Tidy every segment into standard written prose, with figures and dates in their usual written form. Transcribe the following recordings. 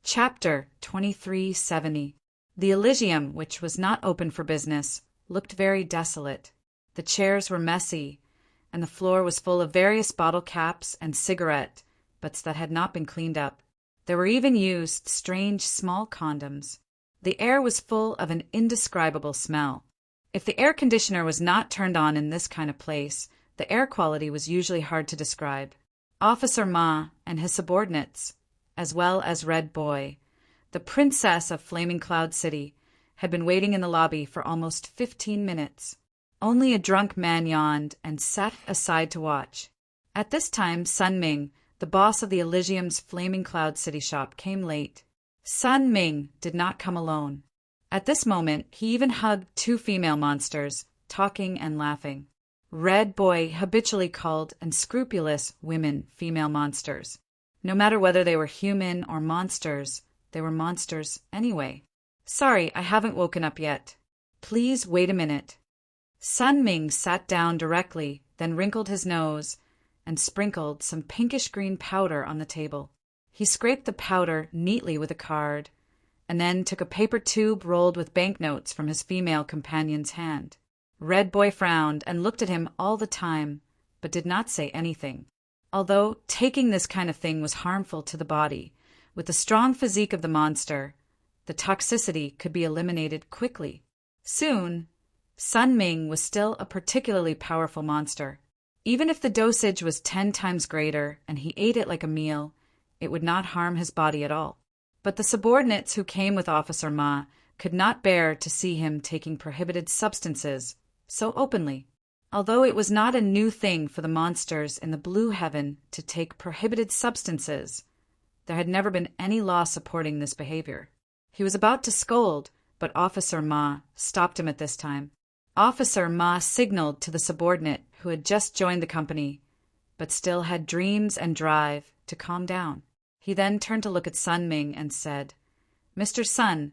Chapter 2370. The Elysium, which was not open for business, looked very desolate. The chairs were messy, and the floor was full of various bottle caps and cigarette butts that had not been cleaned up. There were even used strange small condoms. The air was full of an indescribable smell. If the air conditioner was not turned on in this kind of place, the air quality was usually hard to describe. Officer Ma and his subordinates, as well as Red Boy, the princess of Flaming Cloud City, had been waiting in the lobby for almost 15 minutes. Only a drunk man yawned and sat aside to watch. At this time, Sun Ming, the boss of the Elysium's Flaming Cloud City shop, came late. Sun Ming did not come alone. At this moment, he even hugged two female monsters, talking and laughing. Red Boy habitually called unscrupulous women female monsters. No matter whether they were human or monsters, they were monsters anyway. Sorry, I haven't woken up yet. Please wait a minute. Sun Ming sat down directly, then wrinkled his nose and sprinkled some pinkish-green powder on the table. He scraped the powder neatly with a card, and then took a paper tube rolled with banknotes from his female companion's hand. Red Boy frowned and looked at him all the time, but did not say anything. Although taking this kind of thing was harmful to the body, with the strong physique of the monster, the toxicity could be eliminated quickly. Soon, Sun Ming was still a particularly powerful monster. Even if the dosage was 10 times greater and he ate it like a meal, it would not harm his body at all. But the subordinates who came with Officer Ma could not bear to see him taking prohibited substances so openly. Although it was not a new thing for the monsters in the Blue Heaven to take prohibited substances, there had never been any law supporting this behavior. He was about to scold, but Officer Ma stopped him at this time. Officer Ma signaled to the subordinate who had just joined the company, but still had dreams and drive, to calm down. He then turned to look at Sun Ming and said, "Mr. Sun,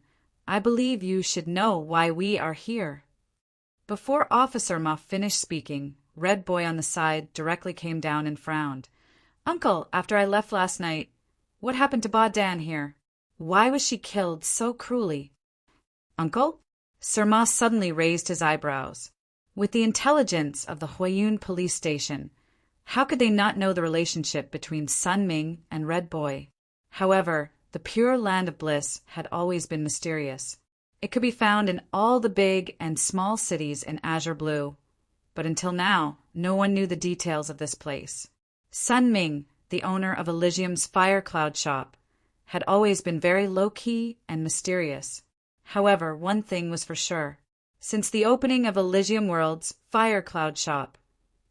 I believe you should know why we are here." Before Officer Ma finished speaking, Red Boy on the side directly came down and frowned. "Uncle, after I left last night, what happened to Ba Dan here? Why was she killed so cruelly?" "Uncle?" Sir Ma suddenly raised his eyebrows. With the intelligence of the Huiyun police station, how could they not know the relationship between Sun Ming and Red Boy? However, the pure land of bliss had always been mysterious. It could be found in all the big and small cities in Azure Blue, but until now, no one knew the details of this place. Sun Ming, the owner of Elysium's Fire Cloud shop, had always been very low-key and mysterious. However, one thing was for sure. Since the opening of Elysium World's Fire Cloud shop,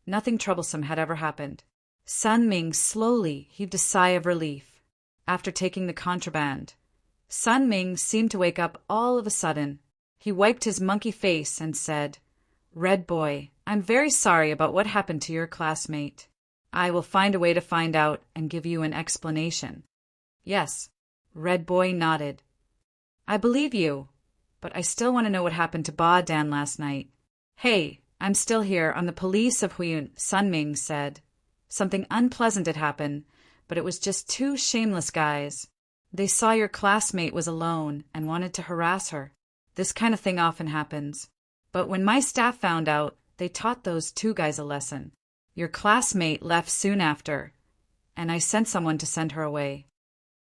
nothing troublesome had ever happened. Sun Ming slowly heaved a sigh of relief. After taking the contraband, Sun Ming seemed to wake up all of a sudden. He wiped his monkey face and said, "Red Boy, I'm very sorry about what happened to your classmate. I will find a way to find out and give you an explanation." "Yes." Red Boy nodded. "I believe you, but I still want to know what happened to Ba Dan last night." "Hey, I'm still here. I'm the police of Huiyun," Sun Ming said. "Something unpleasant had happened, but it was just two shameless guys. They saw your classmate was alone and wanted to harass her. This kind of thing often happens. But when my staff found out, they taught those two guys a lesson. Your classmate left soon after, and I sent someone to send her away."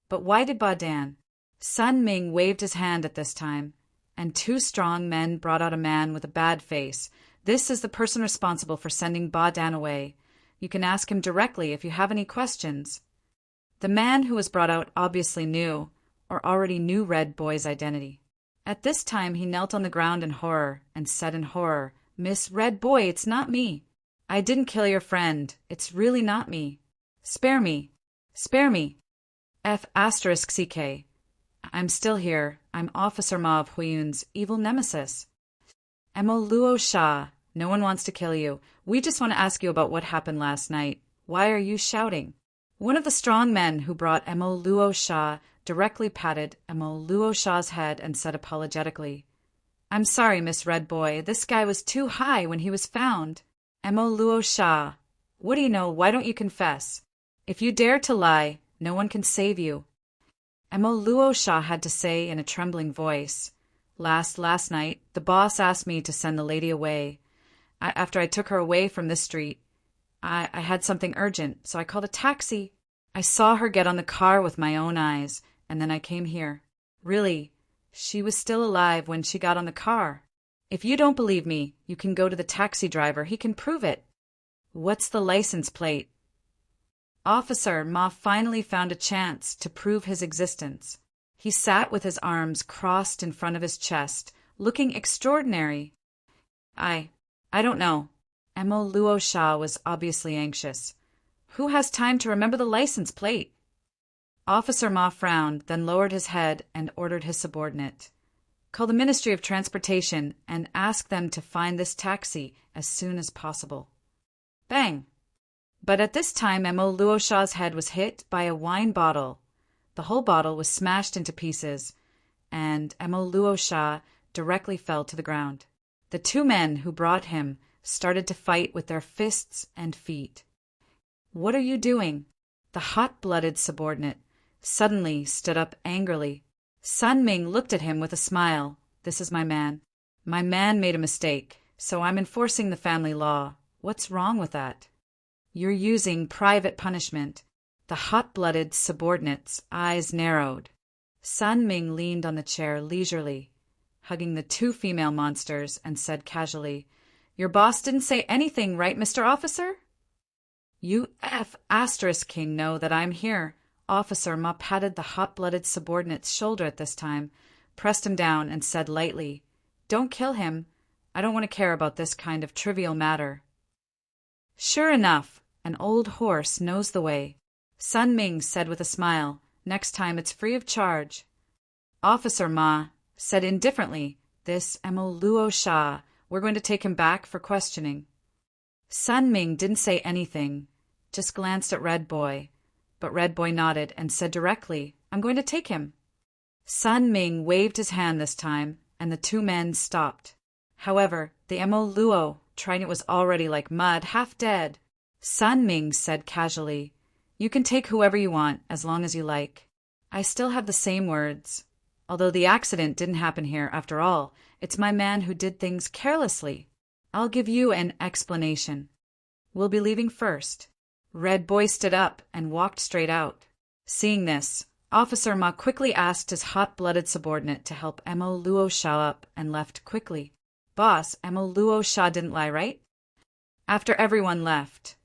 "But why did Ba Dan?" Sun Ming waved his hand at this time, and two strong men brought out a man with a bad face. "This is the person responsible for sending Ba Dan away. You can ask him directly if you have any questions." The man who was brought out obviously knew, or already knew Red Boy's identity. At this time he knelt on the ground in horror and said in horror, "Miss Red Boy, it's not me. I didn't kill your friend. It's really not me. Spare me. Spare me. F***CK. I'm still here. I'm Officer Ma of Huiyun's evil nemesis. Emo Luo Sha, no one wants to kill you. We just want to ask you about what happened last night. Why are you shouting?" One of the strong men who brought Emo Luo Sha directly patted Emo Luo Sha's head and said apologetically, "I'm sorry, Miss Red Boy. This guy was too high when he was found." "Emo Luo Sha, what do you know? Why don't you confess? If you dare to lie, no one can save you." Luosha had to say in a trembling voice. Last night, the boss asked me to send the lady away. After I took her away from this street, I had something urgent, so I called a taxi. I saw her get on the car with my own eyes, and then I came here. Really, she was still alive when she got on the car. If you don't believe me, you can go to the taxi driver. He can prove it. What's the license plate? Officer Ma finally found a chance to prove his existence. He sat with his arms crossed in front of his chest, looking extraordinary. I don't know. Luosha was obviously anxious. Who has time to remember the license plate? Officer Ma frowned, then lowered his head and ordered his subordinate. Call the Ministry of Transportation and ask them to find this taxi as soon as possible. Bang! But at this time Luosha's head was hit by a wine bottle. The whole bottle was smashed into pieces, and Luosha directly fell to the ground. The two men who brought him started to fight with their fists and feet. What are you doing? The hot-blooded subordinate suddenly stood up angrily. Sun Ming looked at him with a smile. This is my man. My man made a mistake, so I'm enforcing the family law. What's wrong with that? You're using private punishment. The hot-blooded subordinate's eyes narrowed. Sun Ming leaned on the chair leisurely, hugging the two female monsters, and said casually, Your boss didn't say anything, right, Mr. Officer? You *King know that I'm here. Officer Ma patted the hot-blooded subordinate's shoulder at this time, pressed him down, and said lightly, Don't kill him. I don't want to care about this kind of trivial matter. Sure enough, an old horse knows the way. Sun Ming said with a smile, Next time it's free of charge. Officer Ma said indifferently, This Luosha, we're going to take him back for questioning. Sun Ming didn't say anything, just glanced at Red Boy. But Red Boy nodded and said directly, I'm going to take him. Sun Ming waved his hand this time, and the two men stopped. However, the Luo Trident was already like mud, half dead. Sun Ming said casually, You can take whoever you want, as long as you like. I still have the same words. Although the accident didn't happen here, after all, it's my man who did things carelessly. I'll give you an explanation. We'll be leaving first. Red Boy stood up and walked straight out. Seeing this, Officer Ma quickly asked his hot-blooded subordinate to help Luosha up and left quickly. Boss, Luosha didn't lie, right? After everyone left,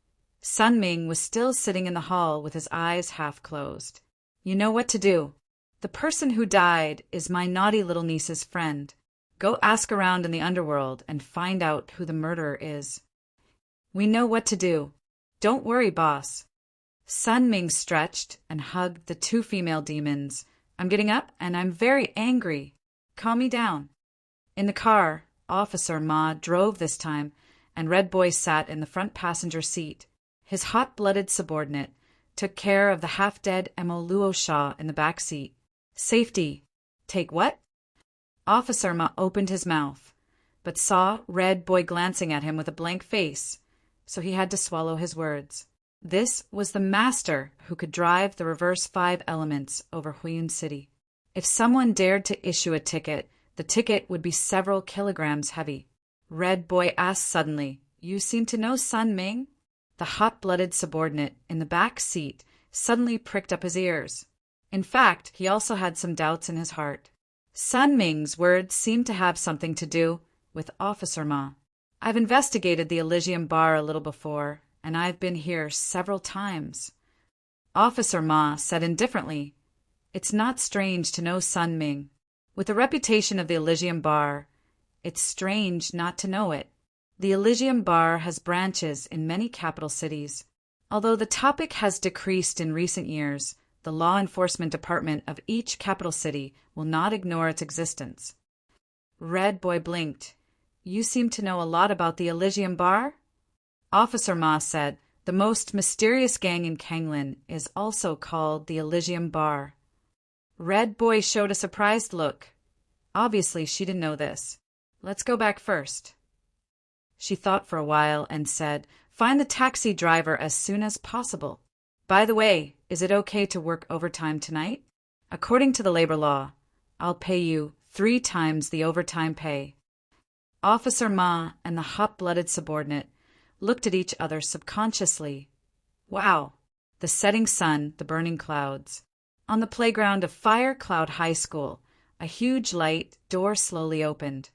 Sun Ming was still sitting in the hall with his eyes half closed. You know what to do. The person who died is my naughty little niece's friend. Go ask around in the underworld and find out who the murderer is. We know what to do. Don't worry, boss. Sun Ming stretched and hugged the two female demons. I'm getting up and I'm very angry. Calm me down. In the car, Officer Ma drove this time, and Red Boy sat in the front passenger seat. His hot-blooded subordinate took care of the half-dead Luosha in the back seat. Safety. Take what? Officer Ma opened his mouth, but saw Red Boy glancing at him with a blank face, so he had to swallow his words. This was the master who could drive the reverse 5 elements over Huiyun City. If someone dared to issue a ticket, the ticket would be several kilograms heavy. Red Boy asked suddenly, You seem to know Sun Ming? The hot-blooded subordinate in the back seat suddenly pricked up his ears. In fact, he also had some doubts in his heart. Sun Ming's words seemed to have something to do with Officer Ma. I've investigated the Elysium Bar a little before, and I've been here several times. Officer Ma said indifferently, It's not strange to know Sun Ming. With the reputation of the Elysium Bar, it's strange not to know it. The Elysium Bar has branches in many capital cities. Although the topic has decreased in recent years, the law enforcement department of each capital city will not ignore its existence. Red Boy blinked. You seem to know a lot about the Elysium Bar? Officer Ma said, The most mysterious gang in Kanglin is also called the Elysium Bar. Red Boy showed a surprised look. Obviously, she didn't know this. Let's go back first. She thought for a while and said, Find the taxi driver as soon as possible. By the way, is it okay to work overtime tonight? According to the labor law, I'll pay you 3 times the overtime pay. Officer Ma and the hot-blooded subordinate looked at each other subconsciously. Wow! The setting sun, the burning clouds. On the playground of Fire Cloud High School, a huge light door slowly opened,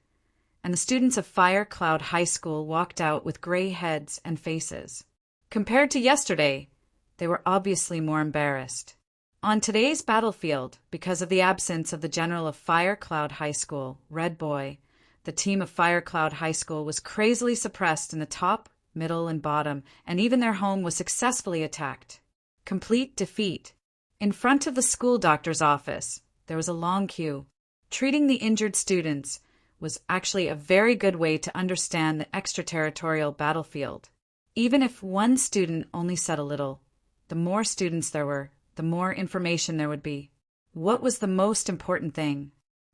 and the students of Fire Cloud High School walked out with gray heads and faces. Compared to yesterday, they were obviously more embarrassed. On today's battlefield, because of the absence of the general of Fire Cloud High School, Red Boy, the team of Fire Cloud High School was crazily suppressed in the top, middle, and bottom, and even their home was successfully attacked. Complete defeat. In front of the school doctor's office, there was a long queue. Treating the injured students was actually a very good way to understand the extraterritorial battlefield. Even if one student only said a little, the more students there were, the more information there would be. What was the most important thing?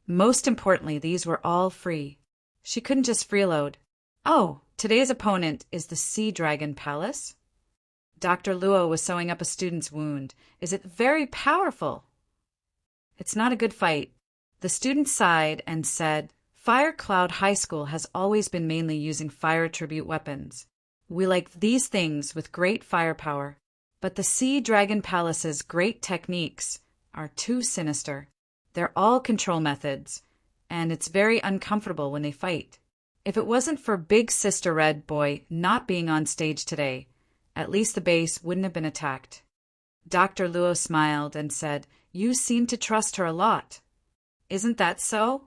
Most importantly, these were all free. She couldn't just freeload. Oh, today's opponent is the Sea Dragon Palace? Dr. Luo was sewing up a student's wound. Is it very powerful? It's not a good fight. The student sighed and said, Fire Cloud High School has always been mainly using fire tribute weapons. We like these things with great firepower. But the Sea Dragon Palace's great techniques are too sinister. They're all control methods, and it's very uncomfortable when they fight. If it wasn't for Big Sister Red Boy not being on stage today, at least the base wouldn't have been attacked. Dr. Luo smiled and said, You seem to trust her a lot. Isn't that so?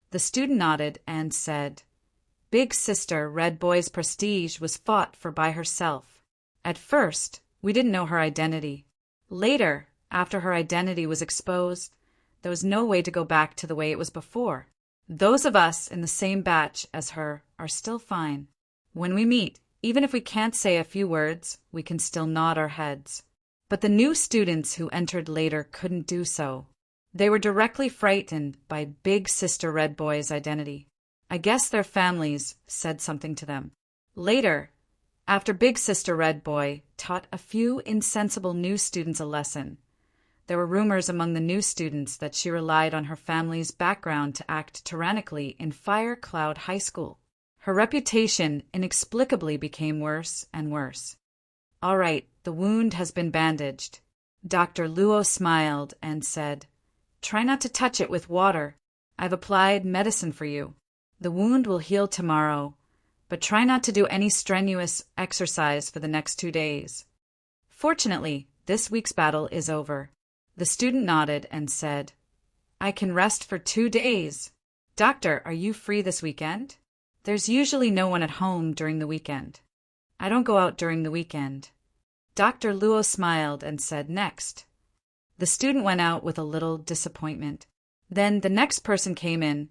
The student nodded and said, Big Sister Red Boy's prestige was fought for by herself. At first, we didn't know her identity. Later, after her identity was exposed, there was no way to go back to the way it was before. Those of us in the same batch as her are still fine. When we meet, even if we can't say a few words, we can still nod our heads. But the new students who entered later couldn't do so. They were directly frightened by Big Sister Red Boy's identity. I guess their families said something to them. Later, after Big Sister Red Boy taught a few insensible new students a lesson, there were rumors among the new students that she relied on her family's background to act tyrannically in Fire Cloud High School. Her reputation inexplicably became worse and worse. All right, the wound has been bandaged. Dr. Luo smiled and said, Try not to touch it with water. I've applied medicine for you. The wound will heal tomorrow, but try not to do any strenuous exercise for the next 2 days. Fortunately, this week's battle is over. The student nodded and said, I can rest for 2 days. Doctor, are you free this weekend? There's usually no one at home during the weekend. I don't go out during the weekend. Dr. Luo smiled and said, Next. The student went out with a little disappointment. Then the next person came in.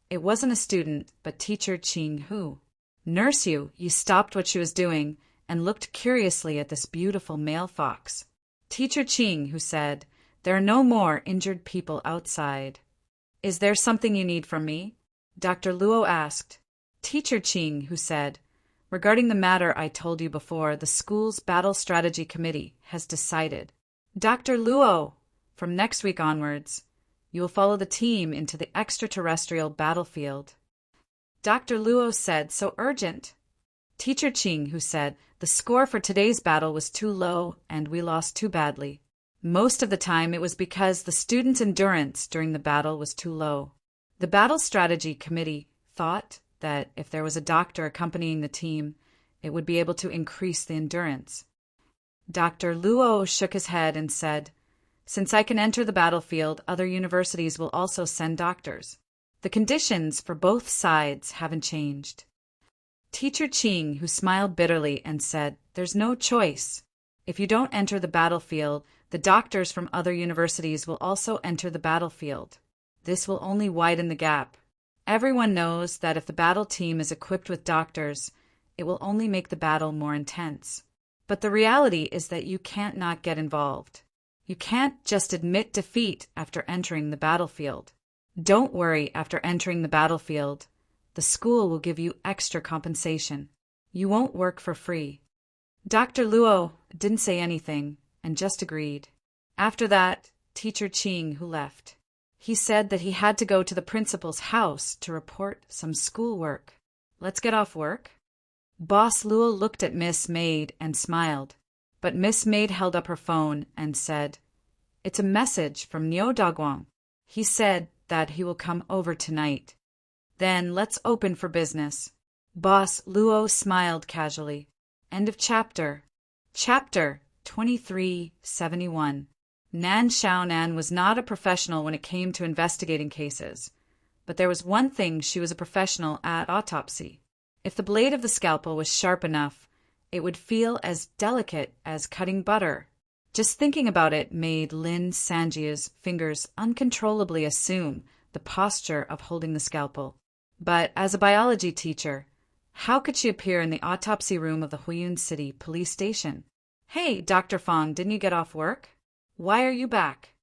It wasn't a student, but Teacher Ching Hu. Nurse Yu stopped what she was doing and looked curiously at this beautiful male fox. Teacher Ching Hu said, There are no more injured people outside. Is there something you need from me? Dr. Luo asked. Teacher Ching Hu said, Regarding the matter I told you before, the school's Battle Strategy Committee has decided. Dr. Luo, from next week onwards, you will follow the team into the extraterrestrial battlefield. Dr. Luo said, So urgent. Teacher Ching Hu said, The score for today's battle was too low and we lost too badly. Most of the time it was because the students' endurance during the battle was too low. The Battle Strategy Committee thought that if there was a doctor accompanying the team, it would be able to increase the endurance. Dr. Luo shook his head and said, Since I can enter the battlefield, other universities will also send doctors. The conditions for both sides haven't changed. Teacher Ching, who smiled bitterly and said, There's no choice. If you don't enter the battlefield, the doctors from other universities will also enter the battlefield. This will only widen the gap. Everyone knows that if the battle team is equipped with doctors, it will only make the battle more intense. But the reality is that you can't not get involved. You can't just admit defeat after entering the battlefield. Don't worry after entering the battlefield. The school will give you extra compensation. You won't work for free. Dr. Luo didn't say anything and just agreed. After that, Teacher Ching, who left. He said that he had to go to the principal's house to report some schoolwork. Let's get off work? Boss Luo looked at Miss Maid and smiled, but Miss Maid held up her phone and said, "It's a message from Niu Dagwang. He said that he will come over tonight. Then let's open for business." Boss Luo smiled casually. End of chapter. Chapter 2371. Nan Xiaonan was not a professional when it came to investigating cases, but there was one thing she was a professional at: autopsy. If the blade of the scalpel was sharp enough, it would feel as delicate as cutting butter. Just thinking about it made Lin Sanjia's fingers uncontrollably assume the posture of holding the scalpel. But as a biology teacher, how could she appear in the autopsy room of the Huiyun City police station? "Hey, Dr. Fong, didn't you get off work? Why are you back?"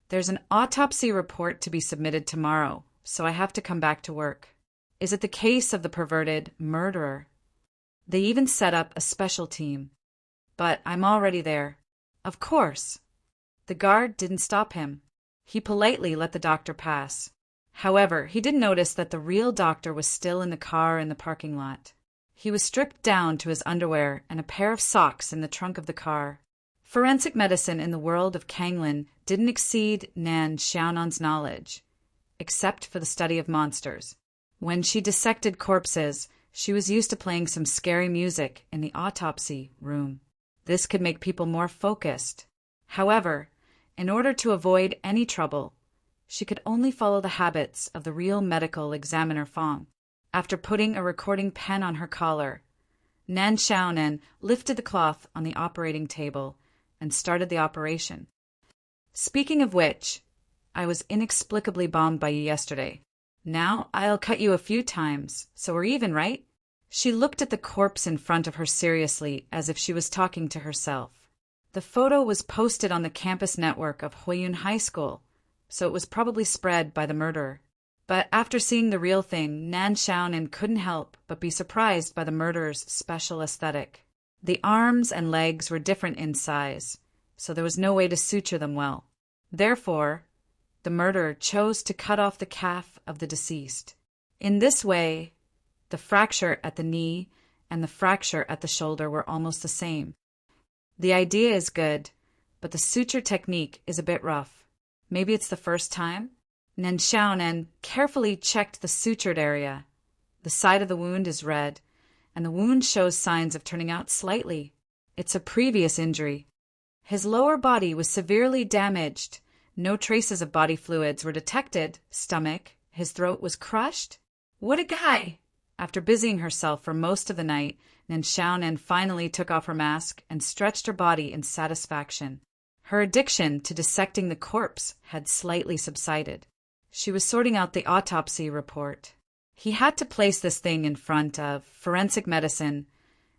"There's an autopsy report to be submitted tomorrow, so I have to come back to work." "Is it the case of the perverted murderer?" "They even set up a special team." "But I'm already there." "Of course." The guard didn't stop him. He politely let the doctor pass. However, he did notice that the real doctor was still in the car in the parking lot. He was stripped down to his underwear and a pair of socks in the trunk of the car. Forensic medicine in the world of Kanglin didn't exceed Nan Xiaonan's knowledge, except for the study of monsters. When she dissected corpses, she was used to playing some scary music in the autopsy room. This could make people more focused. However, in order to avoid any trouble, she could only follow the habits of the real medical examiner Fong. After putting a recording pen on her collar, Nan Xiaonan lifted the cloth on the operating table and started the operation. "Speaking of which, I was inexplicably bombed by you yesterday. Now I'll cut you a few times, so we're even, right?" She looked at the corpse in front of her seriously, as if she was talking to herself. The photo was posted on the campus network of Huiyun High School, so it was probably spread by the murderer. But after seeing the real thing, Nan Xiaonan couldn't help but be surprised by the murderer's special aesthetic. The arms and legs were different in size, so there was no way to suture them well. Therefore, the murderer chose to cut off the calf of the deceased. In this way, the fracture at the knee and the fracture at the shoulder were almost the same. The idea is good, but the suture technique is a bit rough. Maybe it's the first time? Nan Xiaonan carefully checked the sutured area. The side of the wound is red, and the wound shows signs of turning out slightly. It's a previous injury. His lower body was severely damaged. No traces of body fluids were detected. Stomach. His throat was crushed. What a guy! After busying herself for most of the night, Nan Xiaonan finally took off her mask and stretched her body in satisfaction. Her addiction to dissecting the corpse had slightly subsided. She was sorting out the autopsy report. He had to place this thing in front of forensic medicine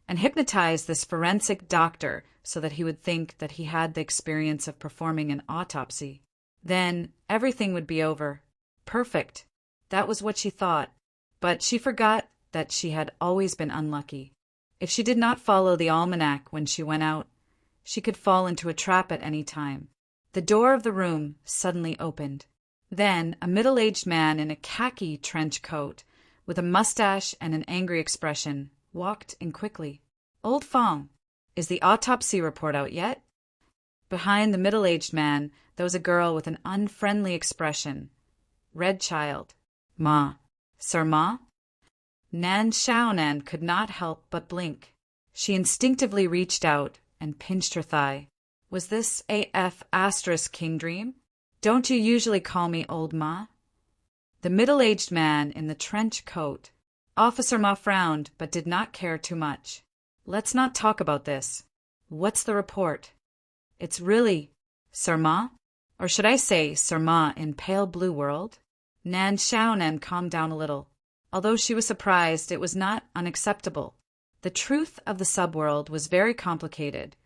and hypnotize this forensic doctor so that he would think that he had the experience of performing an autopsy. Then everything would be over. Perfect. That was what she thought. But she forgot that she had always been unlucky. If she did not follow the almanac when she went out, she could fall into a trap at any time. The door of the room suddenly opened. Then a middle-aged man in a khaki trench coat, with a mustache and an angry expression, walked in quickly. "Old Fong, is the autopsy report out yet?" Behind the middle-aged man, there was a girl with an unfriendly expression. "Red child. Ma. Sir Ma?" Nan Xiaonan could not help but blink. She instinctively reached out and pinched her thigh. Was this a F***king dream? "Don't you usually call me old Ma?" The middle-aged man in the trench coat. Officer Ma frowned, but did not care too much. "Let's not talk about this. What's the report?" "It's really Sir Ma? Or should I say Sir Ma in pale blue world?" Nan Xiaonan calmed down a little. Although she was surprised, it was not unacceptable. The truth of the subworld was very complicated,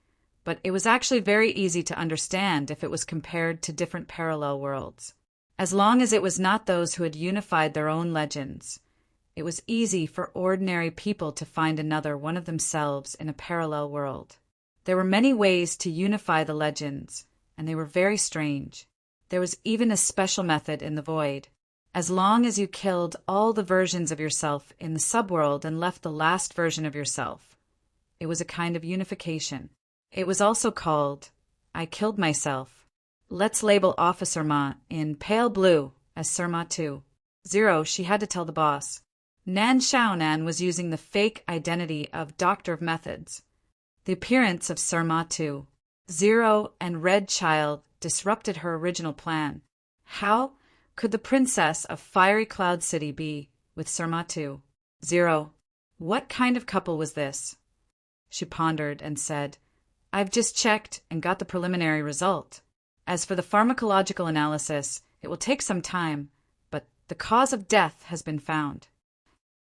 but it was actually very easy to understand if it was compared to different parallel worlds. As long as it was not those who had unified their own legends, it was easy for ordinary people to find another one of themselves in a parallel world. There were many ways to unify the legends, and they were very strange. There was even a special method in the void. As long as you killed all the versions of yourself in the subworld and left the last version of yourself. It was a kind of unification. It was also called, I killed myself. Let's label Officer Ma in pale blue as Sir Ma 2. 0, she had to tell the boss. Nan Xiaonan was using the fake identity of Doctor of Methods. The appearance of Sir Ma 2. 0 and Red Child disrupted her original plan. How could the princess of Fiery Cloud City be with Sir Ma 2? 0. What kind of couple was this? She pondered and said, I've just checked and got the preliminary result. As for the pharmacological analysis, it will take some time, but the cause of death has been found.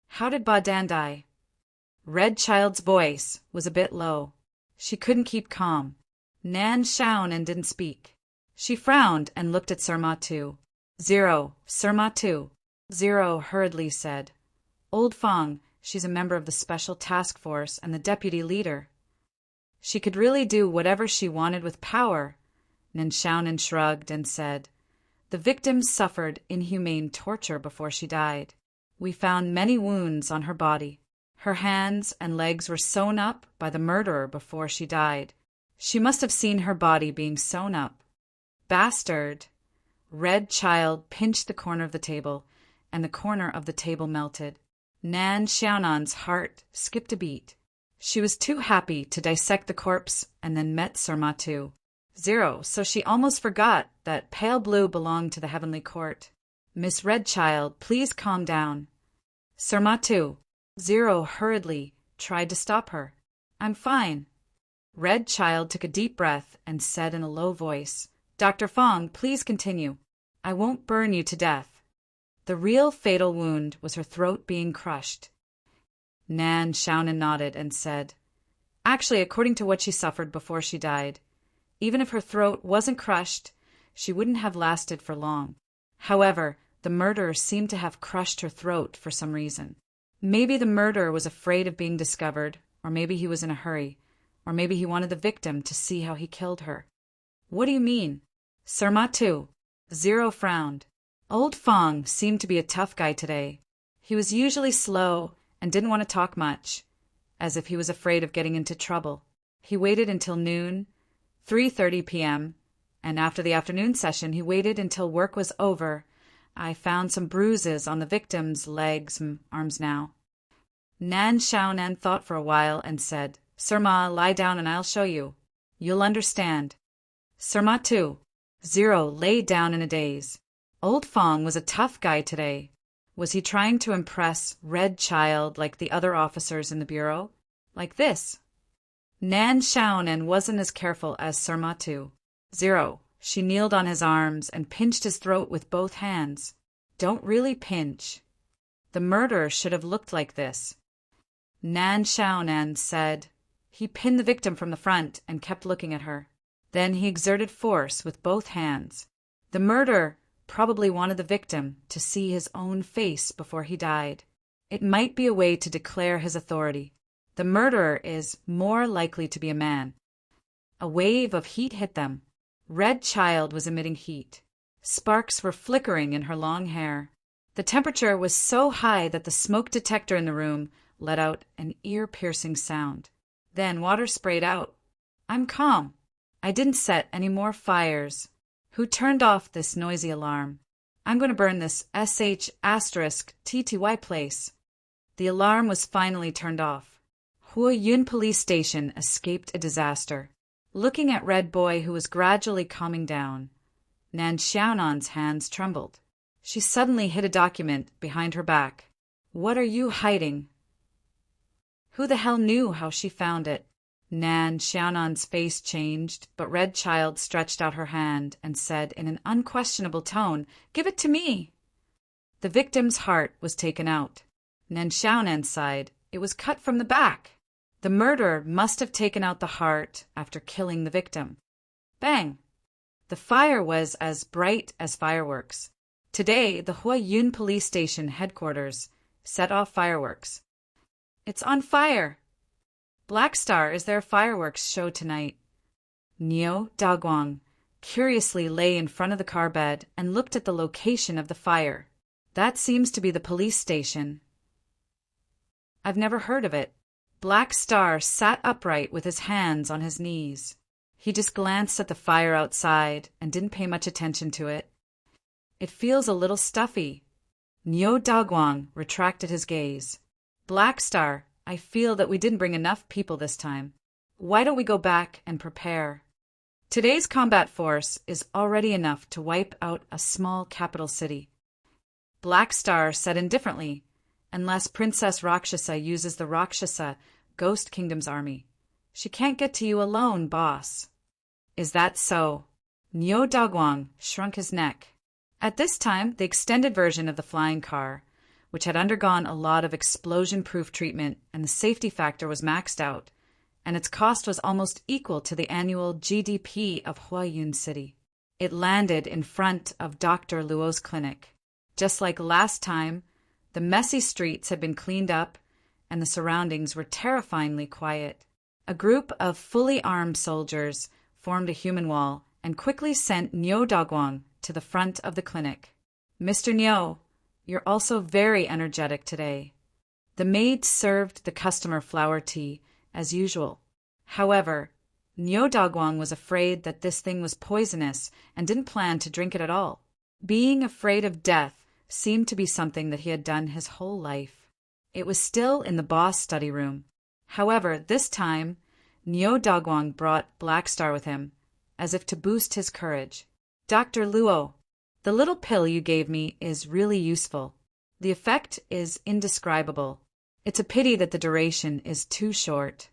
How did Ba Dan die? Red Child's voice was a bit low. She couldn't keep calm. Nan Xiaonan didn't speak. She frowned and looked at Sir Ma 2. 0, Sir Ma 2. 0 hurriedly said. Old Fong, she's a member of the Special Task Force and the deputy leader. She could really do whatever she wanted with power. Nan Xiaonan shrugged and said, The victim suffered inhumane torture before she died. We found many wounds on her body. Her hands and legs were sewn up by the murderer before she died. She must have seen her body being sewn up. Bastard! Red Child pinched the corner of the table, and the corner of the table melted. Nan Xiaonan's heart skipped a beat. She was too happy to dissect the corpse and then met Sir Ma 2. 0, so she almost forgot that pale blue belonged to the heavenly court. Miss Red Child, please calm down. Sir Ma 2. 0 hurriedly tried to stop her. I'm fine. Red Child took a deep breath and said in a low voice, Dr. Fong, please continue. I won't burn you to death. The real fatal wound was her throat being crushed. Nan Xiaonan nodded and said, Actually, according to what she suffered before she died, even if her throat wasn't crushed, she wouldn't have lasted for long. However, the murderer seemed to have crushed her throat for some reason. Maybe the murderer was afraid of being discovered, or maybe he was in a hurry, or maybe he wanted the victim to see how he killed her. What do you mean? Sir Ma 2. 0 frowned. Old Fong seemed to be a tough guy today. He was usually slow and didn't want to talk much, as if he was afraid of getting into trouble. He waited until noon, 3:30 p.m., and after the afternoon session he waited until work was over. I found some bruises on the victim's legs and arms now. Nan Xiaonan thought for a while and said, Sir Ma, lie down and I'll show you. You'll understand. Sir Ma 2. 0 lay down in a daze. Old Fong was a tough guy today. Was he trying to impress Red Child like the other officers in the bureau? Like this? Nan Xiaonan wasn't as careful as Sir Ma 2. 0. She kneeled on his arms and pinched his throat with both hands. Don't really pinch. The murderer should have looked like this. Nan Xiaonan said. He pinned the victim from the front and kept looking at her. Then he exerted force with both hands. The murderer probably wanted the victim to see his own face before he died. It might be a way to declare his authority. The murderer is more likely to be a man. A wave of heat hit them. Red Child was emitting heat. Sparks were flickering in her long hair. The temperature was so high that the smoke detector in the room let out an ear-piercing sound. Then water sprayed out. I'm calm. I didn't set any more fires. Who turned off this noisy alarm? I'm going to burn this *TTY place. The alarm was finally turned off. Hua Yun Police Station escaped a disaster. Looking at Red Boy, who was gradually calming down, Nan Xiaonan's hands trembled. She suddenly hid a document behind her back. What are you hiding? Who the hell knew how she found it? Nan Xiaonan's face changed, but Red Child stretched out her hand and said in an unquestionable tone, Give it to me. The victim's heart was taken out. Nan Xiaonan sighed. It was cut from the back. The murderer must have taken out the heart after killing the victim. Bang! The fire was as bright as fireworks. Today, the Hua Yun Police Station headquarters set off fireworks. It's on fire! Black Star, is there a fireworks show tonight? Neo Daguang, curiously lay in front of the car bed and looked at the location of the fire. That seems to be the police station. I've never heard of it. Black Star sat upright with his hands on his knees. He just glanced at the fire outside and didn't pay much attention to it. It feels a little stuffy. Nyo Dagwang retracted his gaze. Black Star, I feel that we didn't bring enough people this time. Why don't we go back and prepare? Today's combat force is already enough to wipe out a small capital city. Black Star said indifferently, unless Princess Rakshasa uses the Rakshasa Ghost Kingdom's army. She can't get to you alone, boss. Is that so? Nyo Dagwang shrunk his neck. At this time, the extended version of the flying car, which had undergone a lot of explosion-proof treatment and the safety factor was maxed out, and its cost was almost equal to the annual GDP of Huayun City. It landed in front of Dr. Luo's clinic. Just like last time, the messy streets had been cleaned up, and the surroundings were terrifyingly quiet. A group of fully armed soldiers formed a human wall and quickly sent Nyo Dagwang to the front of the clinic. Mr. Nyo, you're also very energetic today. The maid served the customer flower tea, as usual. However, Nyo Dagwang was afraid that this thing was poisonous and didn't plan to drink it at all. Being afraid of death seemed to be something that he had done his whole life. It was still in the boss study room. However, this time, Nyo Dagwang brought Black Star with him, as if to boost his courage. Dr. Luo, the little pill you gave me is really useful. The effect is indescribable. It's a pity that the duration is too short.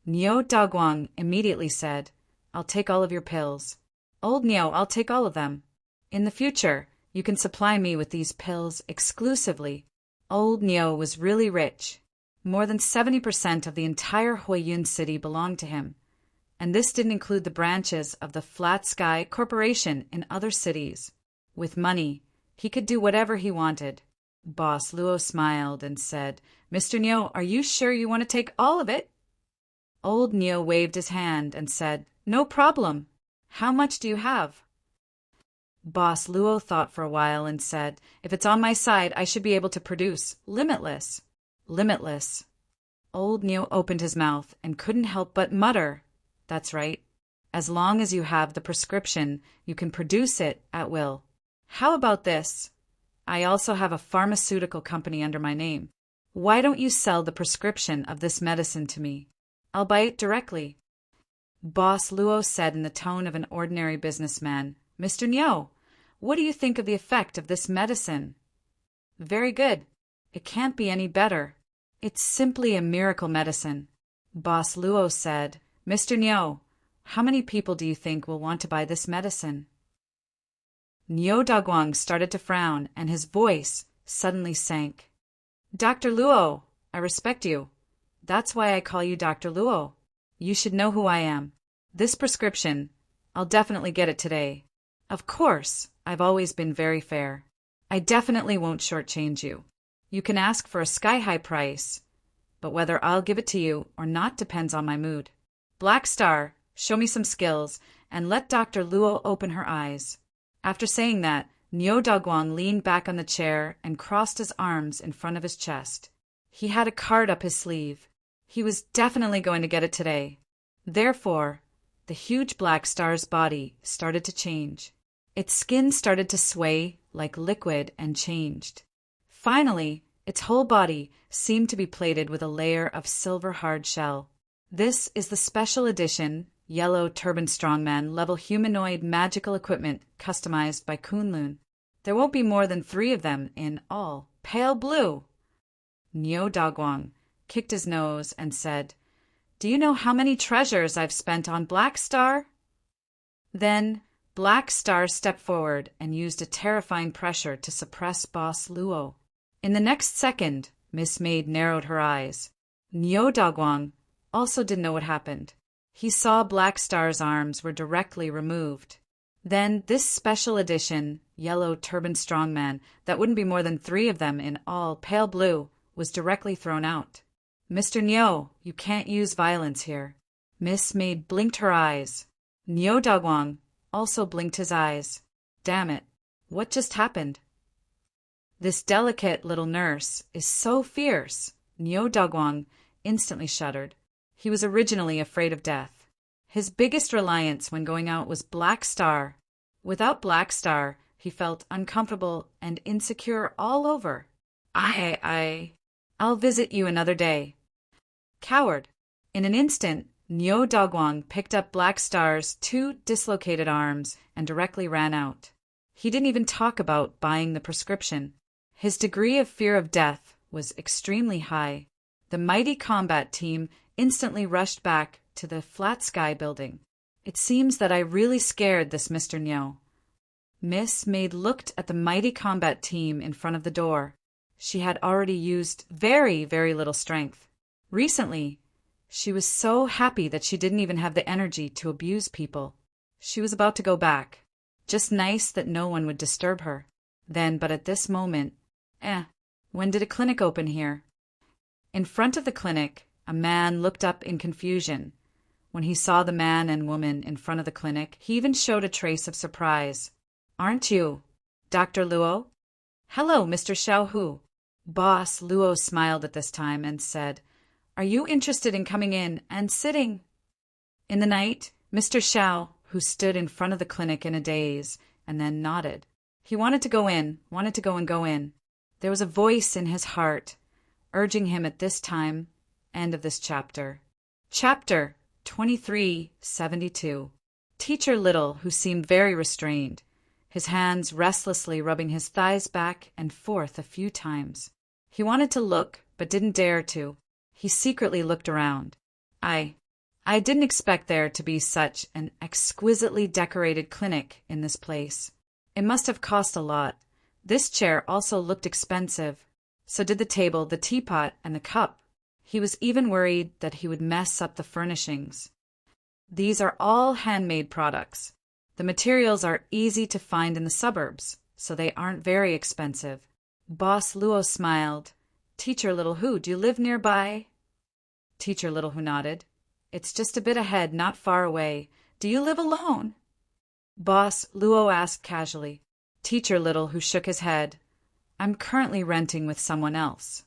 Nyo Dagwang immediately said, I'll take all of your pills. Old Nyo, I'll take all of them. In the future, you can supply me with these pills exclusively. Old Nyo was really rich. More than 70% of the entire Huayun city belonged to him. And this didn't include the branches of the Flat Sky Corporation in other cities. With money, he could do whatever he wanted. Boss Luo smiled and said, Mr. Nyo, are you sure you want to take all of it? Old Nyo waved his hand and said, No problem. How much do you have? Boss Luo thought for a while and said, If it's on my side, I should be able to produce limitless. Limitless. Old Nyo opened his mouth and couldn't help but mutter, That's right. As long as you have the prescription, you can produce it at will. How about this? I also have a pharmaceutical company under my name. Why don't you sell the prescription of this medicine to me? I'll buy it directly. Boss Luo said in the tone of an ordinary businessman, Mr. Nyo, what do you think of the effect of this medicine? Very good. It can't be any better. It's simply a miracle medicine. Boss Luo said, Mr. Nyo, how many people do you think will want to buy this medicine? Nyo Dagwang started to frown, and his voice suddenly sank. Dr. Luo, I respect you. That's why I call you Dr. Luo. You should know who I am. This prescription, I'll definitely get it today. Of course, I've always been very fair. I definitely won't shortchange you. You can ask for a sky-high price, but whether I'll give it to you or not depends on my mood. Black Star, show me some skills, and let Dr. Luo open her eyes. After saying that, Nyo Dagwang leaned back on the chair and crossed his arms in front of his chest. He had a card up his sleeve. He was definitely going to get it today. Therefore, the huge Black Star's body started to change. Its skin started to sway like liquid and changed. Finally, its whole body seemed to be plated with a layer of silver hard shell. This is the special edition Yellow Turban Strongman level humanoid magical equipment customized by Kunlun. There won't be more than 3 of them in all. Pale blue. Nyo Dagwang kicked his nose and said, Do you know how many treasures I've spent on Black Star? Then Black Star stepped forward and used a terrifying pressure to suppress Boss Luo. In the next second, Miss Maid narrowed her eyes. Nyo Dagwang also didn't know what happened. He saw Black Star's arms were directly removed. Then this special edition, Yellow Turban Strongman, that wouldn't be more than 3 of them in all, pale blue, was directly thrown out. Mr. Nyo, you can't use violence here. Miss Maid blinked her eyes. Nyo Dagwang, also blinked his eyes. Damn it, what just happened? This delicate little nurse is so fierce. Nyo Dogwang instantly shuddered. He was originally afraid of death. His biggest reliance when going out was Black Star. Without Black Star, he felt uncomfortable and insecure all over. I'll visit you another day. Coward. In an instant, Nyo Dogwang picked up Black Star's 2 dislocated arms and directly ran out. He didn't even talk about buying the prescription. His degree of fear of death was extremely high. The mighty combat team instantly rushed back to the Flat Sky building. It seems that I really scared this Mr. Nyo. Miss Maid looked at the mighty combat team in front of the door. She had already used very, very little strength. Recently, she was so happy that she didn't even have the energy to abuse people. She was about to go back. Just nice that no one would disturb her. But at this moment, when did a clinic open here? In front of the clinic, a man looked up in confusion. When he saw the man and woman in front of the clinic, he even showed a trace of surprise. Aren't you Dr. Luo? Hello, Mr. Xiao Hu. Boss Luo smiled at this time and said, Are you interested in coming in and sitting? In the night, Mr. Xiao, who stood in front of the clinic in a daze, and then nodded. He wanted to go in. There was a voice in his heart, urging him at this time, end of this chapter. Chapter 2372. Teacher Little, who seemed very restrained, his hands restlessly rubbing his thighs back and forth a few times. He wanted to look, but didn't dare to. He secretly looked around. I didn't expect there to be such an exquisitely decorated clinic in this place. It must have cost a lot. This chair also looked expensive. So did the table, the teapot, and the cup. He was even worried that he would mess up the furnishings. These are all handmade products. The materials are easy to find in the suburbs, so they aren't very expensive. Boss Luo smiled. Teacher Little Who, do you live nearby? Teacher Little Who nodded. It's just a bit ahead, not far away. Do you live alone? Boss Luo asked casually. Teacher Little Who shook his head. I'm currently renting with someone else.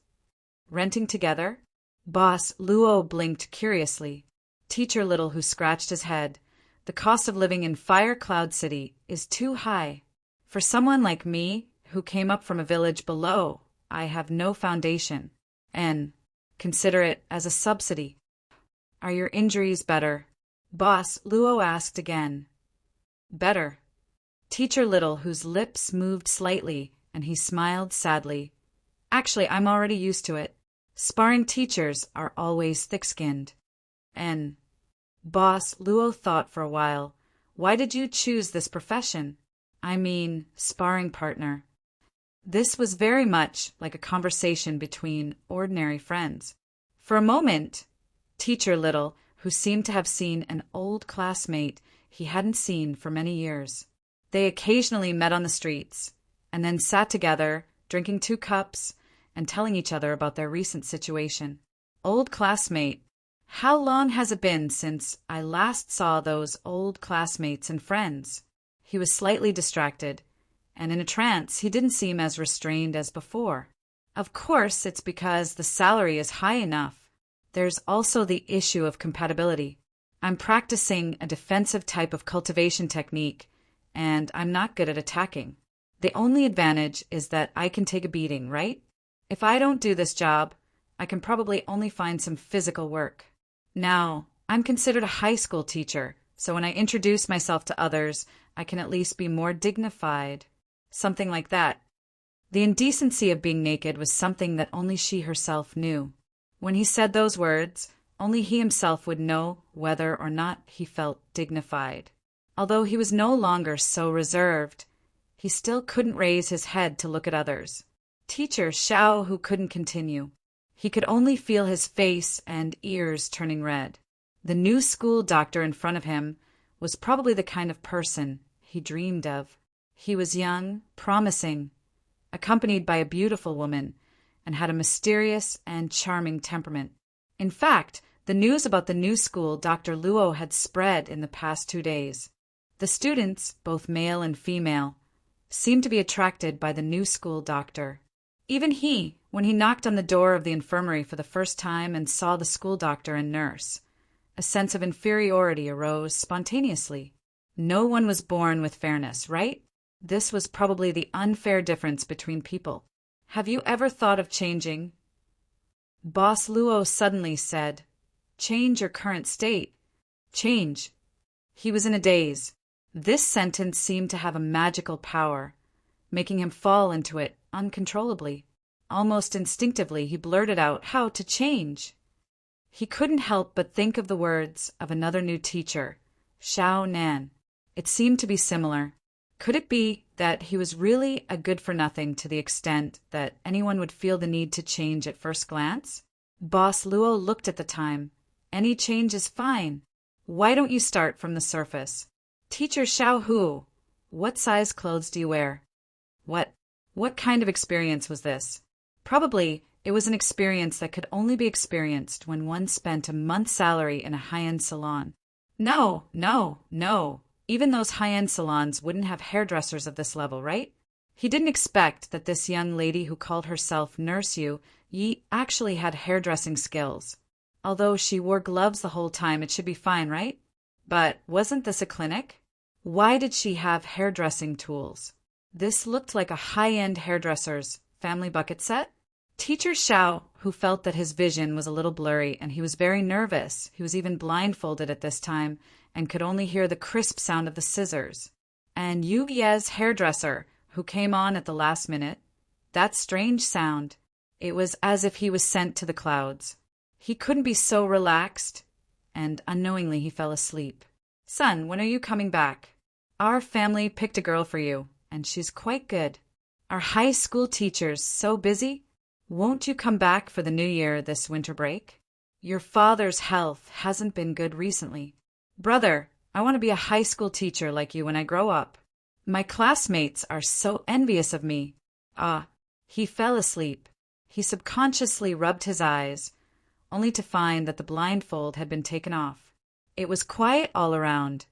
Renting together? Boss Luo blinked curiously. Teacher Little Who scratched his head. The cost of living in Fire Cloud City is too high. For someone like me, who came up from a village below, I have no foundation. And consider it as a subsidy. Are your injuries better? Boss Luo asked again. Better. Teacher Little, whose lips moved slightly, and he smiled sadly. Actually, I'm already used to it. Sparring teachers are always thick-skinned. And Boss Luo thought for a while. Why did you choose this profession? I mean, sparring partner. This was very much like a conversation between ordinary friends. For a moment, Teacher Little, who seemed to have seen an old classmate he hadn't seen for many years. They occasionally met on the streets, and then sat together, drinking 2 cups, and telling each other about their recent situation. Old classmate, how long has it been since I last saw those old classmates and friends? He was slightly distracted, and in a trance he didn't seem as restrained as before. Of course, it's because the salary is high enough. There's also the issue of compatibility. I'm practicing a defensive type of cultivation technique, and I'm not good at attacking. The only advantage is that I can take a beating, right? If I don't do this job, I can probably only find some physical work. Now, I'm considered a high school teacher, so when I introduce myself to others, I can at least be more dignified. Something like that. The indecency of being naked was something that only she herself knew. When he said those words, only he himself would know whether or not he felt dignified. Although he was no longer so reserved, he still couldn't raise his head to look at others. Teacher Xiao Hu couldn't continue. He could only feel his face and ears turning red. The new school doctor in front of him was probably the kind of person he dreamed of. He was young, promising, accompanied by a beautiful woman, and had a mysterious and charming temperament. In fact, the news about the new school Dr. Luo had spread in the past 2 days. The students, both male and female, seemed to be attracted by the new school doctor. Even he, when he knocked on the door of the infirmary for the first time and saw the school doctor and nurse, a sense of inferiority arose spontaneously. No one was born with fairness, right? This was probably the unfair difference between people. Have you ever thought of changing? Boss Luo suddenly said, "Change your current state. Change." He was in a daze. This sentence seemed to have a magical power, making him fall into it uncontrollably. Almost instinctively, he blurted out how to change. He couldn't help but think of the words of another new teacher, Xiao Nan. It seemed to be similar. Could it be that he was really a good-for-nothing to the extent that anyone would feel the need to change at first glance? Boss Luo looked at the time. Any change is fine. Why don't you start from the surface? Teacher Xiao Hu, what size clothes do you wear? What kind of experience was this? Probably it was an experience that could only be experienced when one spent a month's salary in a high-end salon. No. Even those high-end salons wouldn't have hairdressers of this level, right? He didn't expect that this young lady who called herself Nurse Yi actually had hairdressing skills. Although she wore gloves the whole time, it should be fine, right? But wasn't this a clinic? Why did she have hairdressing tools? This looked like a high-end hairdresser's family bucket set. Teacher Xiao, who felt that his vision was a little blurry and he was very nervous, he was even blindfolded at this time and could only hear the crisp sound of the scissors. And Yu Ye's hairdresser, who came on at the last minute. That strange sound. It was as if he was sent to the clouds. He couldn't be so relaxed, and unknowingly he fell asleep. "Son, when are you coming back? Our family picked a girl for you, and she's quite good. Our high school teacher's so busy. Won't you come back for the new year this winter break? Your father's health hasn't been good recently. Brother, I want to be a high school teacher like you when I grow up. My classmates are so envious of me." He fell asleep. He subconsciously rubbed his eyes, only to find that the blindfold had been taken off. It was quiet all around,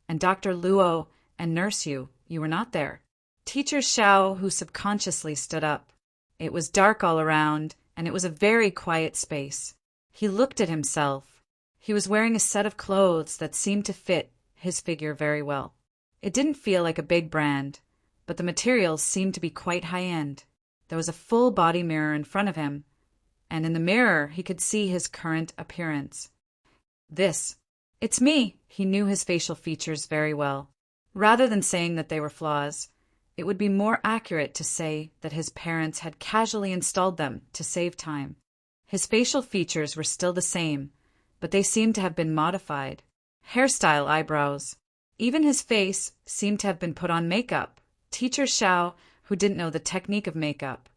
and Dr. Luo and Nurse you were not there. Teacher Xiao, who subconsciously stood up. It was dark all around, and it was a very quiet space. He looked at himself. He was wearing a set of clothes that seemed to fit his figure very well. It didn't feel like a big brand, but the materials seemed to be quite high-end. There was a full body mirror in front of him, and in the mirror he could see his current appearance. It's me. He knew his facial features very well. Rather than saying that they were flaws, it would be more accurate to say that his parents had casually installed them to save time. His facial features were still the same, but they seemed to have been modified. Hairstyle, eyebrows. Even his face seemed to have been put on makeup. Teacher Xiao, who didn't know the technique of makeup.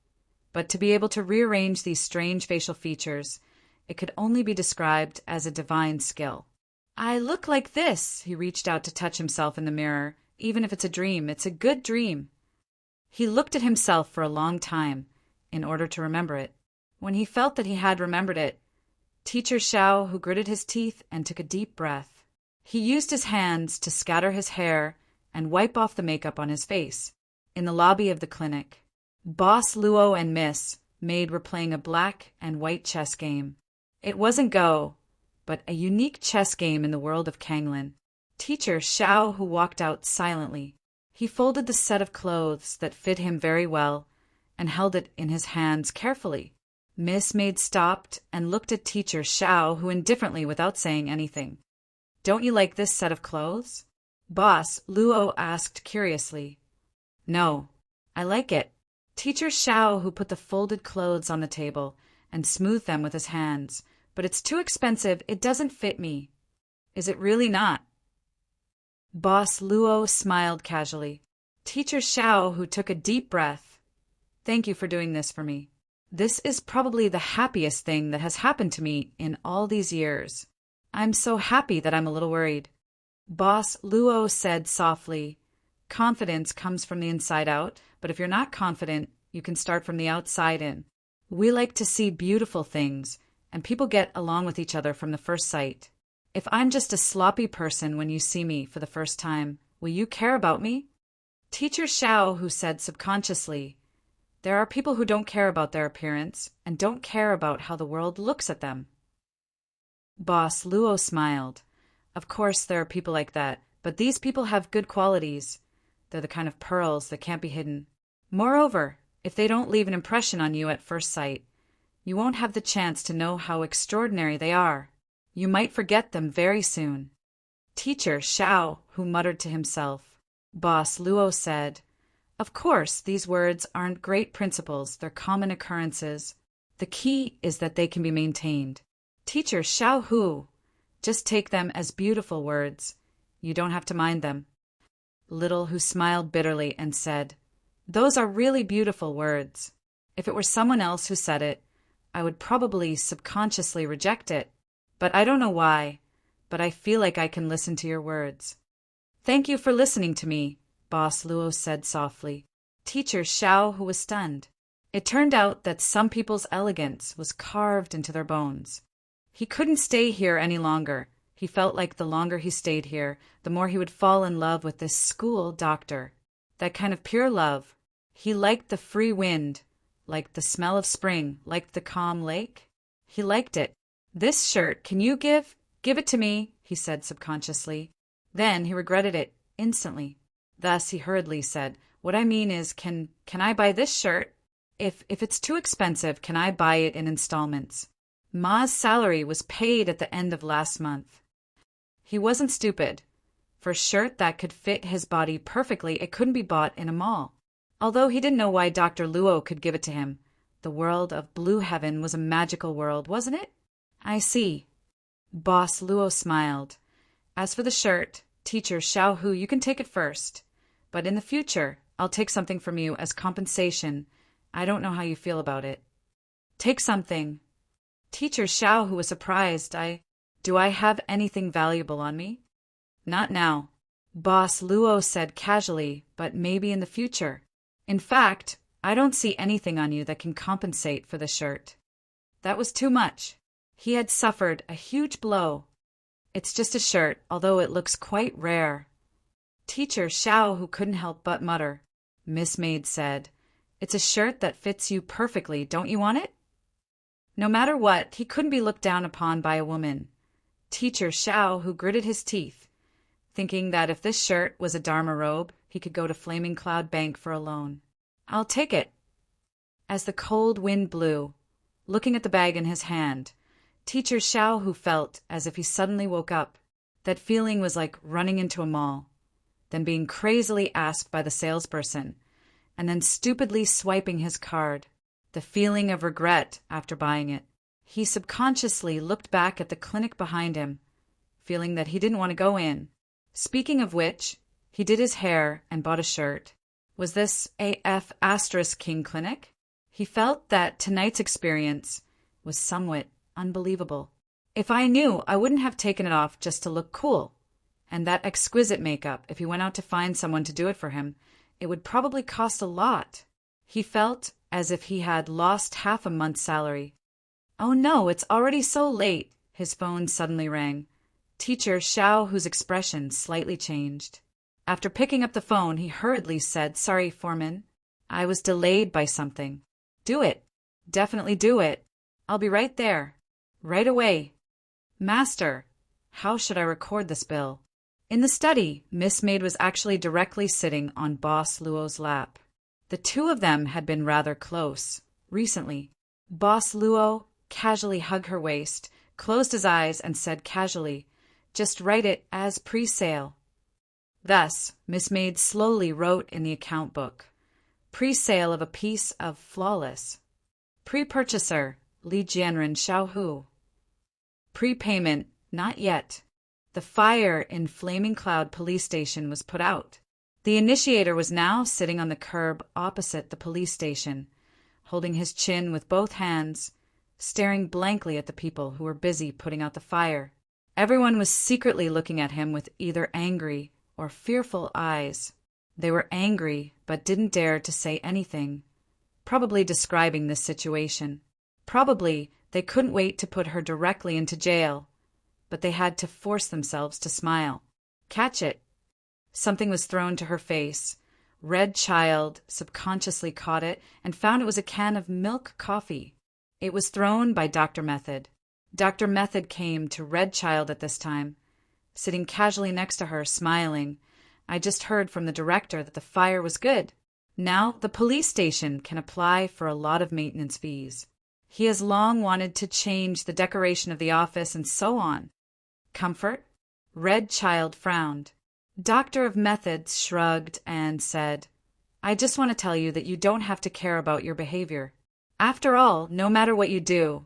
But to be able to rearrange these strange facial features, it could only be described as a divine skill. "I look like this." He reached out to touch himself in the mirror. Even if it's a dream, it's a good dream. He looked at himself for a long time, in order to remember it. When he felt that he had remembered it, Teacher Xiao, who gritted his teeth and took a deep breath. He used his hands to scatter his hair and wipe off the makeup on his face. In the lobby of the clinic, Boss Luo and Miss Maid were playing a black and white chess game. It wasn't Go, but a unique chess game in the world of Kanglin. Teacher Xiao, who walked out silently. He folded the set of clothes that fit him very well and held it in his hands carefully. Miss Maid stopped and looked at Teacher Xiao, who indifferently, without saying anything. "Don't you like this set of clothes?" Boss Luo asked curiously. "No, I like it." Teacher Xiao, who put the folded clothes on the table and smoothed them with his hands. "But it's too expensive, it doesn't fit me." "Is it really not?" Boss Luo smiled casually. Teacher Xiao, who took a deep breath. "Thank you for doing this for me. This is probably the happiest thing that has happened to me in all these years. I'm so happy that I'm a little worried." Boss Luo said softly, "Confidence comes from the inside out, but if you're not confident, you can start from the outside in. We like to see beautiful things, and people get along with each other from the first sight. If I'm just a sloppy person when you see me for the first time, Will you care about me? Teacher Xiao, who said subconsciously, there are people who don't care about their appearance and don't care about how the world looks at them. Boss Luo smiled. Of course there are people like that, but these people have good qualities. They're the kind of pearls that can't be hidden. Moreover, if they don't leave an impression on you at first sight, you won't have the chance to know how extraordinary they are. You might forget them very soon. Teacher Xiao, who muttered to himself. Boss Luo said, of course, these words aren't great principles, they're common occurrences. The key is that they can be maintained. Teacher Xiao Hu, just take them as beautiful words. You don't have to mind them. Little Hu smiled bitterly and said, those are really beautiful words. If it were someone else who said it, I would probably subconsciously reject it. But I don't know why, but I feel like I can listen to your words. Thank you for listening to me, Boss Luo said softly. Teacher Xiao, who was stunned. It turned out that some people's elegance was carved into their bones. He couldn't stay here any longer. He felt like the longer he stayed here, the more he would fall in love with this school doctor. That kind of pure love. He liked the free wind, liked the smell of spring, liked the calm lake. He liked it. This shirt, can you give it to me, he said subconsciously. Then he regretted it instantly. Thus he hurriedly said, what I mean is, can I buy this shirt? If it's too expensive, can I buy it in installments? Ma's salary was paid at the end of last month. He wasn't stupid. For a shirt that could fit his body perfectly, it couldn't be bought in a mall. Although he didn't know why Dr. Luo could give it to him. The world of Blue Heaven was a magical world, wasn't it? I see. Boss Luo smiled. As for the shirt, Teacher Xiao Hu, you can take it first. But in the future, I'll take something from you as compensation. I don't know how you feel about it. Take something. Teacher Xiao Hu was surprised. Do I have anything valuable on me? Not now. Boss Luo said casually, but maybe in the future. In fact, I don't see anything on you that can compensate for the shirt. That was too much. He had suffered a huge blow. It's just a shirt, although it looks quite rare. Teacher Xiao, who couldn't help but mutter. Miss Maid said, it's a shirt that fits you perfectly, don't you want it? No matter what, he couldn't be looked down upon by a woman. Teacher Xiao, who gritted his teeth, thinking that if this shirt was a Dharma robe, he could go to Flaming Cloud Bank for a loan. I'll take it. As the cold wind blew, looking at the bag in his hand, Teacher Xiao, who felt as if he suddenly woke up. That feeling was like running into a mall, then being crazily asked by the salesperson, and then stupidly swiping his card. The feeling of regret after buying it. He subconsciously looked back at the clinic behind him, feeling that he didn't want to go in. Speaking of which, he did his hair and bought a shirt. Was this AF * King Clinic? He felt that tonight's experience was somewhat unbelievable. If I knew, I wouldn't have taken it off just to look cool. And that exquisite makeup, if he went out to find someone to do it for him, it would probably cost a lot. He felt as if he had lost half a month's salary. Oh no, it's already so late. His phone suddenly rang. Teacher Xiao, whose expression slightly changed. After picking up the phone, he hurriedly said, sorry, Foreman. I was delayed by something. Do it. Definitely do it. I'll be right there. Right away. Master, how should I record this bill? In the study, Miss Maid was actually directly sitting on Boss Luo's lap. The two of them had been rather close, recently. Boss Luo casually hugged her waist, closed his eyes, and said casually, just write it as pre-sale. Thus, Miss Maid slowly wrote in the account book, pre-sale of a piece of flawless. Pre-purchaser, Li Jianren Xiaohu. Prepayment, not yet. The fire in Flaming Cloud police station was put out. The initiator was now sitting on the curb opposite the police station, holding his chin with both hands, staring blankly at the people who were busy putting out the fire. Everyone was secretly looking at him with either angry or fearful eyes. They were angry, but didn't dare to say anything, probably describing this situation. Probably they couldn't wait to put her directly into jail, but they had to force themselves to smile. Catch it. Something was thrown to her face. Red Child subconsciously caught it and found it was a can of milk coffee. It was thrown by Dr. Method. Dr. Method came to Red Child at this time, sitting casually next to her, smiling. I just heard from the director that the fire was good. Now the police station can apply for a lot of maintenance fees. He has long wanted to change the decoration of the office and so on. Comfort? Red Child frowned. Doctor of Methods shrugged and said, I just want to tell you that you don't have to care about your behavior. After all, no matter what you do,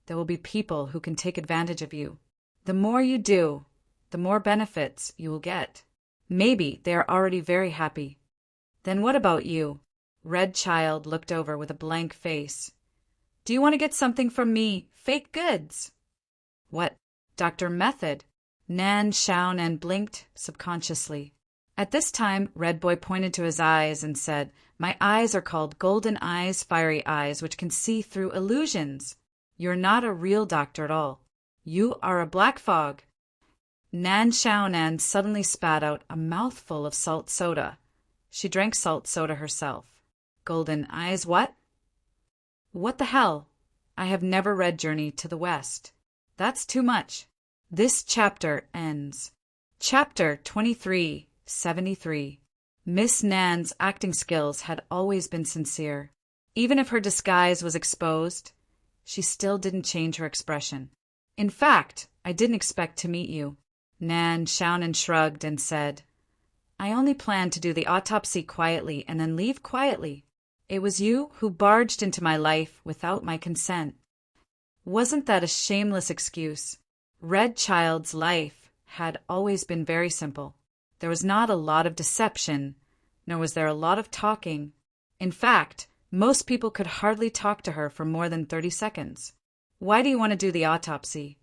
there will be people who can take advantage of you. The more you do, the more benefits you will get. Maybe they are already very happy. Then what about you? Red Child looked over with a blank face. Do you want to get something from me? Fake goods. What? Dr. Method? Nan Xiaonan blinked subconsciously. At this time, Red Boy pointed to his eyes and said, My eyes are called golden eyes, fiery eyes, which can see through illusions. You're not a real doctor at all. You are a black fog. Nan Xiaonan suddenly spat out a mouthful of salt soda. She drank salt soda herself. Golden eyes what? What the hell? I have never read Journey to the West. That's too much. This chapter ends. Chapter 2373. Miss Nan's acting skills had always been sincere. Even if her disguise was exposed, she still didn't change her expression. In fact, I didn't expect to meet you. Nan Xiaonan shrugged and said, I only planned to do the autopsy quietly and then leave quietly. It was you who barged into my life without my consent. Wasn't that a shameless excuse? Red Child's life had always been very simple. There was not a lot of deception, nor was there a lot of talking. In fact, most people could hardly talk to her for more than 30 seconds. Why do you want to do the autopsy?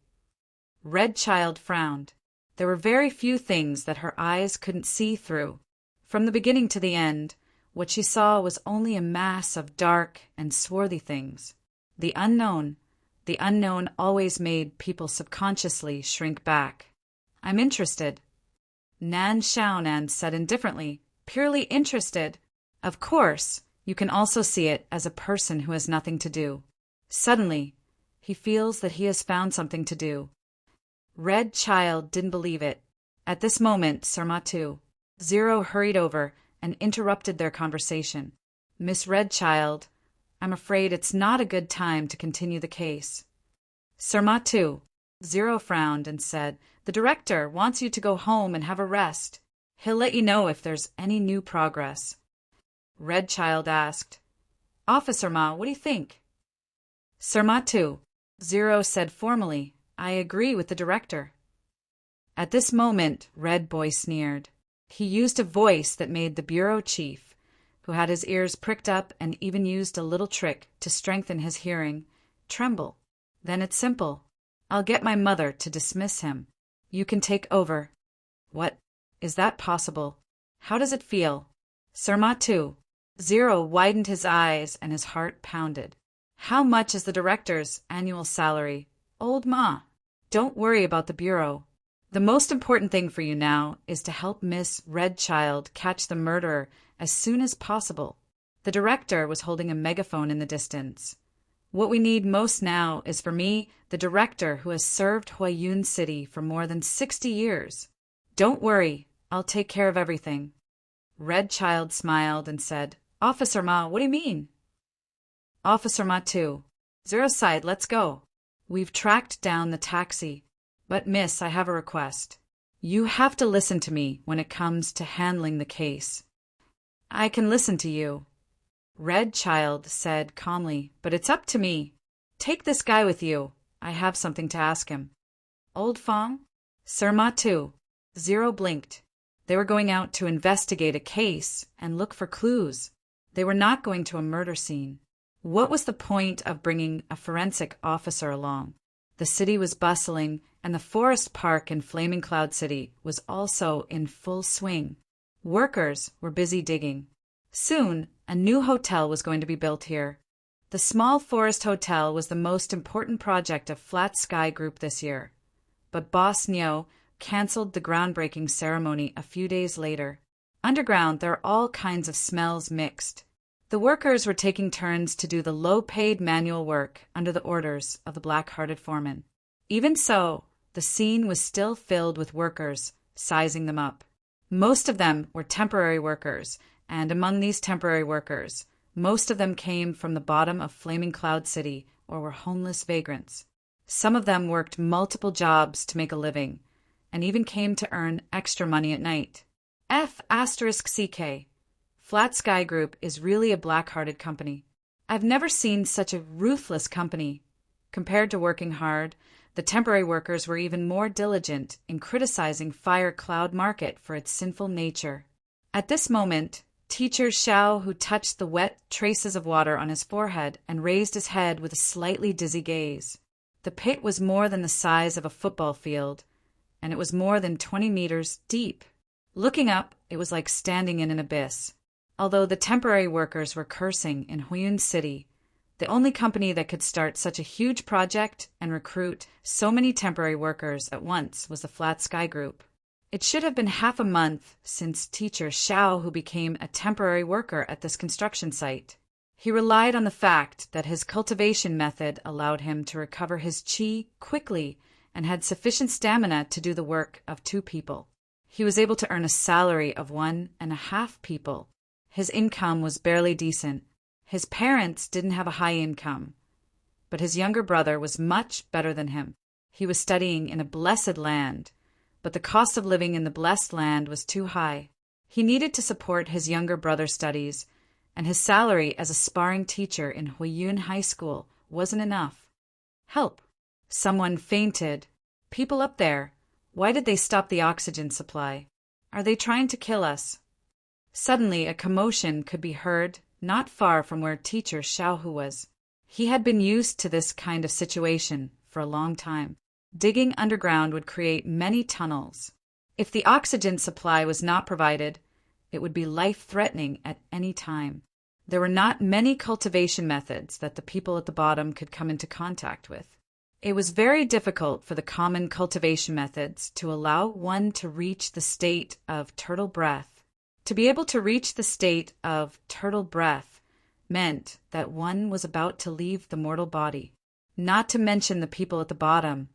Red Child frowned. There were very few things that her eyes couldn't see through. From the beginning to the end, what she saw was only a mass of dark and swarthy things. The unknown always made people subconsciously shrink back. I'm interested. Nan Xiaonan said indifferently, purely interested. Of course, you can also see it as a person who has nothing to do. Suddenly, he feels that he has found something to do. Red Child didn't believe it. At this moment, Sirma 0 hurried over and interrupted their conversation. Miss Red Child, I'm afraid it's not a good time to continue the case. Sirma 0 frowned and said, The director wants you to go home and have a rest. He'll let you know if there's any new progress. Red Child asked, Officer Ma, what do you think? Sirma 0 said formally, I agree with the director. At this moment, Red Boy sneered. He used a voice that made the bureau chief, who had his ears pricked up and even used a little trick to strengthen his hearing, tremble. Then it's simple. I'll get my mother to dismiss him. You can take over. What? Is that possible? How does it feel? Sirma 0 widened his eyes and his heart pounded. How much is the director's annual salary? Old Ma, don't worry about the bureau. The most important thing for you now is to help Miss Red Child catch the murderer as soon as possible. The director was holding a megaphone in the distance. What we need most now is for me, the director who has served Huayun City for more than 60 years. Don't worry, I'll take care of everything. Red Child smiled and said, Officer Ma, what do you mean? Officer Ma 0 side, let's go. We've tracked down the taxi. But, miss, I have a request. You have to listen to me when it comes to handling the case. I can listen to you. Red Child said calmly, but it's up to me. Take this guy with you. I have something to ask him. Old Fong? Sirma 0 blinked. They were going out to investigate a case and look for clues. They were not going to a murder scene. What was the point of bringing a forensic officer along? The city was bustling, and the forest park in Flaming Cloud City was also in full swing. Workers were busy digging. Soon, a new hotel was going to be built here. The Small Forest Hotel was the most important project of Flat Sky Group this year. But Boss Nyo, canceled the groundbreaking ceremony a few days later. Underground, there are all kinds of smells mixed. The workers were taking turns to do the low-paid manual work under the orders of the black-hearted foreman. Even so, the scene was still filled with workers, sizing them up. Most of them were temporary workers, and among these temporary workers, most of them came from the bottom of Flaming Cloud City or were homeless vagrants. Some of them worked multiple jobs to make a living, and even came to earn extra money at night. F***CK. Flat Sky Group is really a black-hearted company. I've never seen such a ruthless company. Compared to working hard, the temporary workers were even more diligent in criticizing Fire Cloud Market for its sinful nature. At this moment, Teacher Xiao, who touched the wet traces of water on his forehead and raised his head with a slightly dizzy gaze. The pit was more than the size of a football field, and it was more than 20 meters deep. Looking up, it was like standing in an abyss. Although the temporary workers were cursing in Huiyun City, the only company that could start such a huge project and recruit so many temporary workers at once was the Flat Sky Group. It should have been half a month since Teacher Xiao, who became a temporary worker at this construction site. He relied on the fact that his cultivation method allowed him to recover his qi quickly and had sufficient stamina to do the work of 2 people. He was able to earn a salary of 1.5 people. His income was barely decent. His parents didn't have a high income, but his younger brother was much better than him. He was studying in a blessed land, but the cost of living in the blessed land was too high. He needed to support his younger brother's studies, and his salary as a sparring teacher in Huiyun High School wasn't enough. Help! Someone fainted. People up there, why did they stop the oxygen supply? Are they trying to kill us? Suddenly, a commotion could be heard not far from where Teacher Xiaohu was. He had been used to this kind of situation for a long time. Digging underground would create many tunnels. If the oxygen supply was not provided, it would be life-threatening at any time. There were not many cultivation methods that the people at the bottom could come into contact with. It was very difficult for the common cultivation methods to allow one to reach the state of turtle breath. To be able to reach the state of turtle breath meant that one was about to leave the mortal body. Not to mention the people at the bottom.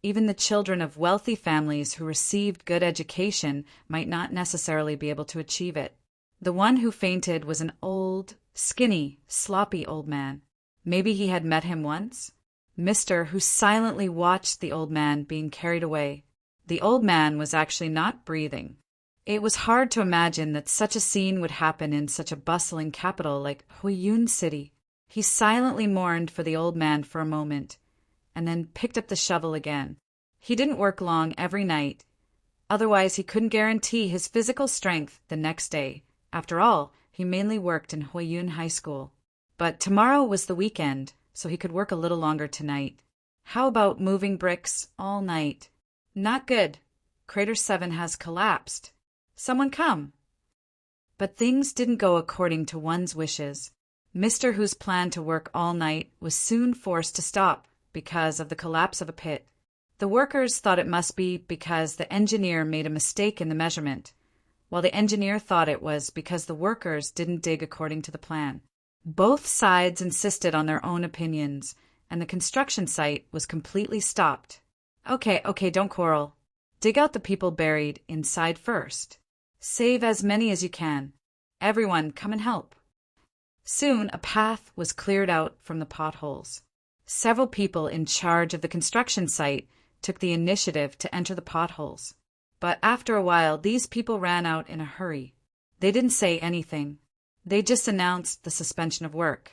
Even the children of wealthy families who received good education might not necessarily be able to achieve it. The one who fainted was an old, skinny, sloppy old man. Maybe he had met him once? Mr. who silently watched the old man being carried away. The old man was actually not breathing. It was hard to imagine that such a scene would happen in such a bustling capital like Huiyun City. He silently mourned for the old man for a moment, and then picked up the shovel again. He didn't work long every night. Otherwise, he couldn't guarantee his physical strength the next day. After all, he mainly worked in Huiyun High School. But tomorrow was the weekend, so he could work a little longer tonight. How about moving bricks all night? Not good. Crater 7 has collapsed. Someone come. But things didn't go according to one's wishes. Mr. whose plan to work all night was soon forced to stop because of the collapse of a pit. The workers thought it must be because the engineer made a mistake in the measurement, while the engineer thought it was because the workers didn't dig according to the plan. Both sides insisted on their own opinions, and the construction site was completely stopped. Okay, don't quarrel. Dig out the people buried inside first. Save as many as you can. Everyone, come and help. Soon a path was cleared out from the potholes. Several people in charge of the construction site took the initiative to enter the potholes. But after a while, these people ran out in a hurry. They didn't say anything. They just announced the suspension of work.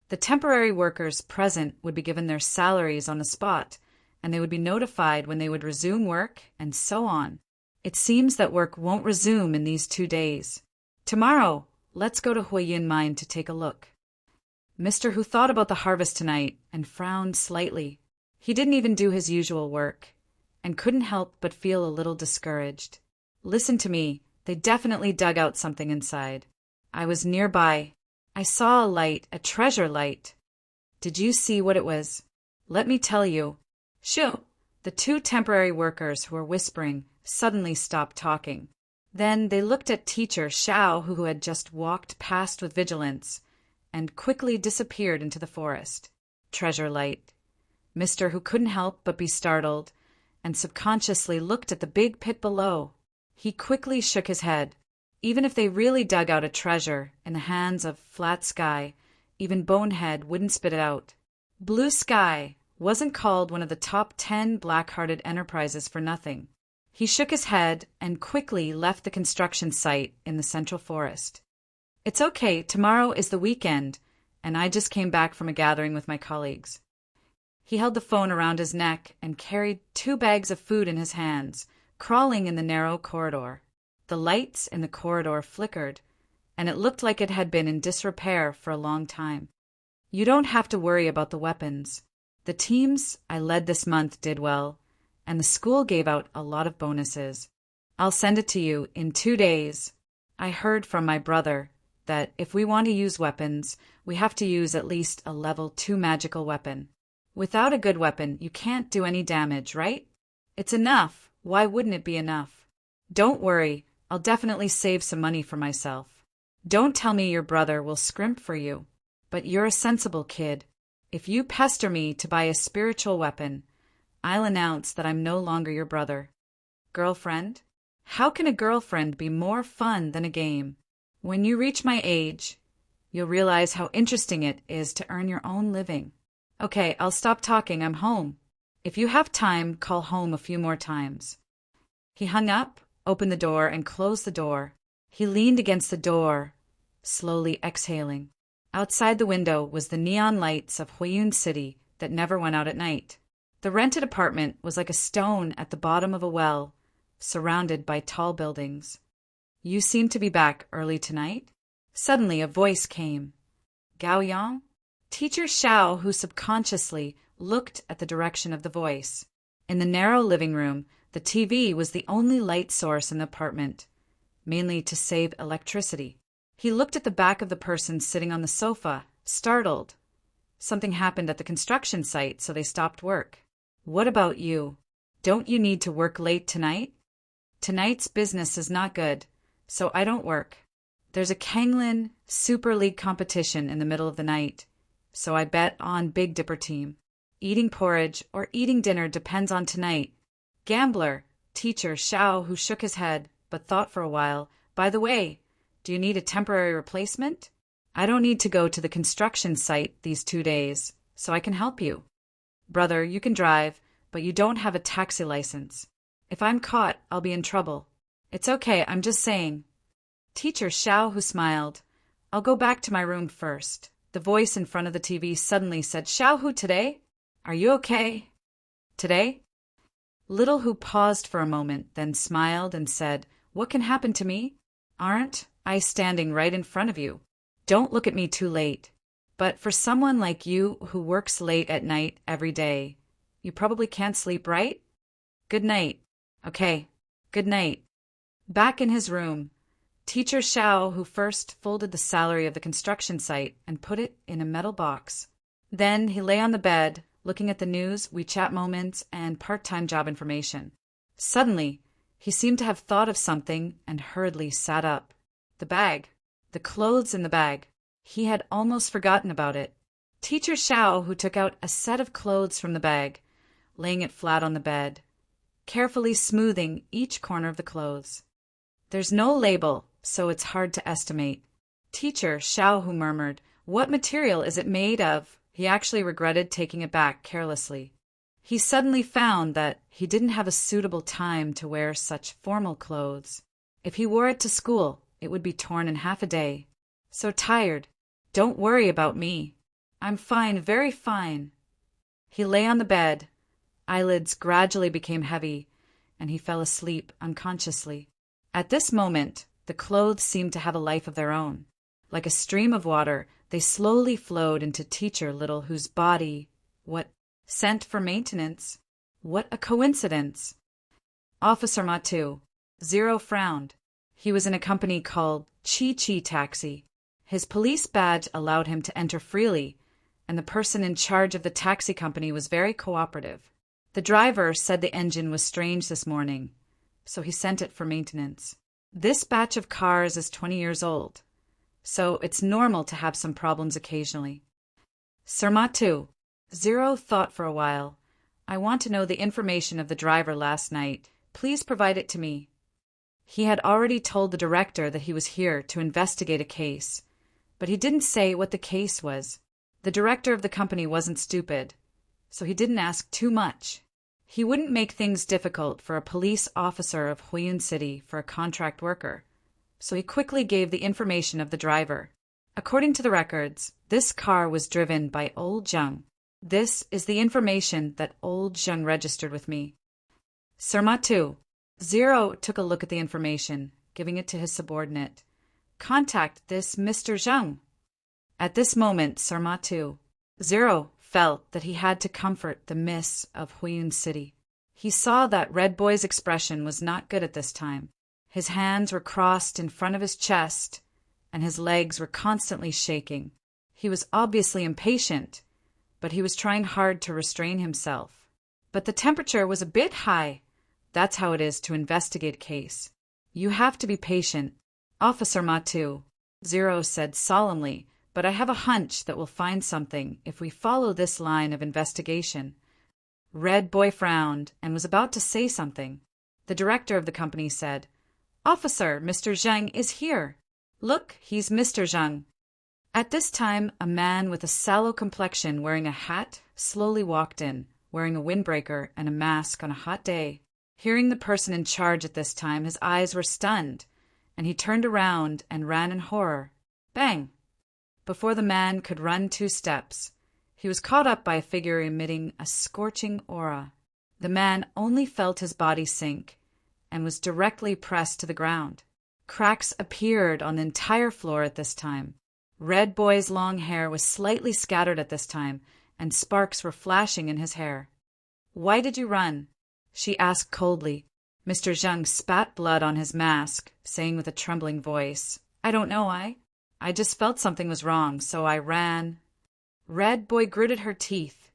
The temporary workers present would be given their salaries on the spot, and they would be notified when they would resume work, and so on. It seems that work won't resume in these 2 days. Tomorrow, let's go to Huiyun Mine to take a look. Mr. who thought about the harvest tonight and frowned slightly. He didn't even do his usual work, and couldn't help but feel a little discouraged. Listen to me, they definitely dug out something inside. I was nearby. I saw a light, a treasure light. Did you see what it was? Let me tell you. Shoo! The two temporary workers who were whispering suddenly stopped talking. Then they looked at Teacher Xiao, who had just walked past with vigilance, and quickly disappeared into the forest. Treasure light. Mister, who couldn't help but be startled, and subconsciously looked at the big pit below. He quickly shook his head. Even if they really dug out a treasure in the hands of Flat Sky, even Bonehead wouldn't spit it out. Blue Sky wasn't called one of the top 10 black-hearted enterprises for nothing. He shook his head and quickly left the construction site in the central forest. It's okay, tomorrow is the weekend, and I just came back from a gathering with my colleagues. He held the phone around his neck and carried 2 bags of food in his hands, crawling in the narrow corridor. The lights in the corridor flickered, and it looked like it had been in disrepair for a long time. You don't have to worry about the weapons. The teams I led this month did well, and the school gave out a lot of bonuses. I'll send it to you in 2 days. I heard from my brother that if we want to use weapons, we have to use at least a level 2 magical weapon. Without a good weapon, you can't do any damage, right? It's enough. Why wouldn't it be enough? Don't worry, I'll definitely save some money for myself. Don't tell me your brother will scrimp for you. But you're a sensible kid. If you pester me to buy a spiritual weapon, I'll announce that I'm no longer your brother. Girlfriend? How can a girlfriend be more fun than a game? When you reach my age, you'll realize how interesting it is to earn your own living. Okay, I'll stop talking. I'm home. If you have time, call home a few more times. He hung up, opened the door, and closed the door. He leaned against the door, slowly exhaling. Outside the window was the neon lights of Huiyun City that never went out at night. The rented apartment was like a stone at the bottom of a well, surrounded by tall buildings. You seem to be back early tonight? Suddenly a voice came. Gao Yang? Teacher Xiao, who subconsciously looked at the direction of the voice. In the narrow living room, the TV was the only light source in the apartment, mainly to save electricity. He looked at the back of the person sitting on the sofa, startled. Something happened at the construction site, so they stopped work. What about you? Don't you need to work late tonight? Tonight's business is not good, so I don't work. There's a Kanglin Super League competition in the middle of the night, so I bet on Big Dipper team. Eating porridge or eating dinner depends on tonight. Gambler, Teacher Xiao, who shook his head, but thought for a while. By the way, do you need a temporary replacement? I don't need to go to the construction site these 2 days, so I can help you. Brother, you can drive, but you don't have a taxi license. If I'm caught, I'll be in trouble. It's okay, I'm just saying. Teacher Xiao, who smiled. I'll go back to my room first. The voice in front of the TV suddenly said, Xiao Hu, today? Are you okay? Today? Little Hu paused for a moment, then smiled and said, What can happen to me? Aren't I standing right in front of you? Don't look at me too late. But for someone like you who works late at night every day, you probably can't sleep, right? Good night. Okay, good night. Back in his room, Teacher Xiao, who first folded the salary of the construction site and put it in a metal box. Then he lay on the bed, looking at the news, WeChat moments, and part-time job information. Suddenly, he seemed to have thought of something and hurriedly sat up. The bag. The clothes in the bag. He had almost forgotten about it. Teacher Xiao, who took out a set of clothes from the bag, laying it flat on the bed, carefully smoothing each corner of the clothes. There's no label, so it's hard to estimate. Teacher Xiao, who murmured, What material is it made of? He actually regretted taking it back carelessly. He suddenly found that he didn't have a suitable time to wear such formal clothes. If he wore it to school, it would be torn in half a day. So tired. Don't worry about me. I'm fine, very fine. He lay on the bed. Eyelids gradually became heavy, and he fell asleep unconsciously. At this moment, the clothes seemed to have a life of their own. Like a stream of water, they slowly flowed into Teacher Little, whose body. What sent for maintenance? What a coincidence! Officer Matu. Zero frowned. He was in a company called Chi Chi Taxi. His police badge allowed him to enter freely, and the person in charge of the taxi company was very cooperative. The driver said the engine was strange this morning, so he sent it for maintenance. This batch of cars is 20 years old, so it's normal to have some problems occasionally. Surmatu. Zero thought for a while. I want to know the information of the driver last night. Please provide it to me. He had already told the director that he was here to investigate a case, but he didn't say what the case was. The director of the company wasn't stupid, so he didn't ask too much. He wouldn't make things difficult for a police officer of Huyun City for a contract worker, so he quickly gave the information of the driver. According to the records, this car was driven by Old Zheng. This is the information that Old Zheng registered with me. Surmatu. Zero took a look at the information, giving it to his subordinate. Contact this Mr. Zheng. At this moment, Surmatu. Zero felt that he had to comfort the miss of Huyun City. He saw that Red Boy's expression was not good at this time. His hands were crossed in front of his chest, and his legs were constantly shaking. He was obviously impatient, but he was trying hard to restrain himself. But the temperature was a bit high. That's how it is to investigate a case. You have to be patient. Officer Matu. Zero said solemnly, but I have a hunch that we'll find something if we follow this line of investigation. Red Boy frowned and was about to say something. The director of the company said, Officer, Mr. Zheng is here. Look, he's Mr. Zheng. At this time, a man with a sallow complexion wearing a hat slowly walked in, wearing a windbreaker and a mask on a hot day. Hearing the person in charge at this time, his eyes were stunned, and he turned around and ran in horror. Bang! Before the man could run 2 steps, he was caught up by a figure emitting a scorching aura. The man only felt his body sink and was directly pressed to the ground. Cracks appeared on the entire floor at this time. Red Boy's long hair was slightly scattered at this time, and sparks were flashing in his hair. Why did you run? She asked coldly. Mr. Zheng spat blood on his mask, saying with a trembling voice, I don't know, I just felt something was wrong, so I ran. Red Boy gritted her teeth.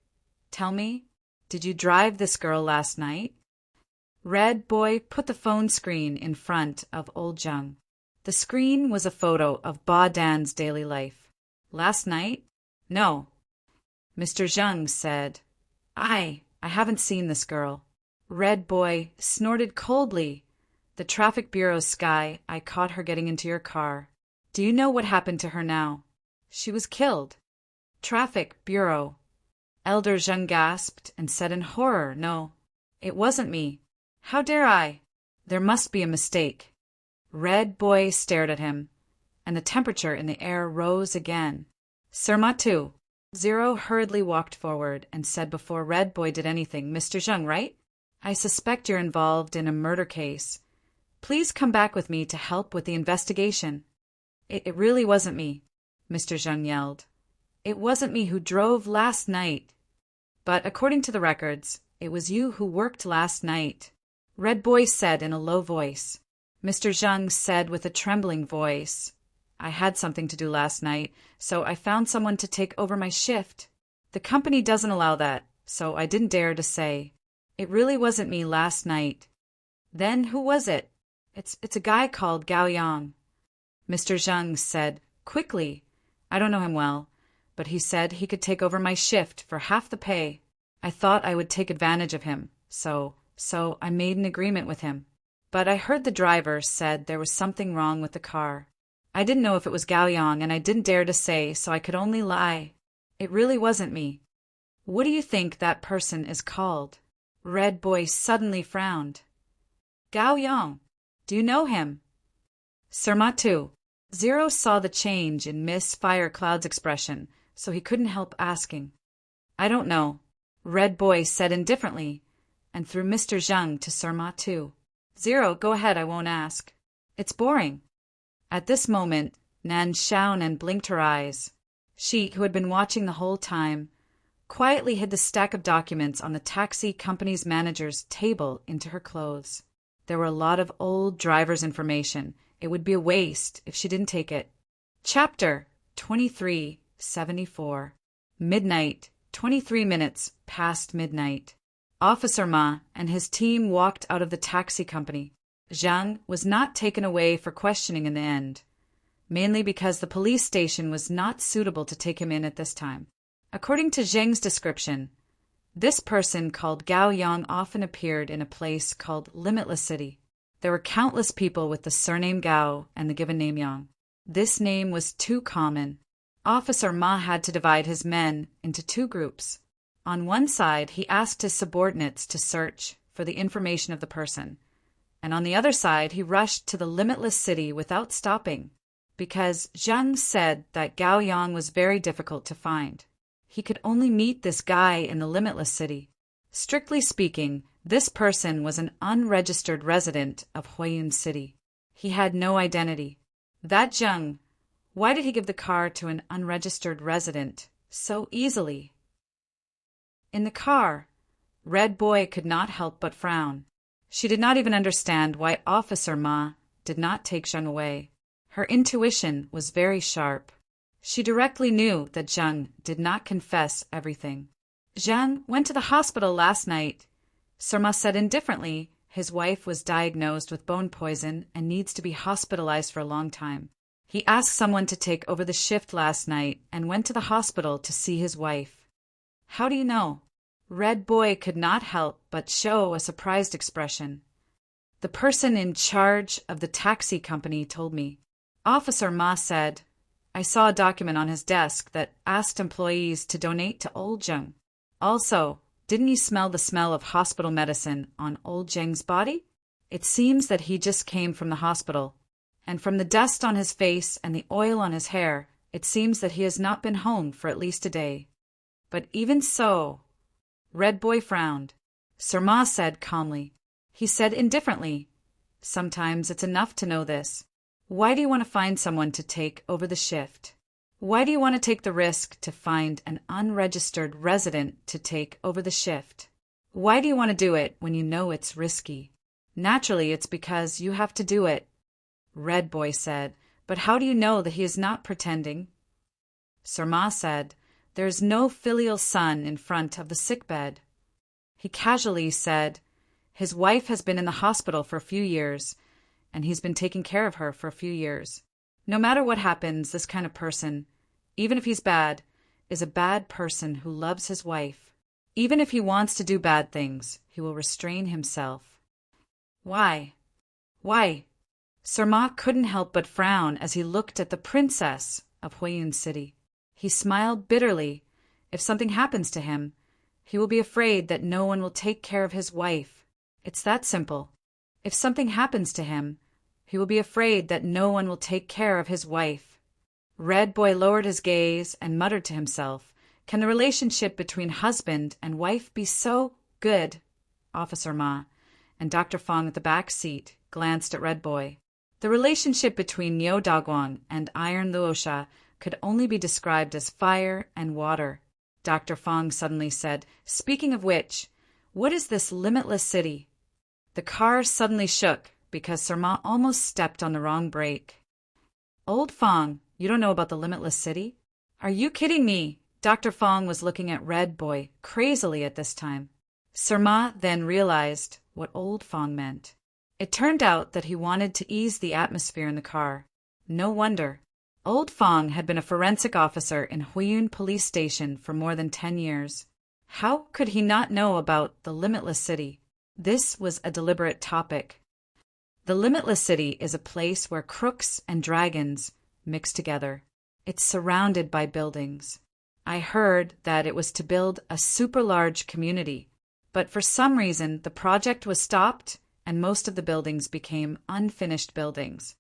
Tell me, did you drive this girl last night? Red Boy put the phone screen in front of Old Zheng. The screen was a photo of Ba Dan's daily life. Last night? No. Mr. Zheng said, I haven't seen this girl. Red Boy snorted coldly. The traffic bureau's Sky, I caught her getting into your car. Do you know what happened to her now? She was killed. Traffic bureau. Elder Zheng gasped and said in horror, No, it wasn't me. How dare I? There must be a mistake. Red Boy stared at him, and the temperature in the air rose again. Surmatu. Zero hurriedly walked forward and said before Red Boy did anything, Mr. Zheng, right? I suspect you're involved in a murder case. Please come back with me to help with the investigation. It really wasn't me, Mr. Zheng yelled. It wasn't me who drove last night. But according to the records, it was you who worked last night. Red Boy said in a low voice. Mr. Zheng said with a trembling voice, I had something to do last night, so I found someone to take over my shift. The company doesn't allow that, so I didn't dare to say. It really wasn't me last night. Then who was it? It's a guy called Gao Yang. Mr. Zheng said, quickly. I don't know him well, but he said he could take over my shift for half the pay. I thought I would take advantage of him, so I made an agreement with him. But I heard the driver said there was something wrong with the car. I didn't know if it was Gao Yang, and I didn't dare to say, so I could only lie. It really wasn't me. What do you think that person is called? Red Boy suddenly frowned. Gao Yang. Do you know him? Surmatu. Zero saw the change in Miss Firecloud's expression, so he couldn't help asking. I don't know, Red Boy said indifferently, and threw Mr. Zheng to Surmatu. Zero, go ahead, I won't ask. It's boring. At this moment, Nan Xiaonan blinked her eyes. She, who had been watching the whole time, quietly hid the stack of documents on the taxi company's manager's table into her clothes. There were a lot of old driver's information. It would be a waste if she didn't take it. Chapter 2374. Midnight, 23 minutes past midnight. Officer Ma and his team walked out of the taxi company. Zhang was not taken away for questioning in the end, mainly because the police station was not suitable to take him in at this time. According to Zhang's description, this person called Gao Yang often appeared in a place called Limitless City. There were countless people with the surname Gao and the given name Yang. This name was too common. Officer Ma had to divide his men into two groups. On one side, he asked his subordinates to search for the information of the person, and on the other side, he rushed to the Limitless City without stopping, because Zhang said that Gao Yang was very difficult to find. He could only meet this guy in the Limitless City. Strictly speaking, this person was an unregistered resident of Huiyun City. He had no identity. That Zhang, why did he give the car to an unregistered resident so easily? In the car, Red Boy could not help but frown. She did not even understand why Officer Ma did not take Zhang away. Her intuition was very sharp. She directly knew that Zhang did not confess everything. Zhang went to the hospital last night. Sirma said indifferently his wife was diagnosed with bone poison and needs to be hospitalized for a long time. He asked someone to take over the shift last night and went to the hospital to see his wife. How do you know? Red Boy could not help but show a surprised expression. The person in charge of the taxi company told me. Officer Ma said, I saw a document on his desk that asked employees to donate to old Zheng. Also, didn't you smell the smell of hospital medicine on old Zheng's body? It seems that he just came from the hospital, and from the dust on his face and the oil on his hair, it seems that he has not been home for at least a day. But even so, Red Boy frowned. Sir Ma said calmly. He said indifferently, sometimes it's enough to know this. Why do you want to find someone to take over the shift? Why do you want to take the risk to find an unregistered resident to take over the shift? Why do you want to do it when you know it's risky? Naturally, it's because you have to do it, Red Boy said, but how do you know that he is not pretending? Sir Ma said, there is no filial son in front of the sickbed. He casually said, his wife has been in the hospital for a few years, and he's been taking care of her for a few years. No matter what happens, this kind of person, even if he's bad, is a bad person who loves his wife. Even if he wants to do bad things, he will restrain himself. Why? Why? Sir Ma couldn't help but frown as he looked at the princess of Huiyun City. He smiled bitterly. If something happens to him, he will be afraid that no one will take care of his wife. It's that simple. If something happens to him, he will be afraid that no one will take care of his wife. Red Boy lowered his gaze and muttered to himself, can the relationship between husband and wife be so good? Officer Ma and Dr. Fong at the back seat glanced at Red Boy. The relationship between Niu Daguang and Iron Luosha could only be described as fire and water. Dr. Fong suddenly said, speaking of which, what is this limitless city? The car suddenly shook because Sir Ma almost stepped on the wrong brake. Old Fong, you don't know about the limitless city? Are you kidding me? Dr. Fong was looking at Red Boy crazily at this time. Sir Ma then realized what Old Fong meant. It turned out that he wanted to ease the atmosphere in the car. No wonder. Old Fong had been a forensic officer in Huiyun Police Station for more than 10 years. How could he not know about the limitless city? This was a deliberate topic. The limitless city is a place where crooks and dragons mix together. It's surrounded by buildings. I heard that it was to build a super large community, but for some reason the project was stopped and most of the buildings became unfinished buildings.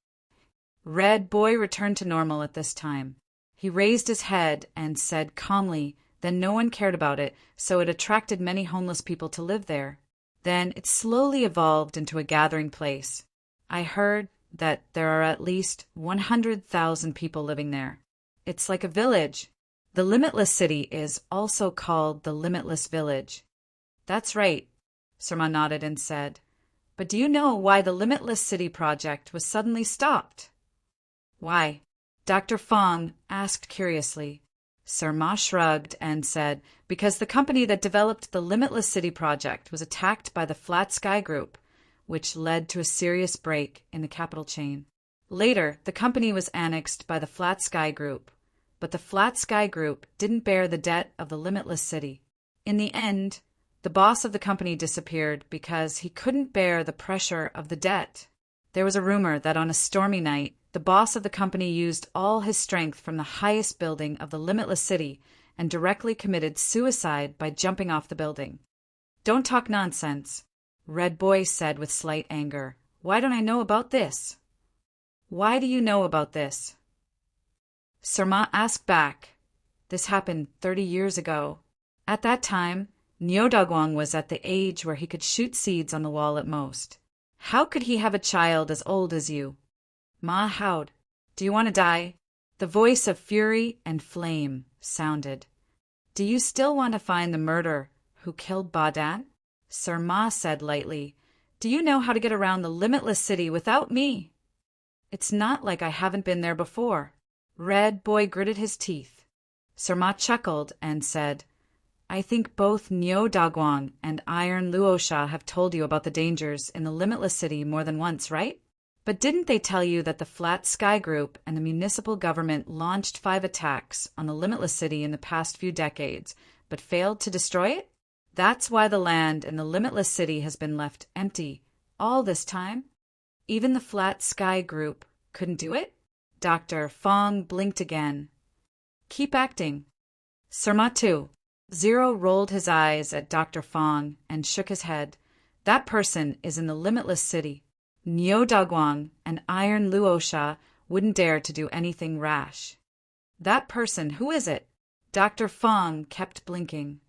Red Boy returned to normal at this time. He raised his head and said calmly that no one cared about it, so it attracted many homeless people to live there. Then it slowly evolved into a gathering place. I heard that there are at least 100,000 people living there. It's like a village. The Limitless City is also called the Limitless Village. That's right, Sir Ma nodded and said. But do you know why the Limitless City project was suddenly stopped? Why? Dr. Fong asked curiously. Sir Ma shrugged and said, because the company that developed the Limitless City project was attacked by the Flat Sky Group, which led to a serious break in the capital chain. Later, the company was annexed by the Flat Sky Group, but the Flat Sky Group didn't bear the debt of the Limitless City. In the end, the boss of the company disappeared because he couldn't bear the pressure of the debt. There was a rumor that on a stormy night, the boss of the company used all his strength from the highest building of the Limitless City and directly committed suicide by jumping off the building. "Don't talk nonsense," Red Boy said with slight anger. "Why don't I know about this?" "Why do you know about this?" Sir Ma asked back. This happened 30 years ago. At that time, Niodagwang was at the age where he could shoot seeds on the wall at most. How could he have a child as old as you? Ma howled. "Do you want to die?" The voice of fury and flame sounded. "Do you still want to find the murderer who killed Badan?" Sir Ma said lightly, "Do you know how to get around the Limitless City without me?" "It's not like I haven't been there before." Red Boy gritted his teeth. Sir Ma chuckled and said, "I think both Nyo Dagwang and Iron Luosha have told you about the dangers in the Limitless City more than once, right? But didn't they tell you that the Flat Sky Group and the municipal government launched 5 attacks on the Limitless City in the past few decades, but failed to destroy it? That's why the land in the Limitless City has been left empty all this time? Even the Flat Sky Group couldn't do it?" Dr. Fong blinked again. "Keep acting." Sir Ma too. Zero rolled his eyes at Dr. Fong and shook his head. "That person is in the Limitless City. Nyo Dagwang and Iron Luosha wouldn't dare to do anything rash." "That person, who is it?" Dr. Fong kept blinking.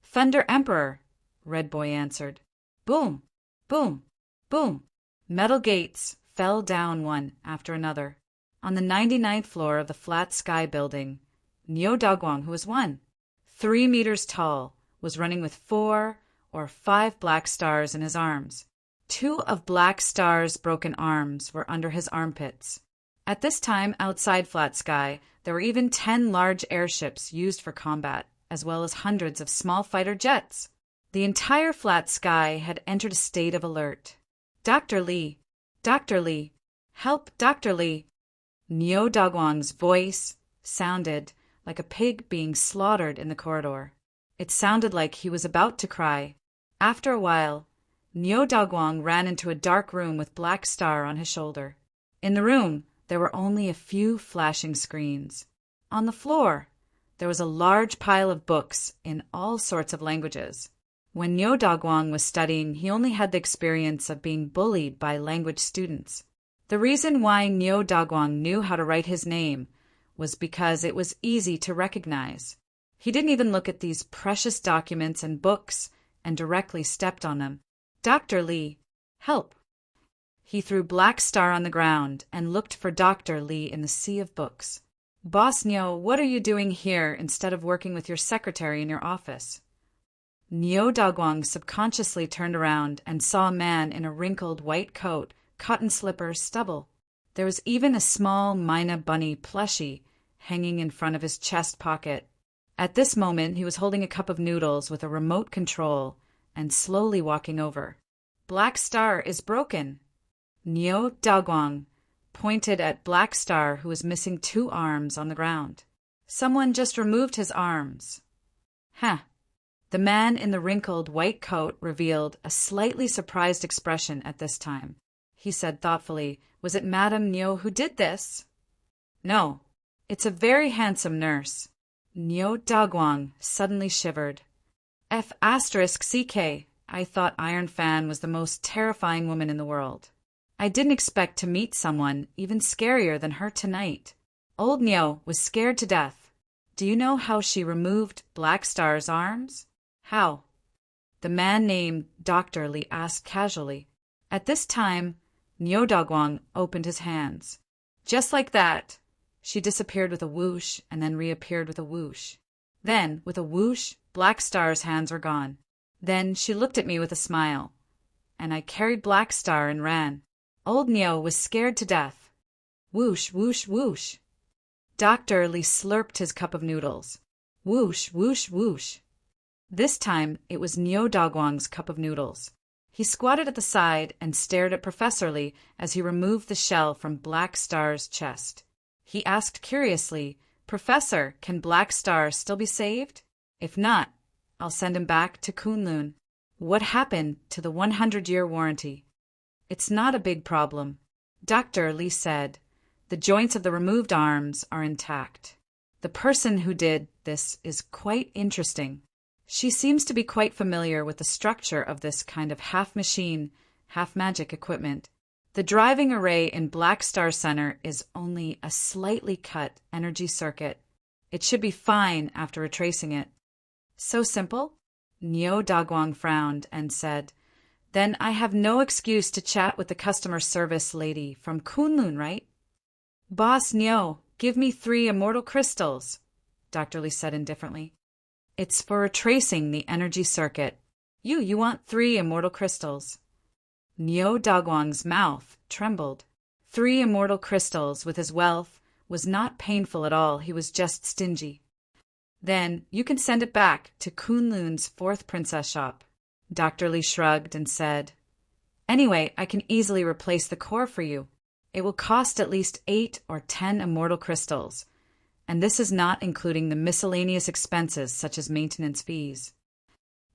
"Thunder Emperor," Red Boy answered. Boom, boom, boom. Metal gates fell down one after another. On the 99th floor of the Flat Sky building, Nyo Dagwang, who was 3 meters tall, was running with 4 or 5 black stars in his arms. 2 of Black Star's broken arms were under his armpits. At this time, outside Flat Sky, there were even 10 large airships used for combat, as well as hundreds of small fighter jets. The entire Flat Sky had entered a state of alert. "Dr. Lee! Dr. Lee! Help, Dr. Lee!" Nyo Dagwang's voice sounded like a pig being slaughtered in the corridor. It sounded like he was about to cry. After a while, Nyo Dagwang ran into a dark room with Black Star on his shoulder. In the room, there were only a few flashing screens. On the floor, there was a large pile of books in all sorts of languages. When Nyo Dagwang was studying, he only had the experience of being bullied by language students. The reason why Nyo Dagwang knew how to write his name was because it was easy to recognize. He didn't even look at these precious documents and books and directly stepped on them. "Dr. Lee, help!" He threw Black Star on the ground and looked for Dr. Lee in the sea of books. "Boss Nyo, what are you doing here instead of working with your secretary in your office?" Nyo Dagwang subconsciously turned around and saw a man in a wrinkled white coat, cotton slippers, stubble. There was even a small Mina bunny plushie hanging in front of his chest pocket. At this moment, he was holding a cup of noodles with a remote control and slowly walking over. "Black Star is broken." Nyo Dagwang pointed at Black Star, who was missing 2 arms on the ground. "Someone just removed his arms." "Huh." The man in the wrinkled white coat revealed a slightly surprised expression at this time. He said thoughtfully, "Was it Madame Nyo who did this?" "No, it's a very handsome nurse." Nyo Dagwang suddenly shivered. F***CK, I thought Iron Fan was the most terrifying woman in the world. I didn't expect to meet someone even scarier than her tonight. Old Nyo was scared to death. Do you know how she removed Black Star's arms? How? The man named Dr. Lee asked casually. At this time, Nyo Dagwang opened his hands. Just like that, she disappeared with a whoosh and then reappeared with a whoosh. Then, with a whoosh, Black Star's hands were gone. Then she looked at me with a smile, and I carried Black Star and ran. Old Nyo was scared to death. Whoosh, whoosh, whoosh. Dr. Li slurped his cup of noodles. Whoosh, whoosh, whoosh. This time it was Niu Dagwang's cup of noodles. He squatted at the side and stared at Professor Li as he removed the shell from Black Star's chest. He asked curiously, "Professor, can Black Star still be saved? If not, I'll send him back to Kunlun. What happened to the 100-year warranty?" "It's not a big problem," Dr. Li said. "The joints of the removed arms are intact. The person who did this is quite interesting. She seems to be quite familiar with the structure of this kind of half-machine, half-magic equipment. The driving array in Black Star Center is only a slightly cut energy circuit. It should be fine after retracing it." "So simple?" Niu Dagwang frowned and said, "Then I have no excuse to chat with the customer service lady from Kunlun, right?" "Boss Niu, give me 3 immortal crystals," Dr. Li said indifferently. "It's for retracing the energy circuit. You want 3 immortal crystals." Niu Dagwang's mouth trembled. 3 immortal crystals with his wealth was not painful at all, he was just stingy. "Then you can send it back to Kunlun's 4th princess shop." Dr. Li shrugged and said, "Anyway, I can easily replace the core for you. It will cost at least 8 or 10 immortal crystals, and this is not including the miscellaneous expenses such as maintenance fees."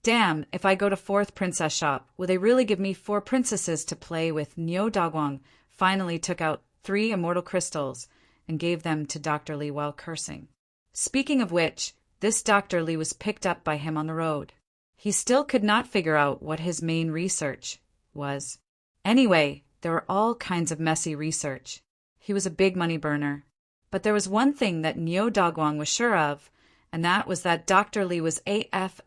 "Damn, if I go to 4th princess shop, will they really give me 4 princesses to play with?" Niu Dagwang finally took out 3 immortal crystals and gave them to Dr. Li while cursing. Speaking of which, this Dr. Li was picked up by him on the road. He still could not figure out what his main research was. Anyway, there were all kinds of messy research. He was a big money burner. But there was one thing that Niu Dagwang was sure of, and that was that Dr. Li was AF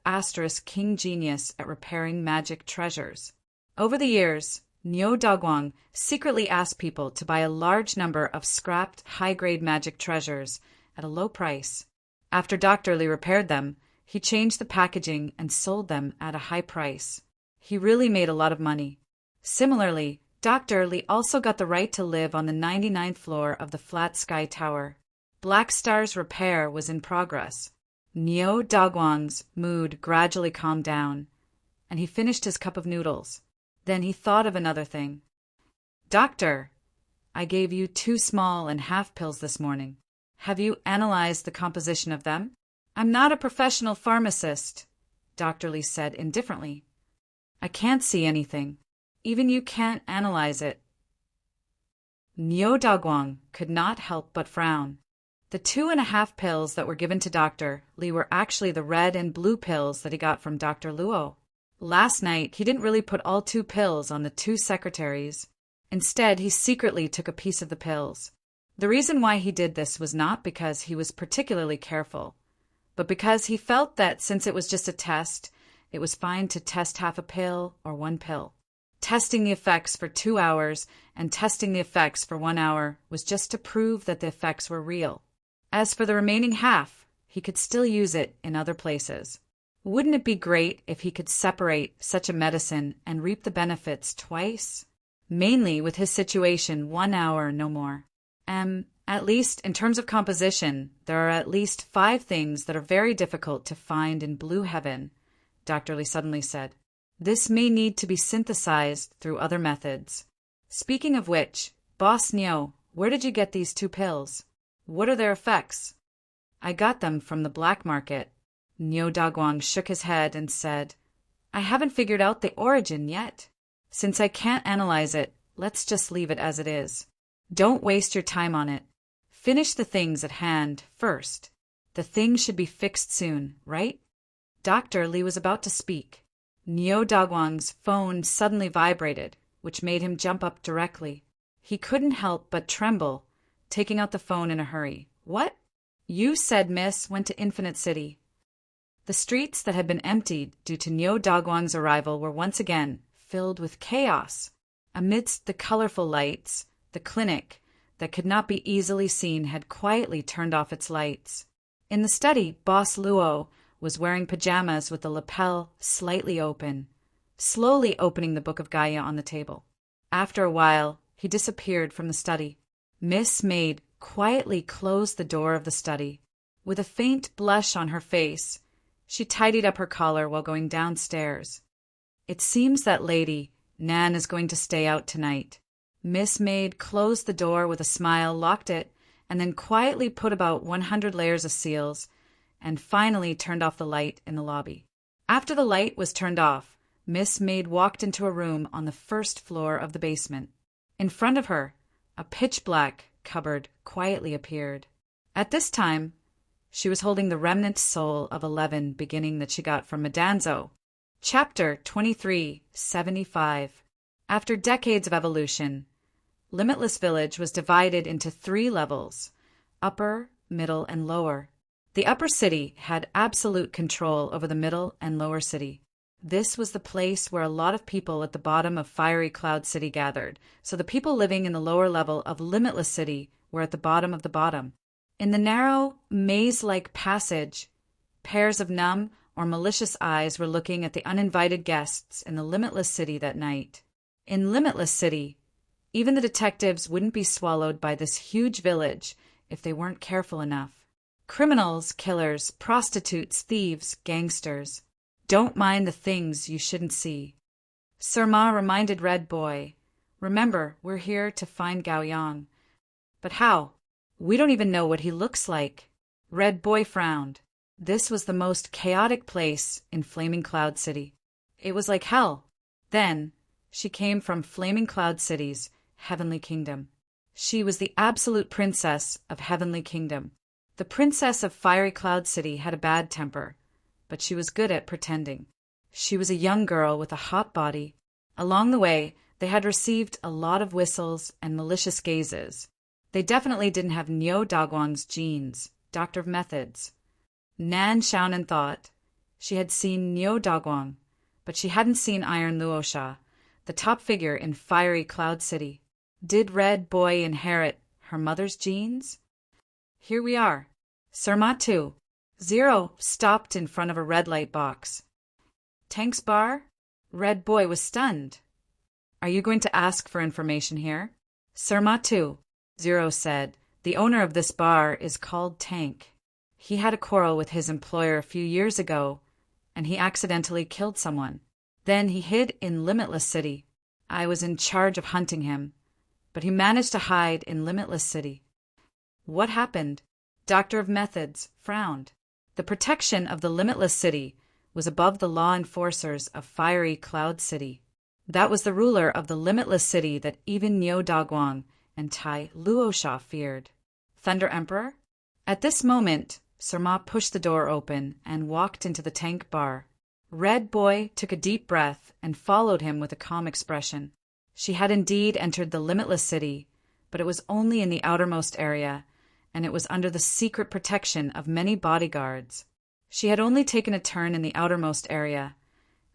* king genius at repairing magic treasures. Over the years, Niu Dagwang secretly asked people to buy a large number of scrapped high-grade magic treasures at a low price. After Dr. Li repaired them, he changed the packaging and sold them at a high price. He really made a lot of money. Similarly, Dr. Li also got the right to live on the 99th floor of the Flat Sky Tower. Black Star's repair was in progress. Niu Dagwang's mood gradually calmed down, and he finished his cup of noodles. Then he thought of another thing. "Doctor, I gave you 2 small and half pills this morning. Have you analyzed the composition of them?" "I'm not a professional pharmacist," Dr. Li said indifferently. "I can't see anything. Even you can't analyze it." Niu Dagwang could not help but frown. The 2.5 pills that were given to Dr. Li were actually the red and blue pills that he got from Dr. Luo. Last night, he didn't really put all 2 pills on the 2 secretaries. Instead, he secretly took a piece of the pills. The reason why he did this was not because he was particularly careful, but because he felt that since it was just a test, it was fine to test half a pill or 1 pill. Testing the effects for 2 hours and testing the effects for 1 hour was just to prove that the effects were real. As for the remaining half, he could still use it in other places. Wouldn't it be great if he could separate such a medicine and reap the benefits twice? Mainly with his situation 1 hour, no more. At least in terms of composition, there are at least 5 things that are very difficult to find in Blue Heaven, Dr. Li suddenly said. This may need to be synthesized through other methods. Speaking of which, Boss Niu, where did you get these 2 pills? What are their effects? I got them from the black market. Niu Dagwang shook his head and said, I haven't figured out the origin yet. Since I can't analyze it, let's just leave it as it is. Don't waste your time on it. Finish the things at hand first. The thing should be fixed soon, right? Dr. Li was about to speak. Niu Dagwang's phone suddenly vibrated, which made him jump up directly. He couldn't help but tremble, taking out the phone in a hurry. What? You said Miss went to Infinite City. The streets that had been emptied due to Niu Dagwang's arrival were once again filled with chaos. Amidst the colorful lights, the clinic, that could not be easily seen, had quietly turned off its lights. In the study, Boss Luo was wearing pajamas with the lapel slightly open, slowly opening the Book of Gaia on the table. After a while, he disappeared from the study. Miss made quietly closed the door of the study. With a faint blush on her face, she tidied up her collar while going downstairs. "It seems that lady, Nan, is going to stay out tonight." Miss Maid closed the door with a smile, locked it, and then quietly put about 100 layers of seals, and finally turned off the light in the lobby. After the light was turned off, Miss Maid walked into a room on the first floor of the basement. In front of her, a pitch-black cupboard quietly appeared. At this time, she was holding the remnant soul of 11 beginning that she got from Madanzo. Chapter 2375. After decades of evolution, Limitless Village was divided into 3 levels: upper, middle, and lower. The upper city had absolute control over the middle and lower city. This was the place where a lot of people at the bottom of Fiery Cloud City gathered, so the people living in the lower level of Limitless City were at the bottom of the bottom. In the narrow, maze-like passage, pairs of numb or malicious eyes were looking at the uninvited guests in the Limitless City that night. In Limitless City, even the detectives wouldn't be swallowed by this huge village if they weren't careful enough. Criminals, killers, prostitutes, thieves, gangsters. Don't mind the things you shouldn't see. Sir Ma reminded Red Boy, "Remember, we're here to find Gao Yang." "But how? We don't even know what he looks like." Red Boy frowned. This was the most chaotic place in Flaming Cloud City. It was like hell. Then, she came from Flaming Cloud City's Heavenly Kingdom. She was the absolute princess of Heavenly Kingdom. The princess of Fiery Cloud City had a bad temper, but she was good at pretending. She was a young girl with a hot body. Along the way, they had received a lot of whistles and malicious gazes. They definitely didn't have Niu Dagwang's genes, Doctor of Methods. Nan Xiaonan thought she had seen Niu Dagwang, but she hadn't seen Iron Luosha, the top figure in Fiery Cloud City. Did Red Boy inherit her mother's genes? Here we are. Sirma 2. Zero stopped in front of a red light box. "Tank's bar?" Red Boy was stunned. "Are you going to ask for information here?" "Sirma 2. Zero said, "The owner of this bar is called Tank. He had a quarrel with his employer a few years ago, and he accidentally killed someone. Then he hid in Limitless City. I was in charge of hunting him, but he managed to hide in Limitless City." "What happened?" Doctor of Methods frowned. The protection of the Limitless City was above the law enforcers of Fiery Cloud City. That was the ruler of the Limitless City that even Niu Dagwang and Tai Luosha feared. Thunder Emperor? At this moment, Sir Ma pushed the door open and walked into the Tank bar. Red Boy took a deep breath and followed him with a calm expression. She had indeed entered the Limitless City, but it was only in the outermost area, and it was under the secret protection of many bodyguards. She had only taken a turn in the outermost area,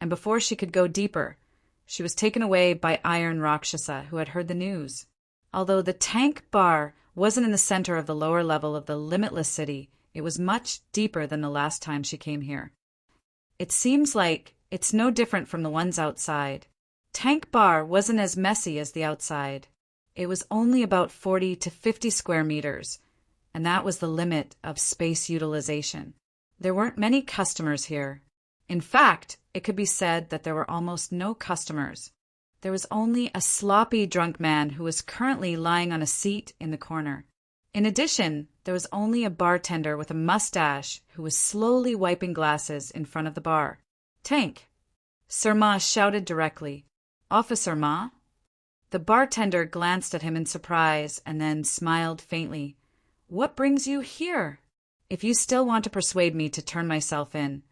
and before she could go deeper, she was taken away by Iron Rakshasa, who had heard the news. Although the Tank bar wasn't in the center of the lower level of the Limitless City, it was much deeper than the last time she came here. It seems like it's no different from the ones outside. Tank bar wasn't as messy as the outside. It was only about 40 to 50 square meters, and that was the limit of space utilization. There weren't many customers here. In fact, it could be said that there were almost no customers. There was only a sloppy drunk man who was currently lying on a seat in the corner. In addition, there was only a bartender with a mustache who was slowly wiping glasses in front of the bar. "Tank!" Sir Ma shouted directly. "Officer Ma?" The bartender glanced at him in surprise and then smiled faintly. "What brings you here? If you still want to persuade me to turn myself in,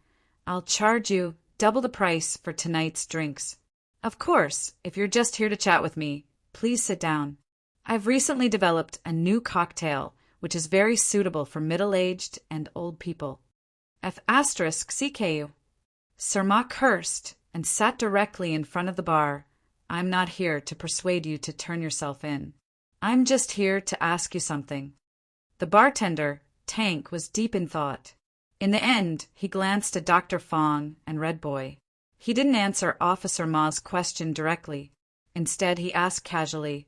I'll charge you double the price for tonight's drinks. Of course, if you're just here to chat with me, please sit down. I've recently developed a new cocktail which is very suitable for middle-aged and old people. F*CKU. Sir Ma cursed and sat directly in front of the bar. "I'm not here to persuade you to turn yourself in. I'm just here to ask you something." The bartender, Tank, was deep in thought. In the end, he glanced at Dr. Fong and Red Boy. He didn't answer Officer Ma's question directly. Instead, he asked casually,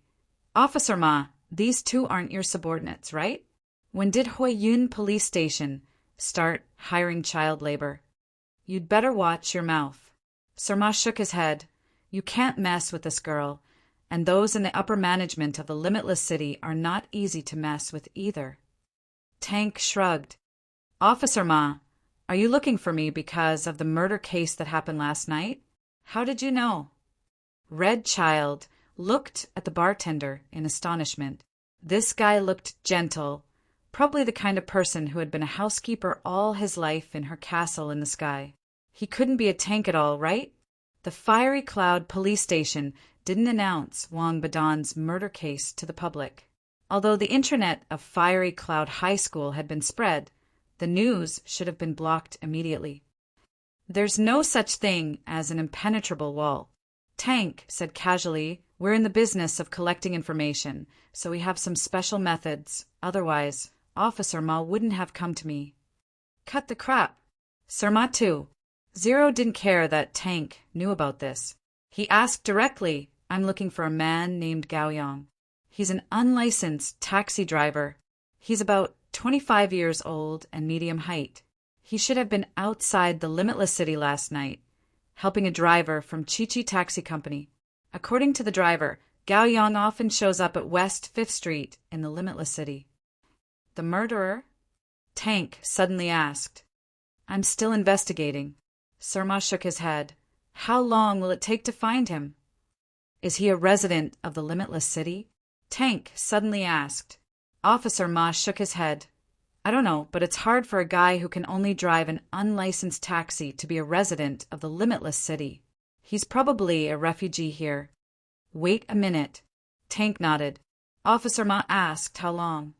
"Officer Ma, these two aren't your subordinates, right? When did Hoi Yun Police Station start hiring child labor? You'd better watch your mouth. Sir Ma shook his head. You can't mess with this girl, and those in the upper management of the Limitless City are not easy to mess with either. Tank shrugged. Officer Ma, are you looking for me because of the murder case that happened last night? How did you know? Red Child looked at the bartender in astonishment. This guy looked gentle, probably the kind of person who had been a housekeeper all his life in her castle in the sky. He couldn't be a Tank at all, right? The Fiery Cloud police station didn't announce Wang Badan's murder case to the public. Although the intranet of Fiery Cloud High School had been spread, the news should have been blocked immediately. There's no such thing as an impenetrable wall. Tank said casually, we're in the business of collecting information, so we have some special methods. Otherwise, Officer Ma wouldn't have come to me. Cut the crap. Sir Ma too. Zero didn't care that Tank knew about this. He asked directly, I'm looking for a man named Gao Yang. He's an unlicensed taxi driver. He's about 25 years old and medium height. He should have been outside the Limitless City last night, helping a driver from Chi-Chi Taxi Company. According to the driver, Gao Yang often shows up at West 5th Street in the Limitless City. The murderer? Tank suddenly asked. I'm still investigating. Sir Ma shook his head. How long will it take to find him? Is he a resident of the Limitless City? Tank suddenly asked. Officer Ma shook his head. I don't know, but it's hard for a guy who can only drive an unlicensed taxi to be a resident of the Limitless City. He's probably a refugee here. Wait a minute. Tank nodded. Officer Ma asked how long.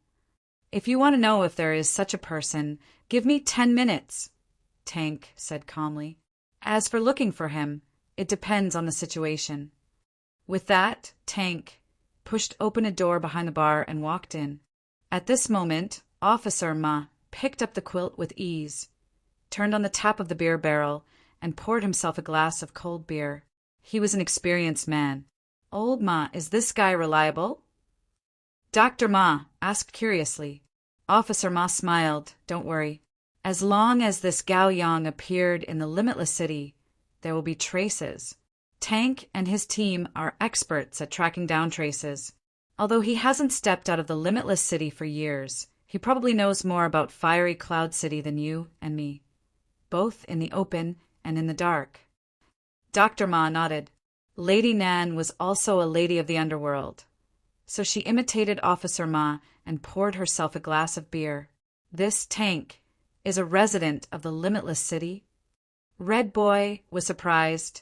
If you want to know if there is such a person, give me 10 minutes, Tank said calmly. As for looking for him, it depends on the situation. With that, Tank pushed open a door behind the bar and walked in. At this moment, Officer Ma picked up the quilt with ease, turned on the tap of the beer barrel, and poured himself a glass of cold beer. He was an experienced man. Old Ma, is this guy reliable? Dr. Ma asked curiously. Officer Ma smiled. Don't worry. As long as this Gao Yang appeared in the Limitless City, there will be traces. Tank and his team are experts at tracking down traces. Although he hasn't stepped out of the Limitless City for years, he probably knows more about Fiery Cloud City than you and me, both in the open and in the dark. Dr. Ma nodded. Lady Nan was also a lady of the underworld, so she imitated Officer Ma and poured herself a glass of beer. This Tank is a resident of the Limitless City? Red Boy was surprised.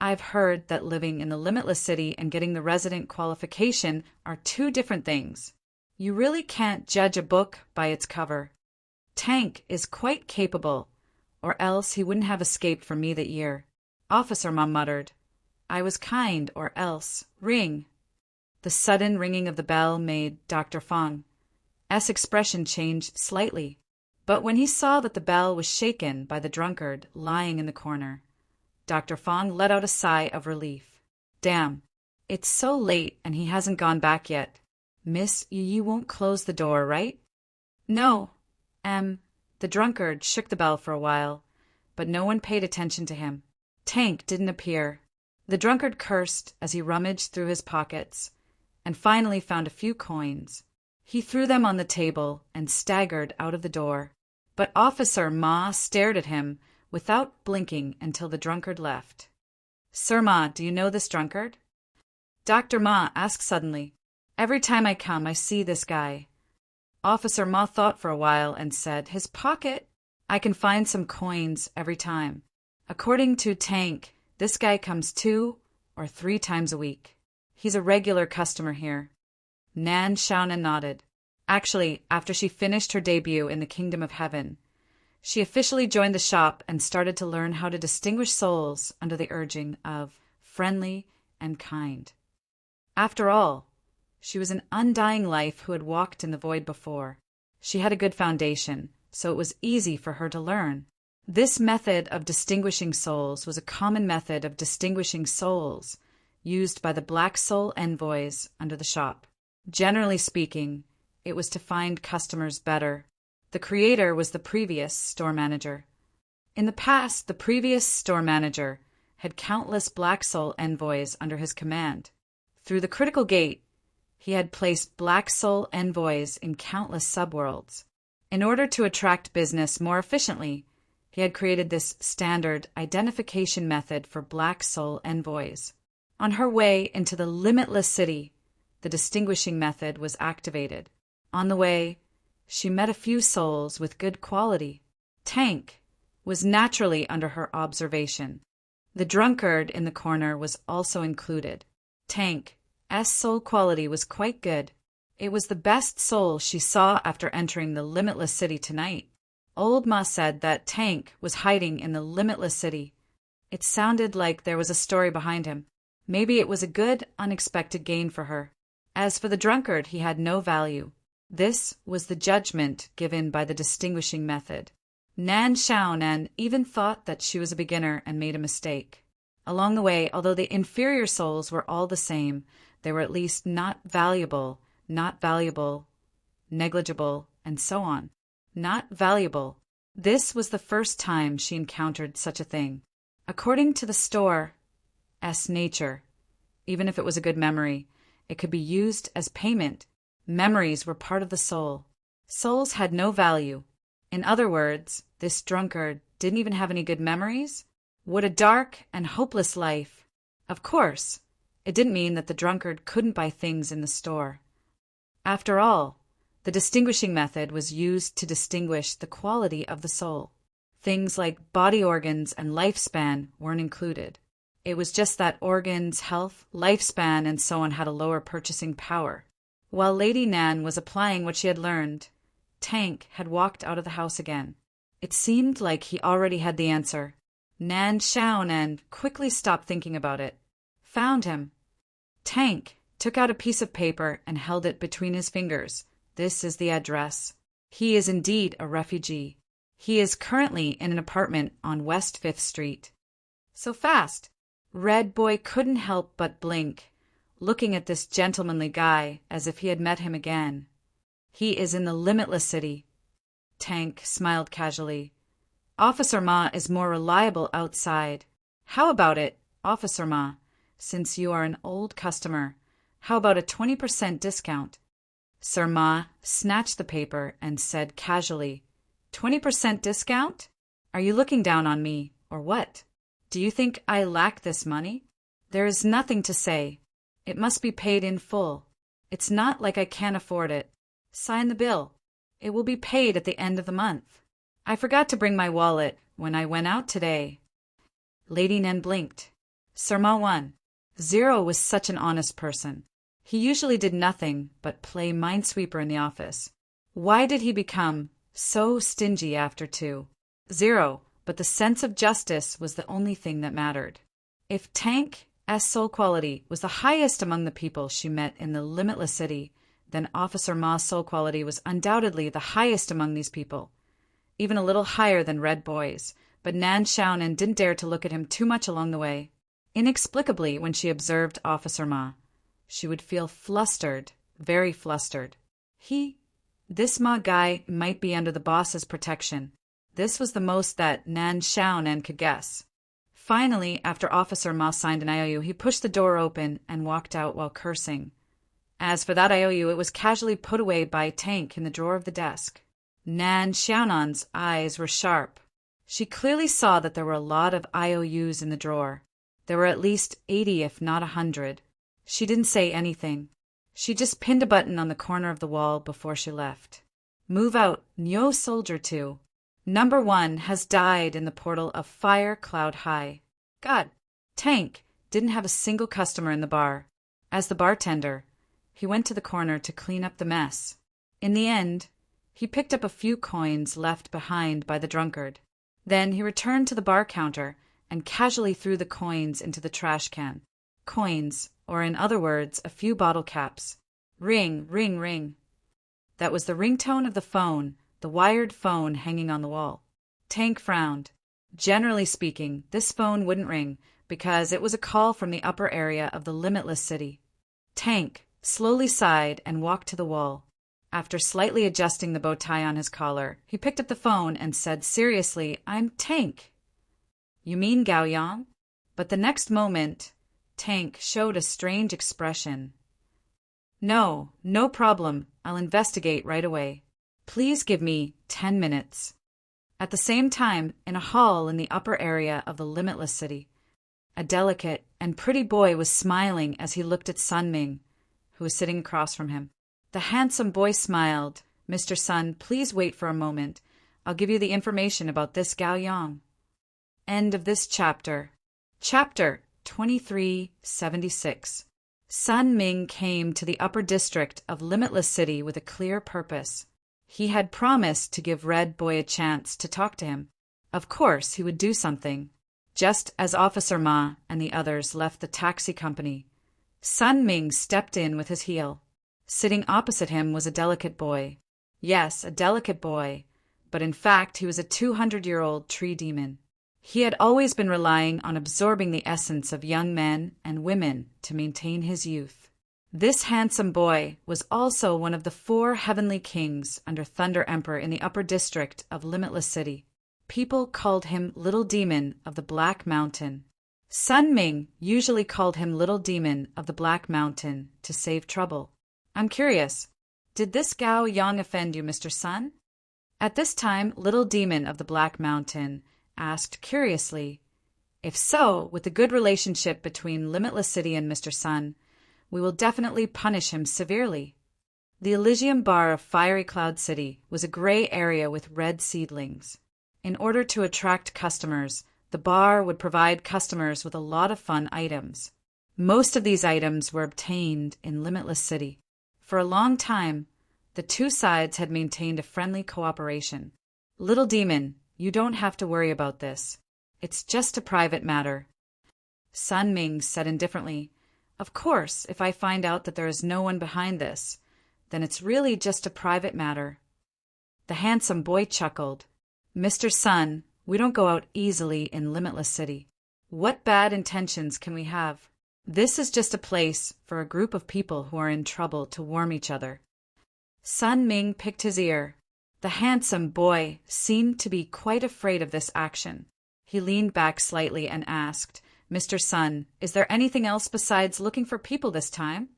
I've heard that living in the Limitless City and getting the resident qualification are two different things. You really can't judge a book by its cover. Tank is quite capable, or else he wouldn't have escaped from me that year. Officer Ma muttered. I was kind, or else. Ring. The sudden ringing of the bell made Dr. Fang's expression change slightly. But when he saw that the bell was shaken by the drunkard lying in the corner, Dr. Fang let out a sigh of relief. Damn, it's so late and he hasn't gone back yet. Miss, you won't close the door, right? No. The drunkard shook the bell for a while, but no one paid attention to him. Tank didn't appear. The drunkard cursed as he rummaged through his pockets and finally found a few coins. He threw them on the table and staggered out of the door. But Officer Ma stared at him without blinking until the drunkard left. Sir Ma, do you know this drunkard? Dr. Ma asked suddenly. Every time I come, I see this guy. Officer Ma thought for a while and said, his pocket. I can find some coins every time. According to Tank, this guy comes 2 or 3 times a week. He's a regular customer here. Nan Xiaonan nodded. Actually, after she finished her debut in the Kingdom of Heaven, she officially joined the shop and started to learn how to distinguish souls under the urging of friendly and kind. After all, she was an undying life who had walked in the void before. She had a good foundation, so it was easy for her to learn. This method of distinguishing souls was a common method of distinguishing souls used by the Black Soul envoys under the shop. Generally speaking, it was to find customers better. The creator was the previous store manager. In the past, the previous store manager had countless Black Soul envoys under his command. Through the critical gate, he had placed Black Soul envoys in countless subworlds. In order to attract business more efficiently, he had created this standard identification method for Black Soul envoys. On her way into the limitless city, the distinguishing method was activated. On the way, she met a few souls with good quality. Tank was naturally under her observation. The drunkard in the corner was also included. Tank's soul quality was quite good. It was the best soul she saw after entering the limitless city tonight. Old Ma said that Tank was hiding in the limitless city. It sounded like there was a story behind him. Maybe it was a good, unexpected gain for her. As for the drunkard, he had no value. This was the judgment given by the distinguishing method. Nan Xiaonan even thought that she was a beginner and made a mistake. Along the way, although the inferior souls were all the same, they were at least not valuable, negligible, and so on. Not valuable. This was the first time she encountered such a thing. According to the store's nature, even if it was a good memory, it could be used as payment. Memories were part of the soul. Souls had no value. In other words, this drunkard didn't even have any good memories? What a dark and hopeless life. Of course, it didn't mean that the drunkard couldn't buy things in the store. After all, the distinguishing method was used to distinguish the quality of the soul. Things like body organs and lifespan weren't included. It was just that organs, health, lifespan, and so on had a lower purchasing power. While Lady Nan was applying what she had learned, Tank had walked out of the house again. It seemed like he already had the answer. Nan Xiaonan quickly stopped thinking about it. Found him. Tank took out a piece of paper and held it between his fingers. This is the address. He is indeed a refugee. He is currently in an apartment on West 5th Street. So fast. Red Boy couldn't help but blink, looking at this gentlemanly guy as if he had met him again. He is in the limitless city. Tank smiled casually. Officer Ma is more reliable outside. How about it, Officer Ma? Since you are an old customer, how about a 20% discount? Sir Ma snatched the paper and said casually, 20% discount? Are you looking down on me, or what? Do you think I lack this money? There is nothing to say. It must be paid in full. It's not like I can't afford it. Sign the bill. It will be paid at the end of the month. I forgot to bring my wallet when I went out today. Lady Nan blinked. Sir Ma won. Zero was such an honest person. He usually did nothing but play minesweeper in the office. Why did he become so stingy after 2-0? But the sense of justice was the only thing that mattered. If Tank's soul quality was the highest among the people she met in the limitless city, then Officer Ma's soul quality was undoubtedly the highest among these people, even a little higher than Red Boy's, but Nan Xiaonan didn't dare to look at him too much along the way. Inexplicably, when she observed Officer Ma, she would feel flustered, very flustered. This Ma guy might be under the boss's protection. This was the most that Nan Xiaonan could guess. Finally, after Officer Ma signed an IOU, he pushed the door open and walked out while cursing. As for that IOU, it was casually put away by Tank in the drawer of the desk. Nan Xiaonan's eyes were sharp. She clearly saw that there were a lot of IOUs in the drawer. There were at least 80, if not 100. She didn't say anything. She just pinned a button on the corner of the wall before she left. Move out, Nyo Soldier 2. Number 1 has died in the portal of Fire Cloud High. God, Tank didn't have a single customer in the bar. As the bartender, he went to the corner to clean up the mess. In the end, he picked up a few coins left behind by the drunkard. Then he returned to the bar counter and casually threw the coins into the trash can. Coins, or in other words, a few bottle caps. Ring, ring, ring. That was the ringtone of the phone, the wired phone hanging on the wall. Tank frowned. Generally speaking, this phone wouldn't ring because it was a call from the upper area of the limitless city. Tank slowly sighed, and walked to the wall. After slightly adjusting the bow tie on his collar, he picked up the phone and said seriously, "I'm Tank." "You mean Gao Yang?" But the next moment, Tank showed a strange expression. "No, no problem. I'll investigate right away. Please give me 10 minutes. At the same time, in a hall in the upper area of the limitless city, a delicate and pretty boy was smiling as he looked at Sun Ming, who was sitting across from him. The handsome boy smiled. "Mr. Sun, please wait for a moment. I'll give you the information about this Gao Yang." End of this chapter. Chapter 2376. Sun Ming came to the upper district of Limitless City with a clear purpose. He had promised to give Red Boy a chance to talk to him. Of course, he would do something. Just as Officer Ma and the others left the taxi company, Sun Ming stepped in with his heel. Sitting opposite him was a delicate boy. Yes, a delicate boy, but in fact he was a 200-year-old tree demon. He had always been relying on absorbing the essence of young men and women to maintain his youth. This handsome boy was also one of the 4 heavenly kings under Thunder Emperor in the upper district of Limitless City. People called him Little Demon of the Black Mountain. Sun Ming usually called him Little Demon of the Black Mountain to save trouble. "I'm curious, did this Gao Yang offend you, Mr. Sun?" At this time, Little Demon of the Black Mountain asked curiously. "If so, with the good relationship between Limitless City and Mr. Sun, we will definitely punish him severely." The Elysium Bar of Fiery Cloud City was a gray area with red seedlings. In order to attract customers, the bar would provide customers with a lot of fun items. Most of these items were obtained in Limitless City. For a long time, the two sides had maintained a friendly cooperation. "Little Demon, you don't have to worry about this. It's just a private matter." Sun Ming said indifferently, "Of course, if I find out that there is no one behind this, then it's really just a private matter." The handsome boy chuckled. "Mr. Sun, we don't go out easily in Limitless City. What bad intentions can we have? This is just a place for a group of people who are in trouble to warm each other." Sun Ming picked his ear. The handsome boy seemed to be quite afraid of this action. He leaned back slightly and asked, "Mr. Sun, is there anything else besides looking for people this time?"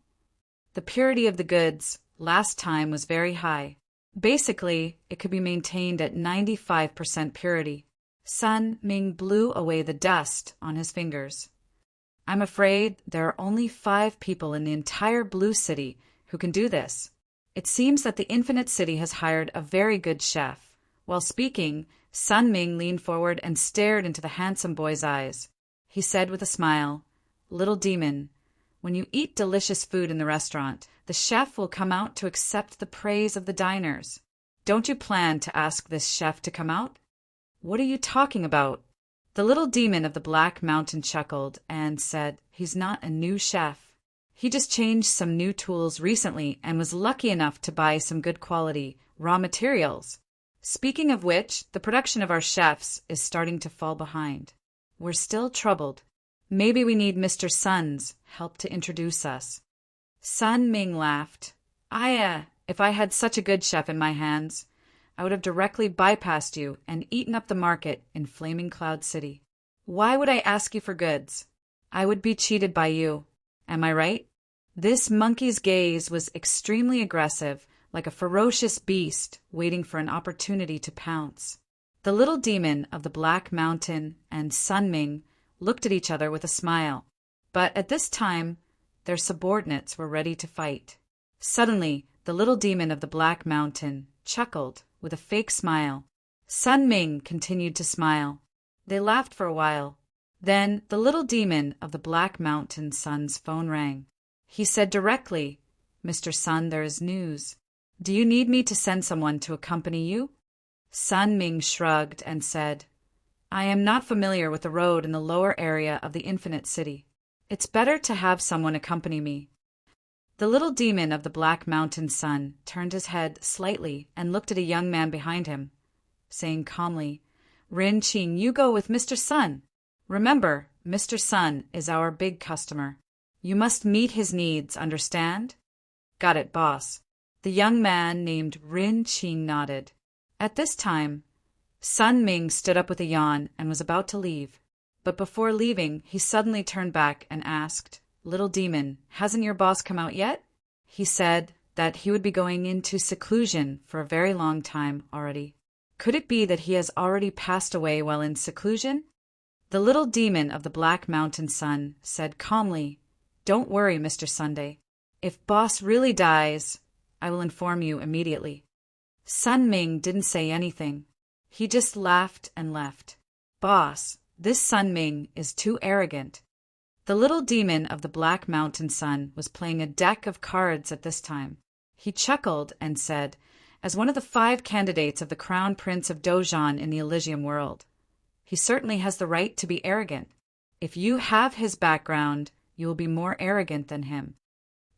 The purity of the goods last time was very high. Basically, it could be maintained at 95% purity. Sun Ming blew away the dust on his fingers. "I'm afraid there are only 5 people in the entire Blue City who can do this. It seems that the Infinite City has hired a very good chef." While speaking, Sun Ming leaned forward and stared into the handsome boy's eyes. He said with a smile, "Little Demon, when you eat delicious food in the restaurant, the chef will come out to accept the praise of the diners. Don't you plan to ask this chef to come out?" "What are you talking about?" The Little Demon of the Black Mountain chuckled and said, "He's not a new chef. He just changed some new tools recently and was lucky enough to buy some good quality raw materials. Speaking of which, the production of our chefs is starting to fall behind. We're still troubled. Maybe we need Mr. Sun's help to introduce us." Sun Ming laughed. If I had such a good chef in my hands, I would have directly bypassed you and eaten up the market in Flaming Cloud City. Why would I ask you for goods? I would be cheated by you. Am I right?" This monkey's gaze was extremely aggressive, like a ferocious beast waiting for an opportunity to pounce. The Little Demon of the Black Mountain and Sun Ming looked at each other with a smile, but at this time their subordinates were ready to fight. Suddenly, the Little Demon of the Black Mountain chuckled with a fake smile. Sun Ming continued to smile. They laughed for a while. Then the Little Demon of the Black Mountain Sun's phone rang. He said directly, "Mr. Sun, there is news. Do you need me to send someone to accompany you?" Sun Ming shrugged and said, "I am not familiar with the road in the lower area of the Infinite City. It's better to have someone accompany me." The Little Demon of the Black Mountain Sun turned his head slightly and looked at a young man behind him, saying calmly, "Rin Qing, you go with Mr. Sun. Remember, Mr. Sun is our big customer. You must meet his needs, understand? Got it, boss. The young man named Rin Qing nodded. At this time, Sun Ming stood up with a yawn and was about to leave. But before leaving, he suddenly turned back and asked, "Little demon, hasn't your boss come out yet?" He said that he would be going into seclusion for a very long time already. Could it be that he has already passed away while in seclusion? The little demon of the Black Mountain Sun said calmly, "Don't worry, Mr. Sunday. If boss really dies, I will inform you immediately." Sun Ming didn't say anything. He just laughed and left. "Boss, this Sun Ming is too arrogant." The little demon of the Black Mountain Sun was playing a deck of cards at this time. He chuckled and said, as one of the 5 candidates of the Crown Prince of Dojan in the Elysium world, "He certainly has the right to be arrogant. If you have his background, you will be more arrogant than him."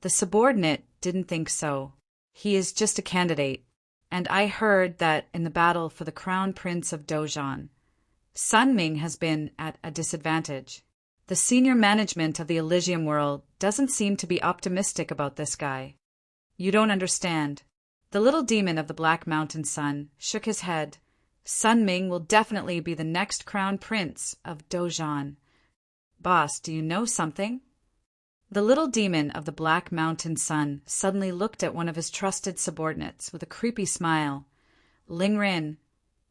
The subordinate didn't think so. "He is just a candidate, and I heard that in the battle for the Crown Prince of Dojan, Sun Ming has been at a disadvantage. The senior management of the Elysium world doesn't seem to be optimistic about this guy." "You don't understand." The little demon of the Black Mountain Sun shook his head. "Sun Ming will definitely be the next Crown Prince of Dojan. Boss, do you know something?" The little demon of the Black Mountain Sun suddenly looked at one of his trusted subordinates with a creepy smile. "Ling Rin,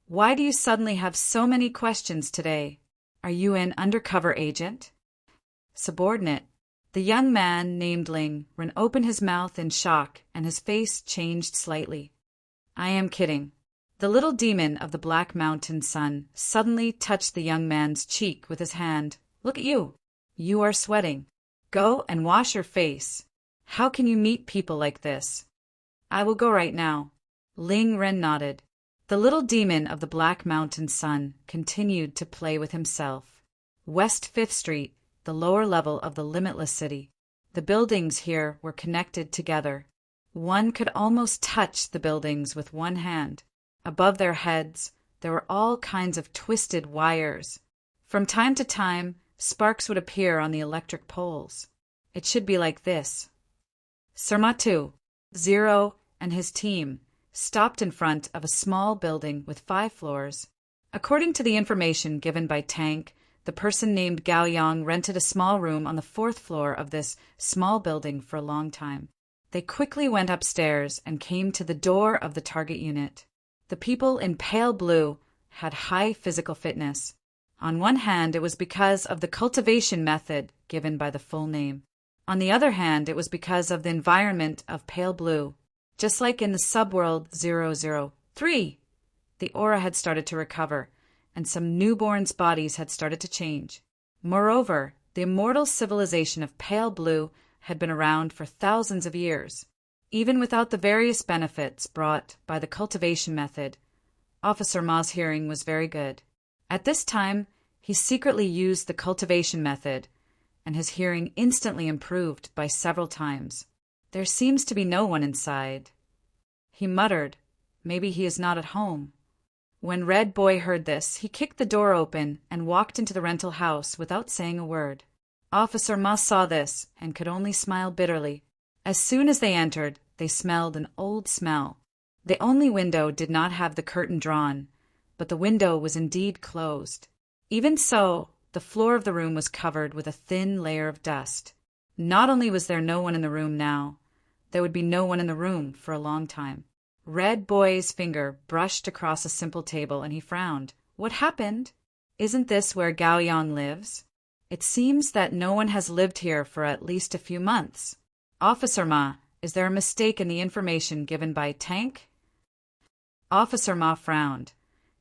why do you suddenly have so many questions today? Are you an undercover agent?" Subordinate. The young man named Ling Rin opened his mouth in shock and his face changed slightly. "I am kidding." The little demon of the Black Mountain Sun suddenly touched the young man's cheek with his hand. "Look at you. You are sweating. Go and wash your face. How can you meet people like this?" "I will go right now." Ling Ren nodded. The little demon of the Black Mountain Sun continued to play with himself. West 5th Street, the lower level of the limitless city. The buildings here were connected together. One could almost touch the buildings with one hand. Above their heads, there were all kinds of twisted wires. From time to time, sparks would appear on the electric poles. It should be like this. Surmatu, Zero, and his team stopped in front of a small building with 5 floors. According to the information given by Tank, the person named Gao Yang rented a small room on the 4th floor of this small building for a long time. They quickly went upstairs and came to the door of the target unit. The people in pale blue had high physical fitness. On one hand, it was because of the cultivation method given by the full name. On the other hand, it was because of the environment of pale blue. Just like in the subworld 003, the aura had started to recover, and some newborns' bodies had started to change. Moreover, the immortal civilization of pale blue had been around for thousands of years. Even without the various benefits brought by the cultivation method, Officer Ma's hearing was very good. At this time, he secretly used the cultivation method, and his hearing instantly improved by several times. "There seems to be no one inside." He muttered, "Maybe he is not at home." When Red Boy heard this, he kicked the door open and walked into the rental house without saying a word. Officer Ma saw this and could only smile bitterly. As soon as they entered, they smelled an old smell. The only window did not have the curtain drawn, but the window was indeed closed. Even so, the floor of the room was covered with a thin layer of dust. Not only was there no one in the room now, there would be no one in the room for a long time. Red Boy's finger brushed across a simple table and he frowned. "What happened? Isn't this where Gao Yang lives? It seems that no one has lived here for at least a few months. Officer Ma, is there a mistake in the information given by Tank?" Officer Ma frowned.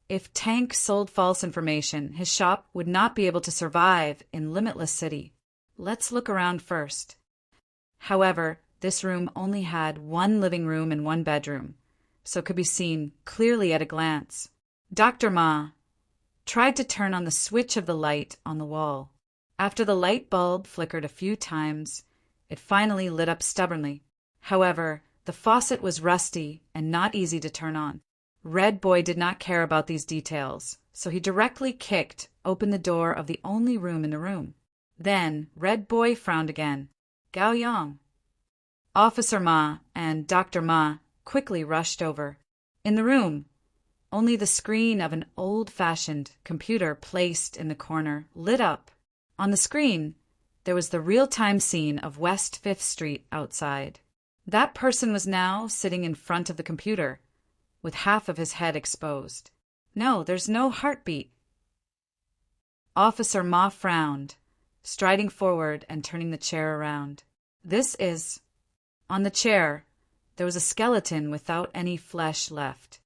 If Tank sold false information, his shop would not be able to survive in Limitless City. Let's look around first. However, this room only had 1 living room and 1 bedroom, so it could be seen clearly at a glance. Dr. Ma tried to turn on the switch of the light on the wall. After the light bulb flickered a few times, it finally lit up stubbornly. However, the faucet was rusty and not easy to turn on. Red Boy did not care about these details, so he directly kicked open the door of the only room in the room. Then Red Boy frowned again. "Gao Yang, Officer Ma and Dr. Ma quickly rushed over. In the room, only the screen of an old-fashioned computer placed in the corner lit up. On the screen, there was the real-time scene of West 5th Street outside. That person was now sitting in front of the computer, with half of his head exposed. No, there's no heartbeat. Officer Ma frowned, striding forward and turning the chair around. This is... On the chair, there was a skeleton without any flesh left.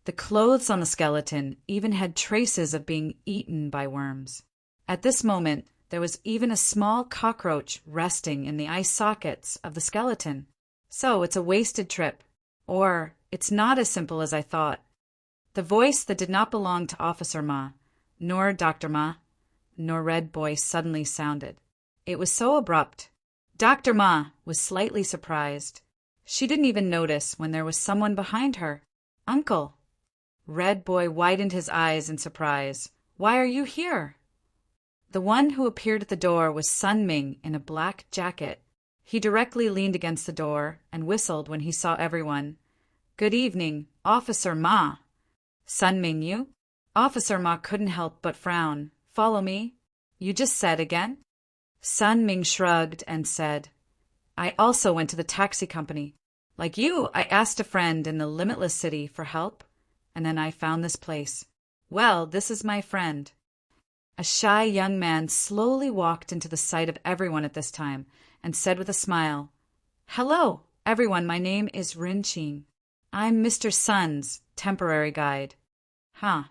The clothes on the skeleton even had traces of being eaten by worms. At this moment, there was even a small cockroach resting in the eye sockets of the skeleton. So it's a wasted trip. Or it's not as simple as I thought. The voice that did not belong to Officer Ma, nor Dr. Ma, nor Red Boy suddenly sounded. It was so abrupt. Dr. Ma was slightly surprised. She didn't even notice when there was someone behind her. Uncle. Red Boy widened his eyes in surprise. Why are you here? The one who appeared at the door was Sun Ming in a black jacket. He directly leaned against the door and whistled when he saw everyone. Good evening, Officer Ma. Sun Ming, you? Officer Ma couldn't help but frown. Follow me. You just said again? Sun Ming shrugged and said, I also went to the taxi company. Like you, I asked a friend in the limitless city for help, and then I found this place. Well, this is my friend. A shy young man slowly walked into the sight of everyone at this time and said with a smile, Hello, everyone, my name is Rin Qing. I'm Mr. Sun's temporary guide. Huh.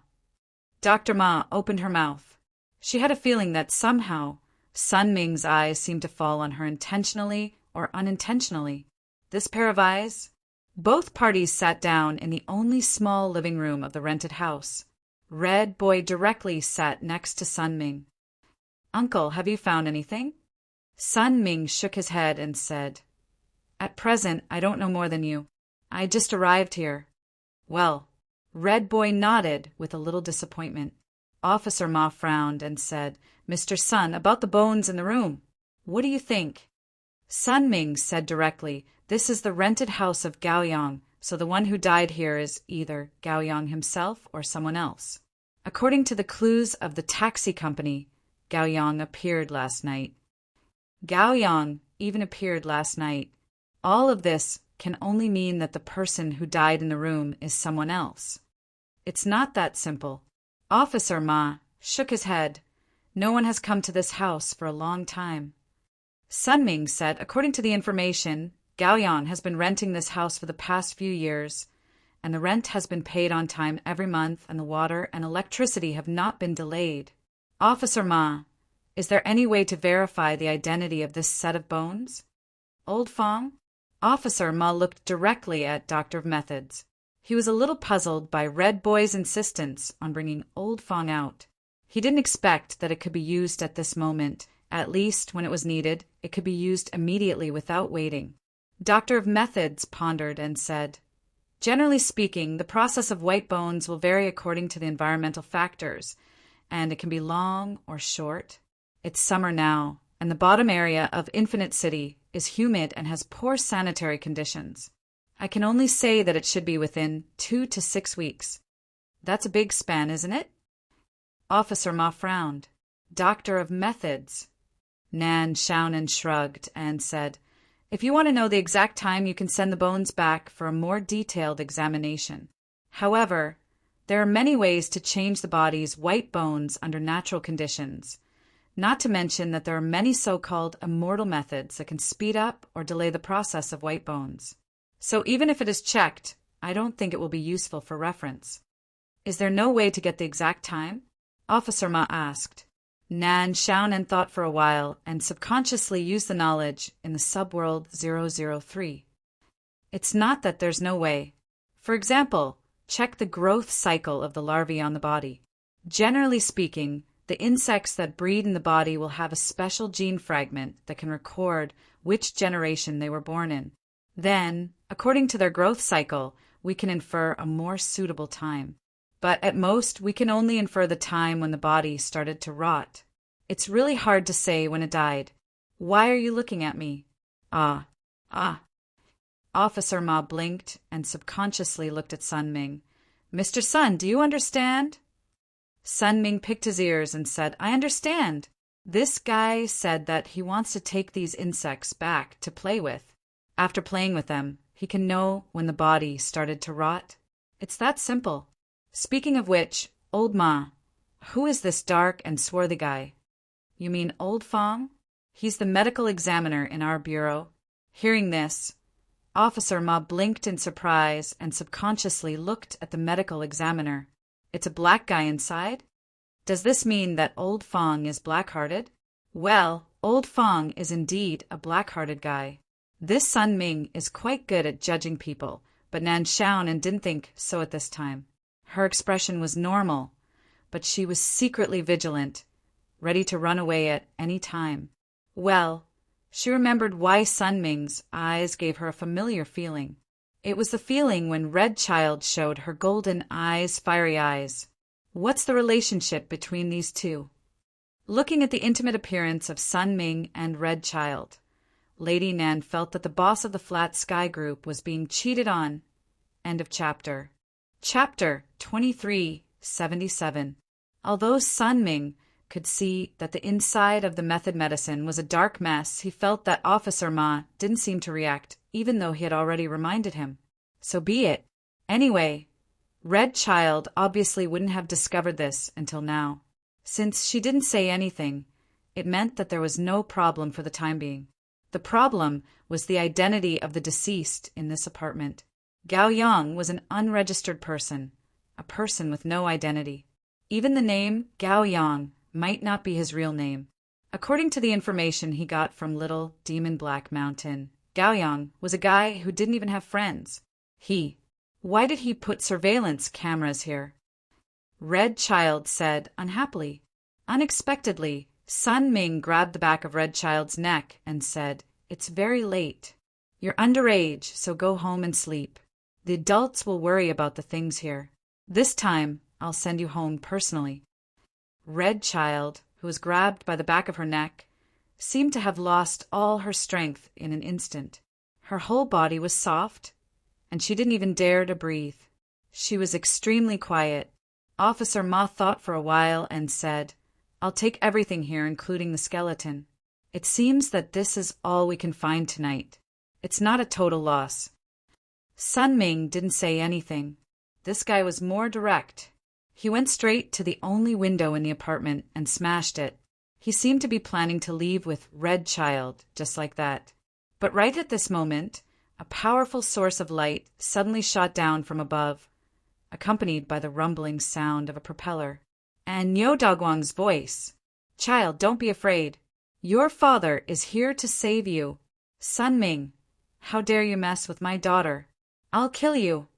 Dr. Ma opened her mouth. She had a feeling that somehow Sun Ming's eyes seemed to fall on her intentionally or unintentionally. This pair of eyes? Both parties sat down in the only small living room of the rented house. Red Boy directly sat next to Sun Ming. Uncle, have you found anything? Sun Ming shook his head and said, At present, I don't know more than you. I just arrived here. Well, Red Boy nodded with a little disappointment. Officer Ma frowned and said, Mr. Sun, about the bones in the room. What do you think? Sun Ming said directly, This is the rented house of Gao Yang, so the one who died here is either Gao Yang himself or someone else. According to the clues of the taxi company, Gao Yang appeared last night. Gao Yang even appeared last night. All of this can only mean that the person who died in the room is someone else. It's not that simple. Officer Ma shook his head. No one has come to this house for a long time. Sun Ming said, according to the information, Gao Yang has been renting this house for the past few years, and the rent has been paid on time every month, and the water and electricity have not been delayed. Officer Ma, is there any way to verify the identity of this set of bones? Old Fong? Officer Ma looked directly at Doctor of Methods. He was a little puzzled by Red Boy's insistence on bringing Old Fong out. He didn't expect that it could be used at this moment. At least, when it was needed, it could be used immediately without waiting. Doctor of Methods pondered and said, Generally speaking, the process of white bones will vary according to the environmental factors, and it can be long or short. It's summer now, and the bottom area of Infinite City is humid and has poor sanitary conditions. I can only say that it should be within 2 to 6 weeks. That's a big span, isn't it? Officer Ma frowned. Doctor of Methods. Nan Xiaonan shrugged and said, If you want to know the exact time, you can send the bones back for a more detailed examination. However, there are many ways to change the body's white bones under natural conditions, not to mention that there are many so-called immortal methods that can speed up or delay the process of white bones. So even if it is checked, I don't think it will be useful for reference. Is there no way to get the exact time? Officer Ma asked. Nan Xiaonan thought for a while and subconsciously used the knowledge in the subworld 003. It's not that there's no way. For example, check the growth cycle of the larvae on the body. Generally speaking, the insects that breed in the body will have a special gene fragment that can record which generation they were born in. Then, according to their growth cycle, we can infer a more suitable time. But at most, we can only infer the time when the body started to rot. It's really hard to say when it died. Why are you looking at me? Ah. Officer Ma blinked and subconsciously looked at Sun Ming. Mr. Sun, do you understand? Sun Ming picked his ears and said, I understand. This guy said that he wants to take these insects back to play with. After playing with them, he can know when the body started to rot. It's that simple. Speaking of which, old Ma, who is this dark and swarthy guy? You mean old Fong? He's the medical examiner in our bureau. Hearing this, Officer Ma blinked in surprise and subconsciously looked at the medical examiner. It's a black guy inside? Does this mean that old Fong is black-hearted? Well, old Fong is indeed a black-hearted guy. This Sun Ming is quite good at judging people, but Nan Xiaonan didn't think so at this time. Her expression was normal, but she was secretly vigilant, ready to run away at any time. Well, she remembered why Sun Ming's eyes gave her a familiar feeling. It was the feeling when Red Child showed her golden eyes, fiery eyes. What's the relationship between these two? Looking at the intimate appearance of Sun Ming and Red Child, Lady Nan felt that the boss of the Flat Sky Group was being cheated on. End of chapter. Chapter 2377. Although Sun Ming could see that the inside of the method medicine was a dark mess, he felt that Officer Ma didn't seem to react, even though he had already reminded him. So be it. Anyway, Red Child obviously wouldn't have discovered this until now. Since she didn't say anything, it meant that there was no problem for the time being. The problem was the identity of the deceased in this apartment. Gao Yang was an unregistered person, a person with no identity. Even the name Gao Yang might not be his real name. According to the information he got from Little Demon Black Mountain, Gao Yang was a guy who didn't even have friends. Why did he put surveillance cameras here? Red Child said unhappily. Unexpectedly, Sun Ming grabbed the back of Red Child's neck and said, It's very late. You're underage, so go home and sleep. The adults will worry about the things here. This time, I'll send you home personally. Red Child, who was grabbed by the back of her neck, seemed to have lost all her strength in an instant. Her whole body was soft, and she didn't even dare to breathe. She was extremely quiet. Officer Ma thought for a while and said, I'll take everything here, including the skeleton. It seems that this is all we can find tonight. It's not a total loss. Sun Ming didn't say anything. This guy was more direct. He went straight to the only window in the apartment and smashed it. He seemed to be planning to leave with Red Child, just like that. But right at this moment, a powerful source of light suddenly shot down from above, accompanied by the rumbling sound of a propeller. And Niu Daguang's voice. Child, don't be afraid. Your father is here to save you. Sun Ming, how dare you mess with my daughter? I'll kill you.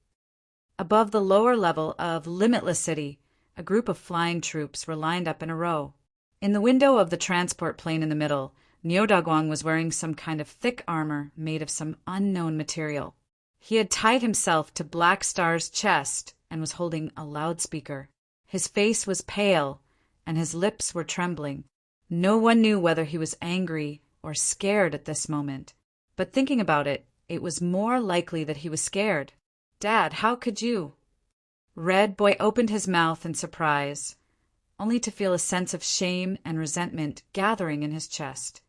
Above the lower level of Limitless City, a group of flying troops were lined up in a row. In the window of the transport plane in the middle, Niu Daguang was wearing some kind of thick armor made of some unknown material. He had tied himself to Black Star's chest and was holding a loudspeaker. His face was pale, and his lips were trembling. No one knew whether he was angry or scared at this moment. But thinking about it, it was more likely that he was scared. Dad, how could you? Red Boy opened his mouth in surprise, only to feel a sense of shame and resentment gathering in his chest.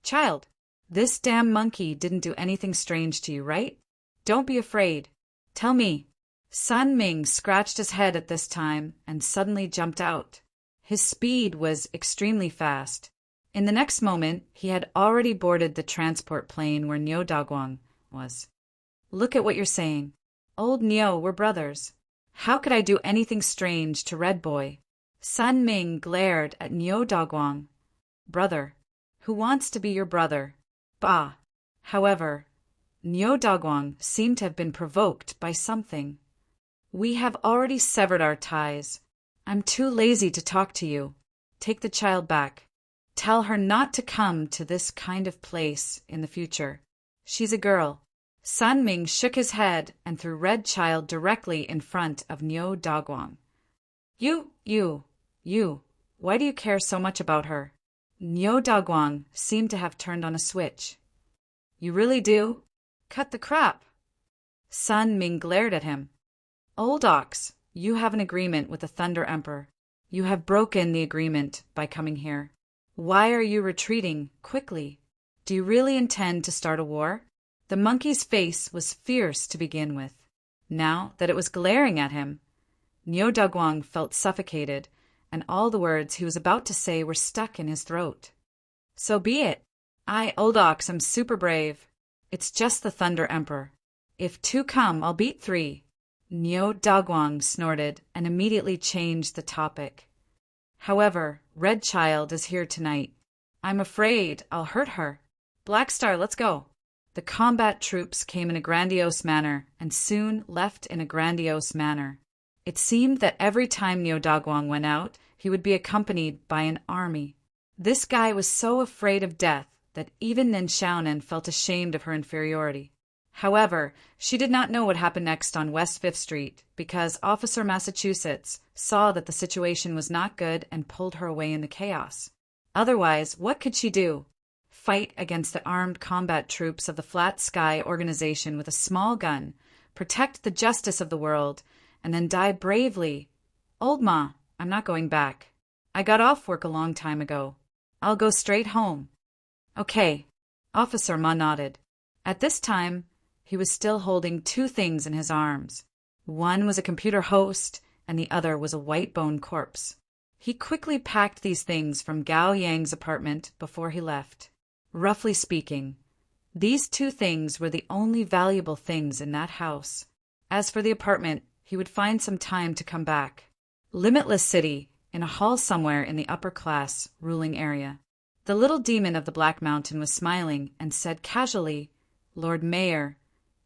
Child, this damn monkey didn't do anything strange to you, right? Don't be afraid. Tell me. Sun Ming scratched his head at this time and suddenly jumped out. His speed was extremely fast. In the next moment, he had already boarded the transport plane where Niu Daguang was. Look at what you're saying. Old Niu, we're brothers. How could I do anything strange to Red Boy? Sun Ming glared at Niu Daguang. Brother. Who wants to be your brother? Bah. However, Niu Daguang seemed to have been provoked by something. We have already severed our ties. I'm too lazy to talk to you. Take the child back. Tell her not to come to this kind of place in the future. She's a girl. Sun Ming shook his head and threw Red Child directly in front of Niu Daguang. You, why do you care so much about her? Niu Daguang seemed to have turned on a switch. You really do? Cut the crap. Sun Ming glared at him. Old ox, you have an agreement with the Thunder Emperor. You have broken the agreement by coming here. Why are you retreating quickly? Do you really intend to start a war? The monkey's face was fierce to begin with. Now that it was glaring at him, Niu Daguang felt suffocated, and all the words he was about to say were stuck in his throat. So be it. Old ox, am super brave. It's just the Thunder Emperor. If 2 come, I'll beat 3. Niu Daguang snorted and immediately changed the topic. However, Red Child is here tonight. I'm afraid I'll hurt her. Black Star, let's go. The combat troops came in a grandiose manner and soon left in a grandiose manner. It seemed that every time Niu Daguang went out, he would be accompanied by an army. This guy was so afraid of death that even Nin Xiaonan felt ashamed of her inferiority. However, she did not know what happened next on West 5th Street because Officer Massachusetts saw that the situation was not good and pulled her away in the chaos. Otherwise, what could she do? Fight against the armed combat troops of the Flat Sky Organization with a small gun, protect the justice of the world, and then die bravely? Old Ma, I'm not going back. I got off work a long time ago. I'll go straight home. Okay. Officer Ma nodded. At this time, he was still holding 2 things in his arms. One was a computer host, and the other was a white bone corpse. He quickly packed these things from Gao Yang's apartment before he left. Roughly speaking, these 2 things were the only valuable things in that house. As for the apartment, he would find some time to come back. Limitless City, in a hall somewhere in the upper class ruling area. The little demon of the Black Mountain was smiling and said casually, Lord Mayor,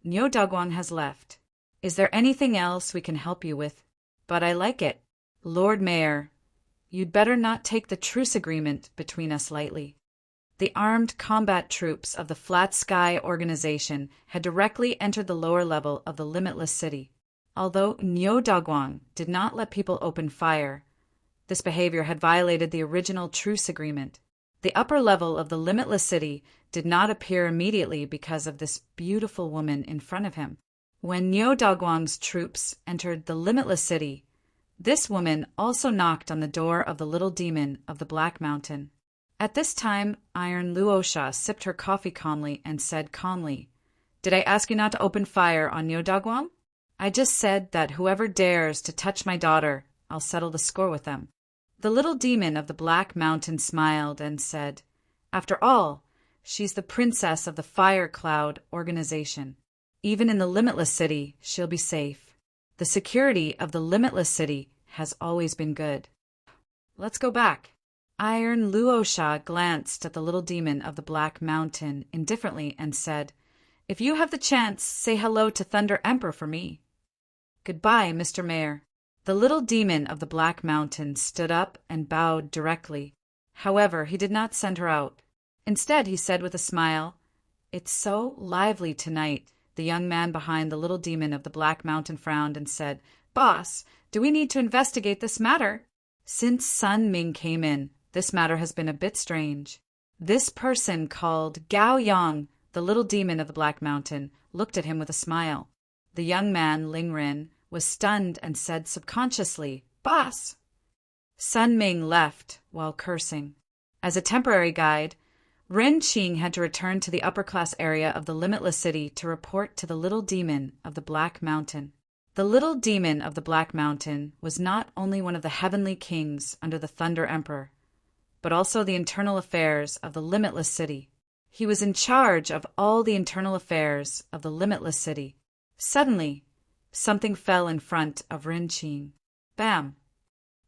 Niu Daguang has left. Is there anything else we can help you with? But I like it. Lord Mayor, you'd better not take the truce agreement between us lightly. The armed combat troops of the Flat Sky Organization had directly entered the lower level of the Limitless City. Although Niu Daguang did not let people open fire, this behavior had violated the original truce agreement. The upper level of the Limitless City did not appear immediately because of this beautiful woman in front of him. When Niu Daguang's troops entered the Limitless City, this woman also knocked on the door of the little demon of the Black Mountain. At this time, Iron Luosha sipped her coffee calmly and said calmly, Did I ask you not to open fire on Niu Daguang? I just said that whoever dares to touch my daughter, I'll settle the score with them. The little demon of the Black Mountain smiled and said, After all, she's the princess of the Fire Cloud Organization. Even in the Limitless City, she'll be safe. The security of the Limitless City has always been good. Let's go back. Iron Luosha glanced at the little demon of the Black Mountain indifferently and said, If you have the chance, say hello to Thunder Emperor for me. Goodbye, Mr. Mayor. The little demon of the Black Mountain stood up and bowed directly. However, he did not send her out. Instead, he said with a smile, It's so lively tonight. The young man behind the little demon of the Black Mountain frowned and said, Boss, do we need to investigate this matter? Since Sun Ming came in, this matter has been a bit strange. This person called Gao Yang, the little demon of the Black Mountain, looked at him with a smile. The young man, Ling Ren, was stunned and said subconsciously, Boss! Sun Ming left while cursing. As a temporary guide, Ren Qing had to return to the upper-class area of the Limitless City to report to the little demon of the Black Mountain. The little demon of the Black Mountain was not only one of the heavenly kings under the Thunder Emperor, but also the internal affairs of the Limitless City. He was in charge of all the internal affairs of the Limitless City. Suddenly, something fell in front of Ren Qing. Bam!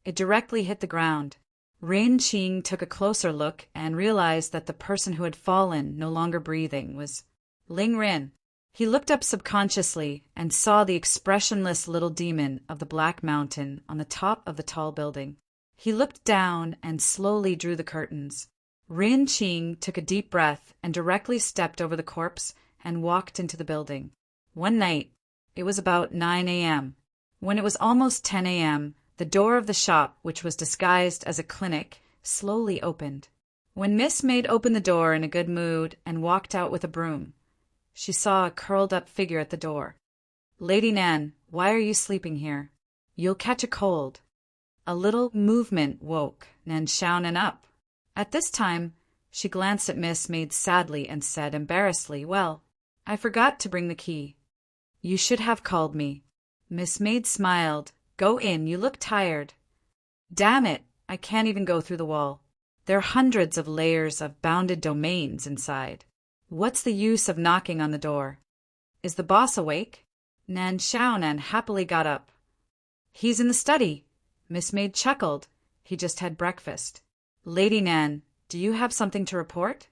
It directly hit the ground. Ren Qing took a closer look and realized that the person who had fallen, no longer breathing, was Ling Ren. He looked up subconsciously and saw the expressionless little demon of the Black Mountain on the top of the tall building. He looked down and slowly drew the curtains. Ren Qing took a deep breath and directly stepped over the corpse and walked into the building. One night, it was about 9 a.m. When it was almost 10 a.m., the door of the shop, which was disguised as a clinic, slowly opened. When Miss Maid opened the door in a good mood and walked out with a broom, She saw a curled-up figure at the door. "Lady Nan, why are you sleeping here? You'll catch a cold." A little movement woke Nan Xiaonan up. At this time, she glanced at Miss Maid sadly and said embarrassedly, "Well, I forgot to bring the key. You should have called me." Miss Maid smiled. "Go in, you look tired." "Damn it, I can't even go through the wall. There are hundreds of layers of bounded domains inside. What's the use of knocking on the door? Is the boss awake?" Nan Xiaonan happily got up. "He's in the study." Miss Maid chuckled. "He just had breakfast." "Lady Nan, do you have something to report?"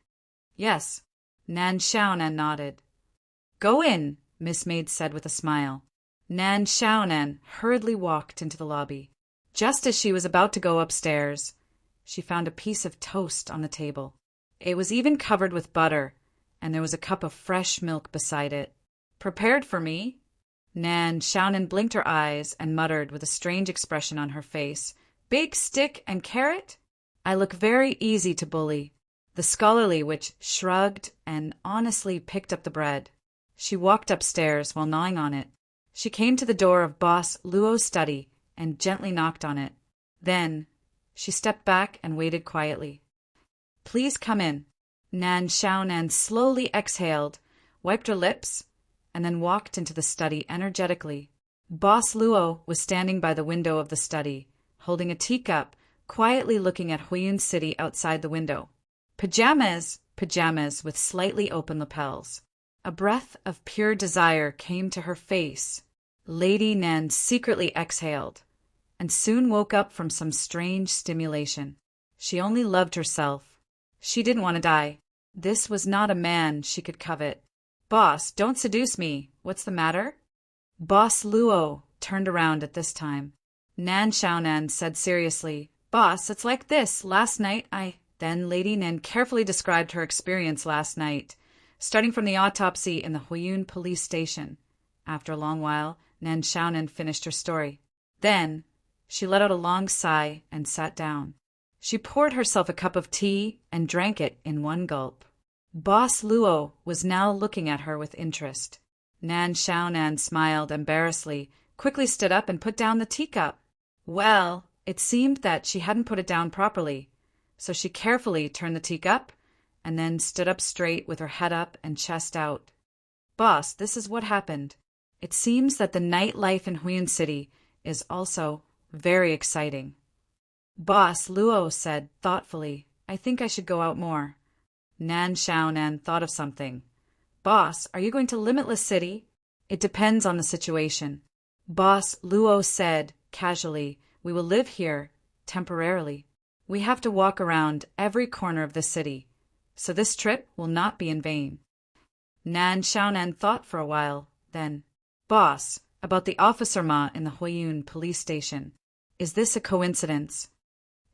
"Yes." Nan Xiaonan nodded. "Go in," Miss Maid said with a smile. Nan Xiaonan hurriedly walked into the lobby. Just as she was about to go upstairs, she found a piece of toast on the table. It was even covered with butter, and there was a cup of fresh milk beside it. "Prepared for me?" Nan Xiaonan blinked her eyes and muttered with a strange expression on her face, "Big stick and carrot? I look very easy to bully." The scholarly witch shrugged and honestly picked up the bread. She walked upstairs while gnawing on it. She came to the door of Boss Luo's study and gently knocked on it. Then she stepped back and waited quietly. "Please come in." Nan Xiaonan slowly exhaled, wiped her lips, and then walked into the study energetically. Boss Luo was standing by the window of the study, holding a teacup, quietly looking at Huiyun City outside the window. Pajamas with slightly open lapels. A breath of pure desire came to her face. Lady Nan secretly exhaled, and soon woke up from some strange stimulation. She only loved herself. She didn't want to die. This was not a man she could covet. "Boss, don't seduce me. What's the matter?" Boss Luo turned around at this time. Nan Xiaonan said seriously, "Boss, it's like this. Last night Then Lady Nan carefully described her experience last night, starting from the autopsy in the Huiyun police station. After a long while, Nan Xiaonan finished her story. Then she let out a long sigh and sat down. She poured herself a cup of tea and drank it in one gulp. Boss Luo was now looking at her with interest. Nan Xiaonan smiled embarrassedly, quickly stood up and put down the teacup. Well, it seemed that she hadn't put it down properly, so she carefully turned the teacup and then stood up straight with her head up and chest out. "Boss, this is what happened. It seems that the nightlife in Huiyun City is also very exciting." Boss Luo said thoughtfully, "I think I should go out more." Nan Xiaonan thought of something. "Boss, are you going to Limitless City?" "It depends on the situation." Boss Luo said casually, "We will live here temporarily. We have to walk around every corner of the city, so this trip will not be in vain." Nan Xiaonan thought for a while, then, "Boss, about the officer Ma in the Huiyun police station. Is this a coincidence?"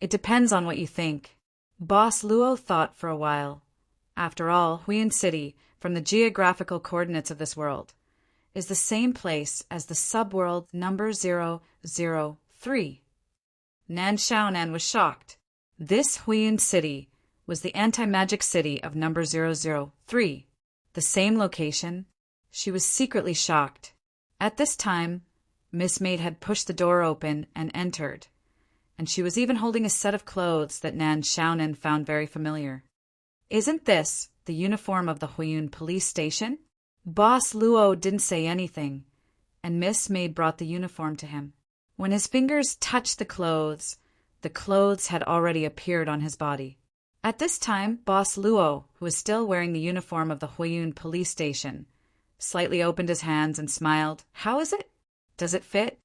"It depends on what you think." Boss Luo thought for a while. After all, Huiyun City, from the geographical coordinates of this world, is the same place as the subworld number 003. Nan Xiaonan was shocked. This Huiyun City was the anti-magic city of number 003. The same location. She was secretly shocked. At this time, Miss Maid had pushed the door open and entered, and she was even holding a set of clothes that Nan Xiaonan found very familiar. "Isn't this the uniform of the Huiyun police station?" Boss Luo didn't say anything, and Miss Maid brought the uniform to him. When his fingers touched the clothes had already appeared on his body. At this time, Boss Luo, who was still wearing the uniform of the Huiyun police station, slightly opened his hands and smiled. "How is it? Does it fit?"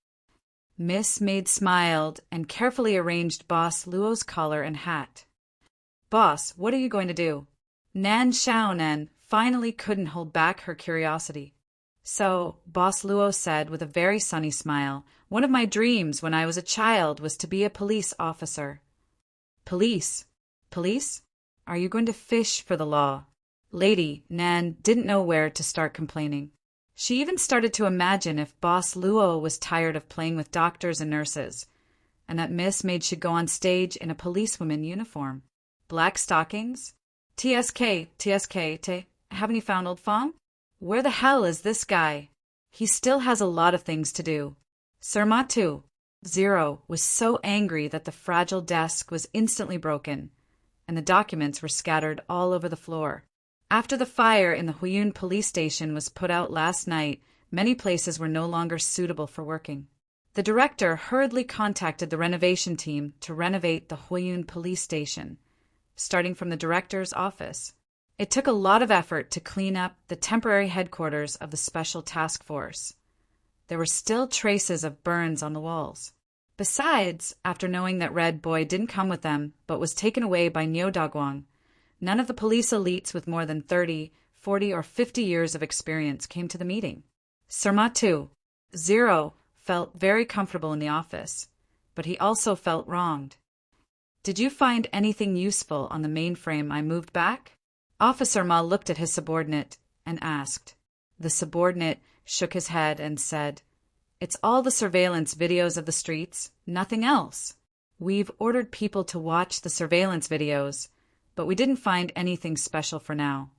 Miss Maid smiled and carefully arranged Boss Luo's collar and hat. "Boss, what are you going to do?" Nan Xiaonan finally couldn't hold back her curiosity. "So," Boss Luo said with a very sunny smile, "one of my dreams when I was a child was to be a police officer." "Police? Police? Are you going to fish for the law?" Lady Nan didn't know where to start complaining. She even started to imagine if Boss Luo was tired of playing with doctors and nurses, and that Miss Maid should go on stage in a policewoman uniform. Black stockings? TSK, haven't you found Old Fong? Where the hell is this guy? He still has a lot of things to do. Sir 0 was so angry that the fragile desk was instantly broken, and the documents were scattered all over the floor. After the fire in the Huyun police station was put out last night, many places were no longer suitable for working. The director hurriedly contacted the renovation team to renovate the Huyun police station, starting from the director's office. It took a lot of effort to clean up the temporary headquarters of the Special Task Force. There were still traces of burns on the walls. Besides, after knowing that Red Boy didn't come with them but was taken away by Niu Daguang, none of the police elites with more than 30, 40, or 50 years of experience came to the meeting. Sir 0 felt very comfortable in the office, but he also felt wronged. Did you find anything useful on the mainframe I moved back? Officer Ma looked at his subordinate and asked. The subordinate shook his head and said, "It's all the surveillance videos of the streets, nothing else. We've ordered people to watch the surveillance videos, but we didn't find anything special for now."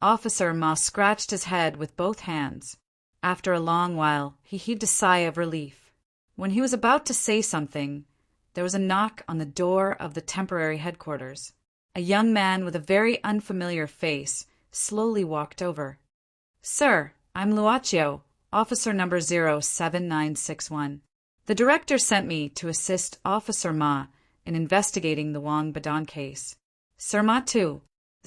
Officer Ma scratched his head with both hands. After a long while, he heaved a sigh of relief. When he was about to say something, there was a knock on the door of the temporary headquarters. A young man with a very unfamiliar face slowly walked over. "Sir, I'm Luaccio, officer number 07961. The director sent me to assist Officer Ma in investigating the Wang Badan case." Sir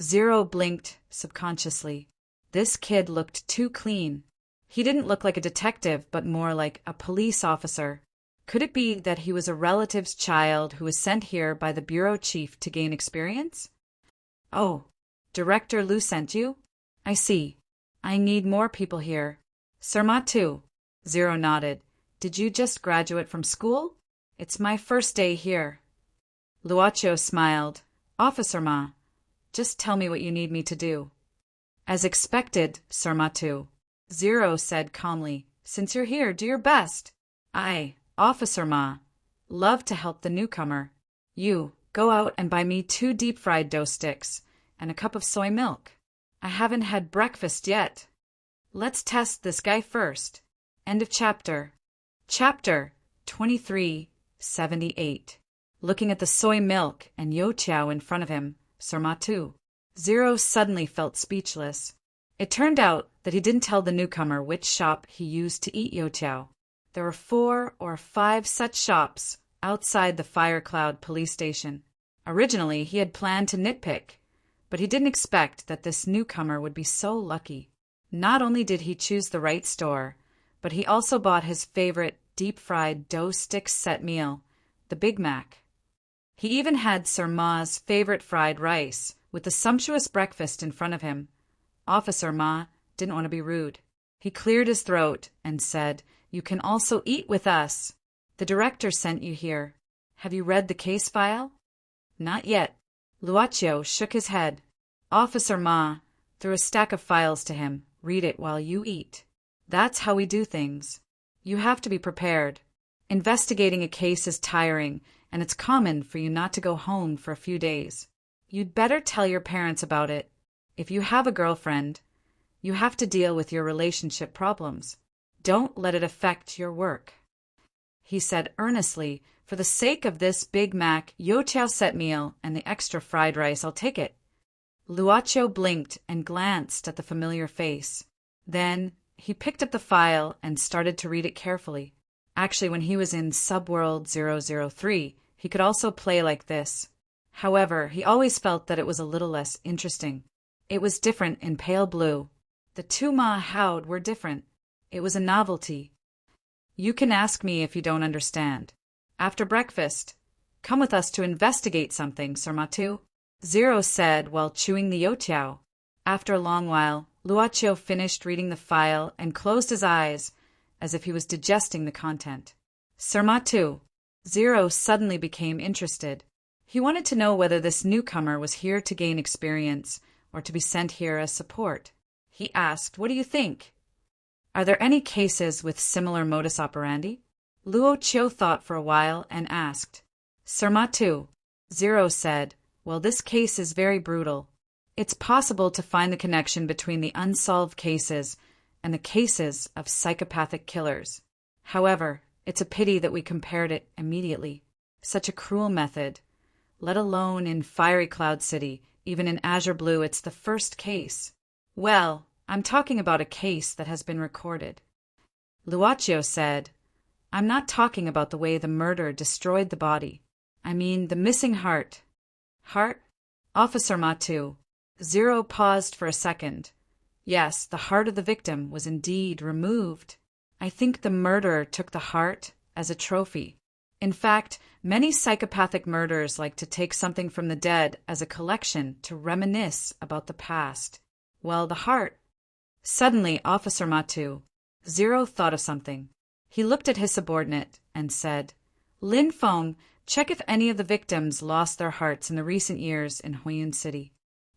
0 blinked subconsciously. This kid looked too clean. He didn't look like a detective, but more like a police officer. Could it be that he was a relative's child who was sent here by the bureau chief to gain experience? "Oh, Director Lu sent you? I see. I need more people here." Sir 0 nodded. "Did you just graduate from school?" "It's my first day here." Luaccio smiled. "Officer Ma, just tell me what you need me to do." "As expected, Sir 0 said calmly. "Since you're here, do your best." "I, Officer Ma, love to help the newcomer. You, go out and buy me 2 deep-fried dough sticks and a cup of soy milk. I haven't had breakfast yet. Let's test this guy first." End of chapter. Chapter 2378. Looking at the soy milk and youtiao in front of him, Sir 0 suddenly felt speechless. It turned out that he didn't tell the newcomer which shop he used to eat youtiao. There were 4 or 5 such shops outside the Fire Cloud police station. Originally, he had planned to nitpick, but he didn't expect that this newcomer would be so lucky. Not only did he choose the right store, but he also bought his favorite deep-fried dough sticks set meal, the Big Mac. He even had Sir Ma's favorite fried rice, with the sumptuous breakfast in front of him. Officer Ma didn't want to be rude. He cleared his throat and said, "You can also eat with us. The director sent you here. Have you read the case file?" "Not yet." Luaccio shook his head. Officer Ma threw a stack of files to him. "Read it while you eat. That's how we do things. You have to be prepared. Investigating a case is tiring, and it's common for you not to go home for a few days. You'd better tell your parents about it. If you have a girlfriend, you have to deal with your relationship problems. Don't let it affect your work." He said earnestly, "For the sake of this Big Mac, youtiao set meal, and the extra fried rice, I'll take it." Luaccio blinked and glanced at the familiar face. Then he picked up the file and started to read it carefully. Actually, when he was in Subworld 003, he could also play like this. However, he always felt that it was a little less interesting. It was different in pale blue. The 2 Ma howed were different. It was a novelty. "You can ask me if you don't understand. After breakfast, come with us to investigate something, Sir 0 said while chewing the youtiao. After a long while, Luaccio finished reading the file and closed his eyes as if he was digesting the content. Sir 0 suddenly became interested. He wanted to know whether this newcomer was here to gain experience or to be sent here as support. He asked, "What do you think? Are there any cases with similar modus operandi?" Luaccio thought for a while and asked. Sir 0 said, "Well, this case is very brutal. It's possible to find the connection between the unsolved cases and the cases of psychopathic killers. However, it's a pity that we compared it immediately. Such a cruel method. Let alone in Fiery Cloud City, even in Azure Blue, it's the first case. Well, I'm talking about a case that has been recorded. Luaccio said, I'm not talking about the way the murder destroyed the body. I mean the missing heart. Heart? Officer Matu. Zero paused for a second. Yes, the heart of the victim was indeed removed. I think the murderer took the heart as a trophy. In fact, many psychopathic murderers like to take something from the dead as a collection to reminisce about the past. Well, the heart. Suddenly, Officer Matu. Zero thought of something. He looked at his subordinate and said, Lin Feng, check if any of the victims lost their hearts in the recent years in Huiyun City.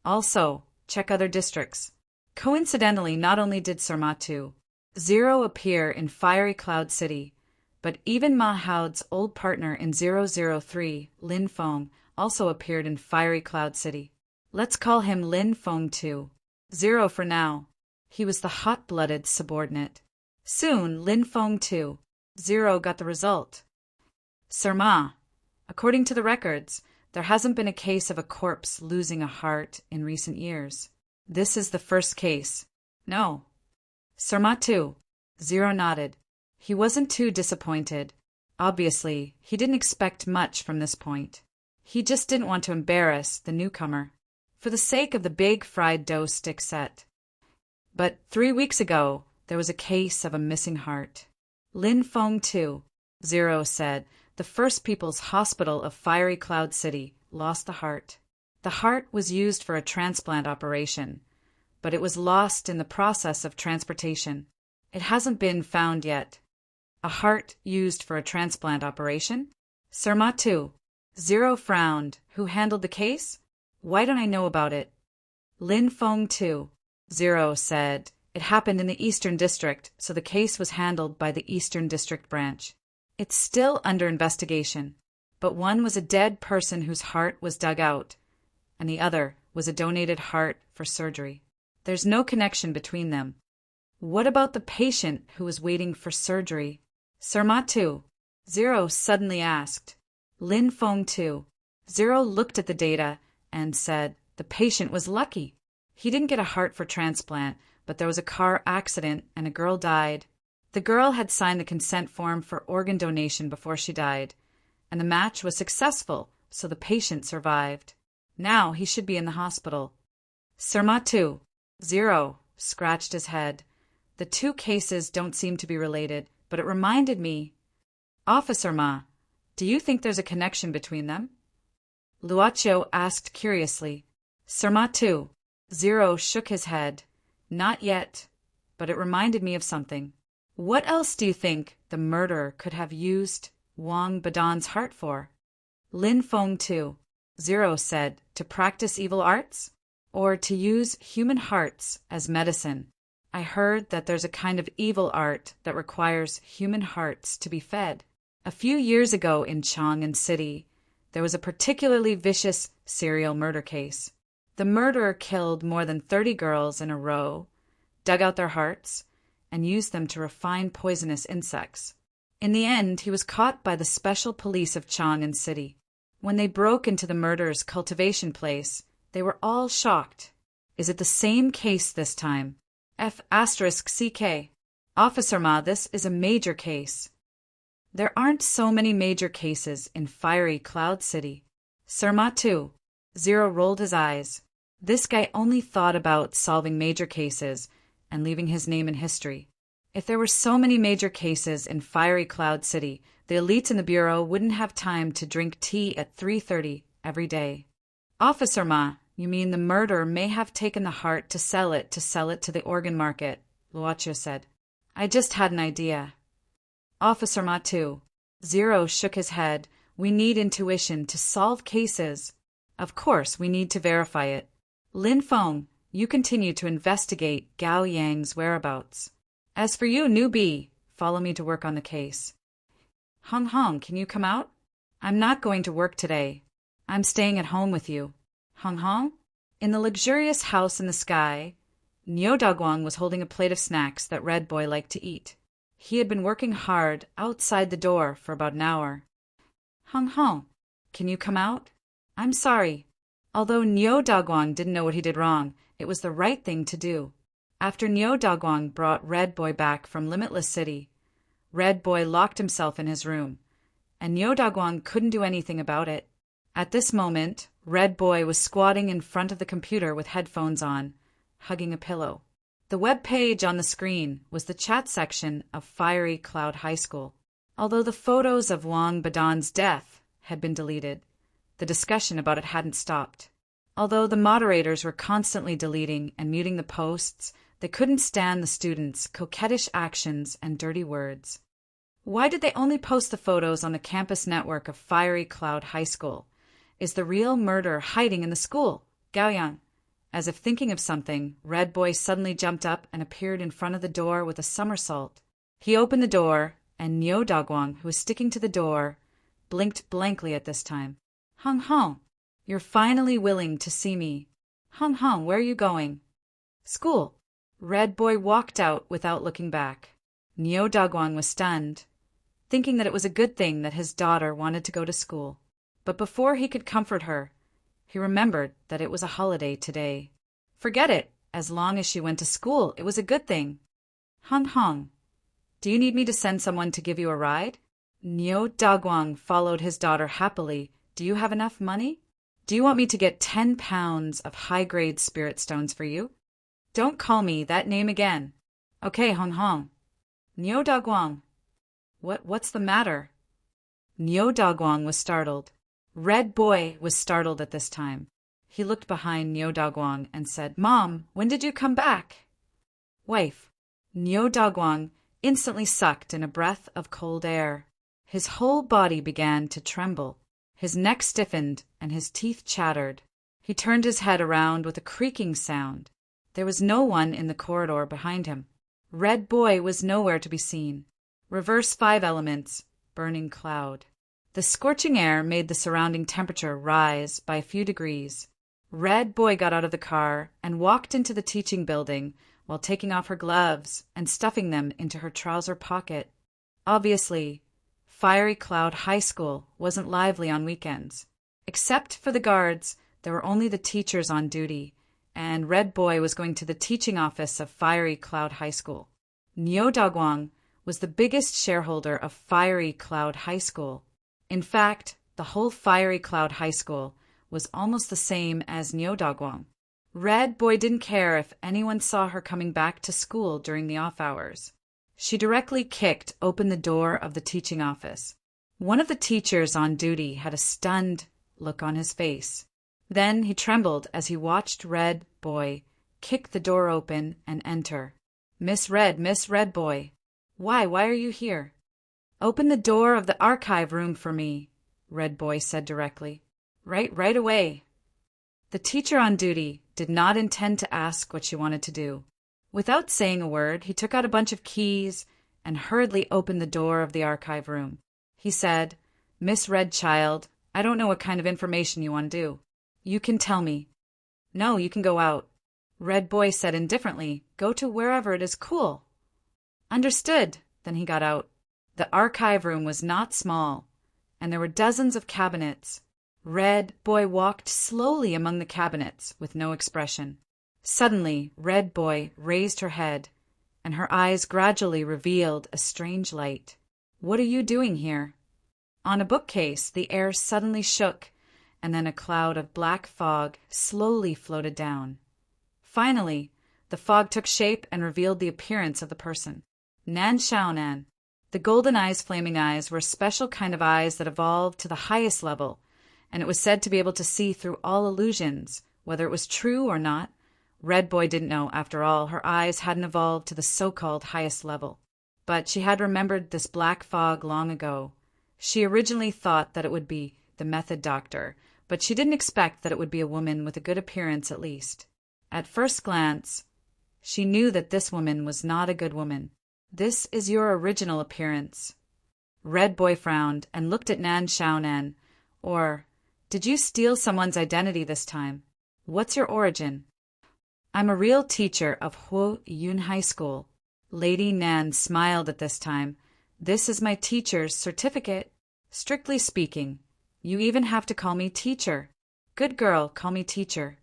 Also, check other districts. Coincidentally, not only did Sir Matu Zero appear in Fiery Cloud City, but even Ma Hao's old partner in 003, Lin Feng, also appeared in Fiery Cloud City. Let's call him Lin Feng too. Zero for now. He was the hot-blooded subordinate. Soon, Lin Feng too. Zero got the result. Sir Ma, according to the records, there hasn't been a case of a corpse losing a heart in recent years. This is the first case. No. Sir Ma too. Zero nodded. He wasn't too disappointed. Obviously, he didn't expect much from this point. He just didn't want to embarrass the newcomer, for the sake of the big fried dough stick set. But 3 weeks ago, there was a case of a missing heart. Lin Feng too, Zero said. The First People's Hospital of Fiery Cloud City lost the heart. The heart was used for a transplant operation, but it was lost in the process of transportation. It hasn't been found yet. A heart used for a transplant operation? Sir Matu. Zero frowned. Who handled the case? Why don't I know about it? Lin Feng too. Zero said. It happened in the Eastern District, so the case was handled by the Eastern District branch. It's still under investigation, but one was a dead person whose heart was dug out, and the other was a donated heart for surgery. There's no connection between them. What about the patient who was waiting for surgery? Sir Matu. Zero suddenly asked. Lin Feng too. Zero looked at the data and said the patient was lucky. He didn't get a heart for transplant, but there was a car accident and a girl died. The girl had signed the consent form for organ donation before she died, and the match was successful, so the patient survived. Now he should be in the hospital. Sir Matu. Zero scratched his head. The two cases don't seem to be related, but it reminded me. Officer Ma, do you think there's a connection between them? Luaccio asked curiously. Sir Matu. Zero shook his head. Not yet, but it reminded me of something. What else do you think the murderer could have used Wang Badan's heart for? Lin Feng too. Zero said, to practice evil arts? Or to use human hearts as medicine? I heard that there's a kind of evil art that requires human hearts to be fed. A few years ago in Chang'an City, there was a particularly vicious serial murder case. The murderer killed more than 30 girls in a row, dug out their hearts, and used them to refine poisonous insects. In the end, he was caught by the special police of Chang'an City. When they broke into the murderer's cultivation place, they were all shocked. Is it the same case this time? F***CK. Officer Ma, this is a major case. There aren't so many major cases in Fiery Cloud City. Sir Matu. Zero rolled his eyes. This guy only thought about solving major cases and leaving his name in history. If there were so many major cases in Fiery Cloud City, the elites in the bureau wouldn't have time to drink tea at 3:30 every day. Officer Ma, you mean the murderer may have taken the heart to sell it to the organ market, Luaccio said. I just had an idea. Officer Matu. Zero shook his head. We need intuition to solve cases. Of course, we need to verify it. Lin Feng, you continue to investigate Gao Yang's whereabouts. As for you, newbie, follow me to work on the case. Hong Hong, can you come out? I'm not going to work today. I'm staying at home with you. Hong Hong? In the luxurious house in the sky, Nyo Dagwang was holding a plate of snacks that Red Boy liked to eat. He had been working hard outside the door for about an hour. Hung Hong, can you come out? I'm sorry. Although Nyo Dagwang didn't know what he did wrong, it was the right thing to do. After Nyo Dagwang brought Red Boy back from Limitless City, Red Boy locked himself in his room, and Nyo Dagwang couldn't do anything about it. At this moment, Red Boy was squatting in front of the computer with headphones on, hugging a pillow. The web page on the screen was the chat section of Fiery Cloud High School. Although the photos of Wang Badan's death had been deleted, the discussion about it hadn't stopped. Although the moderators were constantly deleting and muting the posts, they couldn't stand the students' coquettish actions and dirty words. Why did they only post the photos on the campus network of Fiery Cloud High School? Is the real murder hiding in the school? Gaoyang. As if thinking of something, Red Boy suddenly jumped up and appeared in front of the door with a somersault. He opened the door, and Nyo Dagwang, who was sticking to the door, blinked blankly at this time. Hung Hong, you're finally willing to see me. Hung Hong, where are you going? School. Red Boy walked out without looking back. Nyo Dagwang was stunned, thinking that it was a good thing that his daughter wanted to go to school. But before he could comfort her, he remembered that it was a holiday today. Forget it. As long as she went to school, it was a good thing. Hung Hong, do you need me to send someone to give you a ride? Nyo Dagwang followed his daughter happily. Do you have enough money? Do you want me to get 10 pounds of high-grade spirit stones for you? Don't call me that name again. Okay, Hong Hong. Nyo Dagwang. What's the matter? Nyo Dagwang was startled. Red Boy was startled at this time. He looked behind Nyo Dagwang and said, Mom, when did you come back? Wife. Nyo Dagwang instantly sucked in a breath of cold air. His whole body began to tremble. His neck stiffened and his teeth chattered. He turned his head around with a creaking sound. There was no one in the corridor behind him. Red Boy was nowhere to be seen. Reverse 5 elements, burning cloud. The scorching air made the surrounding temperature rise by a few degrees. Red Boy got out of the car and walked into the teaching building while taking off her gloves and stuffing them into her trouser pocket. Obviously, Fiery Cloud High School wasn't lively on weekends. Except for the guards, there were only the teachers on duty, and Red Boy was going to the teaching office of Fiery Cloud High School. Nyo Dagwang was the biggest shareholder of Fiery Cloud High School. In fact, the whole Fiery Cloud High School was almost the same as Nyo Dagwang. Red Boy didn't care if anyone saw her coming back to school during the off hours. She directly kicked open the door of the teaching office. One of the teachers on duty had a stunned look on his face. Then he trembled as he watched Red Boy kick the door open and enter. Miss Red Boy. Why are you here? Open the door of the archive room for me, Red Boy said directly. Right away. The teacher on duty did not intend to ask what she wanted to do. Without saying a word, he took out a bunch of keys and hurriedly opened the door of the archive room. He said, Miss Red Child, I don't know what kind of information you want to do. You can tell me. No, you can go out. Red Boy said indifferently, Go to wherever it is cool. Understood. Then he got out. The archive room was not small, and there were dozens of cabinets. Red Boy walked slowly among the cabinets with no expression. Suddenly, Red Boy raised her head, and her eyes gradually revealed a strange light. What are you doing here? On a bookcase, the air suddenly shook, and then a cloud of black fog slowly floated down. Finally, the fog took shape and revealed the appearance of the person. Nan Xiaonan. The golden eyes, flaming eyes, were a special kind of eyes that evolved to the highest level, and it was said to be able to see through all illusions, whether it was true or not. Red Boy didn't know, after all, her eyes hadn't evolved to the so-called highest level. But she had remembered this black fog long ago. She originally thought that it would be the method doctor, but she didn't expect that it would be a woman with a good appearance at least. At first glance, she knew that this woman was not a good woman. This is your original appearance. Red Boy frowned and looked at Nan Xiaonan. Or, did you steal someone's identity this time? What's your origin? I'm a real teacher of Huo Yun High School. Lady Nan smiled at this time. This is my teacher's certificate. Strictly speaking, you even have to call me teacher. Good girl, call me teacher.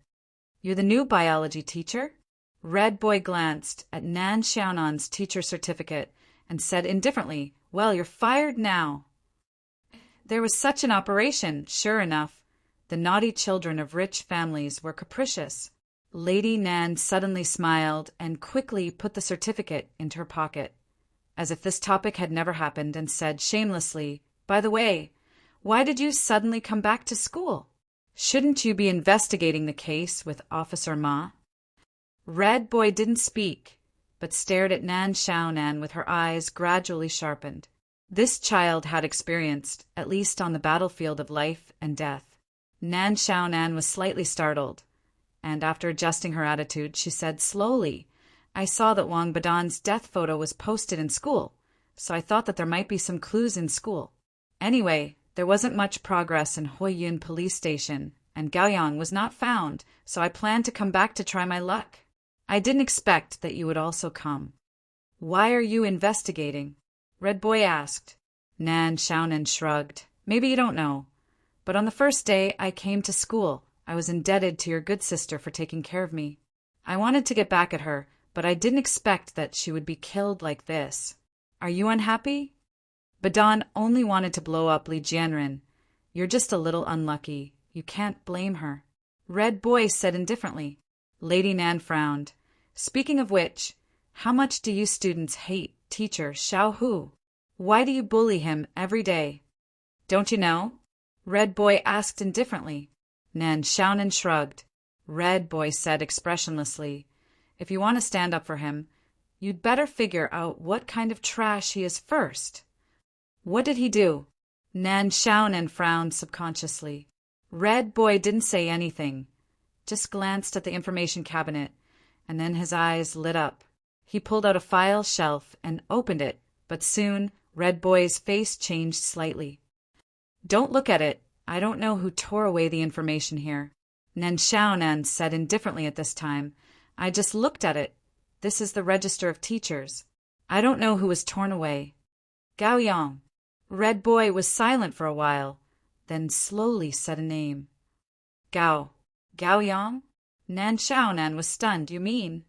You're the new biology teacher? Red Boy glanced at Nan Xiaonan's teacher certificate and said indifferently, Well, you're fired now. There was such an operation, sure enough. The naughty children of rich families were capricious. Lady Nan suddenly smiled and quickly put the certificate into her pocket, as if this topic had never happened, and said shamelessly, By the way, why did you suddenly come back to school? Shouldn't you be investigating the case with Officer Ma? Red Boy didn't speak, but stared at Nan Xiaonan with her eyes gradually sharpened. This child had experienced, at least on the battlefield of life and death. Nan Xiaonan was slightly startled, and after adjusting her attitude, she said slowly, I saw that Wang Badan's death photo was posted in school, so I thought that there might be some clues in school. Anyway, there wasn't much progress in Huiyun police station, and Gaoyang was not found, so I planned to come back to try my luck. I didn't expect that you would also come. Why are you investigating? Red Boy asked. Nan Xiaonan shrugged. Maybe you don't know, but on the first day I came to school, I was indebted to your good sister for taking care of me. I wanted to get back at her, but I didn't expect that she would be killed like this. Are you unhappy? Badan only wanted to blow up Li Jianren. You're just a little unlucky. You can't blame her. Red Boy said indifferently. Lady Nan frowned. Speaking of which, how much do you students hate teacher Xiao Hu? Why do you bully him every day? Don't you know? Red Boy asked indifferently. Nan Xiaonan shrugged. Red Boy said expressionlessly, If you want to stand up for him, you'd better figure out what kind of trash he is first. What did he do? Nan Xiaonan frowned subconsciously. Red Boy didn't say anything, just glanced at the information cabinet, and then his eyes lit up. He pulled out a file shelf and opened it, but soon Red Boy's face changed slightly. Don't look at it. I don't know who tore away the information here. Nan Xiaonan said indifferently at this time. I just looked at it. This is the register of teachers. I don't know who was torn away. Gaoyang. Red Boy was silent for a while, then slowly said a name. Gaoyang? Nan Xiaonan was stunned. You mean?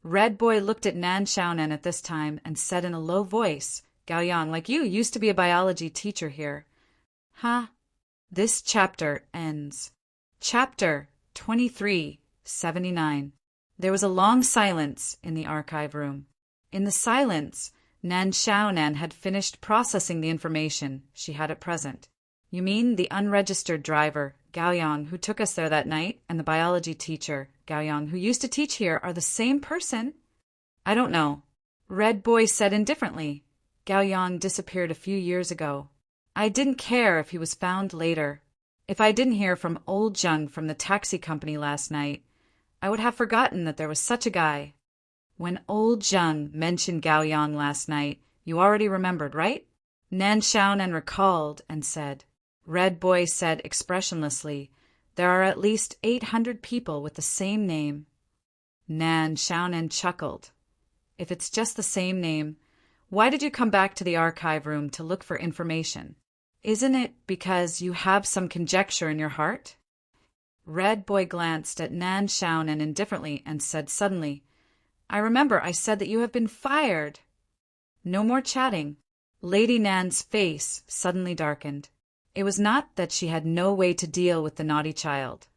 Red Boy looked at Nan Xiaonan at this time and said in a low voice, Gaoyang, like you used to be a biology teacher here. Huh? This chapter ends. Chapter 2379. There was a long silence in the archive room. In the silence, Nan Xiaonan had finished processing the information she had at present. You mean the unregistered driver, Gaoyang, who took us there that night, and the biology teacher, Gaoyang, who used to teach here, are the same person? I don't know. Red Boy said indifferently. Gaoyang disappeared a few years ago. I didn't care if he was found later. If I didn't hear from old Zheng from the taxi company last night, I would have forgotten that there was such a guy. When old Zheng mentioned Gaoyang last night, you already remembered, right? Nan Xiaonan recalled and said. Red Boy said expressionlessly, There are at least 800 people with the same name. Nan Xiaonan chuckled. If it's just the same name, why did you come back to the archive room to look for information? Isn't it because you have some conjecture in your heart? Red Boy glanced at Nan Xiaonan indifferently and said suddenly, I remember I said that you have been fired. No more chatting. Lady Nan's face suddenly darkened. It was not that she had no way to deal with the naughty child,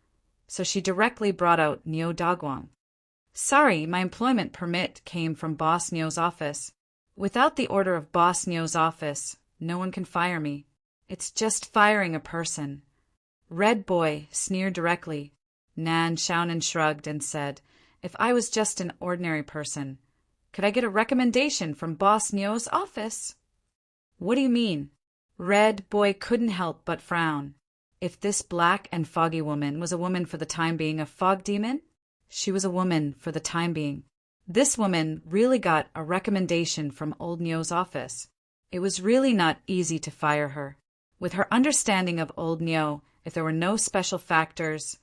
so she directly brought out Niu Daguang. Sorry, my employment permit came from Boss Niu's office. Without the order of Boss Niu's office, no one can fire me. It's just firing a person. Red Boy sneered directly. Nan Xiaonan shrugged and said, If I was just an ordinary person, could I get a recommendation from Boss Niu's office? What do you mean? Red Boy couldn't help but frown. If this black and foggy woman was a woman for the time being, a fog demon, she was a woman for the time being. This woman really got a recommendation from old Niu's office. It was really not easy to fire her. With her understanding of old Niu, if there were no special factors,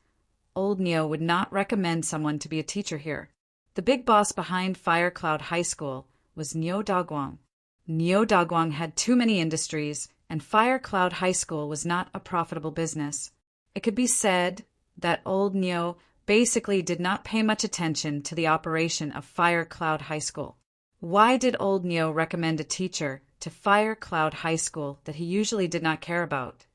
old Neo would not recommend someone to be a teacher here. The big boss behind Fire Cloud High School was Neo Dagwang. Neo Dagwang had too many industries, and Fire Cloud High School was not a profitable business. It could be said that old Neo basically did not pay much attention to the operation of Fire Cloud High School. Why did old Neo recommend a teacher to Fire Cloud High School that he usually did not care about?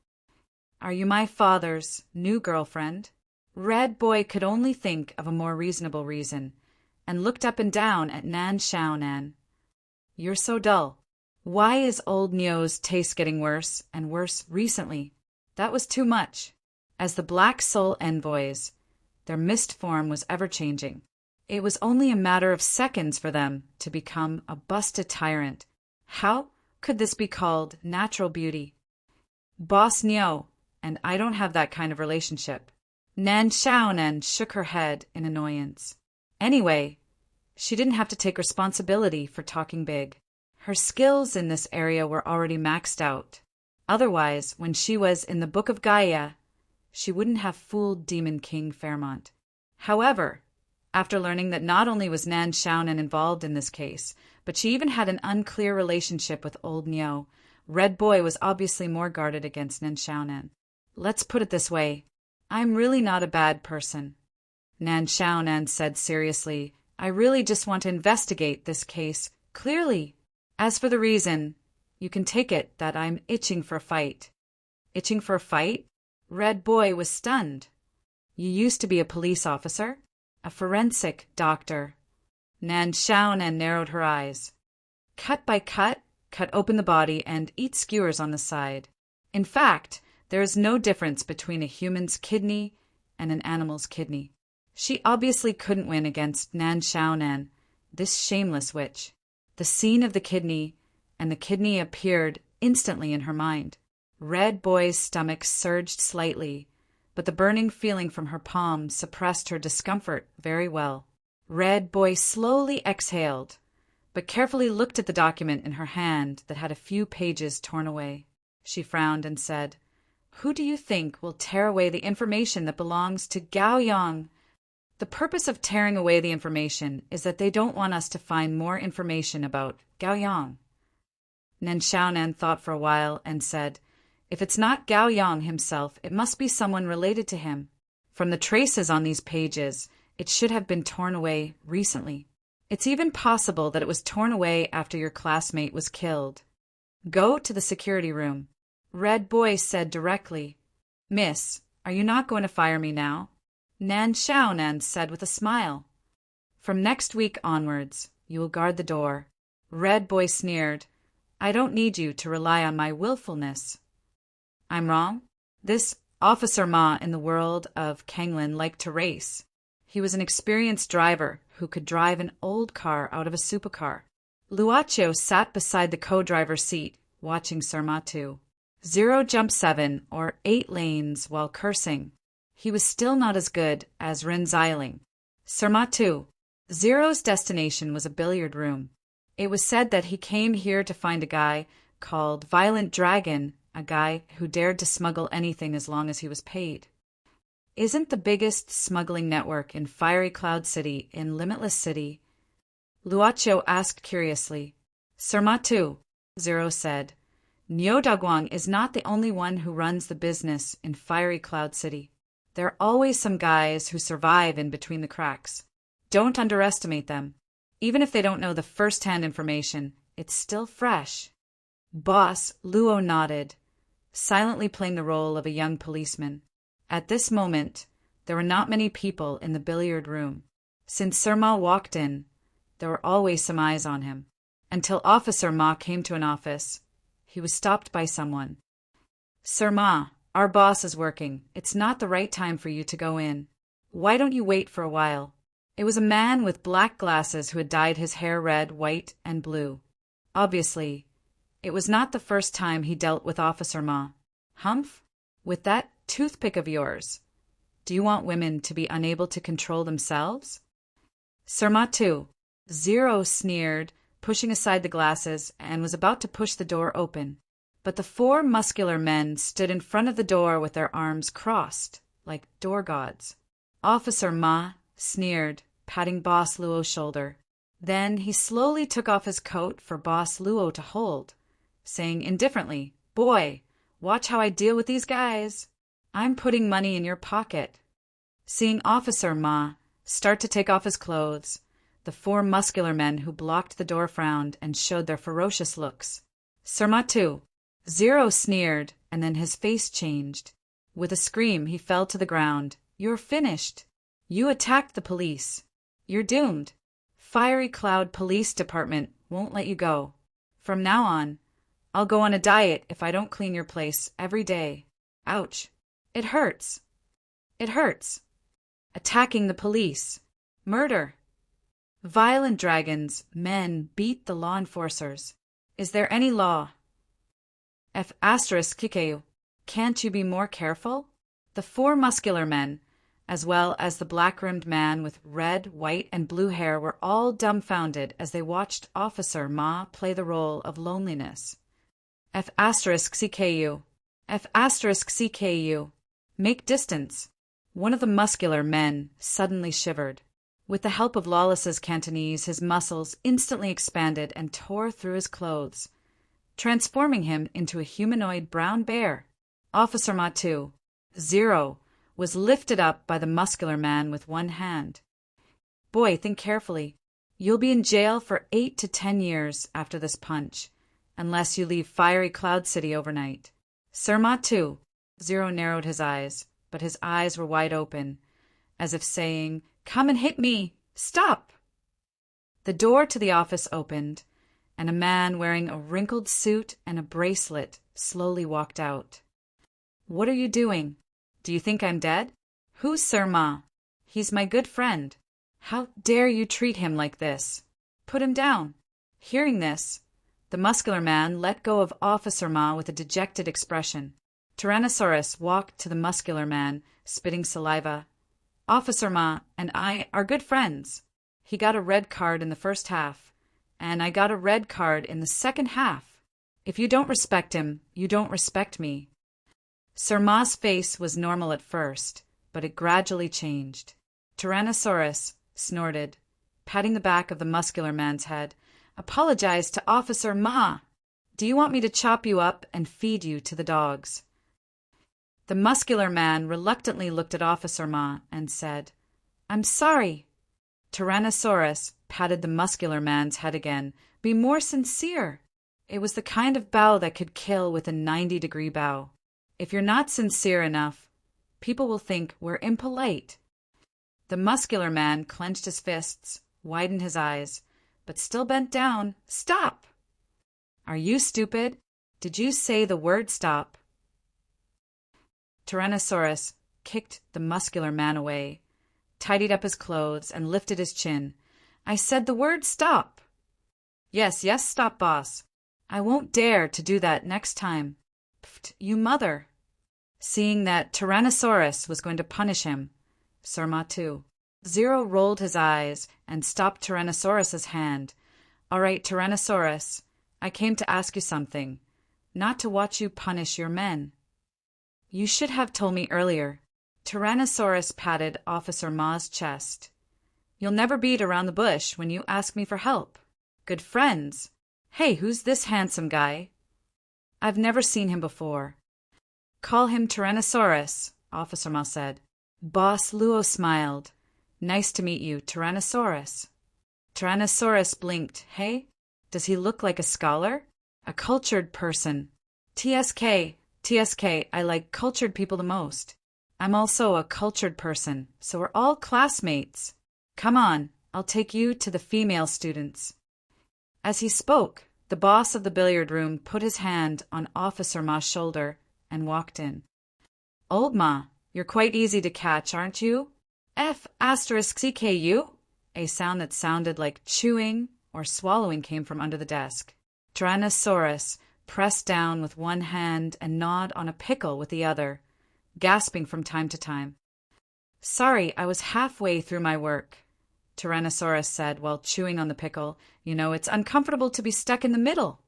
Are you my father's new girlfriend? Red Boy could only think of a more reasonable reason, and looked up and down at Nan Xiaonan. You're so dull. Why is old Neo's taste getting worse and worse recently? That was too much. As the Black Soul envoys, their mist form was ever-changing. It was only a matter of seconds for them to become a busted tyrant. How could this be called natural beauty? Boss Neo, and I don't have that kind of relationship. Nan Xiaonan shook her head in annoyance. Anyway, she didn't have to take responsibility for talking big. Her skills in this area were already maxed out. Otherwise, when she was in the Book of Gaia, she wouldn't have fooled Demon King Fairmont. However, after learning that not only was Nan Xiaonan involved in this case, but she even had an unclear relationship with old Neo, Red Boy was obviously more guarded against Nan Xiaonan. Let's put it this way. I'm really not a bad person. Nan Xiaonan said seriously, I really just want to investigate this case clearly. As for the reason, you can take it that I'm itching for a fight. Itching for a fight? Red Boy was stunned. You used to be a police officer? A forensic doctor. Nan Xiaonan narrowed her eyes. Cut by cut open the body and eat skewers on the side. In fact, there is no difference between a human's kidney and an animal's kidney. She obviously couldn't win against Nan Xiaonan, this shameless witch. The scene of the kidney and the kidney appeared instantly in her mind. Red Boy's stomach surged slightly, but the burning feeling from her palm suppressed her discomfort very well. Red Boy slowly exhaled, but carefully looked at the document in her hand that had a few pages torn away. She frowned and said, Who do you think will tear away the information that belongs to Gao Yang? The purpose of tearing away the information is that they don't want us to find more information about Gao Yang. Nan Xiaonan thought for a while and said, If it's not Gao Yang himself, it must be someone related to him. From the traces on these pages, it should have been torn away recently. It's even possible that it was torn away after your classmate was killed. Go to the security room. Red Boy said directly. Miss, are you not going to fire me now? Nan Xiaonan said with a smile. From next week onwards, you will guard the door. Red Boy sneered. I don't need you to rely on my willfulness. I'm wrong? This Officer Ma in the world of Kanglin liked to race. He was an experienced driver who could drive an old car out of a supercar. Luocho sat beside the co-driver's seat, watching Sir Matu. Zero jumped 7 or 8 lanes while cursing. He was still not as good as Ren Xiling. Sir Matu. Zero's destination was a billiard room. It was said that he came here to find a guy called Violent Dragon, a guy who dared to smuggle anything as long as he was paid. Isn't the biggest smuggling network in Fiery Cloud City in Limitless City? Luocho asked curiously. Sir Matu, Zero said, Neo Dagwang is not the only one who runs the business in Fiery Cloud City. There are always some guys who survive in between the cracks. Don't underestimate them. Even if they don't know the first-hand information, it's still fresh. Boss Luo nodded, silently playing the role of a young policeman. At this moment, there were not many people in the billiard room. Since Sir Ma walked in, there were always some eyes on him. Until Officer Ma came to an office, he was stopped by someone. Sir Ma, our boss is working. It's not the right time for you to go in. Why don't you wait for a while? It was a man with black glasses who had dyed his hair red, white, and blue. Obviously, it was not the first time he dealt with Officer Ma. Humph? With that toothpick of yours, do you want women to be unable to control themselves? Sir Matu. Zero sneered, pushing aside the glasses, and was about to push the door open. But the 4 muscular men stood in front of the door with their arms crossed, like door gods. Officer Ma sneered, patting Boss Luo's shoulder. Then he slowly took off his coat for Boss Luo to hold, saying indifferently, "Boy, watch how I deal with these guys. I'm putting money in your pocket." Seeing Officer Ma start to take off his clothes, the four muscular men who blocked the door frowned and showed their ferocious looks. "Sir Matu." Zero sneered, and then his face changed. With a scream, he fell to the ground. "You're finished. You attacked the police. You're doomed. Fiery Cloud Police Department won't let you go. From now on, I'll go on a diet if I don't clean your place every day. Ouch. It hurts. It hurts. Attacking the police. Murder. Violent dragons, men beat the law enforcers. Is there any law? F*** Kikeu. Can't you be more careful?" The four muscular men, as well as the black-rimmed man with red, white, and blue hair, were all dumbfounded as they watched Officer Ma play the role of loneliness. F*** CKU. F*** CKU. Make distance. One of the muscular men suddenly shivered. With the help of Lawless's Cantonese, his muscles instantly expanded and tore through his clothes, transforming him into a humanoid brown bear. Officer Matu, Zero, was lifted up by the muscular man with one hand. "Boy, think carefully. You'll be in jail for 8 to 10 years after this punch, unless you leave Fiery Cloud City overnight." "Sir Matu." Zero narrowed his eyes, but his eyes were wide open, as if saying, "Come and hit me! Stop!" The door to the office opened, and a man wearing a wrinkled suit and a bracelet slowly walked out. "What are you doing? Do you think I'm dead? Who's Sir Ma? He's my good friend. How dare you treat him like this? Put him down." Hearing this, the muscular man let go of Officer Ma with a dejected expression. Tyrannosaurus walked to the muscular man, spitting saliva. "Officer Ma and I are good friends. He got a red card in the first half, and I got a red card in the second half. If you don't respect him, you don't respect me." Sir Ma's face was normal at first, but it gradually changed. Tyrannosaurus snorted, patting the back of the muscular man's head. "Apologize to Officer Ma. Do you want me to chop you up and feed you to the dogs?" The muscular man reluctantly looked at Officer Ma and said, "I'm sorry." Tyrannosaurus patted the muscular man's head again. "Be more sincere." It was the kind of bow that could kill with a 90-degree bow. If you're not sincere enough, people will think we're impolite. The muscular man clenched his fists, widened his eyes, but still bent down. "Stop!" "Are you stupid? Did you say the word stop?" Tyrannosaurus kicked the muscular man away, tidied up his clothes, and lifted his chin. "I said the word stop." Yes, stop, boss. I won't dare to do that next time." "Pfft, you mother." Seeing that Tyrannosaurus was going to punish him, Sir Matu. Zero rolled his eyes and stopped Tyrannosaurus's hand. "All right, Tyrannosaurus, I came to ask you something, not to watch you punish your men." "You should have told me earlier." Tyrannosaurus patted Officer Ma's chest. "You'll never beat around the bush when you ask me for help. Good friends. Hey, who's this handsome guy?" "I've never seen him before." "Call him Tyrannosaurus," Officer Ma said. Boss Luo smiled. "Nice to meet you, Tyrannosaurus." Tyrannosaurus blinked. "Hey, does he look like a scholar? A cultured person?" TSK, I like cultured people the most. I'm also a cultured person, so we're all classmates. Come on, I'll take you to the female students." As he spoke, the boss of the billiard room put his hand on Officer Ma's shoulder and walked in. "Old Ma, you're quite easy to catch, aren't you?" F***CKU? A sound that sounded like chewing or swallowing came from under the desk. Tyrannosaurus pressed down with one hand and gnawed on a pickle with the other, gasping from time to time. "Sorry, I was halfway through my work," Tyrannosaurus said while chewing on the pickle. "You know, it's uncomfortable to be stuck in the middle."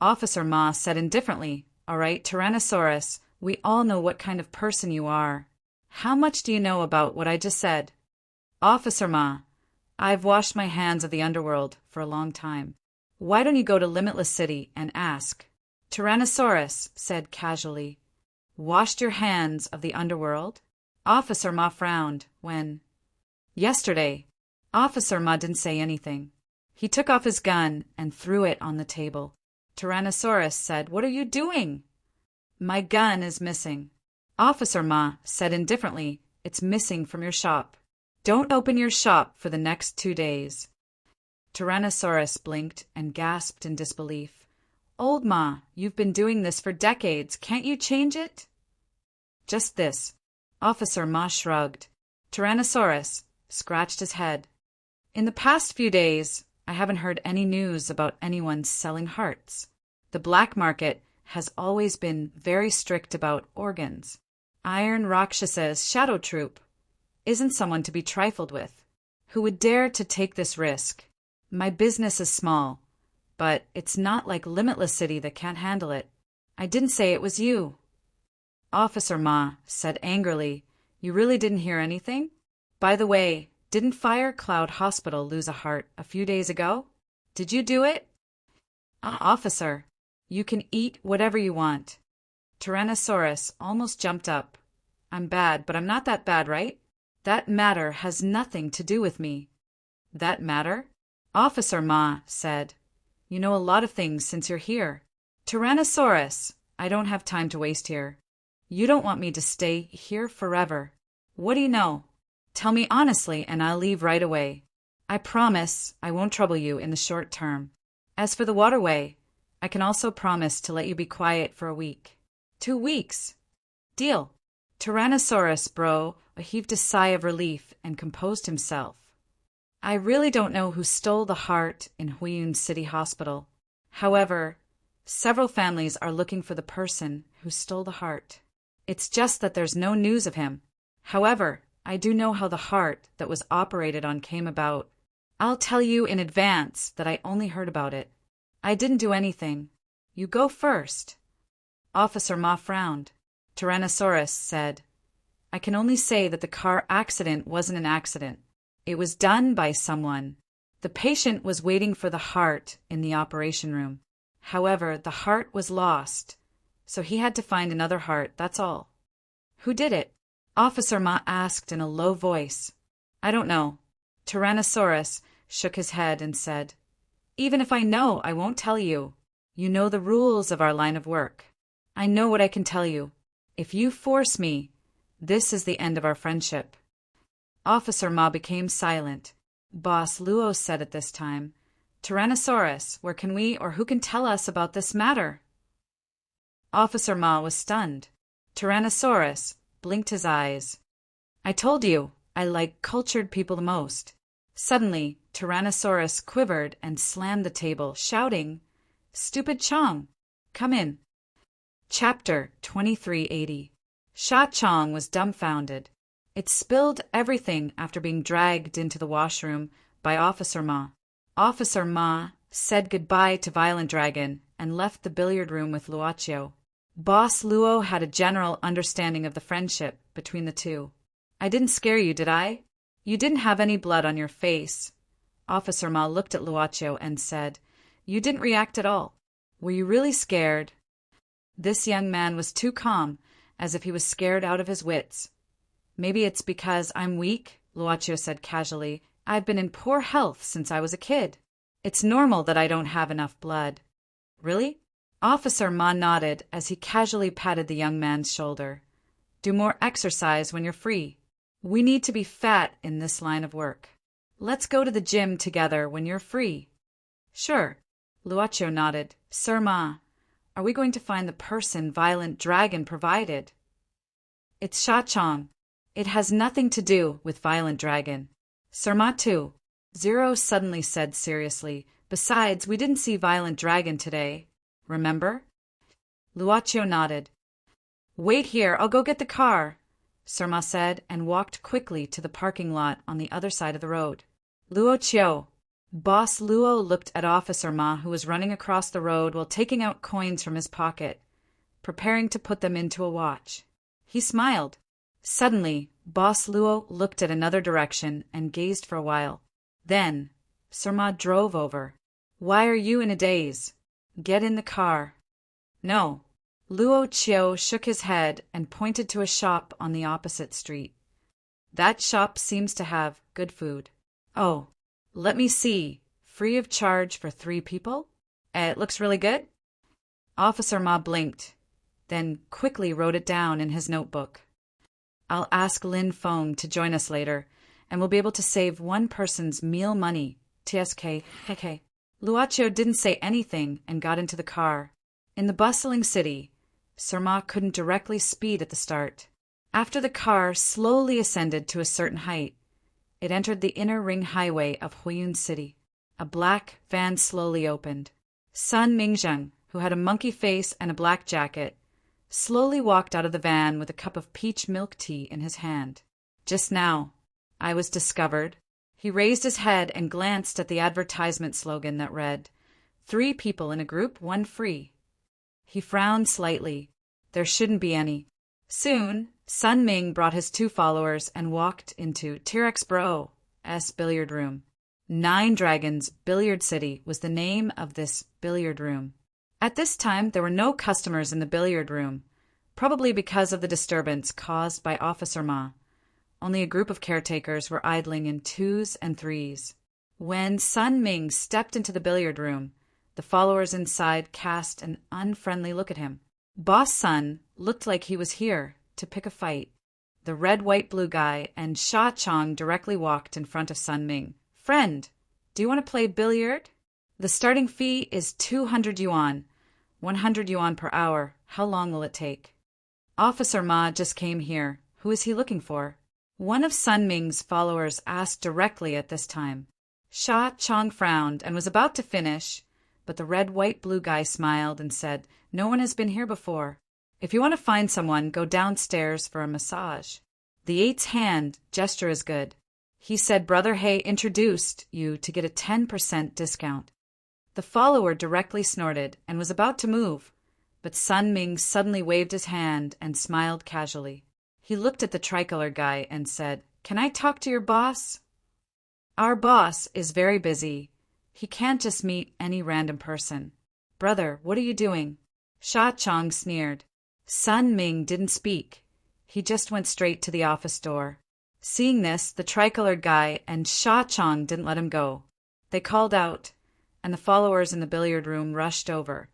Officer Ma said indifferently, "All right, Tyrannosaurus, we all know what kind of person you are. How much do you know about what I just said? Officer Ma, I've washed my hands of the underworld for a long time. Why don't you go to Limitless City and ask? Tyrannosaurus said casually. Washed your hands of the underworld? Officer Ma frowned. When? Yesterday. Officer Ma didn't say anything. He took off his gun and threw it on the table. Tyrannosaurus said, What are you doing? My gun is missing. Officer Ma said indifferently, It's missing from your shop. Don't open your shop for the next 2 days. Tyrannosaurus blinked and gasped in disbelief. Old Ma, you've been doing this for decades. Can't you change it? Just this. Officer Ma shrugged. Tyrannosaurus scratched his head. In the past few days, I haven't heard any news about anyone selling hearts. The black market has always been very strict about organs. Iron Rakshas's shadow troop isn't someone to be trifled with. Who would dare to take this risk? My business is small, but it's not like Limitless City that can't handle it. I didn't say it was you. Officer Ma said angrily, You really didn't hear anything? By the way, didn't Fire Cloud Hospital lose a heart a few days ago? Did you do it? Officer, you can eat whatever you want. Tyrannosaurus almost jumped up. I'm bad, but I'm not that bad, right? That matter has nothing to do with me. That matter? Officer Ma said, You know a lot of things since you're here. Tyrannosaurus, I don't have time to waste here. You don't want me to stay here forever. What do you know? Tell me honestly and I'll leave right away. I promise I won't trouble you in the short term. As for the waterway, I can also promise to let you be quiet for a week. 2 weeks. Deal. Tyrannosaurus bro heaved a sigh of relief and composed himself. I really don't know who stole the heart in Huiyun City Hospital. However, several families are looking for the person who stole the heart. It's just that there's no news of him. However, I do know how the heart that was operated on came about. I'll tell you in advance that I only heard about it. I didn't do anything. You go first. Officer Ma frowned. Tyrannosaurus said, I can only say that the car accident wasn't an accident. It was done by someone. The patient was waiting for the heart in the operation room. However, the heart was lost, so he had to find another heart, that's all. Who did it? Officer Ma asked in a low voice. I don't know. Tyrannosaurus shook his head and said, Even if I know, I won't tell you. You know the rules of our line of work. I know what I can tell you. If you force me, this is the end of our friendship. Officer Ma became silent. Boss Luo said at this time, Tyrannosaurus, where can we or who can tell us about this matter? Officer Ma was stunned. Tyrannosaurus blinked his eyes. I told you, I like cultured people the most. Suddenly, Tyrannosaurus quivered and slammed the table, shouting, Stupid Chong, come in. Chapter 2380. Sha Chong was dumbfounded. It spilled everything after being dragged into the washroom by Officer Ma. Officer Ma said goodbye to Violent Dragon and left the billiard room with Luochio. Boss Luo had a general understanding of the friendship between the two. I didn't scare you, did I? You didn't have any blood on your face. Officer Ma looked at Luochio and said, You didn't react at all. Were you really scared? This young man was too calm, as if he was scared out of his wits. Maybe it's because I'm weak, Luochio said casually. I've been in poor health since I was a kid. It's normal that I don't have enough blood. Really? Officer Ma nodded as he casually patted the young man's shoulder. Do more exercise when you're free. We need to be fat in this line of work. Let's go to the gym together when you're free. Sure. Luochio nodded. Sir Ma, are we going to find the person Violent Dragon provided? It's Sha Chong. It has nothing to do with Violent Dragon. Sir Ma too. Zero suddenly said seriously. Besides, we didn't see Violent Dragon today. Remember? Luochio nodded. Wait here, I'll go get the car, Sir Ma said, and walked quickly to the parking lot on the other side of the road. Luochio. Boss Luo looked at Officer Ma, who was running across the road while taking out coins from his pocket, preparing to put them into a watch. He smiled. Suddenly, Boss Luo looked at another direction and gazed for a while. Then, Surma drove over. "Why are you in a daze? Get in the car." "No." Luo Chiu shook his head and pointed to a shop on the opposite street. "That shop seems to have good food." "Oh, let me see. Free of charge for 3 people? It looks really good?" Officer Ma blinked, then quickly wrote it down in his notebook. "I'll ask Lin Feng to join us later, and we'll be able to save one person's meal money. TSK. KK." Luochio didn't say anything and got into the car. In the bustling city, Surma couldn't directly speed at the start. After the car slowly ascended to a certain height, it entered the inner ring highway of Huiyun City. A black van slowly opened. Sun Mingzheng, who had a monkey face and a black jacket, slowly walked out of the van with a cup of peach milk tea in his hand. "Just now, I was discovered." He raised his head and glanced at the advertisement slogan that read, "3 people in a group, 1 free." He frowned slightly. There shouldn't be any. Soon, Sun Ming brought his 2 followers and walked into T-Rex Bro's billiard room. 9 Dragons Billiard City was the name of this billiard room. At this time, there were no customers in the billiard room, probably because of the disturbance caused by Officer Ma. Only a group of caretakers were idling in 2s and 3s. When Sun Ming stepped into the billiard room, the followers inside cast an unfriendly look at him. Boss Sun looked like he was here to pick a fight. The red, white, blue guy and Sha Chong directly walked in front of Sun Ming. "Friend, do you want to play billiard? The starting fee is 200 yuan, 100 yuan per hour. How long will it take?" "Officer Ma just came here. Who is he looking for?" One of Sun Ming's followers asked directly at this time. Sha Chong frowned and was about to finish, but the red, white, blue guy smiled and said, "No one has been here before. If you want to find someone, go downstairs for a massage." The 8's hand gesture is good. He said Brother Hay introduced you to get a 10% discount. The follower directly snorted and was about to move, but Sun Ming suddenly waved his hand and smiled casually. He looked at the tricolor guy and said, "Can I talk to your boss?" "Our boss is very busy. He can't just meet any random person." "Brother, what are you doing?" Sha Chong sneered. Sun Ming didn't speak. He just went straight to the office door. Seeing this, the tricolor guy and Sha Chong didn't let him go. They called out, and the followers in the billiard room rushed over.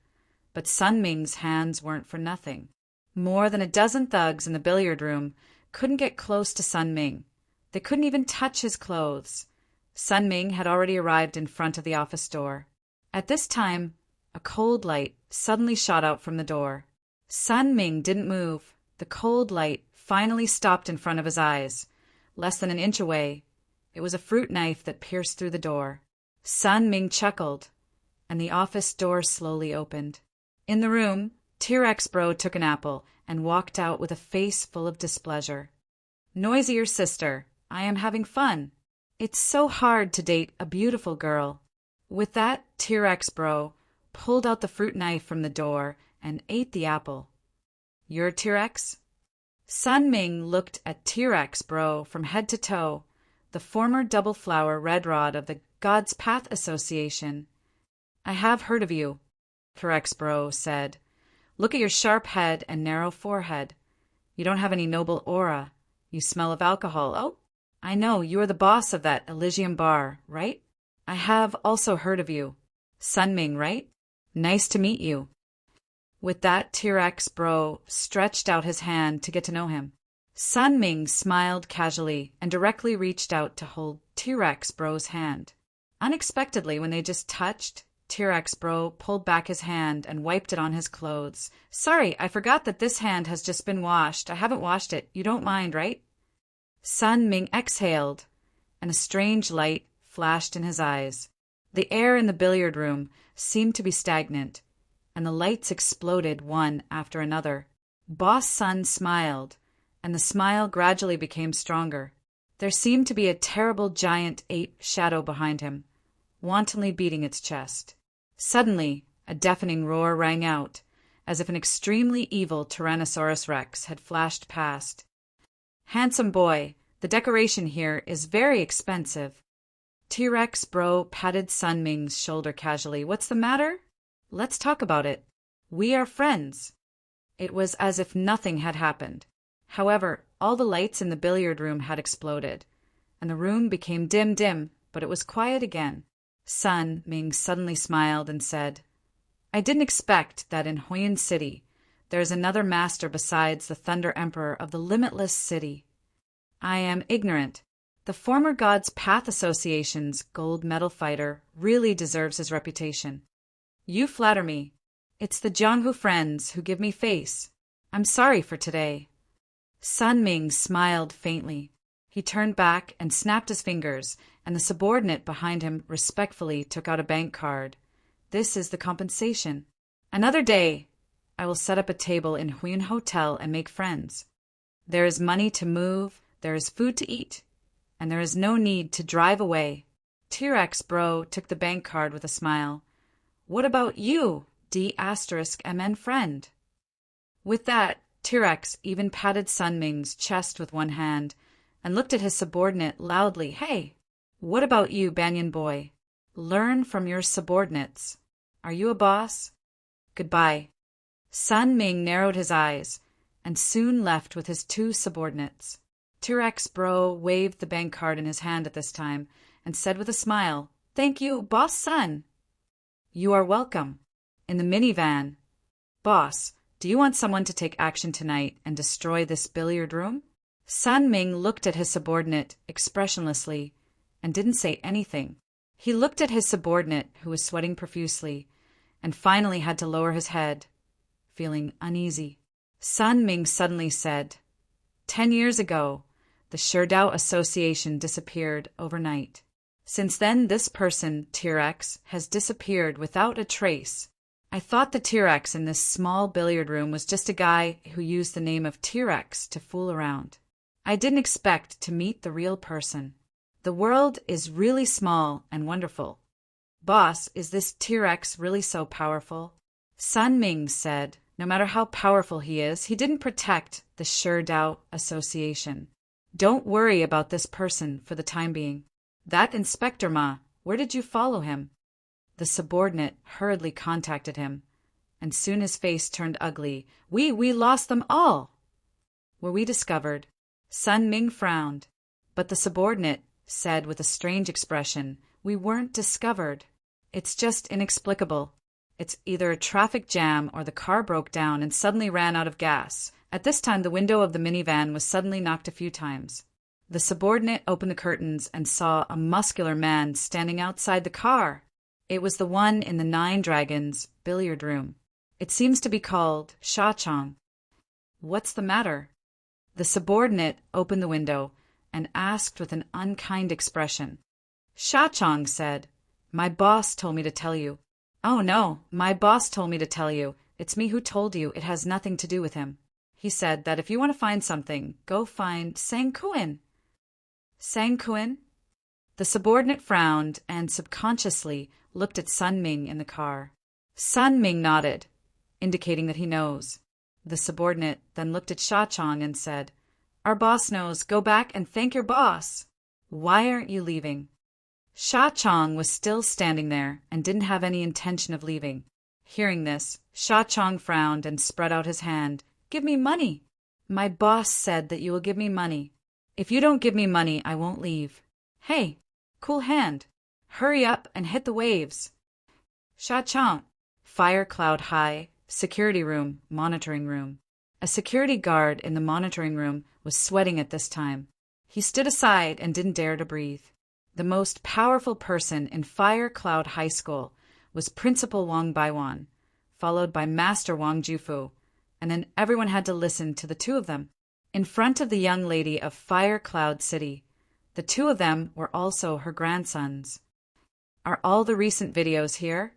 But Sun Ming's hands weren't for nothing. More than a dozen thugs in the billiard room couldn't get close to Sun Ming. They couldn't even touch his clothes. Sun Ming had already arrived in front of the office door. At this time, a cold light suddenly shot out from the door. Sun Ming didn't move. The cold light finally stopped in front of his eyes. Less than an inch away, it was a fruit knife that pierced through the door. Sun Ming chuckled, and the office door slowly opened. In the room, T-Rex Bro took an apple and walked out with a face full of displeasure. "Noisier sister, I am having fun. It's so hard to date a beautiful girl." With that, T-Rex Bro pulled out the fruit knife from the door and ate the apple. "You're T-Rex?" Sun Ming looked at T-Rex Bro from head to toe, the former double flower red rod of the God's Path Association. "I have heard of you," T-Rex Bro said. "Look at your sharp head and narrow forehead. You don't have any noble aura. You smell of alcohol. Oh, I know, you are the boss of that Elysium bar, right? I have also heard of you. Sun Ming, right? Nice to meet you." With that, T-Rex Bro stretched out his hand to get to know him. Sun Ming smiled casually and directly reached out to hold T-Rex Bro's hand. Unexpectedly, when they just touched, T-Rex Bro pulled back his hand and wiped it on his clothes. "Sorry, I forgot that this hand has just been washed. I haven't washed it. You don't mind, right?" Sun Ming exhaled, and a strange light flashed in his eyes. The air in the billiard room seemed to be stagnant, and the lights exploded one after another. Boss Sun smiled, and the smile gradually became stronger. There seemed to be a terrible giant ape shadow behind him, wantonly beating its chest. Suddenly, a deafening roar rang out, as if an extremely evil Tyrannosaurus Rex had flashed past. Handsome boy, the decoration here is very expensive. T-Rex bro patted Sun Ming's shoulder casually. What's the matter? Let's talk about it. We are friends. It was as if nothing had happened. However, all the lights in the billiard room had exploded, and the room became dim, but it was quiet again. Sun Ming suddenly smiled and said, I didn't expect that in Huiyuan City there is another master besides the Thunder Emperor of the Limitless City. I am ignorant. The former God's Path Association's gold medal fighter really deserves his reputation. You flatter me. It's the Jianghu friends who give me face. I'm sorry for today. Sun Ming smiled faintly. He turned back and snapped his fingers, and the subordinate behind him respectfully took out a bank card. This is the compensation. Another day, I will set up a table in Huiyuan Hotel and make friends. There is money to move, there is food to eat, and there is no need to drive away. T-Rex bro took the bank card with a smile. What about you, D**MN friend? With that, T-Rex even patted Sun Ming's chest with one hand and looked at his subordinate loudly. Hey, what about you, Banyan boy? Learn from your subordinates. Are you a boss? Goodbye. Sun Ming narrowed his eyes and soon left with his two subordinates. T-Rex bro waved the bank card in his hand at this time and said with a smile, Thank you, Boss Sun. You are welcome. In the minivan. Boss, do you want someone to take action tonight and destroy this billiard room? Sun Ming looked at his subordinate expressionlessly and didn't say anything. He looked at his subordinate, who was sweating profusely, and finally had to lower his head, feeling uneasy. Sun Ming suddenly said, 10 years ago, the Sherdao Association disappeared overnight. Since then, this person, T-Rex, has disappeared without a trace. I thought the T-Rex in this small billiard room was just a guy who used the name of T-Rex to fool around. I didn't expect to meet the real person. The world is really small and wonderful. Boss, is this T-Rex really so powerful? Sun Ming said, no matter how powerful he is, he didn't protect the Sherdao Association. Don't worry about this person for the time being. That Inspector Ma, where did you follow him? The subordinate hurriedly contacted him, and soon his face turned ugly. We lost them all. Were we discovered? Sun Ming frowned, but the subordinate said with a strange expression, We weren't discovered. It's just inexplicable. It's either a traffic jam or the car broke down and suddenly ran out of gas. At this time, the window of the minivan was suddenly knocked a few times. The subordinate opened the curtains and saw a muscular man standing outside the car. It was the one in the Nine Dragons billiard room. It seems to be called Sha Chong. What's the matter? The subordinate opened the window and asked with an unkind expression. Sha Chong said, My boss told me to tell you. Oh no, my boss told me to tell you. It's me who told you. It has nothing to do with him. He said that if you want to find something, go find Sang Kuan. Sang Kuan? The subordinate frowned and subconsciously looked at Sun Ming in the car. Sun Ming nodded, indicating that he knows. The subordinate then looked at Sha Chong and said, Our boss knows. Go back and thank your boss. Why aren't you leaving? Sha Chong was still standing there and didn't have any intention of leaving. Hearing this, Sha Chong frowned and spread out his hand. Give me money. My boss said that you will give me money. If you don't give me money, I won't leave. Hey, cool hand. Hurry up and hit the waves. Sha Chong. Fire cloud high. Security room, monitoring room. A security guard in the monitoring room was sweating at this time. He stood aside and didn't dare to breathe. The most powerful person in Fire Cloud High School was Principal Wang Baiwan, followed by Master Wang Jufu, and then everyone had to listen to the two of them. In front of the young lady of Fire Cloud City, the two of them were also her grandsons. Are all the recent videos here?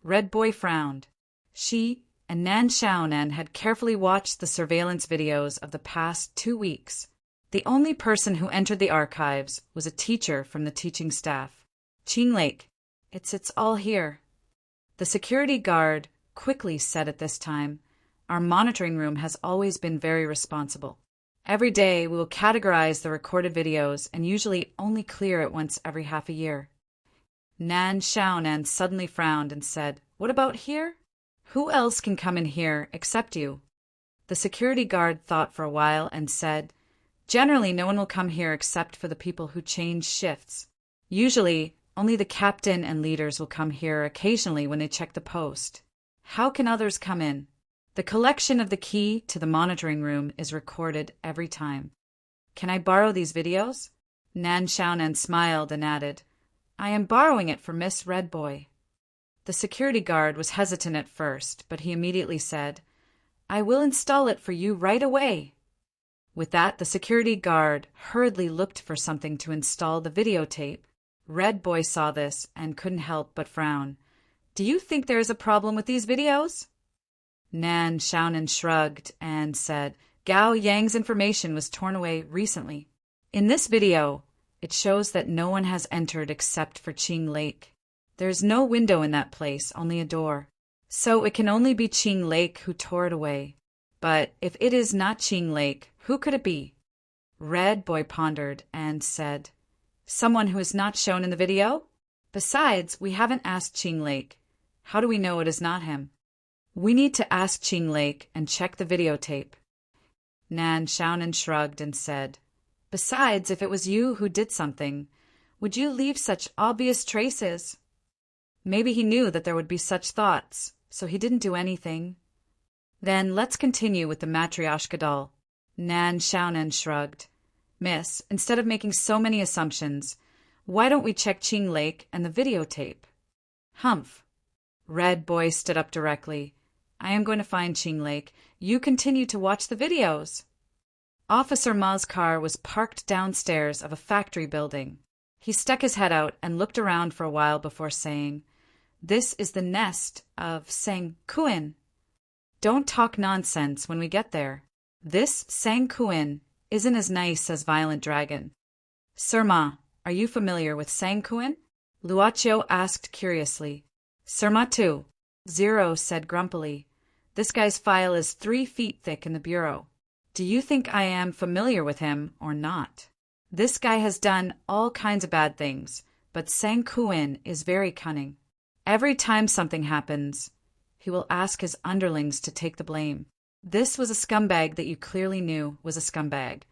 Red Boy frowned. She and Nan Xiaonan had carefully watched the surveillance videos of the past 2 weeks. The only person who entered the archives was a teacher from the teaching staff. Qing Lake, it's all here. The security guard quickly said at this time, Our monitoring room has always been very responsible. Every day, we will categorize the recorded videos and usually only clear it once every half a year. Nan Xiaonan suddenly frowned and said, "What about here? Who else can come in here except you?" The security guard thought for a while and said, "Generally, no one will come here except for the people who change shifts. Usually, only the captain and leaders will come here occasionally when they check the post. How can others come in? The collection of the key to the monitoring room is recorded every time. Can I borrow these videos?" Nan Xiaonan smiled and added, "I am borrowing it for Miss Red Boy." The security guard was hesitant at first, but he immediately said, "I will install it for you right away." With that, the security guard hurriedly looked for something to install the videotape. Red Boy saw this and couldn't help but frown. "Do you think there is a problem with these videos?" Nan Xiaonan shrugged and said, "Gao Yang's information was torn away recently. In this video, it shows that no one has entered except for Qing Lake. There is no window in that place, only a door. So it can only be Qing Lake who tore it away. But if it is not Qing Lake, who could it be?" Red Boy pondered and said, "Someone who is not shown in the video? Besides, we haven't asked Qing Lake. How do we know it is not him? We need to ask Qing Lake and check the videotape." Nan Xiaonan shrugged and said, "Besides, if it was you who did something, would you leave such obvious traces? Maybe he knew that there would be such thoughts, so he didn't do anything." "Then let's continue with the Matryoshka doll." Nan Xiaonan shrugged. "Miss, instead of making so many assumptions, why don't we check Qing Lake and the videotape?" "Humph." Red Boy stood up directly. "I am going to find Qing Lake. You continue to watch the videos." Officer Ma's car was parked downstairs of a factory building. He stuck his head out and looked around for a while before saying, "This is the nest of Sang Kuin. Don't talk nonsense when we get there. This Sang Kuin isn't as nice as Violent Dragon." "Sir Ma, are you familiar with Sang Kuin?" Luochio asked curiously. "Sir Ma too," Zero said grumpily. "This guy's file is 3 feet thick in the bureau. Do you think I am familiar with him or not? This guy has done all kinds of bad things, but Sang Kuin is very cunning. Every time something happens, he will ask his underlings to take the blame. This was a scumbag that you clearly knew was a scumbag,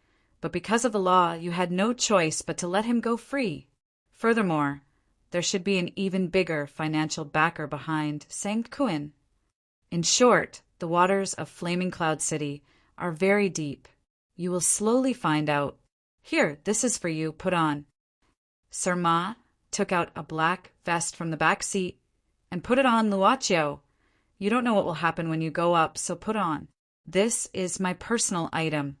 but because of the law, you had no choice but to let him go free. Furthermore, there should be an even bigger financial backer behind Sang Kuin. In short, the waters of Flaming Cloud City are very deep. You will slowly find out. Here, this is for you, put on." Sir Ma took out a black vest from the back seat and put it on Luochio. "You don't know what will happen when you go up, so put on. This is my personal item,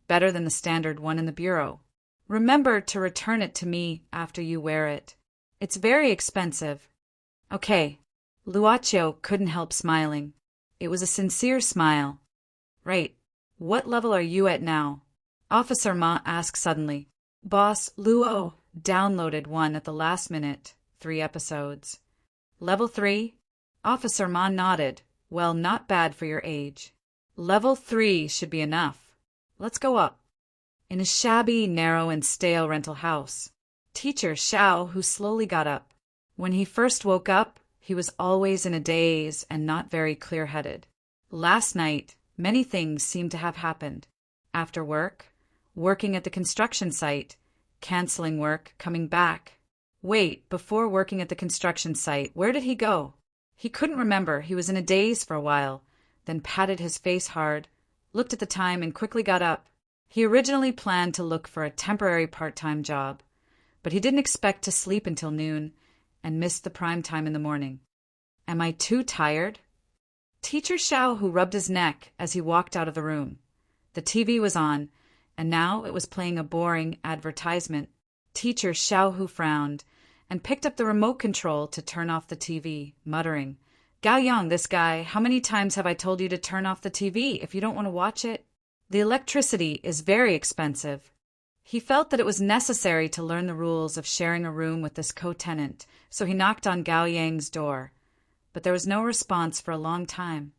better than the standard one in the bureau. Remember to return it to me after you wear it. It's very expensive." "Okay." Luochio couldn't help smiling. It was a sincere smile. "Right. What level are you at now?" Officer Ma asked suddenly. "Boss, Luo downloaded one at the last minute, 3 episodes. "Level 3? Officer Ma nodded. "Well, not bad for your age. Level 3 should be enough. Let's go up." In a shabby, narrow, and stale rental house. Teacher Xiao, who slowly got up. When he first woke up, he was always in a daze and not very clear-headed. Last night, many things seemed to have happened. After work, working at the construction site, canceling work, coming back. Wait, before working at the construction site, where did he go? He couldn't remember. He was in a daze for a while, then patted his face hard, looked at the time, and quickly got up. He originally planned to look for a temporary part-time job, but he didn't expect to sleep until noon and missed the prime time in the morning. Am I too tired? Teacher Xiao, who rubbed his neck as he walked out of the room. The TV was on, and now it was playing a boring advertisement. Teacher Xiao, who frowned, and picked up the remote control to turn off the TV, muttering, "Gao Yang, this guy, how many times have I told you to turn off the TV if you don't want to watch it? The electricity is very expensive." He felt that it was necessary to learn the rules of sharing a room with this co-tenant, so he knocked on Gao Yang's door. But there was no response for a long time.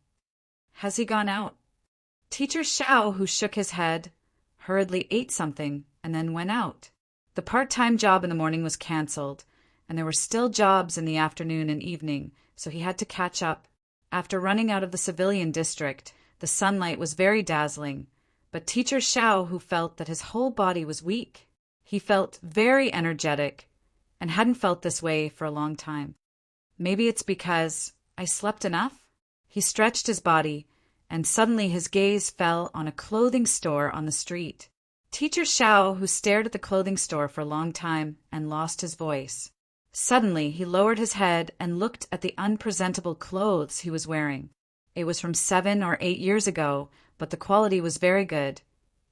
Has he gone out? Teacher Xiao, who shook his head, hurriedly ate something, and then went out. The part-time job in the morning was cancelled, and there were still jobs in the afternoon and evening, so he had to catch up. After running out of the civilian district, the sunlight was very dazzling, but Teacher Xiao, who felt that his whole body was weak. He felt very energetic and hadn't felt this way for a long time. Maybe it's because I slept enough? He stretched his body, and suddenly his gaze fell on a clothing store on the street. Teacher Xiao, who stared at the clothing store for a long time and lost his voice. Suddenly, he lowered his head and looked at the unpresentable clothes he was wearing. It was from 7 or 8 years ago, but the quality was very good,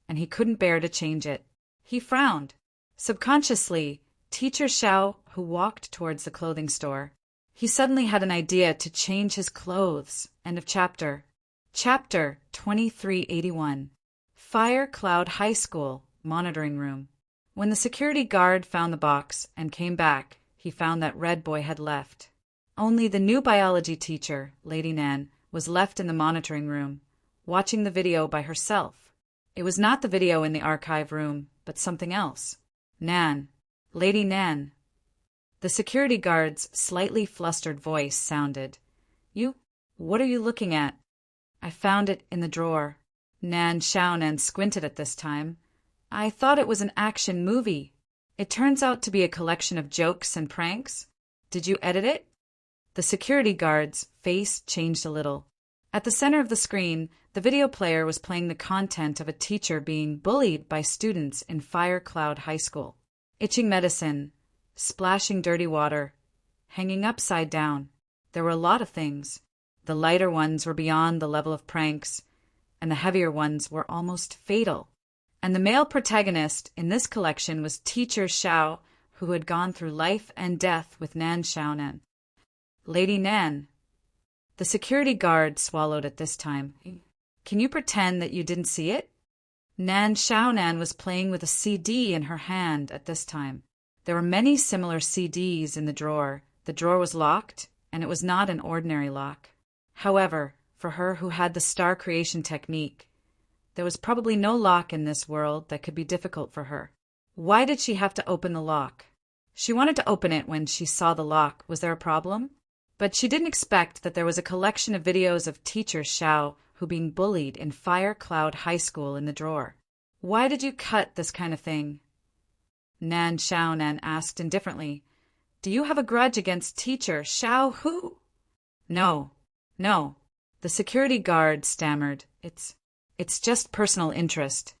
and he couldn't bear to change it. He frowned. Subconsciously, Teacher Xiao, who walked towards the clothing store, he suddenly had an idea to change his clothes. End of chapter. Chapter 2381. Fire Cloud High School Monitoring Room. When the security guard found the box and came back, he found that Red Boy had left. Only the new biology teacher, Lady Nan, was left in the monitoring room, watching the video by herself. It was not the video in the archive room, but something else. Nan. Lady Nan. The security guard's slightly flustered voice sounded. What are you looking at? I found it in the drawer. Nan Xiaonan squinted at this time. I thought it was an action movie. It turns out to be a collection of jokes and pranks. Did you edit it? The security guard's face changed a little. At the center of the screen, the video player was playing the content of a teacher being bullied by students in Fire Cloud High School. Itching medicine, splashing dirty water, hanging upside down. There were a lot of things. The lighter ones were beyond the level of pranks, and the heavier ones were almost fatal. And the male protagonist in this collection was Teacher Xiao, who had gone through life and death with Nan Xiaonan. Lady Nan. The security guard swallowed at this time. Can you pretend that you didn't see it? Nan Xiaonan was playing with a CD in her hand at this time. There were many similar CDs in the drawer. The drawer was locked, and it was not an ordinary lock. However, for her who had the star creation technique, there was probably no lock in this world that could be difficult for her. Why did she have to open the lock? She wanted to open it when she saw the lock. Was there a problem? But she didn't expect that there was a collection of videos of Teacher Xiao who being bullied in Fire Cloud High School in the drawer. Why did you cut this kind of thing? Nan Xiaonan asked indifferently. Do you have a grudge against Teacher Xiao who? No. The security guard stammered. It's just personal interest.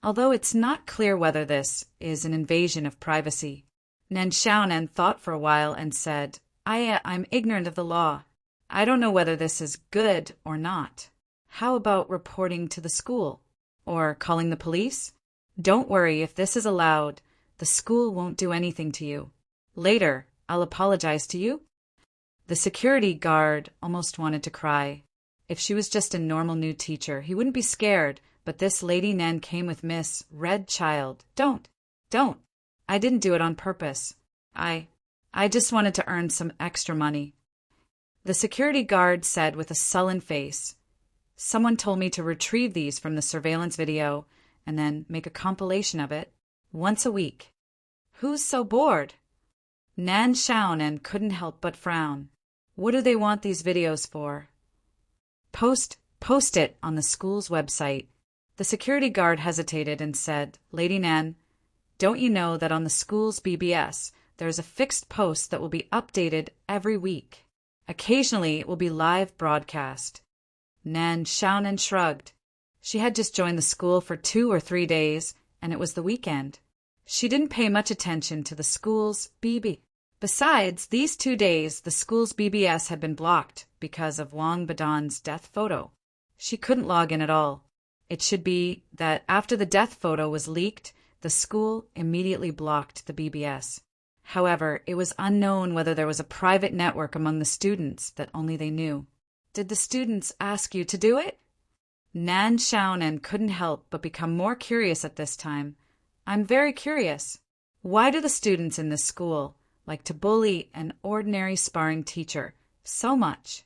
Although it's not clear whether this is an invasion of privacy. Nan Xiaonan thought for a while and said, I'm ignorant of the law. I don't know whether this is good or not. How about reporting to the school? Or calling the police? Don't worry, if this is allowed, the school won't do anything to you. Later, I'll apologize to you. The security guard almost wanted to cry. If she was just a normal new teacher, he wouldn't be scared, but this Lady Nan came with Miss Red Child. Don't. I didn't do it on purpose. I just wanted to earn some extra money. The security guard said with a sullen face, Someone told me to retrieve these from the surveillance video and then make a compilation of it once a week. Who's so bored? Nan Xiaonan couldn't help but frown. What do they want these videos for? Post it on the school's website. The security guard hesitated and said, Lady Nan, don't you know that on the school's BBS, there's a fixed post that will be updated every week. Occasionally, it will be live broadcast. Nan Xiaonan shrugged. She had just joined the school for 2 or 3 days, and it was the weekend. She didn't pay much attention to the school's BB. Besides, these 2 days, the school's BBS had been blocked because of Wang Badan's death photo. She couldn't log in at all. It should be that after the death photo was leaked, the school immediately blocked the BBS. However, it was unknown whether there was a private network among the students that only they knew. Did the students ask you to do it? Nan Xiaonan couldn't help but become more curious at this time. I'm very curious. Why do the students in this school like to bully an ordinary sparring teacher so much?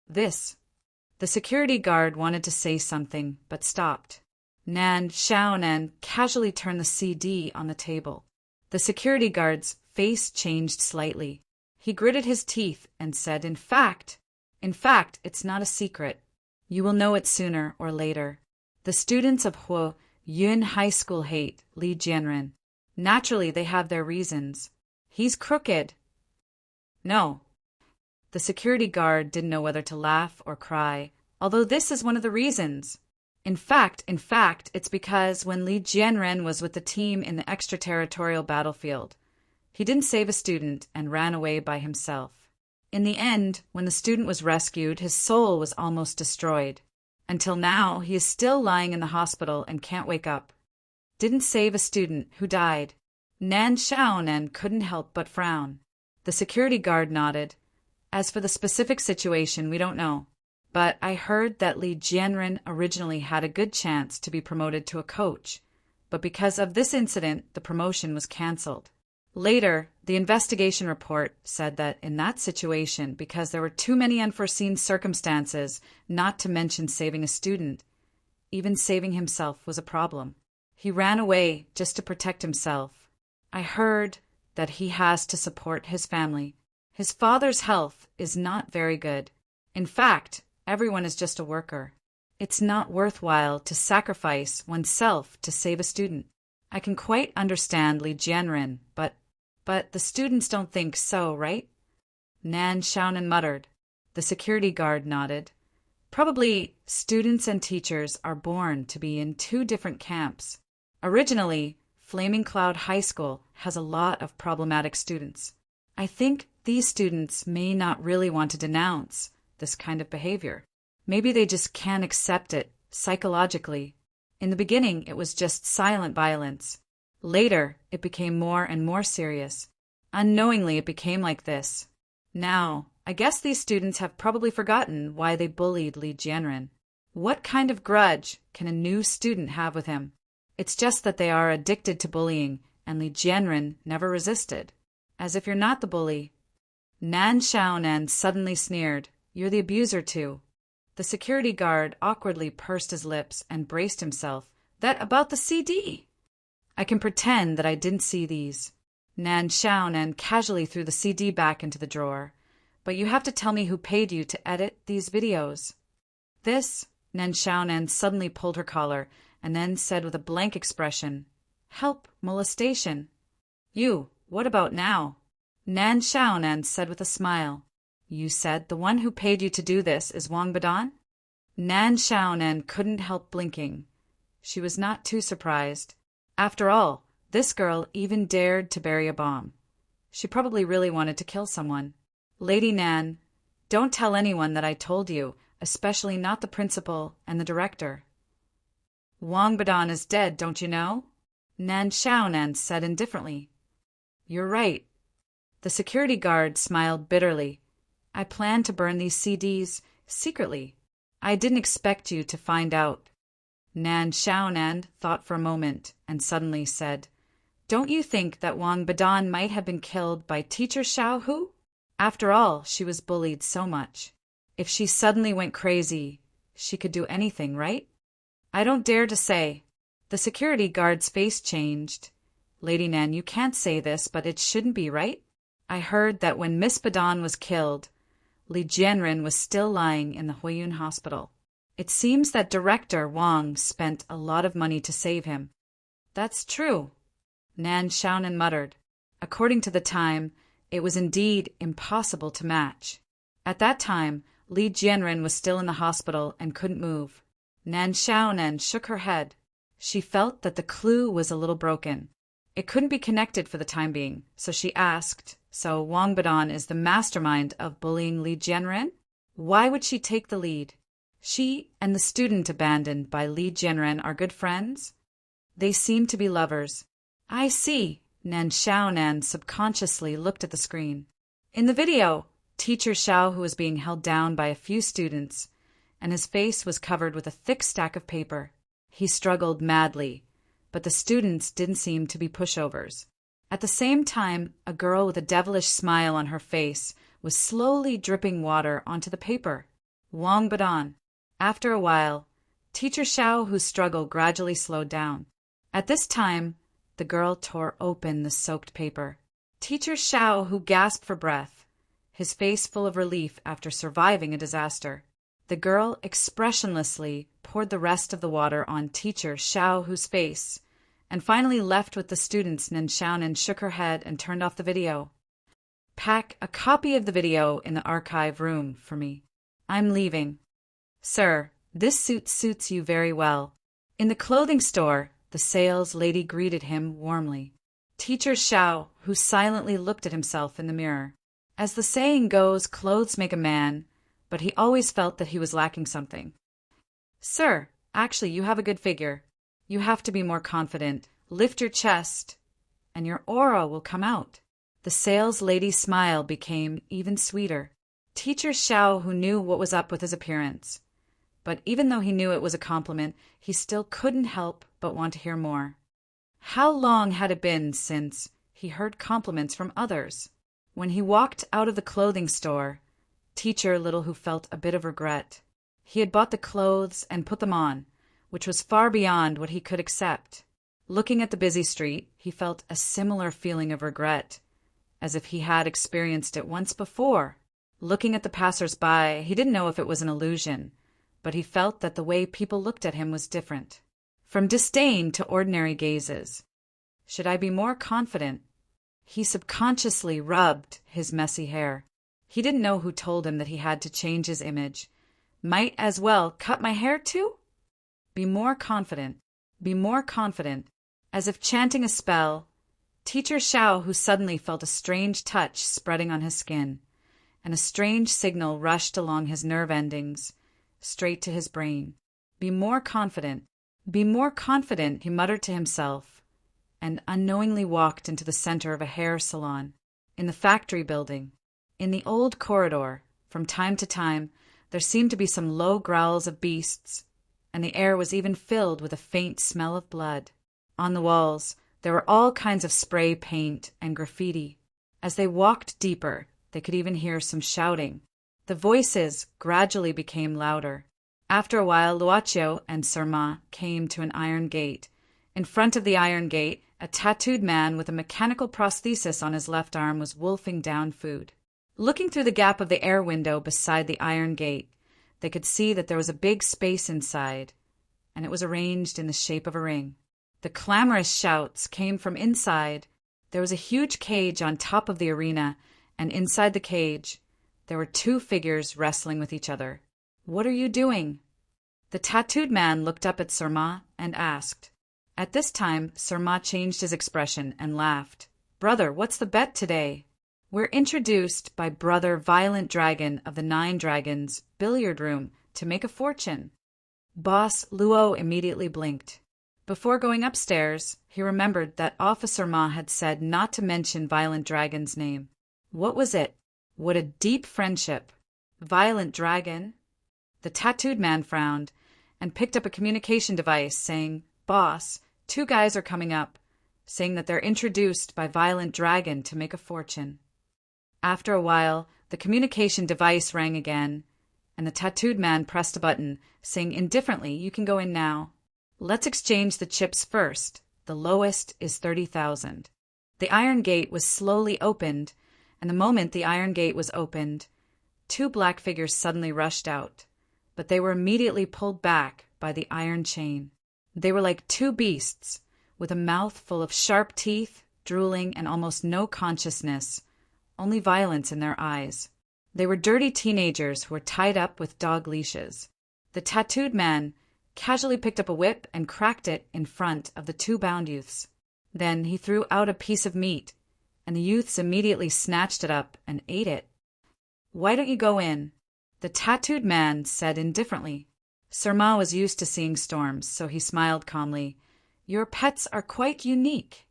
The security guard wanted to say something, but stopped. Nan Xiaonan casually turned the CD on the table. The security guard's face changed slightly. He gritted his teeth and said, In fact, it's not a secret. You will know it sooner or later. The students of Huo Yun High School hate Li Jianren. Naturally, they have their reasons. He's crooked. No. The security guard didn't know whether to laugh or cry, although this is one of the reasons. In fact, it's because when Li Jianren was with the team in the extraterritorial battlefield, he didn't save a student and ran away by himself. In the end, when the student was rescued, his soul was almost destroyed. Until now, he is still lying in the hospital and can't wake up. Didn't save a student who died. Nan Xiaonan couldn't help but frown. The security guard nodded. As for the specific situation, we don't know. But I heard that Li Jianren originally had a good chance to be promoted to a coach, but because of this incident, the promotion was cancelled. Later, the investigation report said that in that situation, because there were too many unforeseen circumstances, not to mention saving a student, even saving himself was a problem. He ran away just to protect himself. I heard that he has to support his family. His father's health is not very good. In fact, everyone is just a worker. It's not worthwhile to sacrifice oneself to save a student. I can quite understand Li Jianren, but the students don't think so, right? Nan Xiaonan muttered. The security guard nodded. Probably students and teachers are born to be in two different camps. Originally, Flaming Cloud High School has a lot of problematic students. I think these students may not really want to denounce this kind of behavior. Maybe they just can't accept it psychologically. In the beginning, it was just silent violence. Later, it became more and more serious. Unknowingly, it became like this. Now, I guess these students have probably forgotten why they bullied Li Jianren. What kind of grudge can a new student have with him? It's just that they are addicted to bullying, and Li Jianren never resisted. As if you're not the bully. Nan Xiaonan suddenly sneered. You're the abuser too. The security guard awkwardly pursed his lips and braced himself. That about the CD? I can pretend that I didn't see these. Nan Xiaonan casually threw the CD back into the drawer. But you have to tell me who paid you to edit these videos. This, Nan Xiaonan suddenly pulled her collar and then said with a blank expression, Help molestation. You, what about now? Nan Xiaonan said with a smile. You said the one who paid you to do this is Wang Badan? Nan Xiaonan couldn't help blinking. She was not too surprised. After all, this girl even dared to bury a bomb. She probably really wanted to kill someone. Lady Nan, don't tell anyone that I told you, especially not the principal and the director. Wang Badan is dead, don't you know? Nan Xiaonan said indifferently. You're right. The security guard smiled bitterly. I planned to burn these CDs secretly. I didn't expect you to find out. Nan Xiaonan thought for a moment and suddenly said, Don't you think that Wang Badan might have been killed by teacher Xiao Hu? After all, she was bullied so much. If she suddenly went crazy, she could do anything, right? I don't dare to say. The security guard's face changed. Lady Nan, you can't say this, but it shouldn't be, right? I heard that when Miss Badan was killed, Li Jianren was still lying in the Huiyun hospital. It seems that Director Wang spent a lot of money to save him. That's true, Nan Xiaonan muttered. According to the time, it was indeed impossible to match. At that time, Li Jianren was still in the hospital and couldn't move. Nan Xiaonan shook her head. She felt that the clue was a little broken. It couldn't be connected for the time being, so she asked, So Wang Badan is the mastermind of bullying Li Jianren? Why would she take the lead? She and the student abandoned by Li Jianren are good friends? They seem to be lovers. I see. Nan Xiaonan subconsciously looked at the screen. In the video, teacher Xiao Hu was being held down by a few students, and his face was covered with a thick stack of paper. He struggled madly, but the students didn't seem to be pushovers. At the same time, a girl with a devilish smile on her face was slowly dripping water onto the paper. Wang Badan. After a while, Teacher Xiao, whose struggle gradually slowed down. At this time, the girl tore open the soaked paper. Teacher Xiao, who gasped for breath, his face full of relief after surviving a disaster. The girl expressionlessly poured the rest of the water on Teacher Xiao, whose face, and finally left with the students. Xiaonan shook her head and turned off the video. Pack a copy of the video in the archive room for me. I'm leaving. Sir, this suit suits you very well. In the clothing store, the sales lady greeted him warmly. Teacher Xiao, who silently looked at himself in the mirror. As the saying goes, clothes make a man, but he always felt that he was lacking something. Sir, actually, you have a good figure. You have to be more confident. Lift your chest, and your aura will come out. The sales lady's smile became even sweeter. Teacher Xiao, who knew what was up with his appearance, but even though he knew it was a compliment, he still couldn't help but want to hear more. How long had it been since he heard compliments from others? When he walked out of the clothing store, Teacher Little Who felt a bit of regret. He had bought the clothes and put them on, which was far beyond what he could accept. Looking at the busy street, he felt a similar feeling of regret, as if he had experienced it once before. Looking at the passers-by, he didn't know if it was an illusion, but he felt that the way people looked at him was different. From disdain to ordinary gazes. Should I be more confident? He subconsciously rubbed his messy hair. He didn't know who told him that he had to change his image. Might as well cut my hair too? Be more confident. Be more confident. As if chanting a spell, Teacher Xiao, who suddenly felt a strange touch spreading on his skin, and a strange signal rushed along his nerve endings, straight to his brain. Be more confident. Be more confident, he muttered to himself, and unknowingly walked into the center of a hair salon. In the factory building, in the old corridor, from time to time, there seemed to be some low growls of beasts, and the air was even filled with a faint smell of blood. On the walls, there were all kinds of spray paint and graffiti. As they walked deeper, they could even hear some shouting. The voices gradually became louder. After a while, Luocio and Sirma came to an iron gate. In front of the iron gate, a tattooed man with a mechanical prosthesis on his left arm was wolfing down food. Looking through the gap of the air window beside the iron gate, they could see that there was a big space inside, and it was arranged in the shape of a ring. The clamorous shouts came from inside. There was a huge cage on top of the arena, and inside the cage, there were two figures wrestling with each other. What are you doing? The tattooed man looked up at Sirma and asked. At this time, Sirma changed his expression and laughed. Brother, what's the bet today? We're introduced by Brother Violent Dragon of the 9 Dragons billiard room to make a fortune. Boss Luo immediately blinked. Before going upstairs, he remembered that Officer Ma had said not to mention Violent Dragon's name. What was it? What a deep friendship. Violent Dragon? The tattooed man frowned and picked up a communication device saying, Boss, 2 guys are coming up, saying that they're introduced by Violent Dragon to make a fortune. After a while, the communication device rang again, and the tattooed man pressed a button, saying indifferently, you can go in now. Let's exchange the chips first. The lowest is 30,000. The iron gate was slowly opened, and the moment the iron gate was opened, 2 black figures suddenly rushed out, but they were immediately pulled back by the iron chain. They were like 2 beasts, with a mouth full of sharp teeth, drooling, and almost no consciousness, only violence in their eyes. They were dirty teenagers who were tied up with dog leashes. The tattooed man casually picked up a whip and cracked it in front of the 2 bound youths. Then he threw out a piece of meat, and the youths immediately snatched it up and ate it. Why don't you go in? The tattooed man said indifferently. Sirma was used to seeing storms, so he smiled calmly. Your pets are quite unique.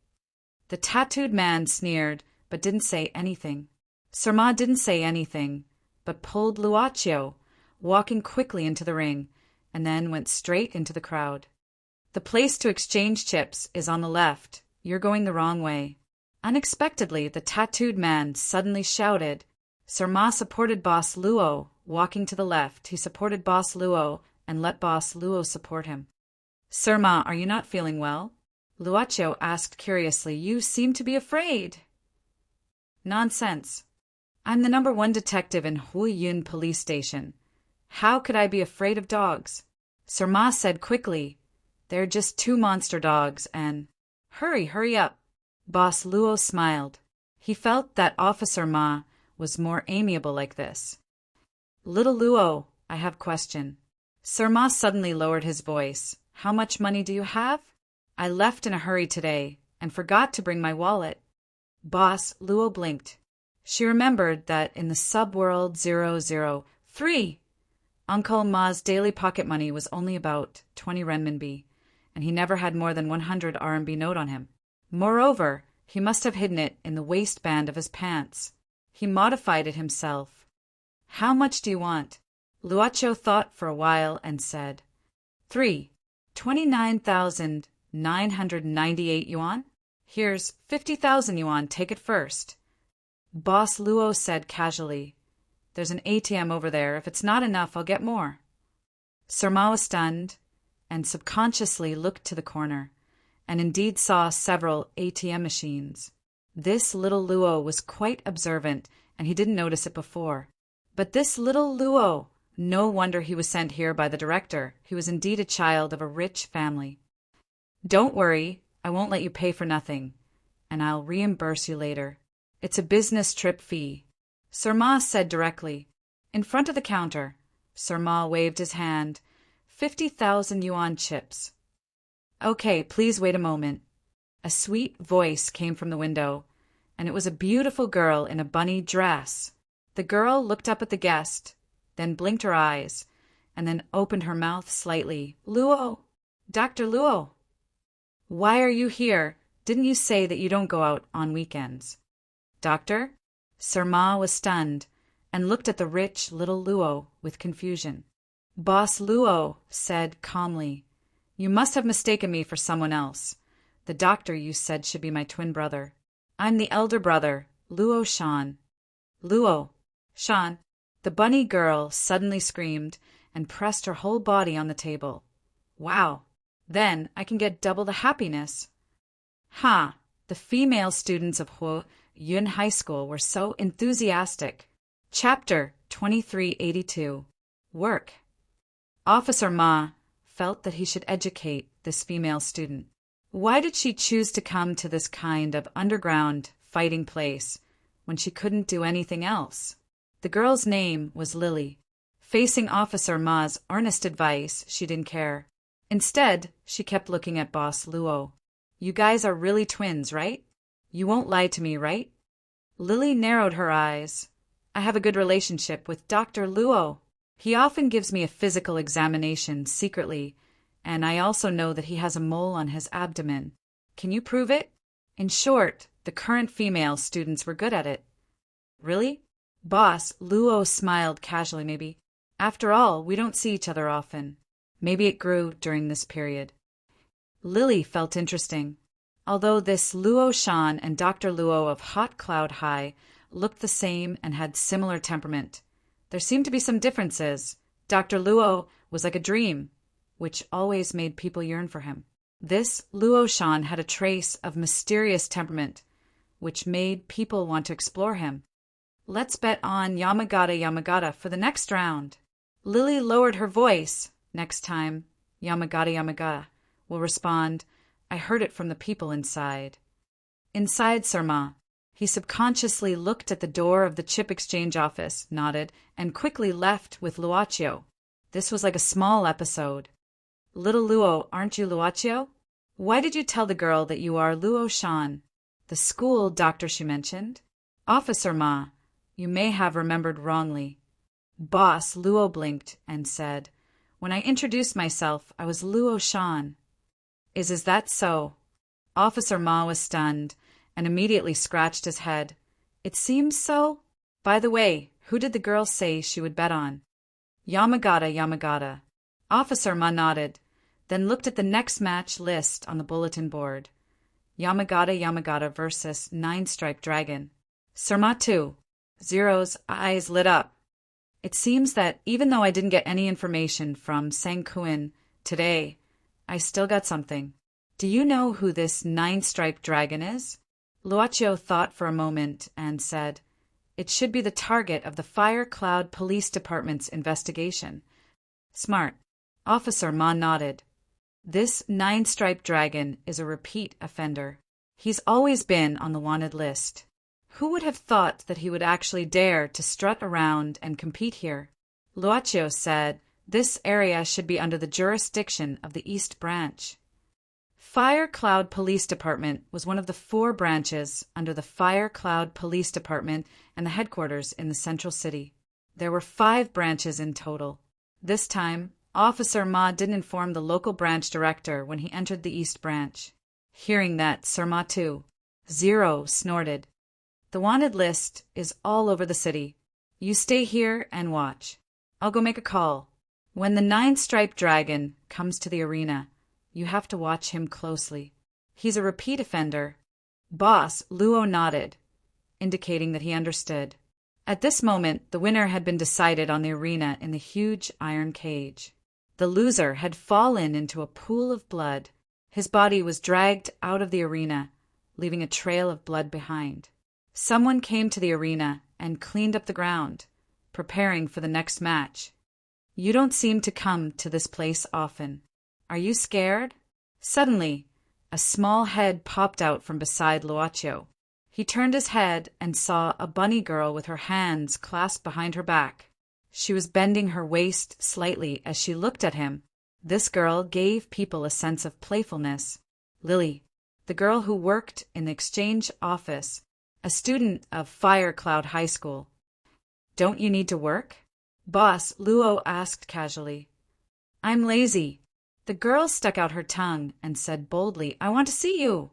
The tattooed man sneered, but didn't say anything. Sirma didn't say anything, but pulled Luocio, walking quickly into the ring, and then went straight into the crowd. The place to exchange chips is on the left. You're going the wrong way. Unexpectedly, the tattooed man suddenly shouted. Sirma supported Boss Luo, walking to the left. He supported Boss Luo and let Boss Luo support him. Sir Ma, are you not feeling well? Luocio asked curiously. You seem to be afraid. Nonsense. I'm the #1 detective in Huiyun police station. How could I be afraid of dogs? Sir Ma said quickly. They're just 2 monster dogs and… Hurry up. Boss Luo smiled. He felt that Officer Ma was more amiable like this. Little Luo, I have a question. Sir Ma suddenly lowered his voice. How much money do you have? I left in a hurry today and forgot to bring my wallet. Boss Luo blinked. She remembered that in the subworld 003, Uncle Ma's daily pocket money was only about 20 renminbi, and he never had more than 100 RMB note on him. Moreover, he must have hidden it in the waistband of his pants. He modified it himself. How much do you want? Luocio thought for a while and said, 29,998 yuan. Here's 50,000 yuan, take it first. Boss Luo said casually, There's an ATM over there. If it's not enough, I'll get more. Sir Ma was stunned and subconsciously looked to the corner, and indeed saw several ATM machines. This little Luo was quite observant, and he didn't notice it before. But this little Luo, no wonder he was sent here by the director. He was indeed a child of a rich family. Don't worry, I won't let you pay for nothing, and I'll reimburse you later. It's a business trip fee. Sir Ma said directly. In front of the counter, Sir Ma waved his hand. 50,000 yuan chips. Okay, please wait a moment. A sweet voice came from the window, and it was a beautiful girl in a bunny dress. The girl looked up at the guest, then blinked her eyes, and then opened her mouth slightly. Luo! Dr. Luo! Why are you here? Didn't you say that you don't go out on weekends? Doctor? Sir Ma was stunned and looked at the rich little Luo with confusion. Boss Luo said calmly, You must have mistaken me for someone else. The doctor you said should be my twin brother. I'm the elder brother, Luo Shan. Luo, Shan. The bunny girl suddenly screamed and pressed her whole body on the table. Wow, then I can get double the happiness. Ha! The female students of Huiyun High School were so enthusiastic. Chapter 2382. Work. Officer Ma felt that he should educate this female student. Why did she choose to come to this kind of underground fighting place when she couldn't do anything else? The girl's name was Lily. Facing Officer Ma's earnest advice, she didn't care. Instead, she kept looking at Boss Luo. You guys are really twins, right? You won't lie to me, right? Lily narrowed her eyes. I have a good relationship with Dr. Luo. He often gives me a physical examination secretly, and I also know that he has a mole on his abdomen. Can you prove it? In short, the current female students were good at it. Really? Boss Luo smiled casually. Maybe. After all, we don't see each other often. Maybe it grew during this period. Lily felt interesting. Although this Luo Shan and Dr. Luo of Hot Cloud High looked the same and had similar temperament, there seemed to be some differences. Dr. Luo was like a dream, which always made people yearn for him. This Luo Shan had a trace of mysterious temperament, which made people want to explore him. Let's bet on Yamagata for the next round. Lily lowered her voice. Next time, Yamagata will respond, I heard it from the people inside. Inside Sir Ma. He subconsciously looked at the door of the chip exchange office, nodded, and quickly left with Luocio. This was like a small episode. Little Luo, aren't you Luocio? Why did you tell the girl that you are Luo Shan? The school doctor she mentioned? Officer Ma, you may have remembered wrongly. Boss Luo blinked and said, When I introduced myself, I was Luo Shan. Is that so? Officer Ma was stunned and immediately scratched his head. It seems so. By the way, who did the girl say she would bet on? Yamagata. Officer Ma nodded, then looked at the next match list on the bulletin board. Yamagata versus 9-Stripe Dragon. Sir Ma too. Zero's eyes lit up. It seems that even though I didn't get any information from Sang Kuin today, I still got something. Do you know who this nine-striped dragon is? Luocio thought for a moment and said, "It should be the target of the Fire Cloud Police Department's investigation." Smart. Officer Ma nodded. This nine-striped dragon is a repeat offender. He's always been on the wanted list. Who would have thought that he would actually dare to strut around and compete here? Luocio said this area should be under the jurisdiction of the East Branch. Fire Cloud Police Department was one of the 4 branches under the Fire Cloud Police Department and the headquarters in the central city. There were 5 branches in total. This time, Officer Ma didn't inform the local branch director when he entered the East Branch. Hearing that, Sir Ma too, Zero, snorted. "The wanted list is all over the city. You stay here and watch. I'll go make a call. When the nine-striped dragon comes to the arena, you have to watch him closely. He's a repeat offender." Boss Luo nodded, indicating that he understood. At this moment, the winner had been decided on the arena in the huge iron cage. The loser had fallen into a pool of blood. His body was dragged out of the arena, leaving a trail of blood behind. Someone came to the arena and cleaned up the ground, preparing for the next match. "You don't seem to come to this place often. Are you scared?" Suddenly, a small head popped out from beside Luocio. He turned his head and saw a bunny girl with her hands clasped behind her back. She was bending her waist slightly as she looked at him. This girl gave people a sense of playfulness. Lily, the girl who worked in the exchange office, a student of Fire Cloud High School. "Don't you need to work?" Boss Luo asked casually. "I'm lazy." The girl stuck out her tongue and said boldly, "I want to see you."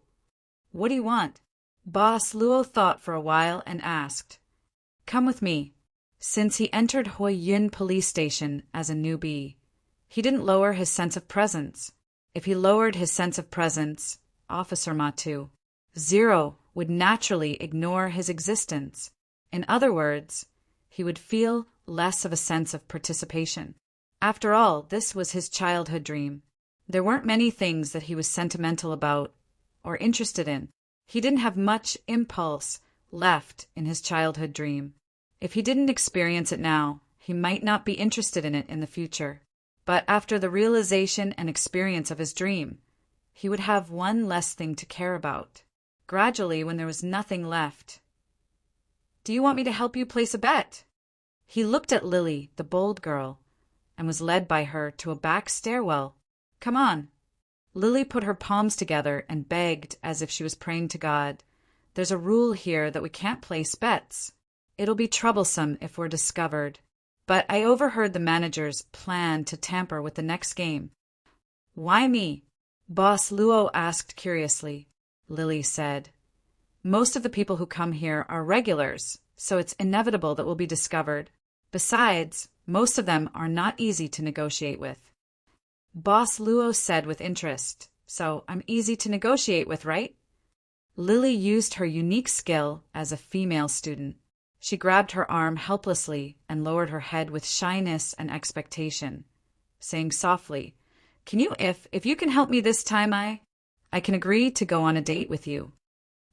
"What do you want?" Boss Luo thought for a while and asked. "Come with me." Since he entered Hoi Yun police station as a newbie, he didn't lower his sense of presence. If he lowered his sense of presence, Officer Ma too, Zero would naturally ignore his existence. In other words, he would feel less of a sense of participation. After all, this was his childhood dream. There weren't many things that he was sentimental about or interested in. He didn't have much impulse left in his childhood dream. If he didn't experience it now, he might not be interested in it in the future. But after the realization and experience of his dream, he would have one less thing to care about. Gradually, when there was nothing left, "Do you want me to help you place a bet?" He looked at Lily, the bold girl, and was led by her to a back stairwell. "Come on." Lily put her palms together and begged as if she was praying to God. "There's a rule here that we can't place bets. It'll be troublesome if we're discovered. But I overheard the managers plan to tamper with the next game." "Why me?" Boss Luo asked curiously. Lily said, "Most of the people who come here are regulars, so it's inevitable that we'll be discovered. Besides, most of them are not easy to negotiate with." Boss Luo said with interest, "So I'm easy to negotiate with, right?" Lily used her unique skill as a female student. She grabbed her arm helplessly and lowered her head with shyness and expectation, saying softly, If you can help me this time, I can agree to go on a date with you."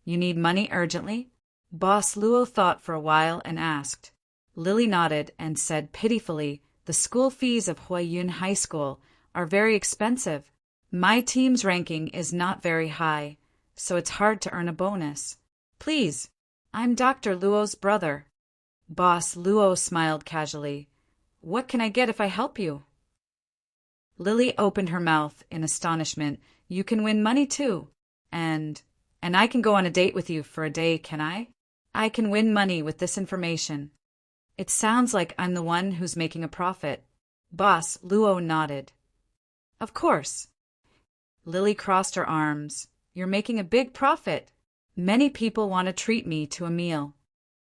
"You need money urgently?" Boss Luo thought for a while and asked. Lily nodded and said pitifully, "The school fees of Hoi Yun High School are very expensive. My team's ranking is not very high, so it's hard to earn a bonus. Please, I'm Dr. Luo's brother." Boss Luo smiled casually. "What can I get if I help you?" Lily opened her mouth in astonishment. "You can win money too. And I can go on a date with you for a day, can I? I can win money with this information. It sounds like I'm the one who's making a profit." Boss Luo nodded. "Of course." Lily crossed her arms. "You're making a big profit. Many people want to treat me to a meal."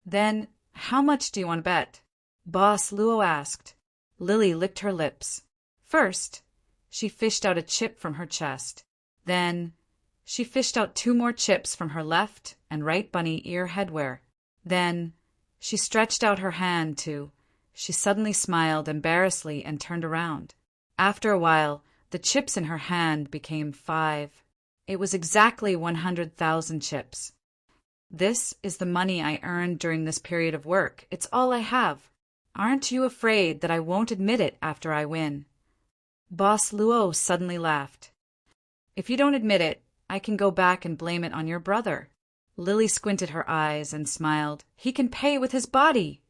"Then, how much do you want to bet?" Boss Luo asked. Lily licked her lips. First, she fished out a chip from her chest. Then, she fished out 2 more chips from her left and right bunny ear headwear. Then, she stretched out her hand to She suddenly smiled embarrassedly and turned around. After a while, the chips in her hand became 5. It was exactly 100,000 chips. This is the money I earned during this period of work. It's all I have. Aren't you afraid that I won't admit it after I win? Boss Luo suddenly laughed. If you don't admit it, I can go back and blame it on your brother. Lily squinted her eyes and smiled. He can pay with his body.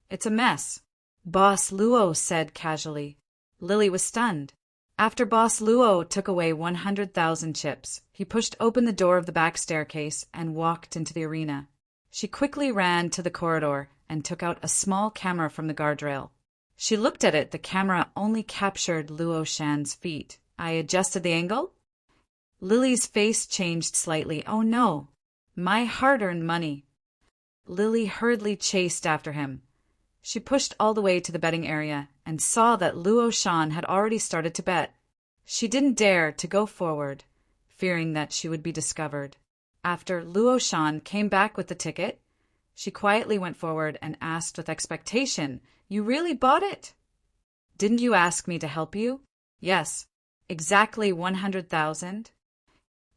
It's a mess, Boss Luo said casually. Lily was stunned. After Boss Luo took away 100,000 chips, he pushed open the door of the back staircase and walked into the arena. She quickly ran to the corridor and took out a small camera from the guardrail. She looked at it. The camera only captured Luo Shan's feet. I adjusted the angle? Lily's face changed slightly. Oh no, my hard-earned money. Lily hurriedly chased after him. She pushed all the way to the betting area and saw that Luo Shan had already started to bet. She didn't dare to go forward, fearing that she would be discovered. After Luo Shan came back with the ticket, she quietly went forward and asked with expectation, You really bought it? Didn't you ask me to help you? Yes, exactly 100,000.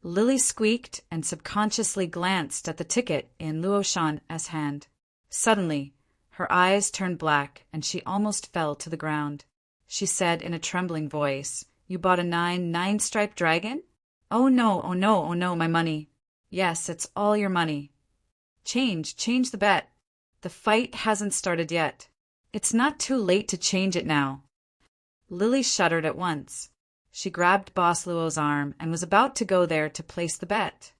Lily squeaked and subconsciously glanced at the ticket in Luo Shan's hand. Suddenly, her eyes turned black and she almost fell to the ground. She said in a trembling voice, You bought a nine-striped dragon? Oh no, oh no, oh no, my money. Yes, it's all your money. Change the bet. The fight hasn't started yet. It's not too late to change it now. Lily shuddered at once. She grabbed Boss Luo's arm and was about to go there to place the bet.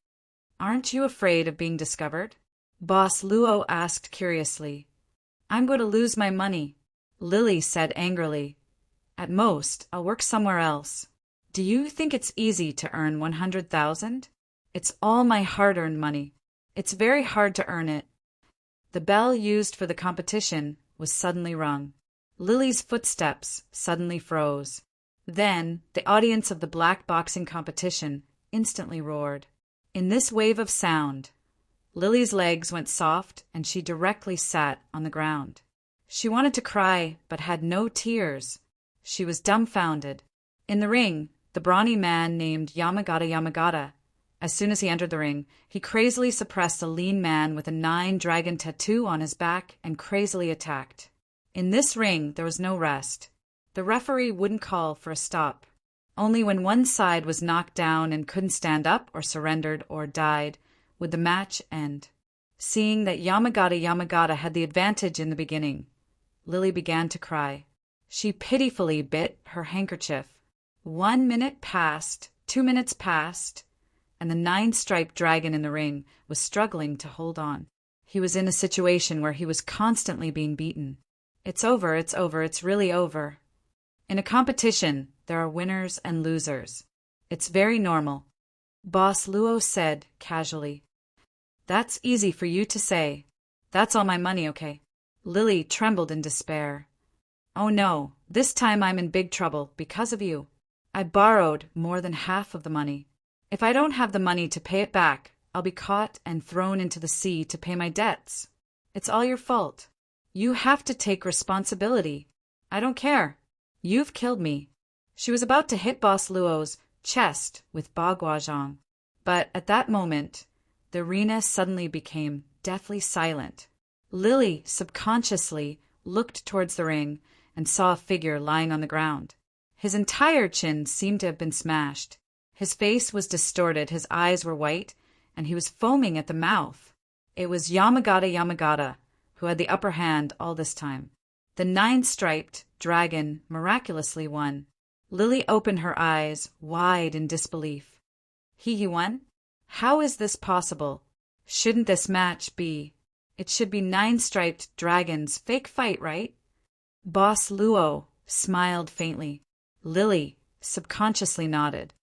Aren't you afraid of being discovered? Boss Luo asked curiously. I'm going to lose my money, Lily said angrily. At most, I'll work somewhere else. Do you think it's easy to earn 100,000? It's all my hard-earned money. It's very hard to earn it. The bell used for the competition was suddenly rung. Lily's footsteps suddenly froze. Then, the audience of the black boxing competition instantly roared. In this wave of sound, Lily's legs went soft and she directly sat on the ground. She wanted to cry, but had no tears. She was dumbfounded. In the ring, the brawny man named Yamagata. As soon as he entered the ring, he crazily suppressed a lean man with a 9-dragon tattoo on his back and crazily attacked. In this ring, there was no rest. The referee wouldn't call for a stop. Only when one side was knocked down and couldn't stand up or surrendered or died would the match end. Seeing that Yamagata had the advantage in the beginning, Lily began to cry. She pitifully bit her handkerchief. 1 minute passed, 2 minutes passed, and the 9-striped dragon in the ring was struggling to hold on. He was in a situation where he was constantly being beaten. It's over, it's really over. In a competition, there are winners and losers. It's very normal. Boss Luo said casually. That's easy for you to say. That's all my money, okay? Lily trembled in despair. Oh no, this time I'm in big trouble because of you. I borrowed more than half of the money. If I don't have the money to pay it back, I'll be caught and thrown into the sea to pay my debts. It's all your fault. You have to take responsibility. I don't care. You've killed me. She was about to hit Boss Luo's chest with Ba Guozhong, but at that moment, the arena suddenly became deathly silent. Lily subconsciously looked towards the ring and saw a figure lying on the ground. His entire chin seemed to have been smashed. His face was distorted, his eyes were white, and he was foaming at the mouth. It was Yamagata, who had the upper hand all this time. The 9-striped dragon miraculously won. Lily opened her eyes wide in disbelief. He won? How is this possible? Shouldn't this match be? It should be 9-striped dragon's fake fight, right? Boss Luo smiled faintly. Lily subconsciously nodded.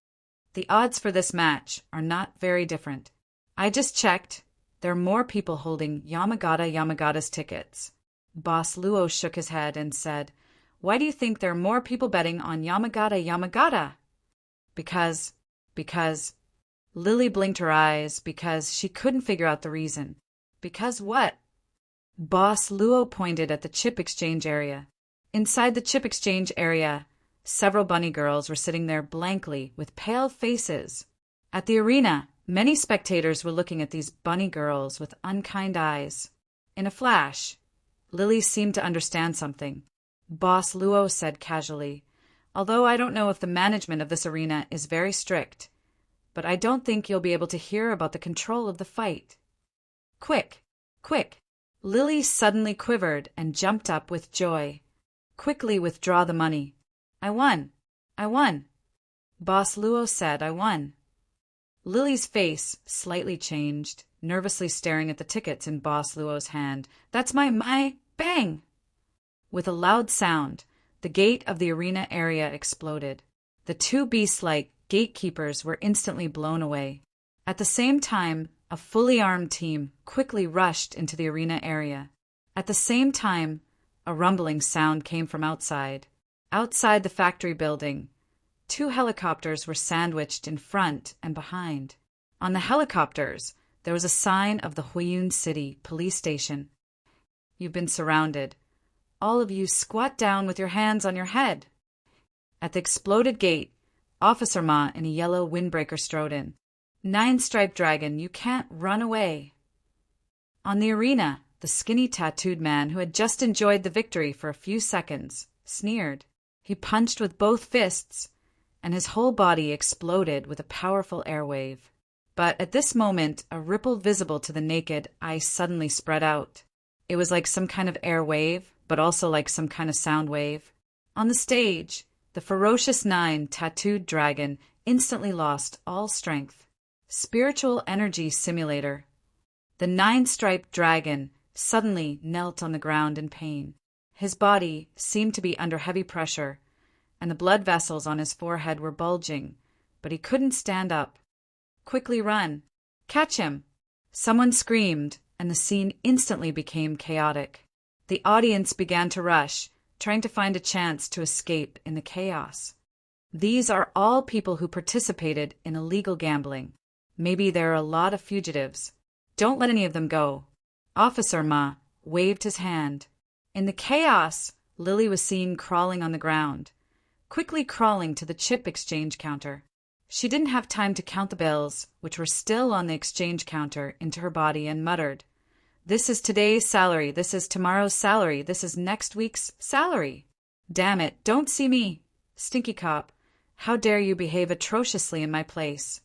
The odds for this match are not very different. I just checked. There are more people holding Yamagata's tickets. Boss Luo shook his head and said, Why do you think there are more people betting on Yamagata? Because... Lily blinked her eyes because she couldn't figure out the reason. Because what? Boss Luo pointed at the chip exchange area. Inside the chip exchange area, several bunny girls were sitting there blankly with pale faces. At the arena, many spectators were looking at these bunny girls with unkind eyes. In a flash, Lily seemed to understand something. Boss Luo said casually, "Although I don't know if the management of this arena is very strict, but I don't think you'll be able to hear about the control of the fight." "Quick! Quick!" Lily suddenly quivered and jumped up with joy. "Quickly withdraw the money." "I won! I won!" Boss Luo said, "I won." Lily's face slightly changed, nervously staring at the tickets in Boss Luo's hand. "That's my bang!" With a loud sound, the gate of the arena area exploded. The two beast-like gatekeepers were instantly blown away. At the same time, a fully armed team quickly rushed into the arena area. At the same time, a rumbling sound came from outside. Outside the factory building, two helicopters were sandwiched in front and behind. On the helicopters, there was a sign of the Huiyun City Police Station. "You've been surrounded. All of you squat down with your hands on your head." At the exploded gate, Officer Ma in a yellow windbreaker strode in. "Nine-striped dragon, you can't run away." On the arena, the skinny tattooed man who had just enjoyed the victory for a few seconds sneered. He punched with both fists, and his whole body exploded with a powerful air wave. But at this moment, a ripple visible to the naked eye suddenly spread out. It was like some kind of air wave, but also like some kind of sound wave. On the stage, the ferocious nine-tattooed dragon instantly lost all strength. Spiritual energy simulator. The nine-striped dragon suddenly knelt on the ground in pain. His body seemed to be under heavy pressure, and the blood vessels on his forehead were bulging, but he couldn't stand up. "Quickly run! Catch him!" Someone screamed, and the scene instantly became chaotic. The audience began to rush, trying to find a chance to escape in the chaos. These are all people who participated in illegal gambling. Maybe there are a lot of fugitives. Don't let any of them go. Officer Ma waved his hand. In the chaos, Lily was seen crawling on the ground, quickly crawling to the chip exchange counter. She didn't have time to count the bills, which were still on the exchange counter, into her body and muttered, "This is today's salary, this is tomorrow's salary, this is next week's salary. Damn it, don't see me. Stinky cop, how dare you behave atrociously in my place."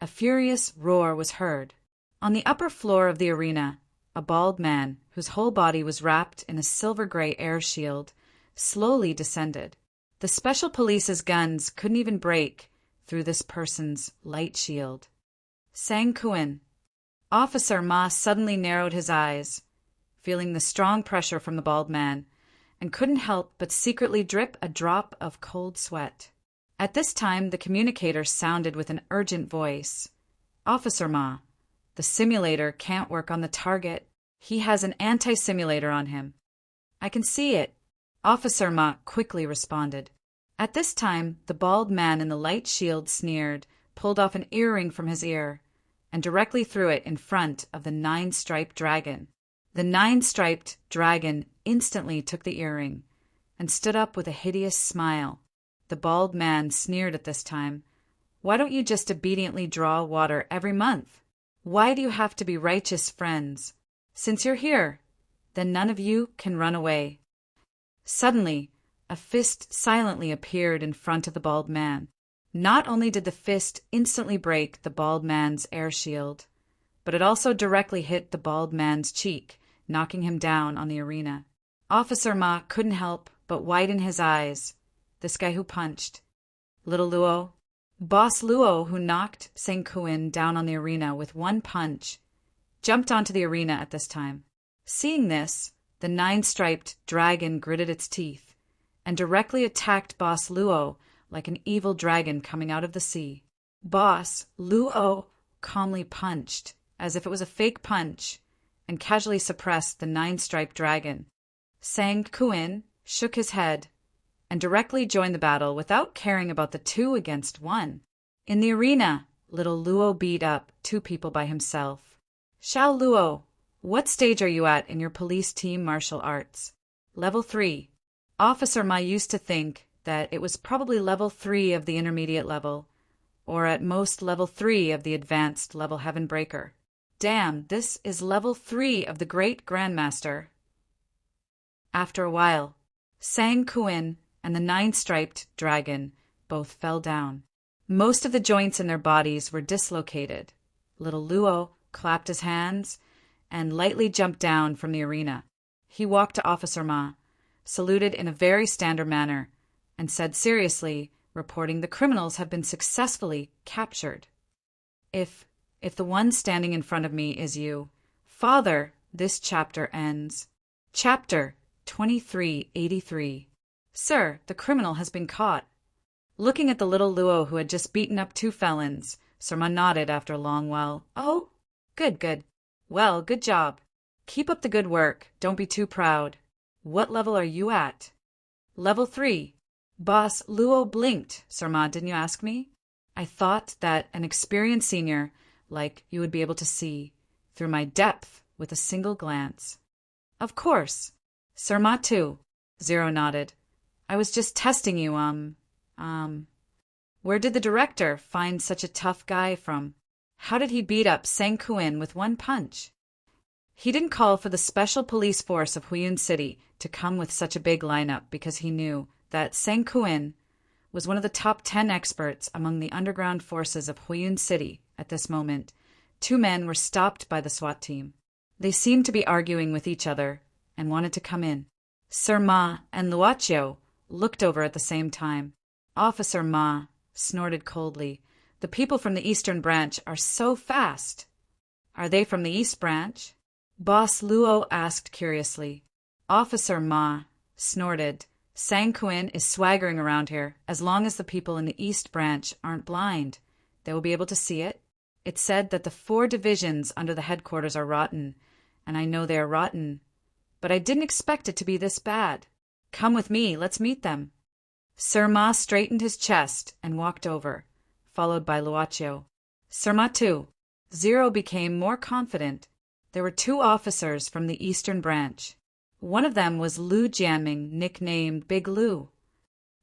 A furious roar was heard. On the upper floor of the arena, a bald man, whose whole body was wrapped in a silver-gray air shield, slowly descended. The special police's guns couldn't even break through this person's light shield. "Sang Kuan." Officer Ma suddenly narrowed his eyes, feeling the strong pressure from the bald man, and couldn't help but secretly drip a drop of cold sweat. At this time, the communicator sounded with an urgent voice. "Officer Ma, the simulator can't work on the target. He has an anti-simulator on him." "I can see it," Officer Ma quickly responded. At this time, the bald man in the light shield sneered, pulled off an earring from his ear, and directly threw it in front of the nine-striped dragon. The nine-striped dragon instantly took the earring and stood up with a hideous smile. The bald man sneered at this time. "Why don't you just obediently draw water every month? Why do you have to be righteous friends? Since you're here, then none of you can run away." Suddenly, a fist silently appeared in front of the bald man. Not only did the fist instantly break the bald man's air shield, but it also directly hit the bald man's cheek, knocking him down on the arena. Officer Ma couldn't help but widen his eyes. This guy who punched. Little Luo. Boss Luo, who knocked Sang Kuan down on the arena with one punch, jumped onto the arena at this time. Seeing this, the nine-striped dragon gritted its teeth and directly attacked Boss Luo like an evil dragon coming out of the sea. Boss Luo calmly punched, as if it was a fake punch, and casually suppressed the nine-striped dragon. Sang Kuan shook his head and directly joined the battle without caring about the 2 against 1. In the arena, little Luo beat up 2 people by himself. Xiao Luo, What stage are you at in your police team martial arts? Level 3. Officer Ma used to think that it was probably level 3 of the intermediate level, or at most level 3 of the advanced level Heaven Breaker. Damn, this is level 3 of the Great Grandmaster. After a while, Sang Kuin and the nine-striped dragon both fell down. Most of the joints in their bodies were dislocated. Little Luo clapped his hands and lightly jumped down from the arena. He walked to Officer Ma, saluted in a very standard manner, and said seriously, reporting the criminals have been successfully captured. If the one standing in front of me is you, Father, this chapter ends. Chapter 2383. Sir, the criminal has been caught. Looking at the little Luo who had just beaten up 2 felons, Sir Ma nodded after a long while. Oh, good. Well, good job. Keep up the good work. Don't be too proud. What level are you at? Level 3. Boss Luo blinked. Sir Ma, didn't you ask me? I thought that an experienced senior like you would be able to see through my depth with a single glance. Of course. Sir Ma too. Zero nodded. I was just testing you, Where did the director find such a tough guy from? How did he beat up Sang Kuin with 1 punch? He didn't call for the special police force of Huiyun City to come with such a big lineup because he knew that Sang Kuin was one of the top 10 experts among the underground forces of Huiyun City at this moment. 2 men were stopped by the SWAT team. They seemed to be arguing with each other and wanted to come in. Sir Ma and Luochio looked over at the same time. Officer Ma snorted coldly. The people from the Eastern Branch are so fast. Are they from the East Branch? Boss Luo asked curiously. Officer Ma snorted. Sang Kuin is swaggering around here. As long as the people in the East Branch aren't blind, they will be able to see it. It said that the 4 divisions under the headquarters are rotten, and I know they are rotten, but I didn't expect it to be this bad. Come with me, let's meet them. Sir Ma straightened his chest and walked over, followed by Luochio. Sir Ma too. Zero became more confident. There were 2 officers from the Eastern Branch. One of them was Lu Jianming, nicknamed Big Lu.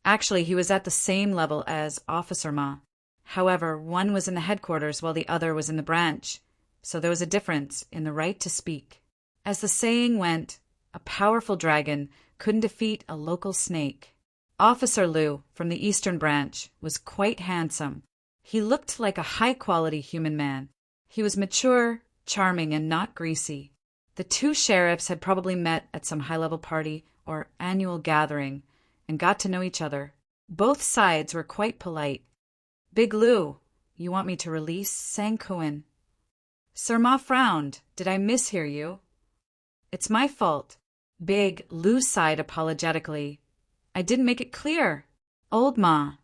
Actually, he was at the same level as Officer Ma. However, one was in the headquarters while the other was in the branch, so there was a difference in the right to speak. As the saying went, a powerful dragon couldn't defeat a local snake. Officer Lu, from the Eastern Branch, was quite handsome. He looked like a high-quality human man. He was mature, charming, and not greasy. The 2 sheriffs had probably met at some high-level party or annual gathering and got to know each other. Both sides were quite polite. Big Lu, you want me to release Sang Kuin? Sir Ma frowned. Did I mishear you? It's my fault. Big Lu sighed apologetically. I didn't make it clear. Old Ma,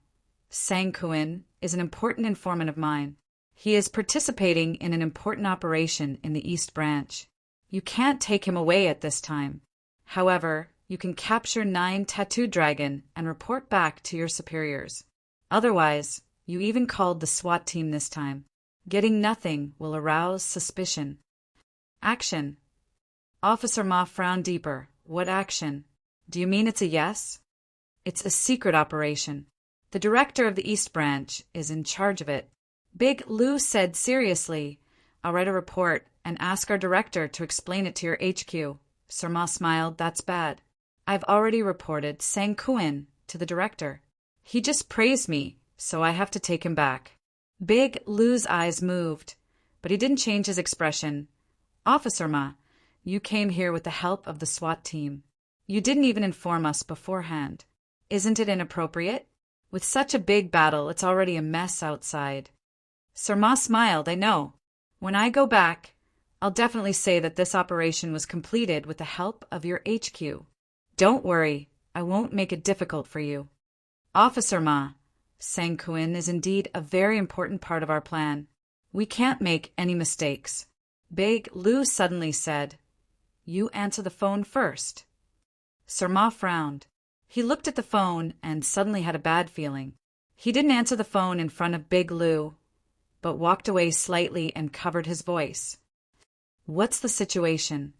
Sang Kuin is an important informant of mine. He is participating in an important operation in the East Branch. You can't take him away at this time. However, you can capture 9 tattooed dragon and report back to your superiors. Otherwise, you even called the SWAT team this time. Getting nothing will arouse suspicion. Action. Officer Ma frowned deeper. What action? Do you mean it's a yes? It's a secret operation. The director of the East Branch is in charge of it. Big Lu said seriously, I'll write a report and ask our director to explain it to your HQ. Sir Ma smiled. That's bad. I've already reported Sang Kuin to the director. He just praised me, so I have to take him back. Big Lu's eyes moved, but he didn't change his expression. Officer Ma, you came here with the help of the SWAT team. You didn't even inform us beforehand. Isn't it inappropriate? With such a big battle, it's already a mess outside. Sir Ma smiled. I know. When I go back, I'll definitely say that this operation was completed with the help of your HQ. Don't worry, I won't make it difficult for you. Officer Ma, Sang Kuin is indeed a very important part of our plan. We can't make any mistakes. Big Lu suddenly said, You answer the phone first. Sir Ma frowned. He looked at the phone and suddenly had a bad feeling. He didn't answer the phone in front of Big Lu, but walked away slightly and covered his voice. What's the situation?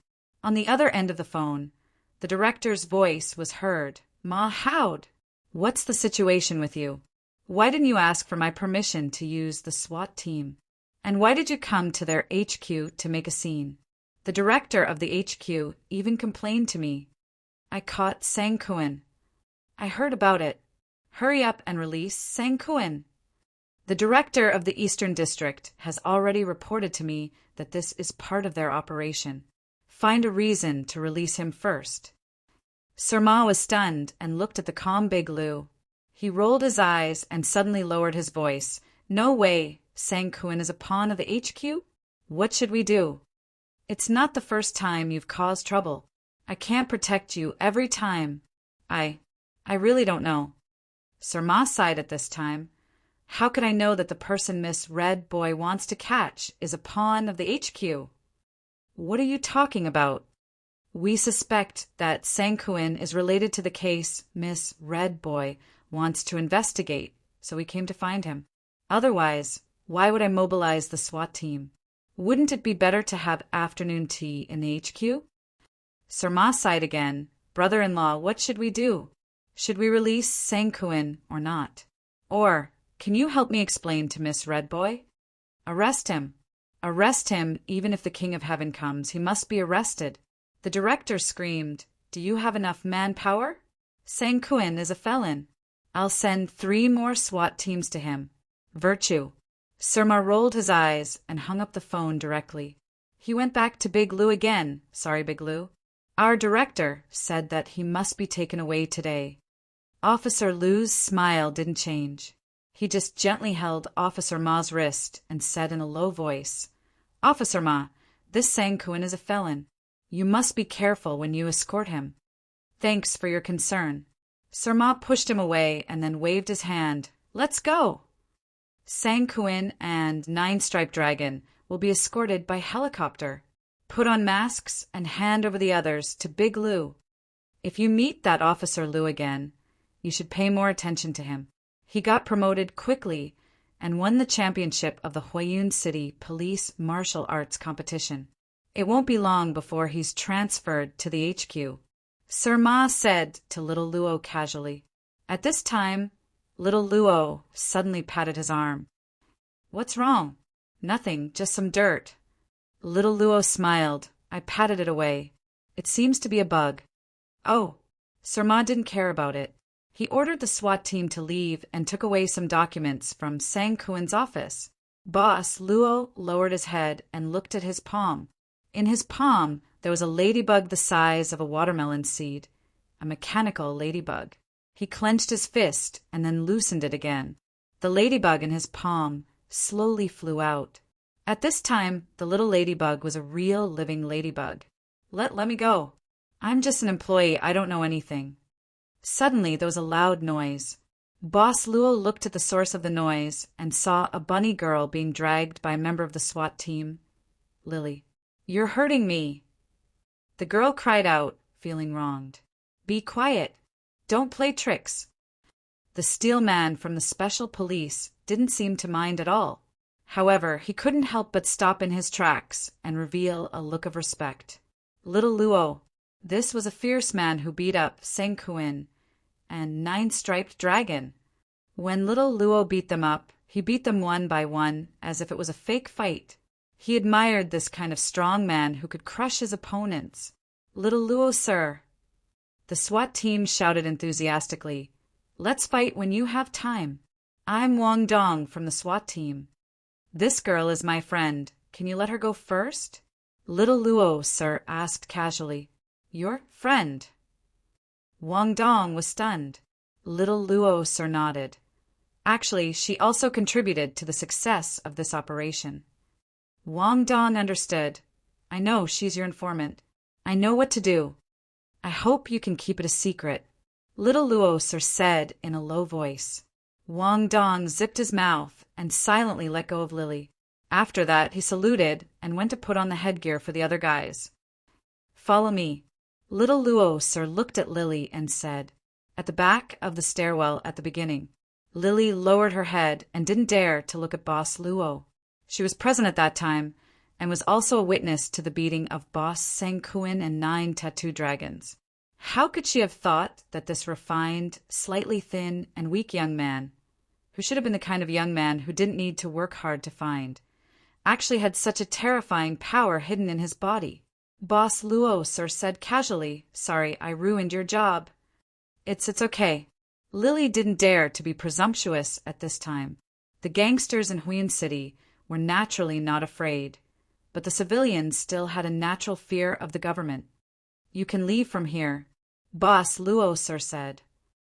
On the other end of the phone, the director's voice was heard. Ma howd? What's the situation with you? Why didn't you ask for my permission to use the SWAT team? And why did you come to their HQ to make a scene? The director of the HQ even complained to me. I caught Sang-Kuan. I heard about it. Hurry up and release Sang-Kuan. The director of the Eastern District has already reported to me that this is part of their operation. Find a reason to release him first. Sir Ma was stunned and looked at the calm Big Lou. He rolled his eyes and suddenly lowered his voice. No way, Sang-Kuan is a pawn of the HQ? What should we do? It's not the first time you've caused trouble. I can't protect you every time. I really don't know. Sir Ma sighed at this time. How could I know that the person Miss Red Boy wants to catch is a pawn of the HQ? What are you talking about? We suspect that Sang-Kuan is related to the case Miss Red Boy wants to investigate, so we came to find him. Otherwise, why would I mobilize the SWAT team? Wouldn't it be better to have afternoon tea in the HQ? Sir Ma sighed again. Brother-in-law, what should we do? Should we release Sang-Kuan or not? Or, can you help me explain to Miss Red Boy? Arrest him. Arrest him, even if the King of Heaven comes. He must be arrested. The director screamed, Do you have enough manpower? Sang-Kuan is a felon. I'll send 3 more SWAT teams to him. Virtue. Sir Ma rolled his eyes and hung up the phone directly. He went back to Big Lou again. Sorry, Big Lou. Our director said that he must be taken away today. Officer Lou's smile didn't change. He just gently held Officer Ma's wrist and said in a low voice, Officer Ma, this Sang-Kuan is a felon. You must be careful when you escort him. Thanks for your concern. Sir Ma pushed him away and then waved his hand. Let's go. Sang-Kuan and 9-Striped Dragon will be escorted by helicopter. Put on masks and hand over the others to Big Lou. If you meet that Officer Lou again, you should pay more attention to him. He got promoted quickly and won the championship of the Huayun City Police Martial Arts Competition. It won't be long before he's transferred to the HQ. Sir Ma said to little Luo casually. At this time, little Luo suddenly patted his arm. What's wrong? Nothing, just some dirt. Little Luo smiled. I patted it away. It seems to be a bug. Oh, Sir Ma didn't care about it. He ordered the SWAT team to leave and took away some documents from Sang-Kuan's office. Boss Luo lowered his head and looked at his palm. In his palm, there was a ladybug the size of a watermelon seed, a mechanical ladybug. He clenched his fist and then loosened it again. The ladybug in his palm slowly flew out. At this time, the little ladybug was a real living ladybug. Let me go. I'm just an employee. I don't know anything. Suddenly, there was a loud noise. Boss Luo looked at the source of the noise and saw a bunny girl being dragged by a member of the SWAT team. Lily. You're hurting me. The girl cried out, feeling wronged. Be quiet. Don't play tricks. The steel man from the special police didn't seem to mind at all. However, he couldn't help but stop in his tracks and reveal a look of respect. Little Luo. This was a fierce man who beat up Sang-Kuan and 9-Striped Dragon. When little Luo beat them up, he beat them one by one as if it was a fake fight. He admired this kind of strong man who could crush his opponents. Little Luo, sir. The SWAT team shouted enthusiastically. Let's fight when you have time. I'm Wang Dong from the SWAT team. This girl is my friend. Can you let her go first? Little Luo, sir, asked casually. Your friend? Wang Dong was stunned. Little Luo, sir, nodded. Actually, she also contributed to the success of this operation. Wang Dong understood. I know she's your informant. I know what to do. I hope you can keep it a secret. Little Luo, sir, said in a low voice. Wang Dong zipped his mouth and silently let go of Lily. After that, he saluted and went to put on the headgear for the other guys. Follow me. Little Luo, sir, looked at Lily and said, at the back of the stairwell at the beginning. Lily lowered her head and didn't dare to look at Boss Luo. She was present at that time and was also a witness to the beating of Boss Sang-Kuin and 9 tattoo dragons. How could she have thought that this refined, slightly thin, and weak young man, who should have been the kind of young man who didn't need to work hard to find, actually had such a terrifying power hidden in his body? Boss Luo, sir, said casually, "Sorry, I ruined your job." It's okay. Lily didn't dare to be presumptuous at this time. The gangsters in Huiyin City were naturally not afraid, but the civilians still had a natural fear of the government. "You can leave from here," Boss Luo, sir, said.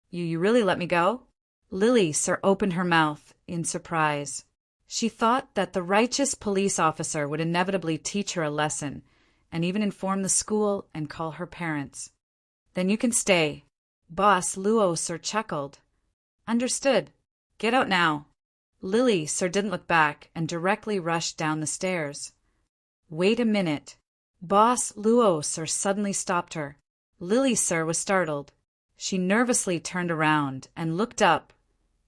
You really let me go?" Lily, sir, opened her mouth in surprise. She thought that the righteous police officer would inevitably teach her a lesson, and even inform the school and call her parents. "Then you can stay." Boss Luo, sir, chuckled. "Understood. Get out now." Lily, sir, didn't look back and directly rushed down the stairs. "Wait a minute." Boss Luo, sir, suddenly stopped her. Lily, sir, was startled. She nervously turned around and looked up,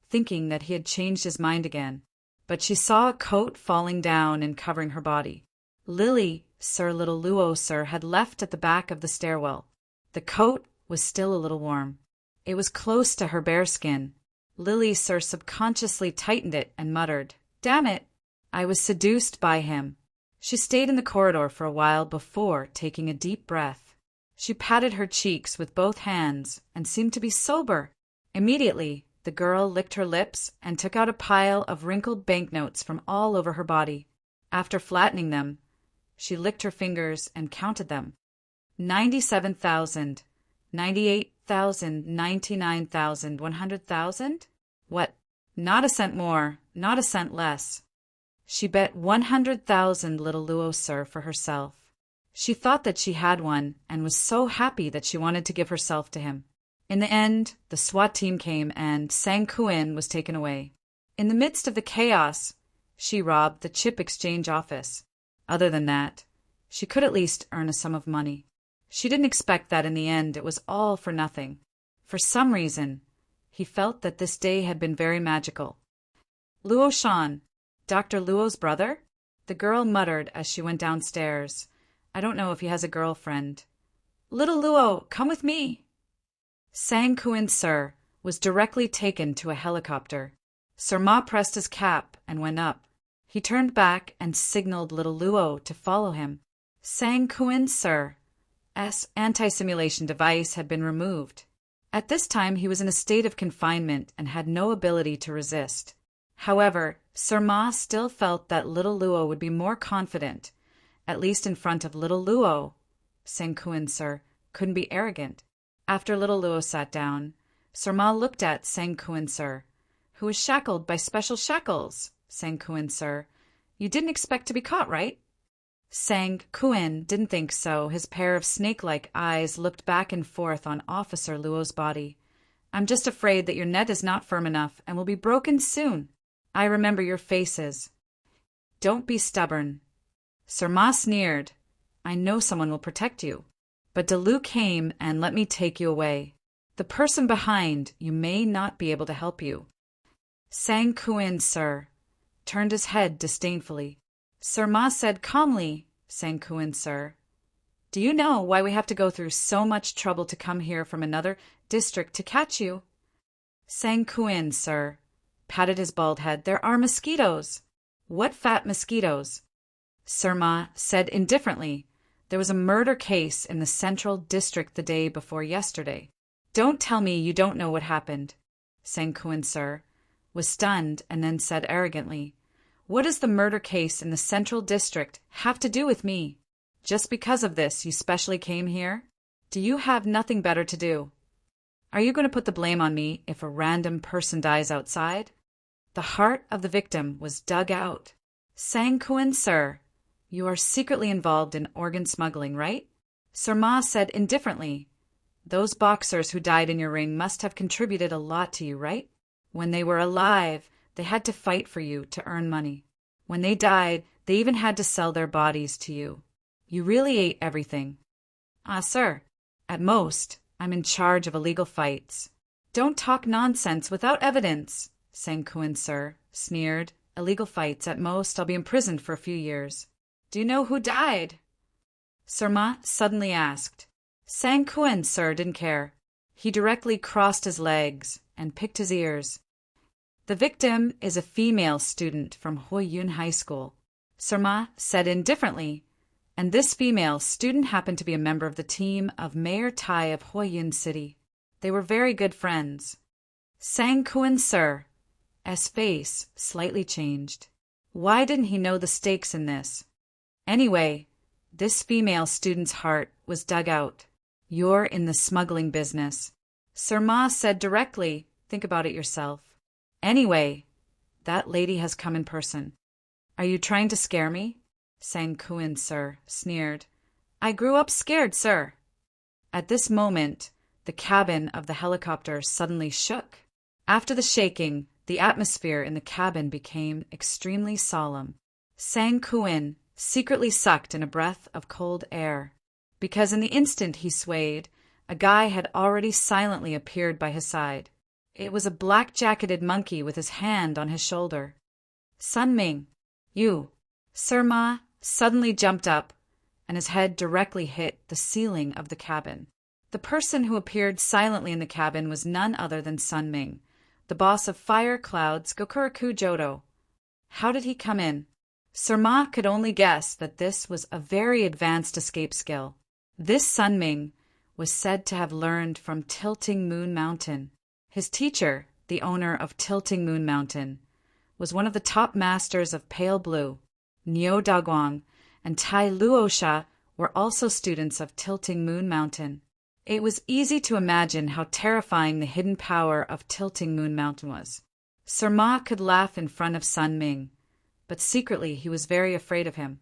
thinking that he had changed his mind again. But she saw a coat falling down and covering her body. Lily, sir, little Luo, sir, had left at the back of the stairwell. The coat was still a little warm. It was close to her bare skin. Lily, sir, subconsciously tightened it and muttered, "Damn it! I was seduced by him." She stayed in the corridor for a while before taking a deep breath. She patted her cheeks with both hands and seemed to be sober. Immediately, the girl licked her lips and took out a pile of wrinkled banknotes from all over her body. After flattening them, she licked her fingers and counted them. 97,000, 98,000, 99,000, 100,000? What? Not a cent more, not a cent less. She bet 100,000, little Luo, sir, for herself. She thought that she had one and was so happy that she wanted to give herself to him. In the end, the SWAT team came and Sang-Kuin was taken away. In the midst of the chaos, she robbed the chip exchange office. Other than that, she could at least earn a sum of money. She didn't expect that in the end it was all for nothing. For some reason, he felt that this day had been very magical. "Luo Shan, Dr. Luo's brother?" the girl muttered as she went downstairs. "I don't know if he has a girlfriend." "Little Luo, come with me." Sang-Kuin, sir, was directly taken to a helicopter. Sir Ma pressed his cap and went up. He turned back and signaled little Luo to follow him. Sang-Kuin, sir's anti-simulation device had been removed. At this time he was in a state of confinement and had no ability to resist. However, Sir Ma still felt that little Luo would be more confident, at least in front of little Luo. Sang-Kuin, sir, couldn't be arrogant. After little Luo sat down, Sir Ma looked at Sang-Kuin, sir, who was shackled by special shackles. "Sang-Kuin, sir, you didn't expect to be caught, right?" Sang-Kuin didn't think so. His pair of snake-like eyes looked back and forth on Officer Luo's body. "I'm just afraid that your net is not firm enough and will be broken soon. I remember your faces." "Don't be stubborn." Sir Ma sneered. "I know someone will protect you." But Dalu came and let me take you away. The person behind you may not be able to help you. Sang-Kuin, sir, turned his head disdainfully. Sir Ma said calmly, "Sang-Kuin, sir, do you know why we have to go through so much trouble to come here from another district to catch you?" Sang-Kuin, sir, patted his bald head. "There are mosquitoes." "What fat mosquitoes?" Sir Ma said indifferently. "There was a murder case in the Central District the day before yesterday." "Don't tell me you don't know what happened." Sang-Kuin, sir, was stunned and then said arrogantly, "What does the murder case in the Central District have to do with me? Just because of this you specially came here? Do you have nothing better to do? Are you going to put the blame on me if a random person dies outside?" The heart of the victim was dug out. "Sang-Kuin, sir, you are secretly involved in organ smuggling, right?" Sir Ma said indifferently, "Those boxers who died in your ring must have contributed a lot to you, right? When they were alive, they had to fight for you to earn money. When they died, they even had to sell their bodies to you. You really ate everything." "Ah, sir, at most, I'm in charge of illegal fights." "Don't talk nonsense without evidence," Sang-Kuin, sir, sneered. "Illegal fights, at most, I'll be imprisoned for a few years." Do you know who died? Sir Ma suddenly asked. Sang Kuen, sir, didn't care. He directly crossed his legs and picked his ears. The victim is a female student from Huiyun High School, Sir Ma said indifferently, and this female student happened to be a member of the team of Mayor Tai of Huiyun City. They were very good friends. Sang Kuen, sir. S face slightly changed. Why didn't he know the stakes in this? Anyway, this female student's heart was dug out. You're in the smuggling business. Sir Ma said directly, think about it yourself. Anyway, that lady has come in person. Are you trying to scare me? Sang Kuen, sir, sneered. I grew up scared, sir. At this moment, the cabin of the helicopter suddenly shook. After the shaking, the atmosphere in the cabin became extremely solemn. Sang Kuen secretly sucked in a breath of cold air, because in the instant he swayed, a guy had already silently appeared by his side. It was a black-jacketed monkey with his hand on his shoulder. Sun Ming, you. Sir Ma suddenly jumped up, and his head directly hit the ceiling of the cabin. The person who appeared silently in the cabin was none other than Sun Ming, the boss of Fire Cloud's Gokuraku Jodo. How did he come in? Sir Ma could only guess that this was a very advanced escape skill. This Sun Ming was said to have learned from Tilting Moon Mountain. His teacher, the owner of Tilting Moon Mountain, was one of the top masters of Pale Blue. Niu Daguang and Tai Luosha were also students of Tilting Moon Mountain. It was easy to imagine how terrifying the hidden power of Tilting Moon Mountain was. Sir Ma could laugh in front of Sun Ming, but secretly he was very afraid of him.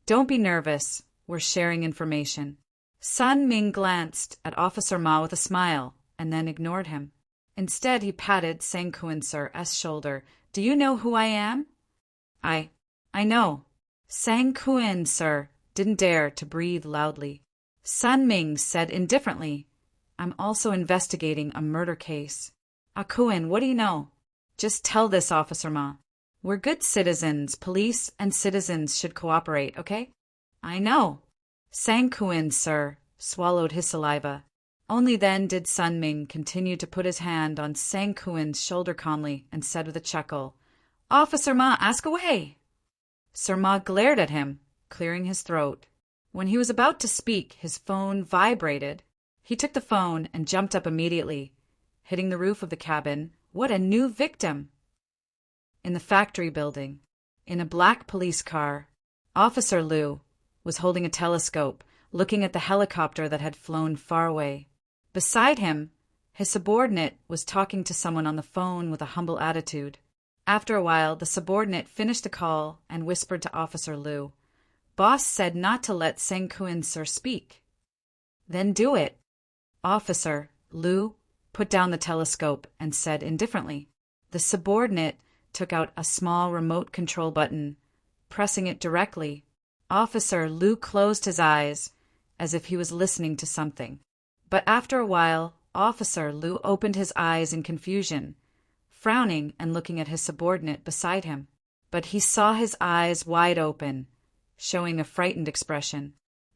Don't be nervous, we're sharing information. Sun Ming glanced at Officer Ma with a smile, and then ignored him. Instead, he patted Sang Kuen sir's shoulder. Do you know who I am? I know. Sang Kuen sir didn't dare to breathe loudly. Sun Ming said indifferently, I'm also investigating a murder case. Kuen, what do you know? Just tell this, Officer Ma. We're good citizens. Police and citizens should cooperate, okay? I know. Sang Kuen sir swallowed his saliva. Only then did Sun Ming continue to put his hand on Sang Kuen's shoulder calmly and said with a chuckle, Officer Ma, ask away. Sir Ma glared at him, clearing his throat. When he was about to speak, his phone vibrated. He took the phone and jumped up immediately, hitting the roof of the cabin. What a new victim! In the factory building, in a black police car, Officer Liu was holding a telescope, looking at the helicopter that had flown far away. Beside him, his subordinate was talking to someone on the phone with a humble attitude. After a while, the subordinate finished the call and whispered to Officer Liu, Boss said not to let Sang Kuen sir speak. Then do it. Officer Liu put down the telescope and said indifferently. The subordinate took out a small remote control button, pressing it directly. Officer Liu closed his eyes as if he was listening to something. But after a while, Officer Liu opened his eyes in confusion, frowning and looking at his subordinate beside him. But he saw his eyes wide open, showing a frightened expression.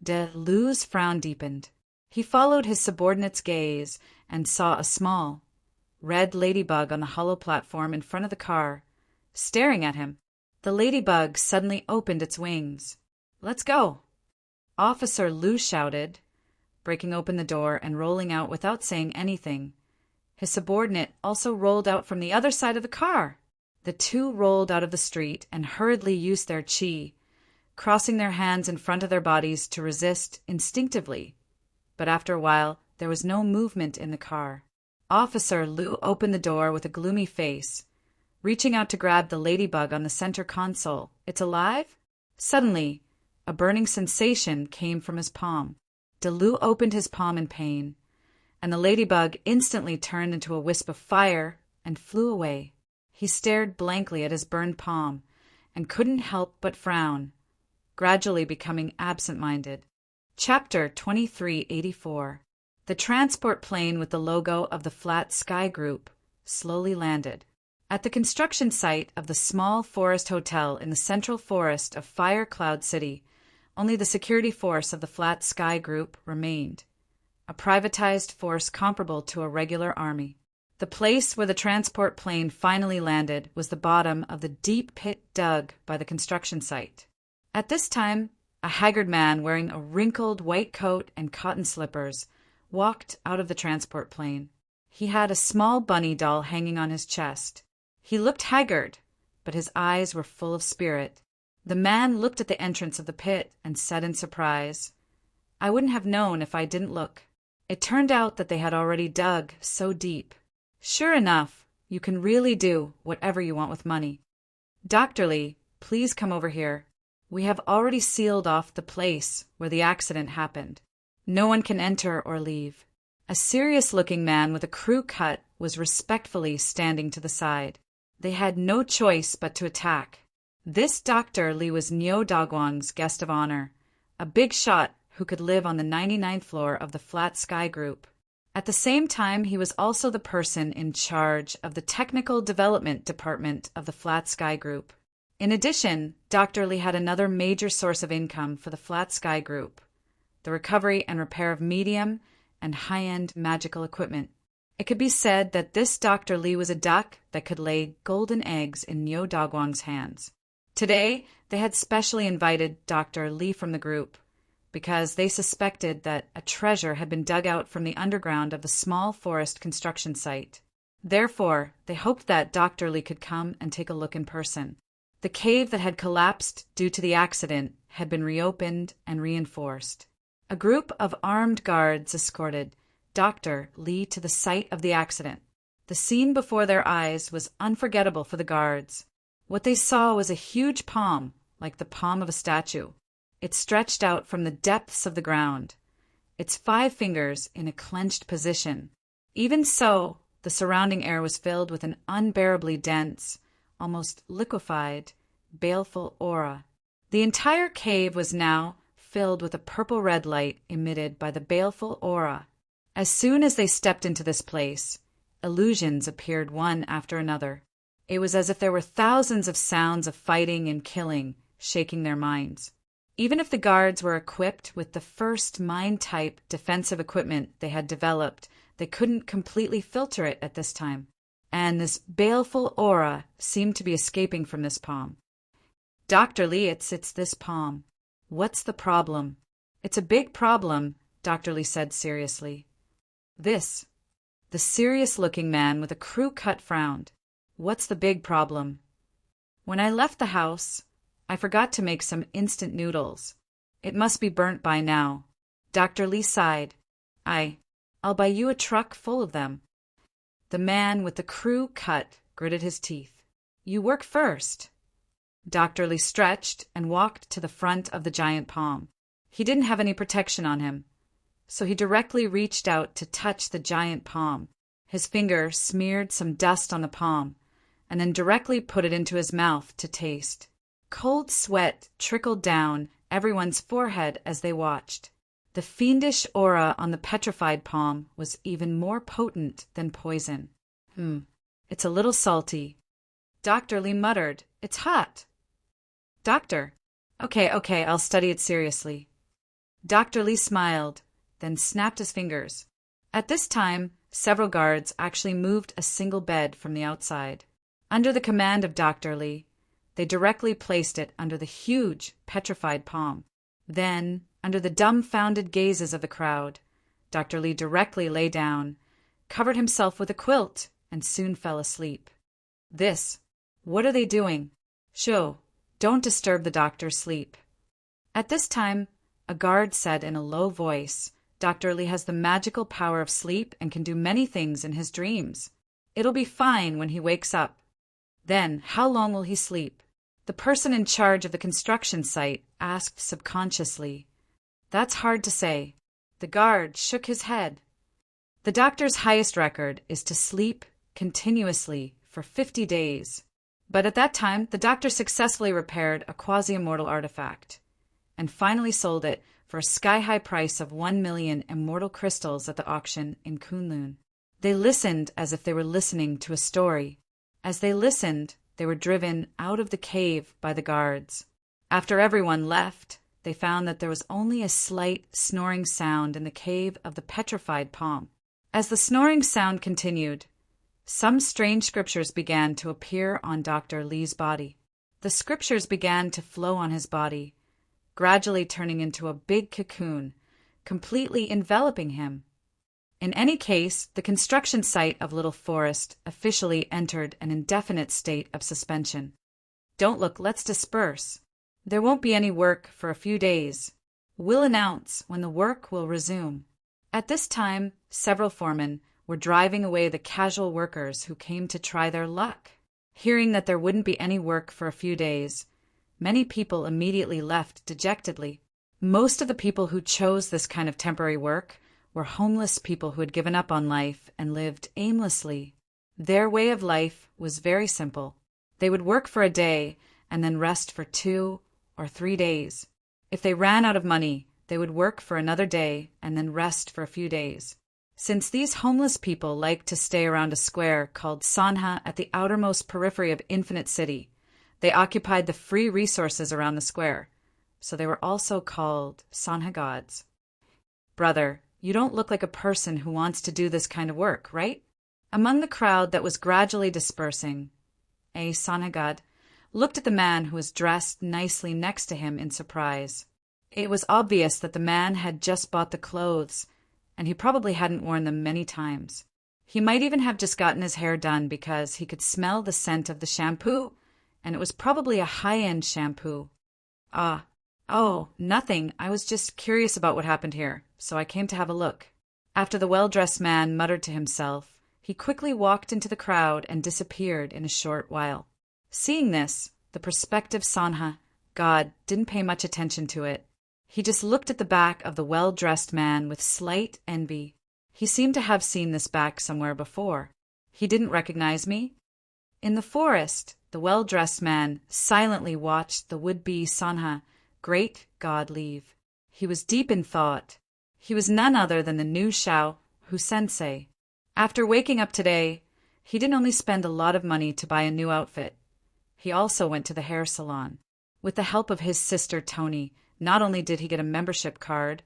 Liu's frown deepened. He followed his subordinate's gaze and saw a small, red ladybug on the hollow platform in front of the car, staring at him. The ladybug suddenly opened its wings. Let's go! Officer Liu shouted, breaking open the door and rolling out without saying anything. His subordinate also rolled out from the other side of the car. The two rolled out of the street and hurriedly used their chi, crossing their hands in front of their bodies to resist instinctively. But after a while, there was no movement in the car. Officer Liu opened the door with a gloomy face, reaching out to grab the ladybug on the center console. It's alive? Suddenly, a burning sensation came from his palm. Liu opened his palm in pain, and the ladybug instantly turned into a wisp of fire and flew away. He stared blankly at his burned palm and couldn't help but frown, gradually becoming absent-minded. Chapter 2384. The transport plane with the logo of the Flat Sky Group slowly landed. At the construction site of the small forest hotel in the central forest of Fire Cloud City, only the security force of the Flat Sky Group remained, a privatized force comparable to a regular army. The place where the transport plane finally landed was the bottom of the deep pit dug by the construction site. At this time, a haggard man wearing a wrinkled white coat and cotton slippers walked out of the transport plane. He had a small bunny doll hanging on his chest. He looked haggard, but his eyes were full of spirit. The man looked at the entrance of the pit and said in surprise, "I wouldn't have known if I didn't look." It turned out that they had already dug so deep. Sure enough, you can really do whatever you want with money. Dr. Lee, please come over here. We have already sealed off the place where the accident happened. No one can enter or leave. A serious-looking man with a crew cut was respectfully standing to the side. They had no choice but to attack. This Dr. Lee was Nyo Dogwang's guest of honor, a big shot who could live on the 99th floor of the Flat Sky Group. At the same time, he was also the person in charge of the technical development department of the Flat Sky Group. In addition, Dr. Lee had another major source of income for the Flat Sky Group, the recovery and repair of medium and high-end magical equipment. It could be said that this Dr. Lee was a duck that could lay golden eggs in Nyo Dogwang's hands. Today, they had specially invited Dr. Lee from the group because they suspected that a treasure had been dug out from the underground of the small forest construction site. Therefore, they hoped that Dr. Lee could come and take a look in person. The cave that had collapsed due to the accident had been reopened and reinforced. A group of armed guards escorted Dr. Lee to the site of the accident. The scene before their eyes was unforgettable for the guards. What they saw was a huge palm, like the palm of a statue. It stretched out from the depths of the ground, its 5 fingers in a clenched position. Even so, the surrounding air was filled with an unbearably dense, almost liquefied, baleful aura. The entire cave was now filled with a purple-red light emitted by the baleful aura. As soon as they stepped into this place, illusions appeared one after another. It was as if there were thousands of sounds of fighting and killing shaking their minds. Even if the guards were equipped with the first mine-type defensive equipment they had developed, they couldn't completely filter it at this time. And this baleful aura seemed to be escaping from this palm. Dr. Lee, it's this palm. What's the problem? It's a big problem, Dr. Lee said seriously. The serious-looking man with a crew-cut frowned. What's the big problem? When I left the house, I forgot to make some instant noodles. It must be burnt by now. Dr. Lee sighed. I'll buy you a truck full of them. The man with the crew cut gritted his teeth. You work first. Dr. Lee stretched and walked to the front of the giant palm. He didn't have any protection on him, so he directly reached out to touch the giant palm. His finger smeared some dust on the palm, and then directly put it into his mouth to taste. Cold sweat trickled down everyone's forehead as they watched. The fiendish aura on the petrified palm was even more potent than poison. It's a little salty. Dr. Lee muttered, It's hot. Doctor. Okay, I'll study it seriously. Dr. Lee smiled, then snapped his fingers. At this time, several guards actually moved a single bed from the outside. Under the command of Dr. Lee, they directly placed it under the huge, petrified palm. Then, under the dumbfounded gazes of the crowd, Dr. Lee directly lay down, covered himself with a quilt, and soon fell asleep. What are they doing? Shoo, don't disturb the doctor's sleep. At this time, a guard said in a low voice, Dr. Lee has the magical power of sleep and can do many things in his dreams. It'll be fine when he wakes up. Then, how long will he sleep? The person in charge of the construction site asked subconsciously. That's hard to say. The guard shook his head. The doctor's highest record is to sleep continuously for 50 days. But at that time, the doctor successfully repaired a quasi-immortal artifact and finally sold it for a sky-high price of 1 million immortal crystals at the auction in Kunlun. They listened as if they were listening to a story. As they listened, they were driven out of the cave by the guards. After everyone left, they found that there was only a slight snoring sound in the cave of the petrified palm. As the snoring sound continued, some strange scriptures began to appear on Dr. Lee's body. The scriptures began to flow on his body, gradually turning into a big cocoon, completely enveloping him. In any case, the construction site of Little Forest officially entered an indefinite state of suspension. Don't look, let's disperse. There won't be any work for a few days. We'll announce when the work will resume. At this time, several foremen were driving away the casual workers who came to try their luck. Hearing that there wouldn't be any work for a few days, many people immediately left dejectedly. Most of the people who chose this kind of temporary work were homeless people who had given up on life and lived aimlessly. Their way of life was very simple. They would work for a day and then rest for 2 or 3 days. If they ran out of money, they would work for another day and then rest for a few days. Since these homeless people liked to stay around a square called Sanha at the outermost periphery of Infinite City, they occupied the free resources around the square, so they were also called Sanha gods. Brother, you don't look like a person who wants to do this kind of work, right? Among the crowd that was gradually dispersing, a Sanha god looked at the man who was dressed nicely next to him in surprise. It was obvious that the man had just bought the clothes, and he probably hadn't worn them many times. He might even have just gotten his hair done because he could smell the scent of the shampoo, and it was probably a high-end shampoo. Oh, nothing. I was just curious about what happened here, so I came to have a look. After the well-dressed man muttered to himself, he quickly walked into the crowd and disappeared in a short while. Seeing this, the prospective Sanha god didn't pay much attention to it. He just looked at the back of the well-dressed man with slight envy. He seemed to have seen this back somewhere before. He didn't recognize me? In the forest, the well-dressed man silently watched the would-be Sanha great god leave. He was deep in thought. He was none other than the new Shao Hu sensei. After waking up today, he didn't only spend a lot of money to buy a new outfit. He also went to the hair salon. With the help of his sister Tony, not only did he get a membership card,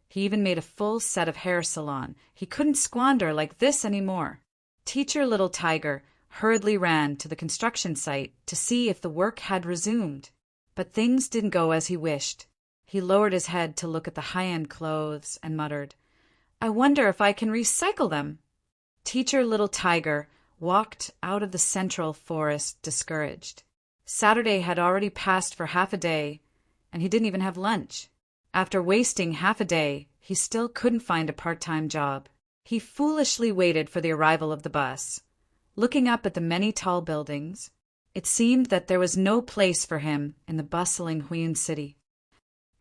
he even made a full set of hair salon. He couldn't squander like this anymore. Teacher Little Tiger hurriedly ran to the construction site to see if the work had resumed. But things didn't go as he wished. He lowered his head to look at the high-end clothes and muttered, "I wonder if I can recycle them." Teacher Little Tiger walked out of the central forest discouraged. Saturday had already passed for half a day, and he didn't even have lunch. After wasting half a day, he still couldn't find a part-time job. He foolishly waited for the arrival of the bus. Looking up at the many tall buildings, it seemed that there was no place for him in the bustling Huiyun city.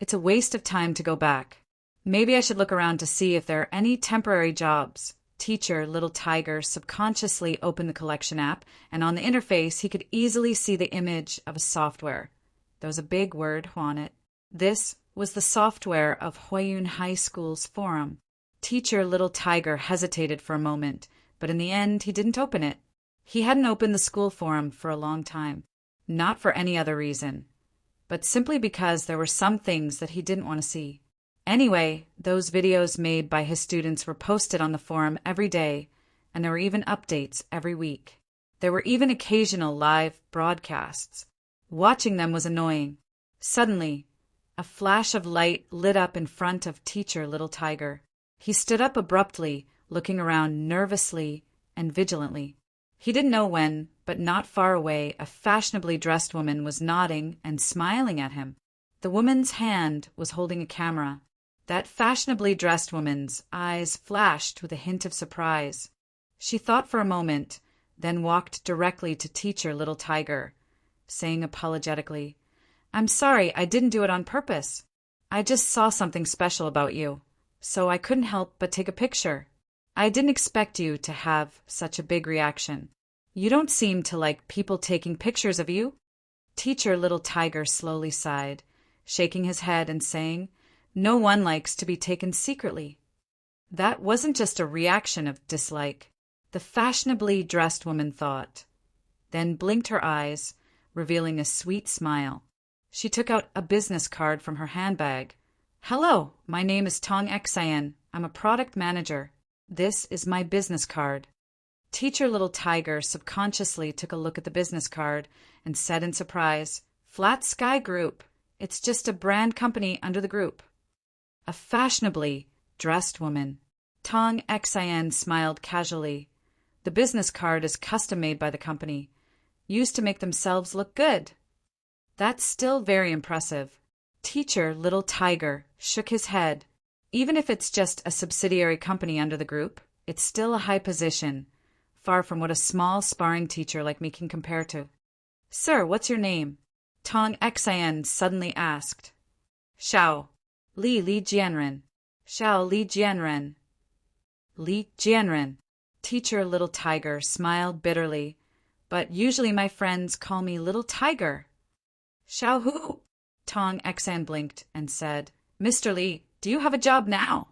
It's a waste of time to go back. Maybe I should look around to see if there are any temporary jobs. Teacher Little Tiger subconsciously opened the collection app, and on the interface he could easily see the image of a software. There was a big word on it. This was the software of Huiyun High School's forum. Teacher Little Tiger hesitated for a moment, but in the end he didn't open it. He hadn't opened the school forum for a long time, not for any other reason, but simply because there were some things that he didn't want to see. Anyway, those videos made by his students were posted on the forum every day, and there were even updates every week. There were even occasional live broadcasts. Watching them was annoying. Suddenly, a flash of light lit up in front of Teacher Little Tiger. He stood up abruptly, looking around nervously and vigilantly. He didn't know when, but not far away, a fashionably dressed woman was nodding and smiling at him. The woman's hand was holding a camera. That fashionably dressed woman's eyes flashed with a hint of surprise. She thought for a moment, then walked directly to Teacher Little Tiger, saying apologetically, "I'm sorry, I didn't do it on purpose. I just saw something special about you, so I couldn't help but take a picture. I didn't expect you to have such a big reaction. You don't seem to like people taking pictures of you." Teacher Little Tiger slowly sighed, shaking his head and saying, "No one likes to be taken secretly." That wasn't just a reaction of dislike. The fashionably dressed woman thought, then blinked her eyes, revealing a sweet smile. She took out a business card from her handbag. "Hello, my name is Tong Xian. I'm a product manager. This is my business card." Teacher Little Tiger subconsciously took a look at the business card and said in surprise, "Flat Sky Group. It's just a brand company under the group." A fashionably dressed woman. Tong Xian smiled casually. "The business card is custom-made by the company, used to make themselves look good." "That's still very impressive." Teacher Little Tiger shook his head. "Even if it's just a subsidiary company under the group, it's still a high position, far from what a small sparring teacher like me can compare to." "Sir, what's your name?" Tong Xian suddenly asked. "Xiao. Li Jianren." "Xiao Li Jianren." "Li Jianren." Teacher Little Tiger smiled bitterly. "But usually my friends call me Little Tiger." "Xiao who?" Tong Xian blinked and said, "Mr. Li, do you have a job now?"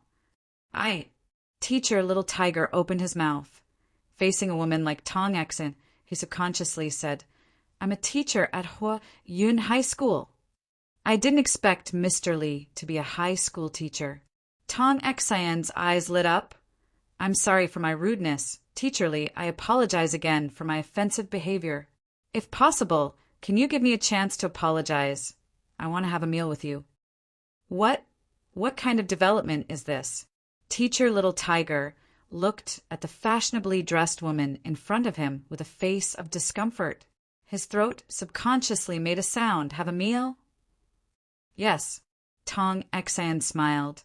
Teacher Little Tiger opened his mouth. Facing a woman like Tong Xian, he subconsciously said, "I'm a teacher at Hua Yun High School." I didn't expect Mr. Li to be a high school teacher. Tong Xian's eyes lit up. "I'm sorry for my rudeness. Teacher Li, I apologize again for my offensive behavior. If possible, can you give me a chance to apologize? I want to have a meal with you." What kind of development is this?" Teacher Little Tiger looked at the fashionably dressed woman in front of him with a face of discomfort. His throat subconsciously made a sound. "Have a meal?" "Yes." Tong Xian smiled.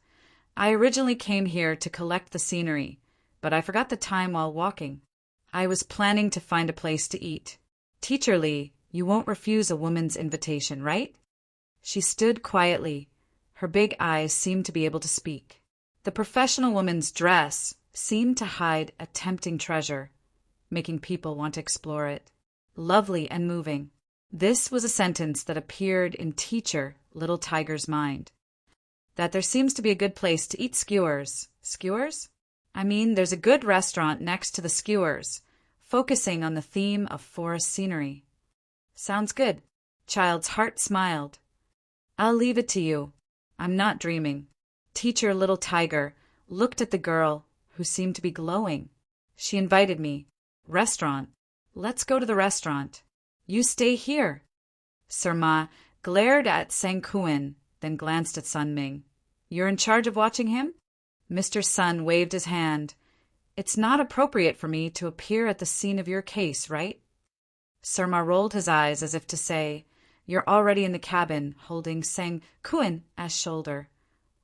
"I originally came here to collect the scenery, but I forgot the time while walking. I was planning to find a place to eat. Teacher Li, you won't refuse a woman's invitation, right?" She stood quietly. Her big eyes seemed to be able to speak. The professional woman's dress seemed to hide a tempting treasure, making people want to explore it. Lovely and moving. This was a sentence that appeared in Teacher Little Tiger's mind. "That there seems to be a good place to eat skewers." "Skewers?" "I mean, there's a good restaurant next to the skewers, focusing on the theme of forest scenery." "Sounds good." Child's heart smiled. "I'll leave it to you. I'm not dreaming." Teacher Little Tiger looked at the girl, who seemed to be glowing. "She invited me. Restaurant. Let's go to the restaurant." "You stay here." Sir Ma glared at Sang Kuan, then glanced at Sun Ming. "You're in charge of watching him?" Mr. Sun waved his hand. "It's not appropriate for me to appear at the scene of your case, right?" Sir Ma rolled his eyes as if to say, "You're already in the cabin, holding Sang Kuan as shoulder.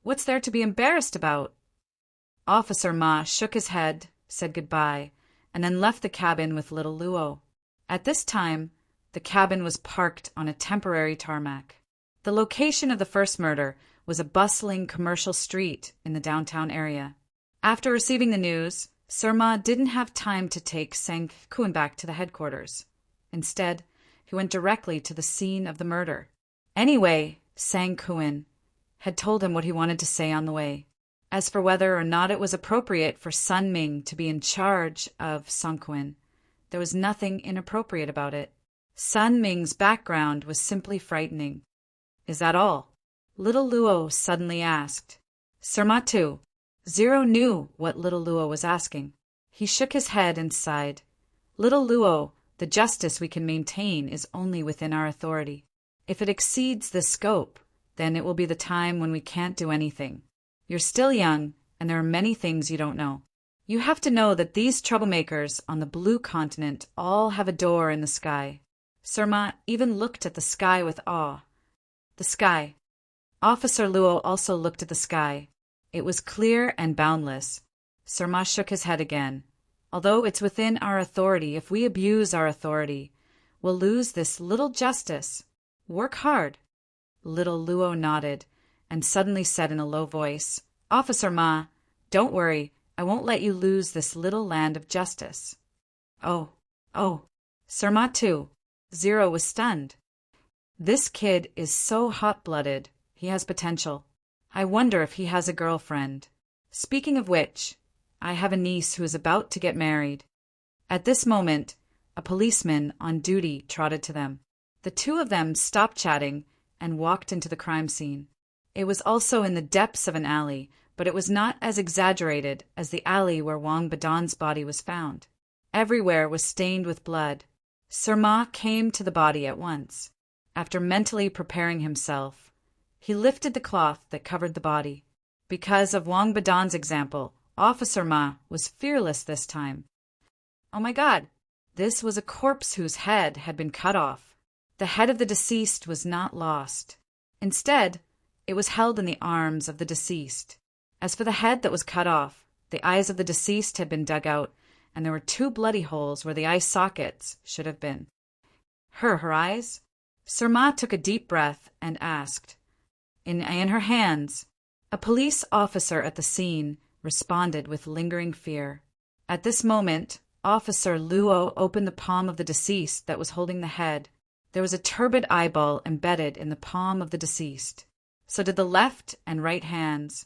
What's there to be embarrassed about?" Officer Ma shook his head, said goodbye, and then left the cabin with little Luo. At this time, the cabin was parked on a temporary tarmac. The location of the first murder was a bustling commercial street in the downtown area. After receiving the news, Sir Ma didn't have time to take Sang Kuan back to the headquarters. Instead, he went directly to the scene of the murder. Anyway, Sang Kuan had told him what he wanted to say on the way. As for whether or not it was appropriate for Sun Ming to be in charge of Sang Kuan, there was nothing inappropriate about it. Sun Ming's background was simply frightening. "Is that all?" Little Luo suddenly asked. Sir Ma too. Zero knew what little Luo was asking. He shook his head and sighed. "Little Luo, the justice we can maintain is only within our authority. If it exceeds this scope, then it will be the time when we can't do anything. You're still young, and there are many things you don't know. You have to know that these troublemakers on the blue continent all have a door in the sky." Sir Ma even looked at the sky with awe. The sky. Officer Luo also looked at the sky. It was clear and boundless. Sir Ma shook his head again. "Although it's within our authority, if we abuse our authority, we'll lose this little justice. Work hard." Little Luo nodded, and suddenly said in a low voice, "Officer Ma, don't worry, I won't let you lose this little land of justice." Oh. Sir Ma too. Zero was stunned. This kid is so hot-blooded. He has potential. I wonder if he has a girlfriend. Speaking of which, I have a niece who is about to get married. At this moment, A policeman on duty trotted to them. The two of them stopped chatting and walked into the crime scene. It was also in the depths of an alley, but it was not as exaggerated as the alley where Wang Badan's body was found. Everywhere was stained with blood. Sir Ma came to the body at once. After mentally preparing himself, he lifted the cloth that covered the body. Because of Wang Badan's example, Officer Ma was fearless this time. Oh my God! This was a corpse whose head had been cut off. The head of the deceased was not lost. Instead, it was held in the arms of the deceased. As for the head that was cut off, the eyes of the deceased had been dug out, and there were 2 bloody holes where the eye sockets should have been. Her eyes? Sir Ma took a deep breath and asked. In her hands. A police officer at the scene responded with lingering fear. At this moment, Officer Luo opened the palm of the deceased that was holding the head. There was a turbid eyeball embedded in the palm of the deceased. So did the left and right hands.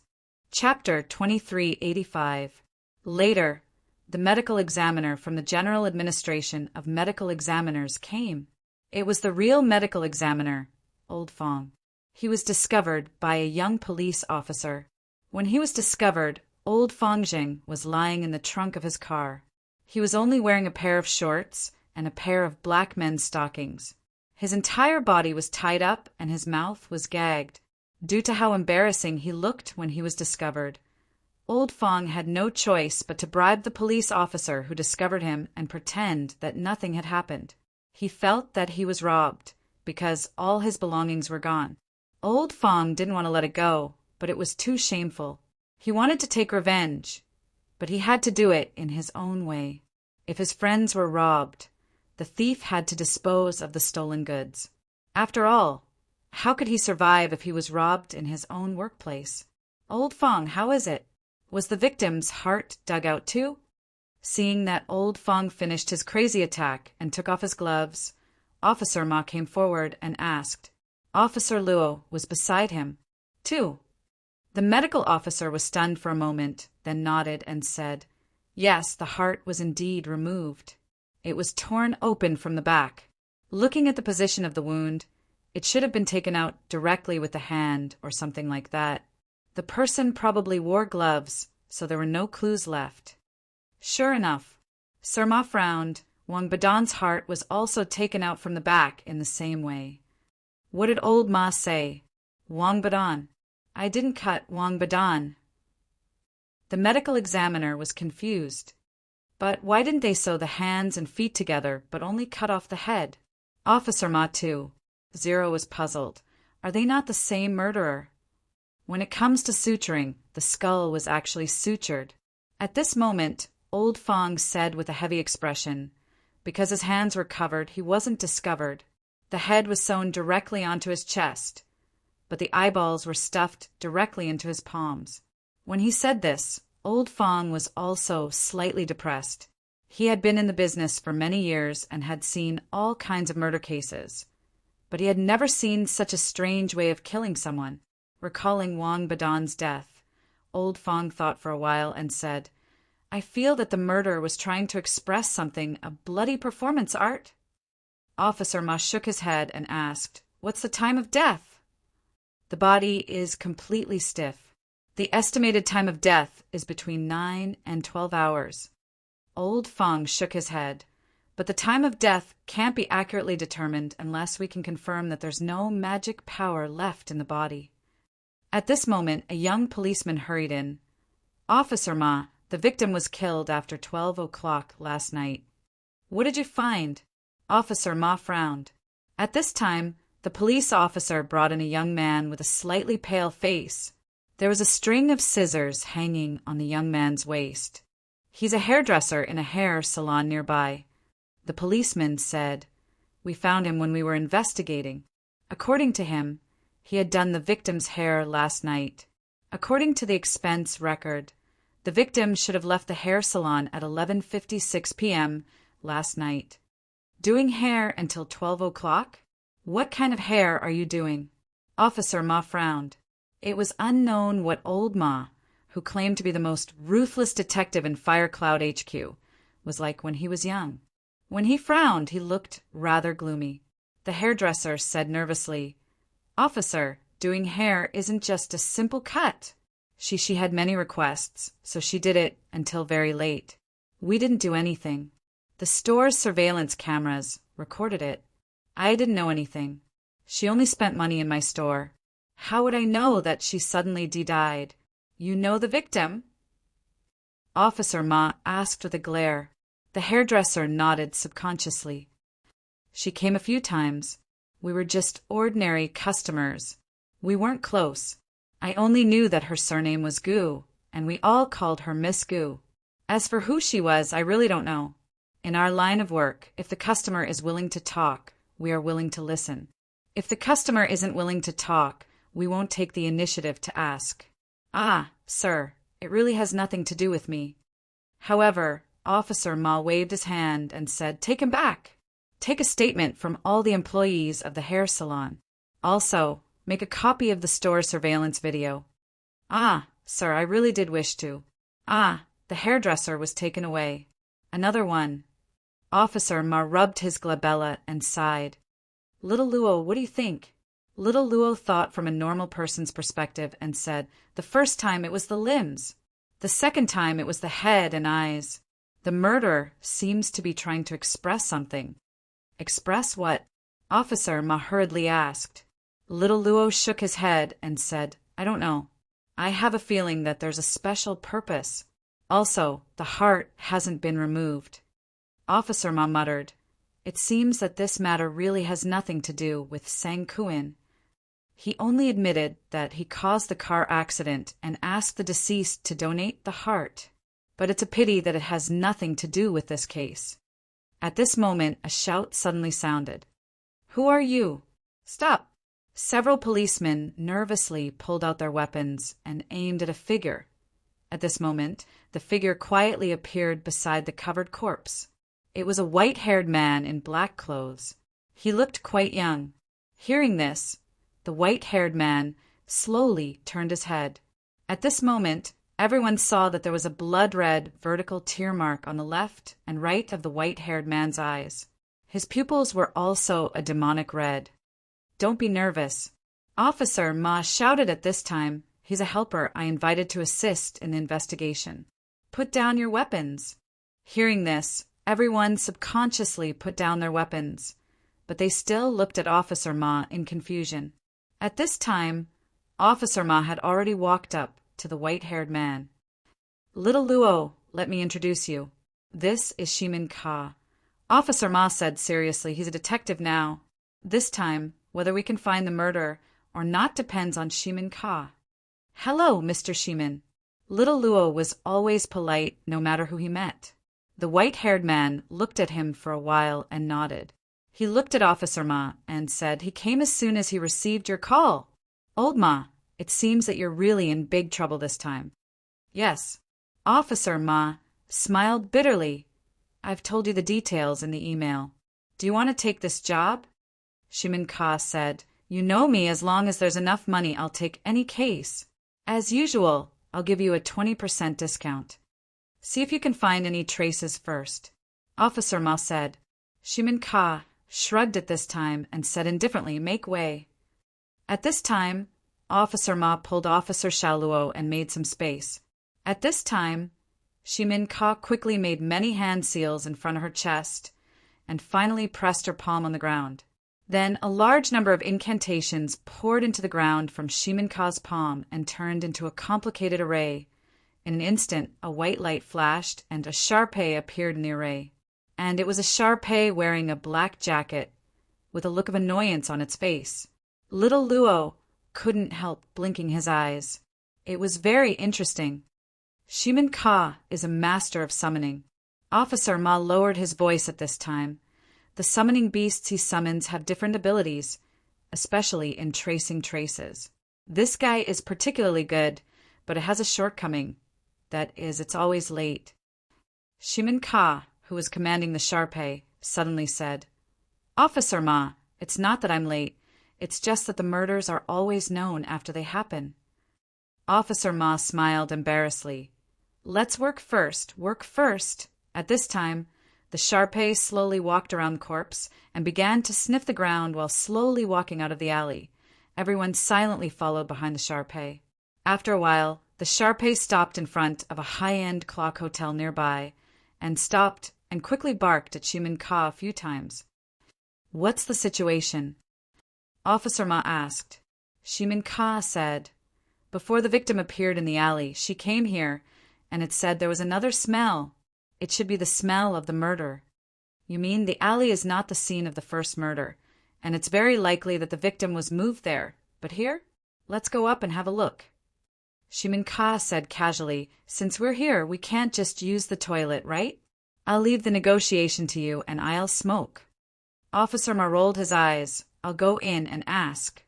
Chapter 2385. Later, the medical examiner from the General Administration of Medical Examiners came. It was the real medical examiner, Old Fong. He was discovered by a young police officer. When he was discovered, Old Fongjing was lying in the trunk of his car. He was only wearing a pair of shorts and a pair of black men's stockings. His entire body was tied up and his mouth was gagged, due to how embarrassing he looked when he was discovered. Old Fong had no choice but to bribe the police officer who discovered him and pretend that nothing had happened. He felt that he was robbed, because all his belongings were gone. Old Fong didn't want to let it go, but it was too shameful. He wanted to take revenge, but he had to do it in his own way. If his friends were robbed, the thief had to dispose of the stolen goods. After all, how could he survive if he was robbed in his own workplace? Old Fong, how is it? Was the victim's heart dug out too? Seeing that Old Fong finished his crazy attack and took off his gloves, Officer Ma came forward and asked. Officer Luo was beside him, too. The medical officer was stunned for a moment, then nodded and said, Yes, the heart was indeed removed. It was torn open from the back. Looking at the position of the wound, it should have been taken out directly with the hand or something like that. The person probably wore gloves, so there were no clues left. Sure enough, Sir Ma frowned. Wang Badan's heart was also taken out from the back in the same way. What did old Ma say? Wang Badan. I didn't cut Wang Badan. The medical examiner was confused. But why didn't they sew the hands and feet together, but only cut off the head? Officer Ma too. Zero was puzzled. Are they not the same murderer? When it comes to suturing, the skull was actually sutured. At this moment, Old Fong said with a heavy expression, because his hands were covered, he wasn't discovered. The head was sewn directly onto his chest, but the eyeballs were stuffed directly into his palms. When he said this, Old Fong was also slightly depressed. He had been in the business for many years and had seen all kinds of murder cases, but he had never seen such a strange way of killing someone. Recalling Wang Badan's death, Old Fong thought for a while and said, I feel that the murderer was trying to express something, a bloody performance art. Officer Ma shook his head and asked, What's the time of death? The body is completely stiff. The estimated time of death is between 9 and 12 hours. Old Fong shook his head. But the time of death can't be accurately determined unless we can confirm that there's no magic power left in the body. At this moment, a young policeman hurried in. Officer Ma, the victim was killed after 12 o'clock last night. What did you find? Officer Ma frowned. At this time, the police officer brought in a young man with a slightly pale face. There was a string of scissors hanging on the young man's waist. He's a hairdresser in a hair salon nearby. The policeman said, We found him when we were investigating. According to him, he had done the victim's hair last night. According to the expense record, the victim should have left the hair salon at 11:56 p.m. last night. Doing hair until 12 o'clock? What kind of hair are you doing? Officer Ma frowned. It was unknown what old Ma, who claimed to be the most ruthless detective in Firecloud HQ, was like when he was young. When he frowned, he looked rather gloomy. The hairdresser said nervously, "Officer, doing hair isn't just a simple cut." She had many requests, so she did it until very late. We didn't do anything. The store's surveillance cameras recorded it. I didn't know anything. She only spent money in my store. How would I know that she suddenly died? You know the victim? Officer Ma asked with a glare. The hairdresser nodded subconsciously. She came a few times. We were just ordinary customers. We weren't close. I only knew that her surname was Gu, and we all called her Miss Gu. As for who she was, I really don't know. In our line of work, if the customer is willing to talk, we are willing to listen. If the customer isn't willing to talk, we won't take the initiative to ask. Ah, sir, it really has nothing to do with me. However, Officer Ma waved his hand and said, "Take him back. Take a statement from all the employees of the hair salon. Also, make a copy of the store surveillance video." Ah, sir, I really did wish to. Ah, the hairdresser was taken away. Another one. Officer Ma rubbed his glabella and sighed. Little Luo, what do you think? Little Luo thought from a normal person's perspective and said, "The first time it was the limbs. The second time it was the head and eyes. The murderer seems to be trying to express something." Express what? Officer Ma hurriedly asked. Little Luo shook his head and said, "I don't know. I have a feeling that there's a special purpose. Also, the heart hasn't been removed." Officer Ma muttered, "It seems that this matter really has nothing to do with Sang Kuin. He only admitted that he caused the car accident and asked the deceased to donate the heart. But it's a pity that it has nothing to do with this case." At this moment, a shout suddenly sounded. "Who are you? Stop!" Several policemen nervously pulled out their weapons and aimed at a figure. At this moment, the figure quietly appeared beside the covered corpse. It was a white-haired man in black clothes. He looked quite young. Hearing this, the white-haired man slowly turned his head. At this moment, everyone saw that there was a blood-red vertical tear mark on the left and right of the white-haired man's eyes. His pupils were also a demonic red. "Don't be nervous." Officer Ma shouted at this time. He's a helper I invited to assist in the investigation. "Put down your weapons." Hearing this, everyone subconsciously put down their weapons, but they still looked at Officer Ma in confusion. At this time, Officer Ma had already walked up to the white-haired man. "Little Luo, let me introduce you. This is Shimin Ka." Officer Ma said seriously, "He's a detective now. This time, whether we can find the murderer or not depends on Shimin Ka." "Hello, Mr. Shimin." Little Luo was always polite no matter who he met. The white-haired man looked at him for a while and nodded. He looked at Officer Ma and said, "He came as soon as he received your call. Old Ma, it seems that you're really in big trouble this time." "Yes." Officer Ma smiled bitterly. "I've told you the details in the email. Do you want to take this job?" Shimin Ka said, "You know me, as long as there's enough money, I'll take any case. As usual, I'll give you a 20% discount. See if you can find any traces first." Officer Ma said. Shimin Ka shrugged at this time and said indifferently, "Make way." At this time, Officer Ma pulled Officer Shaluo and made some space. At this time, Shimin Ka quickly made many hand seals in front of her chest and finally pressed her palm on the ground. Then a large number of incantations poured into the ground from Shimin Ka's palm and turned into a complicated array. In an instant, a white light flashed and a Sharpei appeared in the array. And it was a Sharpei wearing a black jacket with a look of annoyance on its face. Little Luo couldn't help blinking his eyes. It was very interesting. Shimin Ka is a master of summoning. Officer Ma lowered his voice at this time. The summoning beasts he summons have different abilities, especially in tracing traces. This guy is particularly good, but it has a shortcoming. That is, it's always late. Shimin Ka, who was commanding the Sharpei, suddenly said, "Officer Ma, it's not that I'm late. It's just that the murders are always known after they happen." Officer Ma smiled embarrassedly. "Let's work first, work first." At this time, The Sharpei slowly walked around the corpse and began to sniff the ground while slowly walking out of the alley. Everyone silently followed behind the Sharpei. After a while, the Sharpei stopped in front of a high-end clock hotel nearby and stopped and quickly barked at Shimin Ka a few times. "What's the situation?" Officer Ma asked. Shimin Ka said, "Before the victim appeared in the alley, she came here, and it said there was another smell. It should be the smell of the murder." "You mean the alley is not the scene of the first murder, and it's very likely that the victim was moved there. But here? Let's go up and have a look." Shimin Ka said casually, "Since we're here, we can't just use the toilet, right? I'll leave the negotiation to you, and I'll smoke." Officer Ma rolled his eyes. "I'll go in and ask."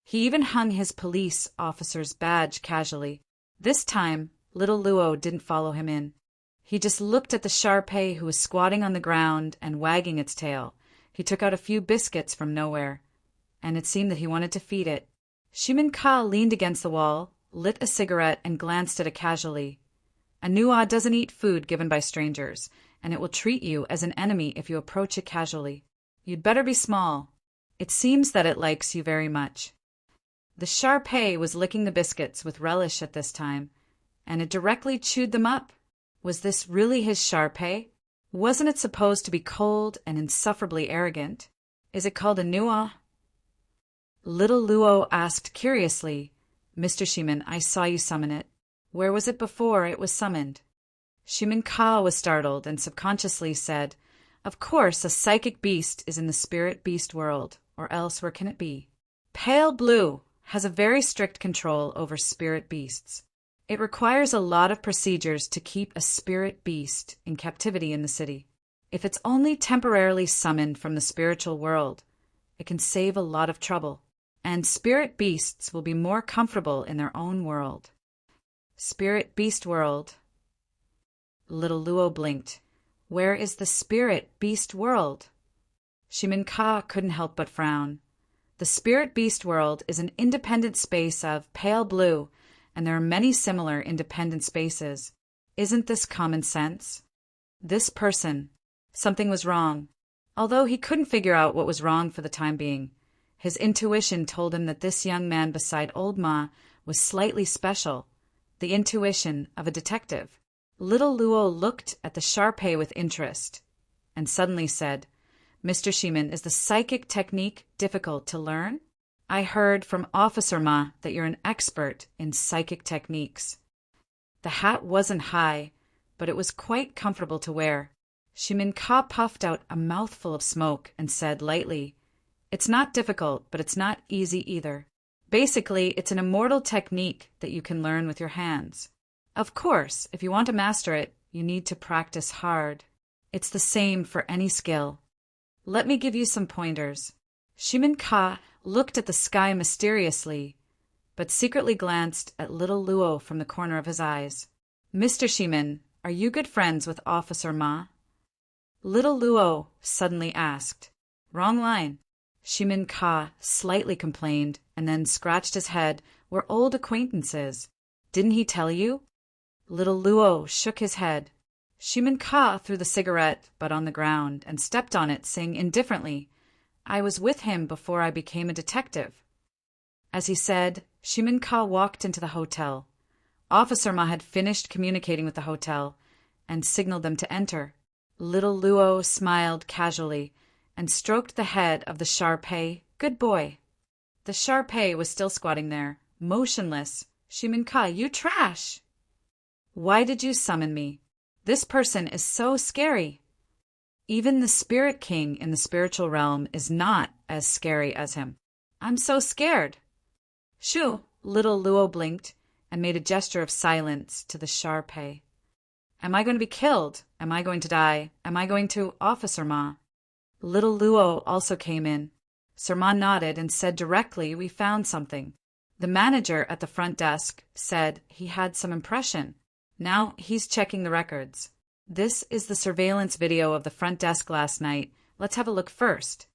He even hung his police officer's badge casually. This time, little Luo didn't follow him in. He just looked at the Sharpei who was squatting on the ground and wagging its tail. He took out a few biscuits from nowhere, and it seemed that he wanted to feed it. Shimin Ka leaned against the wall, lit a cigarette, and glanced at it casually. "A Nua doesn't eat food given by strangers, and it will treat you as an enemy if you approach it casually. You'd better be small. It seems that it likes you very much." The Sharpei was licking the biscuits with relish at this time, and it directly chewed them up. Was this really his Sharpei? Wasn't it supposed to be cold and insufferably arrogant? "Is it called a Nua?" Little Luo asked curiously. "Mr. Shimin, I saw you summon it. Where was it before it was summoned?" Shimin Ka was startled and subconsciously said, "Of course, a psychic beast is in the spirit beast world, or else where can it be?" Pale Blue has a very strict control over spirit beasts. It requires a lot of procedures to keep a spirit beast in captivity in the city. If it's only temporarily summoned from the spiritual world, it can save a lot of trouble, and spirit beasts will be more comfortable in their own world. Spirit beast world. Little Luo blinked. Where is the spirit beast world? Shimin Ka couldn't help but frown. The spirit beast world is an independent space of pale blue, and there are many similar independent spaces. Isn't this common sense? This person. Something was wrong. Although he couldn't figure out what was wrong for the time being, his intuition told him that this young man beside Old Ma was slightly special, the intuition of a detective. Little Luo looked at the Sharpei with interest, and suddenly said, "Mr. Shimin, is the psychic technique difficult to learn? I heard from Officer Ma that you're an expert in psychic techniques." The hat wasn't high, but it was quite comfortable to wear. Shimin Ka puffed out a mouthful of smoke and said lightly, "It's not difficult, but it's not easy either. Basically, it's an immortal technique that you can learn with your hands. Of course, if you want to master it, you need to practice hard. It's the same for any skill. Let me give you some pointers." Shimin Ka looked at the sky mysteriously, but secretly glanced at little Luo from the corner of his eyes. "Mr. Shimin, are you good friends with Officer Ma?" Little Luo suddenly asked. "Wrong line." Shimin Ka slightly complained and then scratched his head. "We're old acquaintances. Didn't he tell you?" Little Luo shook his head. Shimin Ka threw the cigarette butt on the ground and stepped on it, saying indifferently, "I was with him before I became a detective." As he said, Shimin Ka walked into the hotel. Officer Ma had finished communicating with the hotel and signaled them to enter. Little Luo smiled casually and stroked the head of the Sharpei. "Good boy." The Sharpei was still squatting there, motionless. "Shimin Ka, you trash! Why did you summon me? This person is so scary." Even the Spirit King in the spiritual realm is not as scary as him. "I'm so scared." "Shoo!" Little Luo blinked and made a gesture of silence to the Sharpei. "Am I going to be killed? Am I going to die? Am I going to Officer Ma?" Little Luo also came in. Sir Ma nodded and said directly, "We found something." The manager at the front desk said he had some impression. Now he's checking the records. "This is the surveillance video of the front desk last night. Let's have a look first."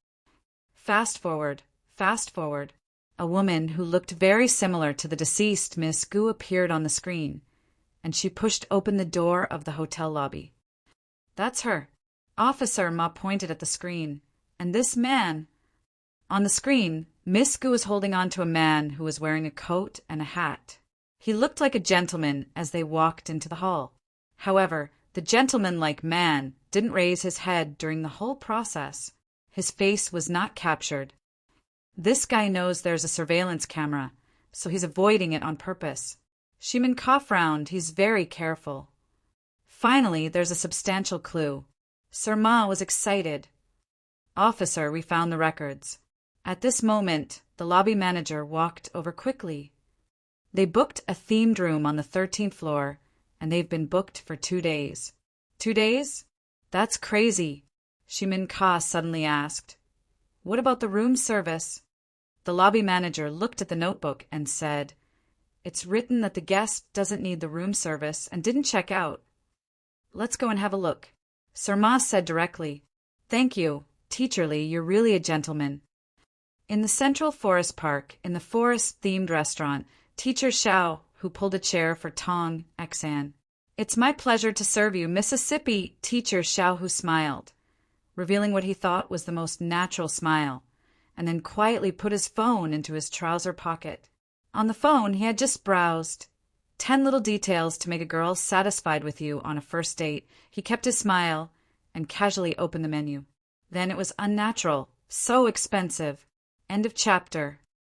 Fast forward, fast forward. A woman who looked very similar to the deceased Miss Gu appeared on the screen, and she pushed open the door of the hotel lobby. "That's her. Officer Ma pointed at the screen. And this man. On the screen, Miss Gu was holding on to a man who was wearing a coat and a hat. He looked like a gentleman as they walked into the hall. However, the gentleman-like man didn't raise his head during the whole process. His face was not captured. This guy knows there's a surveillance camera, so he's avoiding it on purpose. Shimin frowned. He's very careful. Finally, there's a substantial clue. Sir Ma was excited. Officer, we found the records. At this moment, the lobby manager walked over quickly. They booked a themed room on the 13th floor, and they've been booked for 2 days. 2 days? That's crazy, Shimin suddenly asked. What about the room service? The lobby manager looked at the notebook and said, It's written that the guest doesn't need the room service and didn't check out. Let's go and have a look. Sir Ma said directly, Thank you, Teacher Lee, you're really a gentleman. In the Central Forest Park, in the forest-themed restaurant, Teacher Xiao, who pulled a chair for Tong Xan. It's my pleasure to serve you, Mississippi, Teacher Xiao, who smiled, revealing what he thought was the most natural smile, and then quietly put his phone into his trouser pocket. On the phone, he had just browsed 10 little details to make a girl satisfied with you on a first date. He kept his smile and casually opened the menu. Then it was unnatural, so expensive. End of chapter.